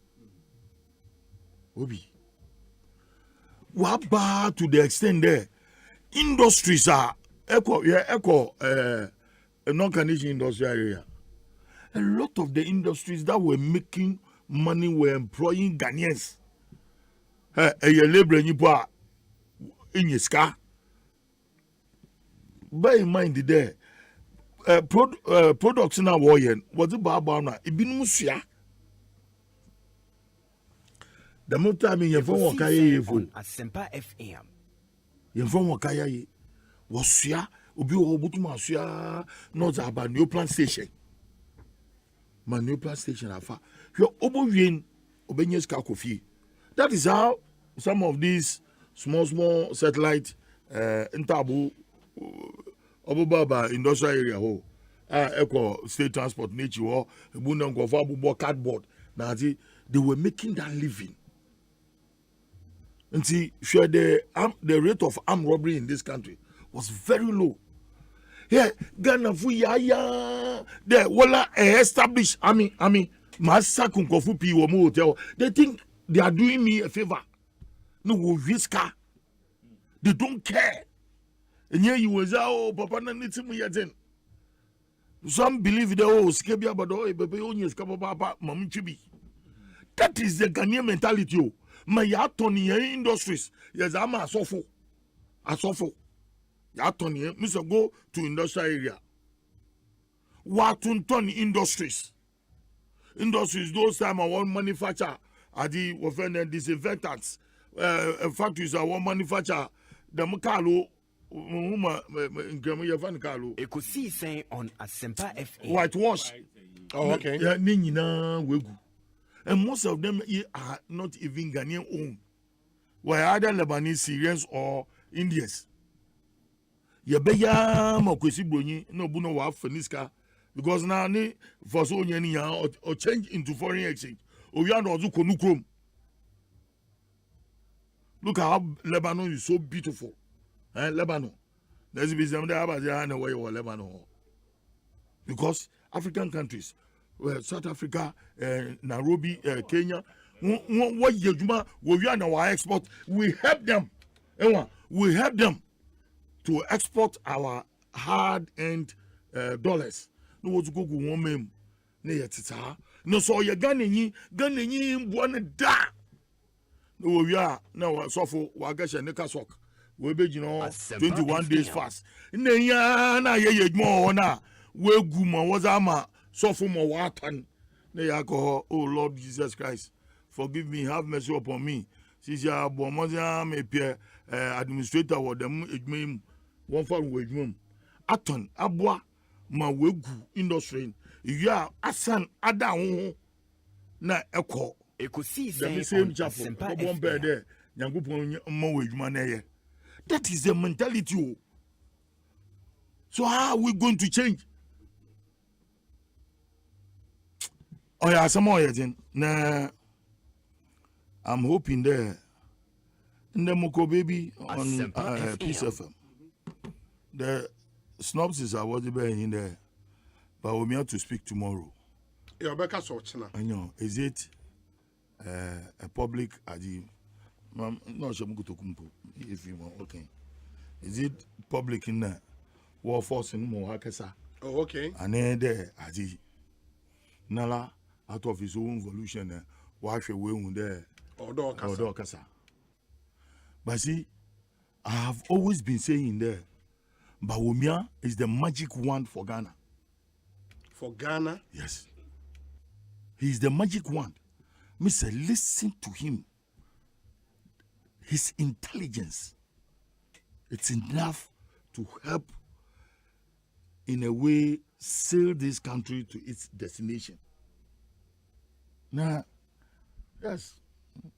Obi. What bad to the extent there? Industries are a non-Canadian industrial area. A lot of the industries that were making money were employing Ghanaians. A labor in your car. Bear in mind there. Products in our warrior was the Barbana. It been Musia. The more time in your phone,
Asempa FM.
Your phone was Sia, Ubi Obutuma Sia, not about new plant station. My new plant station, Alpha. Your Obovian Obenyes Kakofi. That is how some of these small satellite in Tabu. Obaba industrial area ho eco state transport nature ho ebunam go for abubo cardboard na they were making that living. And see, sure the rate of armed robbery in this country was very low. Here Ghana fu ya there wala established army massacre kofu pi wo hotel. They think they are doing me a favor. No we risk. They don't care. And here you was papa na nitimu yaten. Some believe that skebia bado bebe onye skaba papa mamchibi. That is the Ghanaian mentality. My yatoni industries. Yes, I'm a sofo. Yatoni, Mr. Go to industrial area. Watun industries. Industries, those time I want manufacture. Adi wafene disinfectants. Factories I want manufacture. The Mukalo.
Ekosiisen On Asempa FM.
Whitewash.
Oh, okay.
And most of them are not even Ghanaian owned. Were either Lebanese, Syrians, or Indians. Yebeya mokwesi broni no buno wa feniska because now for so or change into foreign exchange Oyano Ozu Konukrom. Look at how Lebanon is so beautiful. Lebanon. There's be some there about the way or Lebanon. Because African countries, South Africa, Nairobi, Kenya, what we are our export, we help them. We help them to export our hard-earned dollars. No what's go one mem. No so you Ghanaian one da. No we are now so for Wagasha Nekasok. We be 21 days fast. Na ye more na we guma was ama so for more watan. Na alcohol. Oh Lord Jesus Christ, forgive me, have mercy upon me. Since you are Bomoza me administrator or them edmum one for wedmum. Aton abwa ma wegu industry. Ya asan ada ho na eko.
Ekosiise
On Asempa FM. That is the mentality. So how are we going to change? Oh yeah, some more then. Nah, I'm hoping there. In the Moko baby on Peace FM. The synopsis I was in there, but we have to speak tomorrow.
Yeah, Becca Sochna.
I know. Is it a public adi? No, if you want, okay. Is it public in there? War force in Mohakasa.
Oh, okay.
And then there, adi. Nala out of his own evolution, wash away on there. Or Kasa. But see, I have always been saying there, Bawumia is the magic wand for Ghana.
For Ghana?
Yes. He is the magic wand. Mister, listen to him. His intelligence, it's enough to help in a way sail this country to its destination. Now, yes,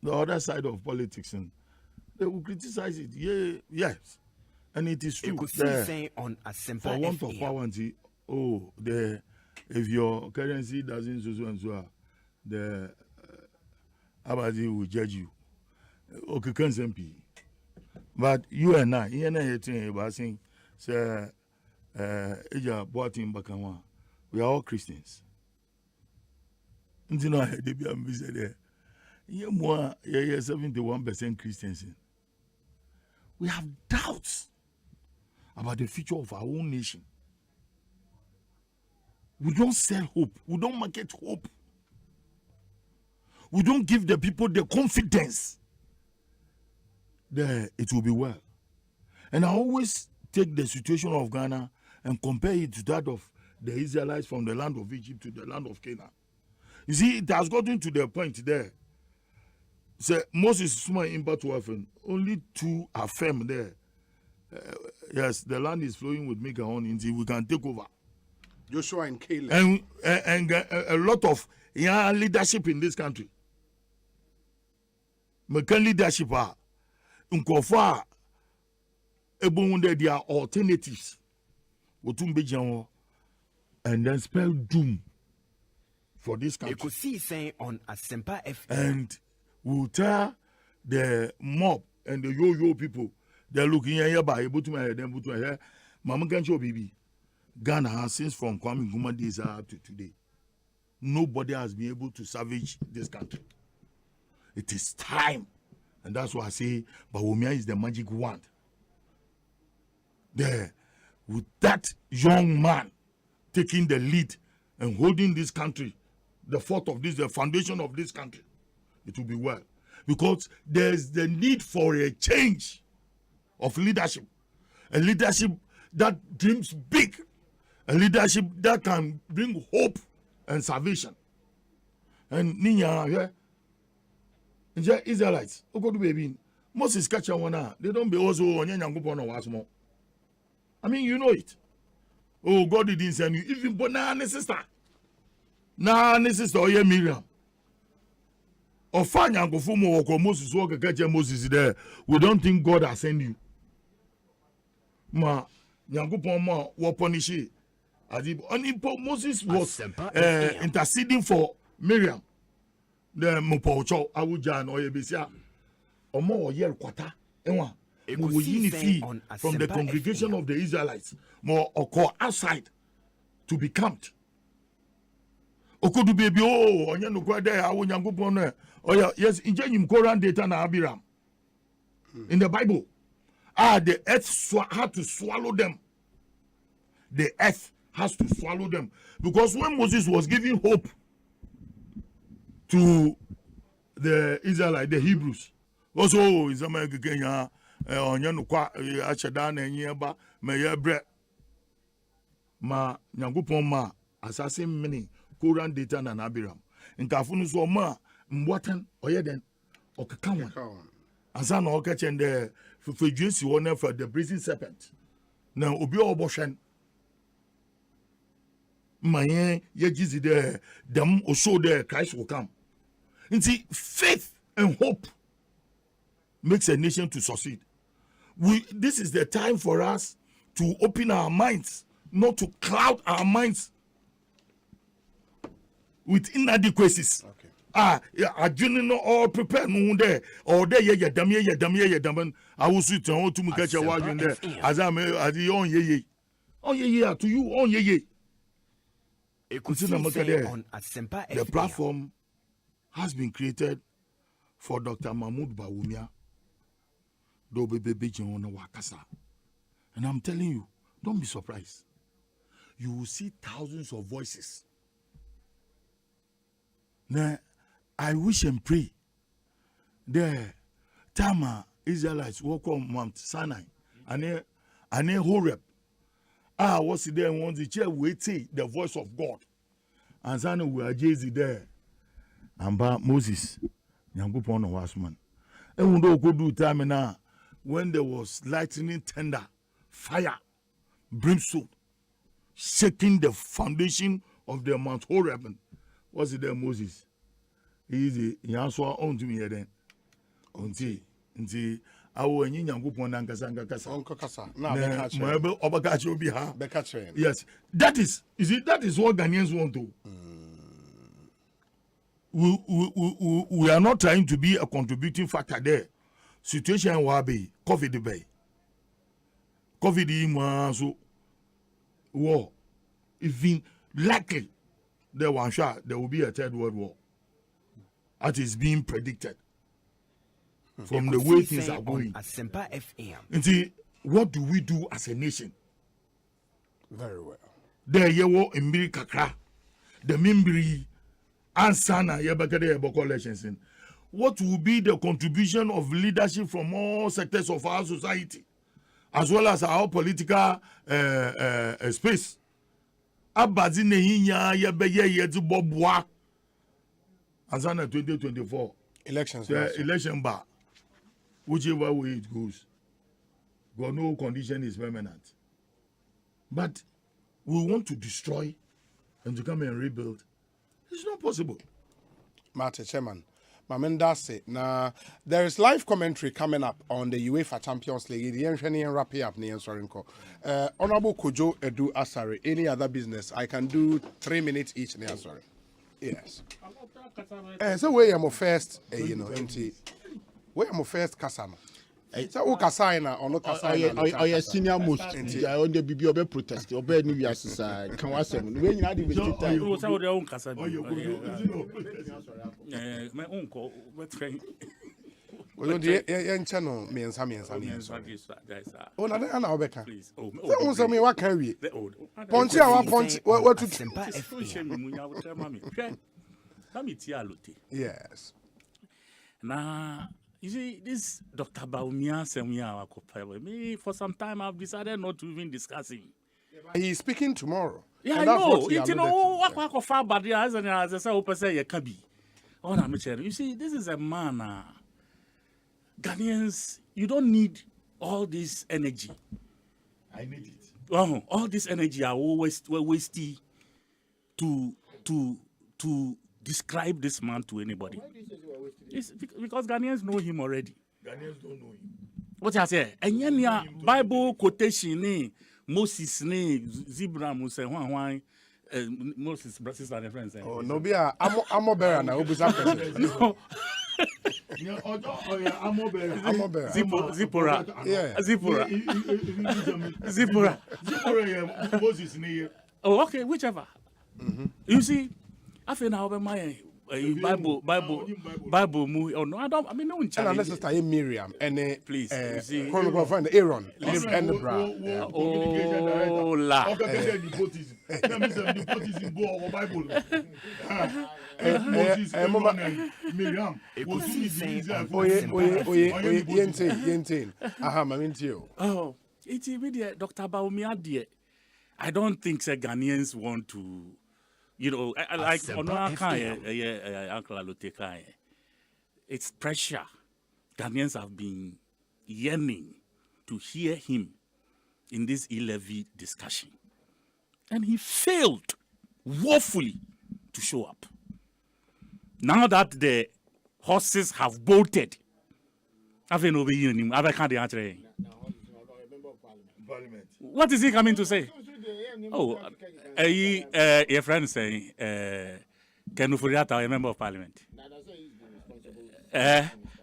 the other side of politics, and they will criticize it. Yeah, yes, and it is true.
On Asempa
for want of power, if your currency doesn't so and so, the Abadi will judge you. Okay, SMP. But you and I, you know, saying, sir, Eja Boatin Bakawa, we are all Christians. And you know, they be ambitious there. You're 71% Christians. We have doubts about the future of our own nation. We don't sell hope. We don't market hope. We don't give the people the confidence that it will be well. And I always take the situation of Ghana and compare it to that of the Israelites from the land of Egypt to the land of Canaan. You see, it has gotten to the point there. So Moses is small in Patriotism. Only two are firm there. Yes, the land is flowing with milk and honey until we can take over.
Joshua and Caleb.
And a lot of young leadership in this country. Mekan leadership are unkofa ebonde their alternatives. Wotumbe and then spell doom for this country.
Ekosiise On Asempa FM.
And we'll tell the mob and the yo-yo people, they're looking here by able to my them to here. Mama can show baby. Ghana has since from Kwame Nkrumah days up to today. Nobody has been able to salvage this country. It is time. And that's why I say Bawumia is the magic wand. There, with that young man taking the lead and holding this country, the fort of this, the foundation of this country, it will be well. Because there's the need for a change of leadership. A leadership that dreams big. A leadership that can bring hope and salvation. And Ninya, the Israelites, baby, Moses catch one, they don't be also on Yango. I mean, you know it. Oh, God didn't send you. Even Bonani sister. Nah, sister, or Miriam. Or Fanya go for more Moses walk catch Moses there. We don't think God has sent you. Ma, Yango will punish it. Moses was interceding for Miriam. The Mopocho, Awujan, or Ebisia, or more Yer Quata, Ewa, Ekosiise from the congregation of the Israelites, more or call outside to be camped. Okudu baby, oh, on Yanu Quade, I won't go on. Oh, yes, in January, Koran data na Abiram. In the Bible, the earth had to swallow them. The earth has to swallow them. Because when Moses was giving hope to the Israelites, the Hebrews, also is America Kenya, on Yanukwa, Achadan, and Yaba, Mayabre, Ma, Nangupon Ma, assassin many, Koran data and Abiram. In Kafunus or Ma, Mwatan, Oyeden, or Kakawan. Azan or catch and the Fujisi one for the brazen serpent. Now, Obio Boshan. Mayen Yajizi there, them or show there Christ will come. And see, faith and hope makes a nation to succeed. This is the time for us to open our minds, not to cloud our minds with inadequacies. Okay. I didn't know all prepared no there or there ya damn I will sit on to catch a while in there as I'm at the on ye to you on ye.
On Asempa
the platform has been created for Dr. Mahmoud Bawumia. And I'm telling you, don't be surprised. You will see thousands of voices. Now, I wish and pray the Tama Israelites walk on Mount Sinai and then Horeb. What's there? Once the chair wait the voice of God. And Sana we are Jay-Z there. And by Moses, Yankupon Wasman. And we don't go do time now when there was lightning, thunder, fire, brimstone, shaking the foundation of the Mount Horeb. What's it there, Moses? Easy. Yanswa on to me then. Until awo enyi Nyankopon na nkasa na obakachi obi ha yes that is what Ghanaians want to we are not trying to be a contributing factor there. Situation wa be COVID so war even likely there will be a third world war that is being predicted. From the way things are going.
Asempa FM.
And see, what do we do as a nation?
Very well.
There yewo imbiri kakra. The mimbiri ansana yebakade yeboko elections. What will be the contribution of leadership from all sectors of our society, as well as our political space? Abazine hinya yebeye yedu bobwa. Ansana 2024
elections.
The election bar. Whichever way it goes, God, no condition is permanent. But we want to destroy and to come and rebuild. It's not possible.
Mate Chairman, Mamendase. Now, there is live commentary coming up on the UEFA Champions League. The engineer wrap up Honorable Kojo Edu Asare. Any other business? I can do 3 minutes each. Sorry. Yes. So where am I first? Where am I first Kasama? So who Kasana or not Kasana?
I am senior most. I on the BB obe protest. Obe New Year society. Can we say? When you had the time.
What's our own Kasama? My uncle. What friend?
Well, the channel means oh, no, no, Becca. Please. Oh, so me what can we? Punch our punch. What to yes.
Now, you see, this Dr. Baumia me for some time I've decided not to even discuss him.
He's speaking tomorrow.
Yeah, I know. You know what far but as I say you can be. Oh, you see, this is a man. Ghanaians, you don't need all this energy.
I need it.
Oh, all this energy are always wasted to describe this man to anybody. It's because Ghanaians know him already.
Ghanaians don't know him.
What I say? And yeah, Bible quotation, Moses, Zebra, Musa, most is sisters and friends.
Oh, no, be a amo bear now.
No. Zipora.
Yeah.
Zipora. Oh, okay, whichever. You see, I feel now about my Bible movie. Oh no, I don't. I mean, no one challenge.
And sister Miriam and
please, you see,
friend Aaron and the bra.
Oh la. Oh, it's immediate, Dr. Baumia, dear. I don't think Ghanaians want to, you know, like it's pressure. Ghanaians have been yearning to hear him in this E-levy discussion. And he failed woefully to show up. Now that the horses have bolted, what is he coming to say? Oh, your friend saying, Ken Ufuriata, a member of parliament.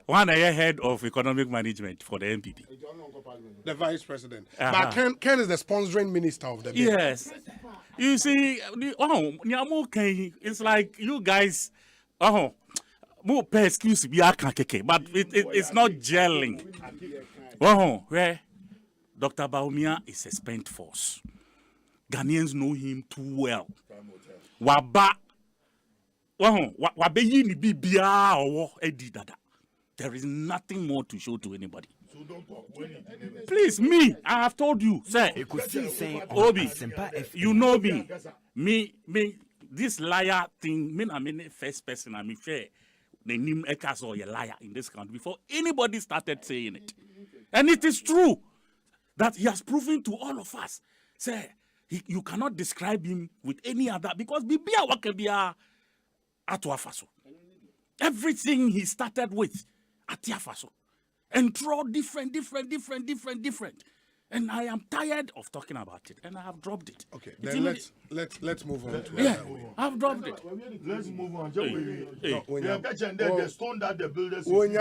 One head of economic management for the MPP.
The vice president. But Ken is the sponsoring minister of the bill.
Yes. You see, it's like you guys, more pay excuse me, but it's not gelling. Where Dr. Baumia is a spent force. Ghanaians know him too well. There is nothing more to show to anybody. Please, me, I have told you, sir. Obi, you know me. Me, this liar thing, I'm the first person, I'm fair. The name Ekas or a liar in this country before anybody started saying it. And it is true that he has proven to all of us, sir, you cannot describe him with any other, because Bibia Wakabia Atuafaso. Everything he started with, Atiafaso. And draw different. And I am tired of talking about it, and I have dropped it.
Okay, then let's move on to
yeah, I've dropped it.
Let's move on. The stone that the builders.
One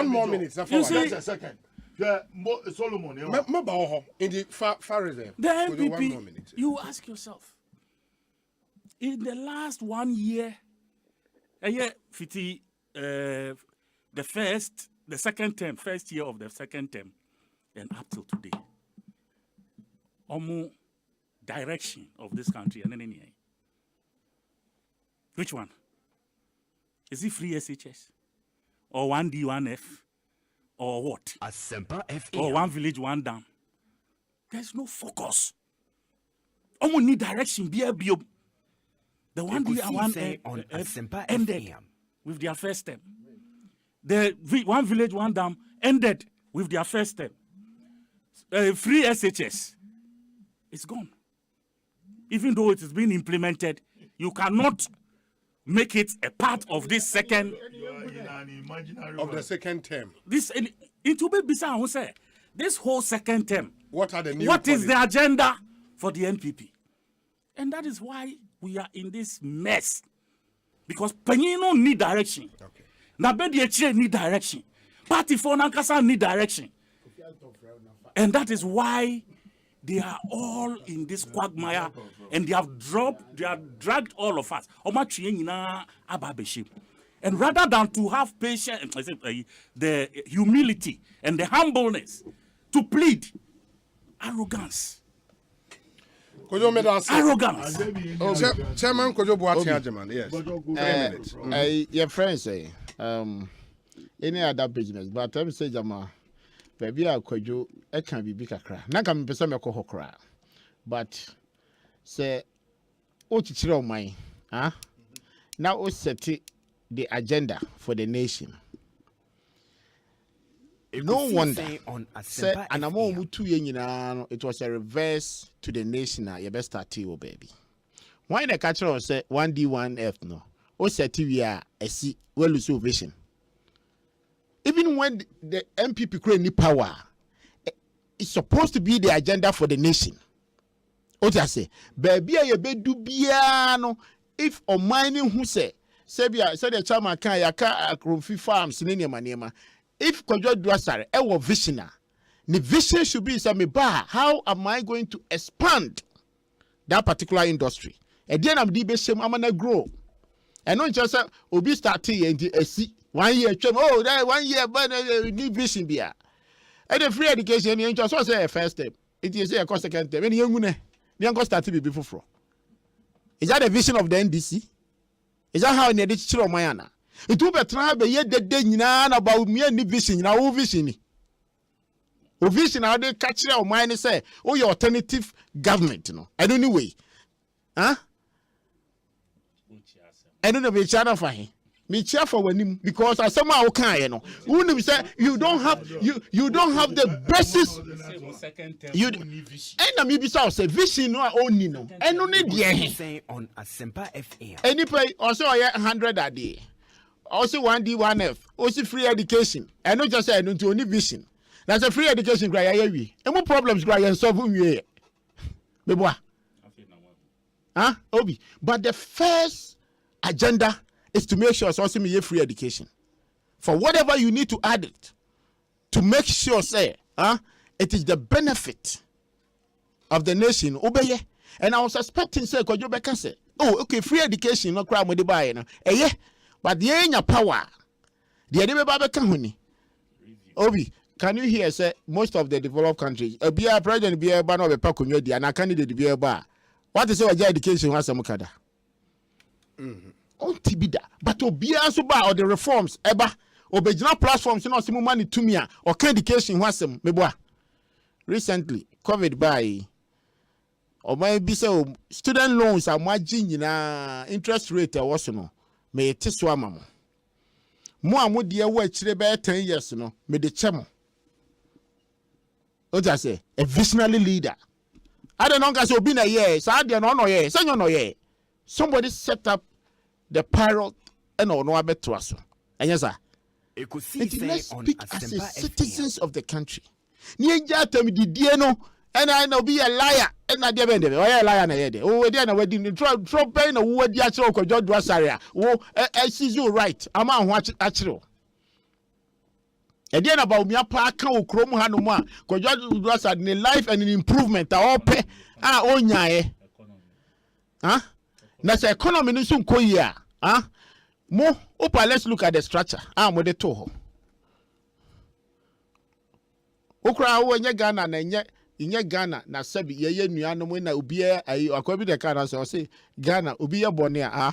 more minute.
You see, a second. Solomon.
In the far reserve.
The MPP, you ask yourself, in the last 1 year, the second term, first year of the second term, and up till today, almost direction of this country, and then which one? Is it free SHS? Or 1D, 1F? Or what?
Asempa FM.
Or one village, one dam? There's no focus. Almost need direction, be a bio. The 1D, 1F ended with their first term. The one village, one dam ended with their first step. Free SHS, it's gone. Even though it is being implemented, you cannot make it a part of this second
of the second term.
This it will be bizarre. Who say this whole second term?
What are the new?
What is the agenda for the NPP? And that is why we are in this mess, because Penino need direction. Okay. Nabedi need direction. Party for Nankasa need direction. And that is why they are all in this quagmire, and they have dragged all of us. And rather than to have patience, the humility and the humbleness to plead, arrogance. Arrogance.
Chairman Kojo Boateng, yes. 3 minutes.
Your friends say, any other business, but I'm saying, Jama, baby, I Kojo, it can be big cry. Naka me pesa me ko hokra. But say, o chichiro my, now o set the agenda for the nation. No wonder. Say, and I'm all mutu yenyina. It was a reverse to the nation. You best start to baby. Why the catcher say 1D 1F no? O set we are a see well vision. Even when the MPP create new power, it's supposed to be the agenda for the nation. What I say, baby, a bedu biano. If o mining who say the chairman can yaka Akrofi farms in Manema. If Kojo Dwasare, our visioner, the vision should be some bar. How am I going to expand that particular industry? And then I'm the I'm gonna grow. And not just Obi starting and see 1 year. Oh, that 1 year, but new vision be. And the free education, you just say a first step. It is a second step. When you start to be before. Is that the vision of the NDC? Is that how in the digital of Mayana? It will be trying to be the day about me and vision. Now, vision. O vision, how they catch your mind and say, oh, your alternative government, you know. I don't know way. Huh? I don't know which other for him. Me cheer for when because I somehow can, you know. Who say you don't have the basis. You and me be say vision no only no. And only the
on Asempa FM.
Any pay also 100 a day. Also 1D 1F. Also free education. And not just say only vision. That's a free education cry we. And more problems cry and solve we. Beboa. Huh? Obi. But the first agenda is to make sure it's also me free education. For whatever you need to add it, to make sure, say, it is the benefit of the nation. Obey. And I was suspecting, say, because you can say, oh, okay, free education, no crime with the buy, but the ain't power. The idea about the Obi, can you hear, say, most of the developed countries, a beer president, beer ban of a pacunyodi, and a candidate beer bar. What is your education was a mukada? On Tibida, but Obia Suba or the reforms, Eba, Obejana platforms, you know, some money to me, or education was some meboa. Recently, COVID by or maybe so student loans are margin interest rate was no, may it is one. More would dear watch the bear 10 years, no, may the chemo. What I say, a visionary leader. I don't know, guys, will be a year, so I don't know, yeah, so you know, yeah. Somebody set up the parrot and no about to us. And yes, sir. Let's speak as a citizens of the country. Ninja tell me the Diano, and I know be a liar, and I didn't be a liar. Oh, then I wedding drop pain or what the actual George Wasaria. Oh, I see you right. I'm on watch actual. And then about me, Parker, Chrome Hanuma, because George was in life and in improvement. I open own yae. Huh? That's the economy in some koya. Mo opa, let's look at the structure. Mo de toho. Okra wo nye Ghana na nye Ghana na sabi ye nuano mo na obia ayi akwabi de kana so say Ghana obi ye bone na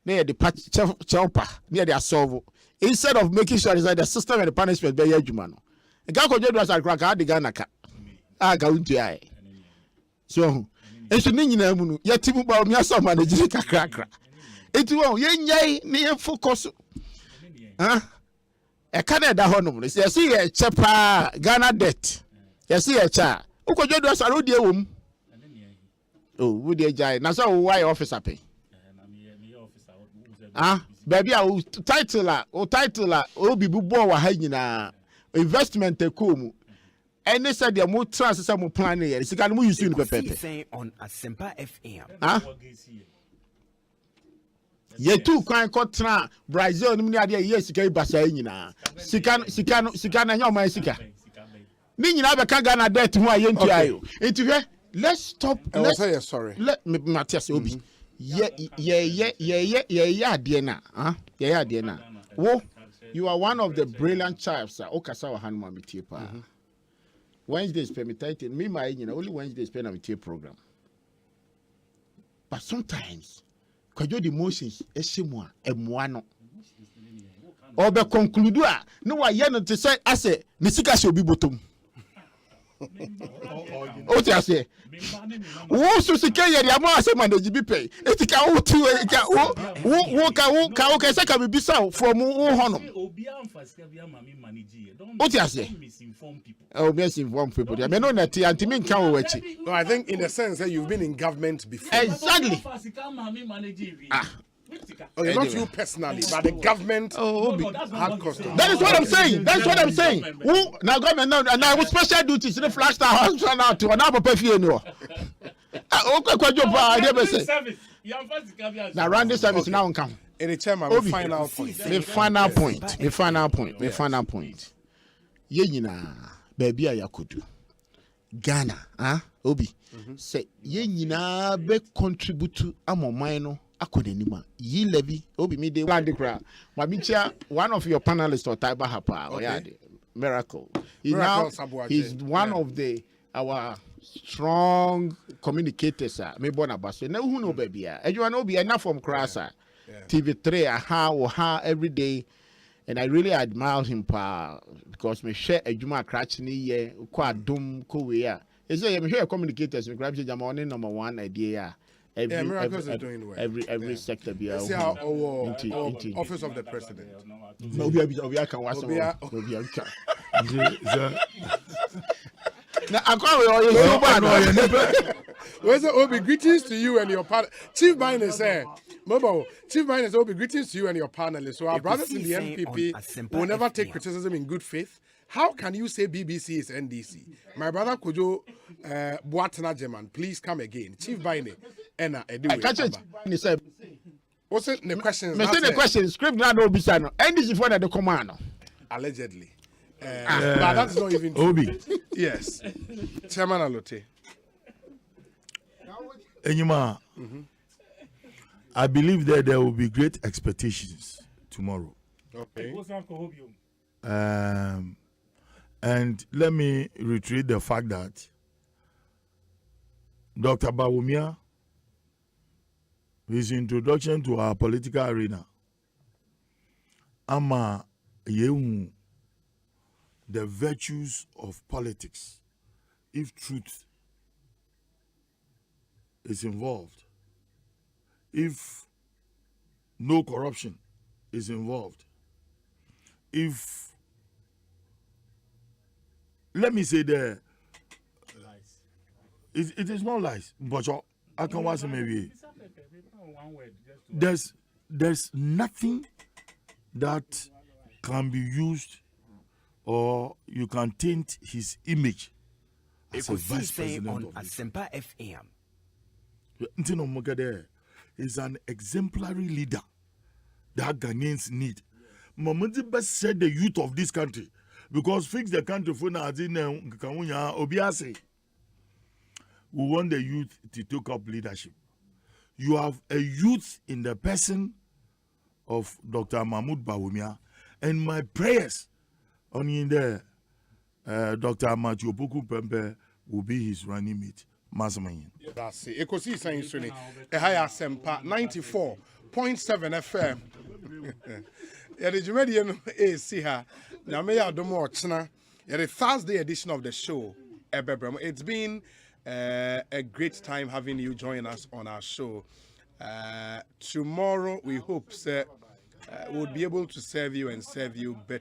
ye the patch chelpa na ye solve instead of making sure that the system and the punishment be ye adwuma no. Ga ko jodo asa kra ka de Ghana ka. Ga untu ai. So enso ni nyina mu no yatimu ba omi aso ma na jiri kakrakra eti wo ye nyai ne ye focus e kana da honom se ye ye chepa Ghana debt ye se ye cha ukojo do asaro die wom oh wo die jai na so why officer pay baby a title o bibu bo wa ha nyina investment ekomu. And said the more trans some plan here. It's got more use in the
on Asempa FM.
Ye too kind contra Brazil, Nidia, yes, Basayina. Sikana, your my sika. Meaning, I can't get a debt to my young. Let's stop.
Let's say sorry.
Let me, Matthias Obi. Yeah, Diana. Yeah, Diana. Whoa, you are one of the brilliant chiefs. Okasawa Hanma Mitipa. Wednesday is permitted. Me, only Wednesday is permitted program. But sometimes, because your emotions, estimwa, emwano. Or be concludua, no, I yearn to say, I say, Nisika shall be bottom. Oh, I say, who so secure the amount of money you be pay? It's a cow to walk be so from honor. What I say? Oh, misinform people. I mean, no, that anti-min can't watch it.
No, I think in a sense that you've been in government before.
Exactly.
Okay, not you personally, but the government had custom.
That is what I'm saying. That's what I'm saying. Who now government now and I was special duties in the flash house now to another perfume. Okay, quite your bar. I never say.
Service. You have first caveat.
Now run this service now come.
In the chairman,
Obi,
final point.
The final point. The final point. Ye nyina baby a yakudu. Ghana, Obi. Say ye nyina be contribute to amoman no akodenima. Ye levy Obi me dey land cra. Mamicha one of your panelists or Taiba Hapa or yeah, Miracle. He's one of our strong communicators. Me born about so now who know baby. Everyone know be enough from Krasa. TV3 aha every day, and I really admire him because me share a juma cratch ni ye quite dum kowe. Is there me here communicators me grab jam on number one idea. Every sector be
see how office of the president.
Obi can watch now I can't
where's the Obi greetings to you and your partner. Chief Miner said, Chief Miner Obi greetings to you and your panelists. So our brothers in the NPP will never take criticism in good faith. How can you say BBC is NDC? My brother Kojo Boatena German, please come again. Chief Miner, Enna Edu. What's it? The question.
The question. Script now no be sano. NDC for the command.
Allegedly. But that's not even true.
Obi.
Yes. Chairman Alote.
Enyima, I believe that there will be great expectations tomorrow.
Okay.
And let me reiterate the fact that Dr. Bawumia, his introduction to our political arena, ama yehu the virtues of politics, if truth is involved, if no corruption is involved, if, let me say the lies. It is not lies, but I can watch maybe. There's nothing that can be used or you can taint his image as a vice president
on
of
Asempa FM.
Ntino Mogade is an exemplary leader that Ghanaians need. Mamadi best said the youth of this country, because fix the country for now. Obiase, we want the youth to take up leadership. You have a youth in the person of Dr. Mahmoud Bawumia, and my prayers on in there, Dr. Matthew Poku Pempe will be his running mate.
That's it. Ekosiisen On Asempa 94.7 FM. Yeah, the Jumedian is see her. Now, may I do more? The Thursday edition of the show. It's been a great time having you join us on our show. Tomorrow, we hope we'll be able to serve you better.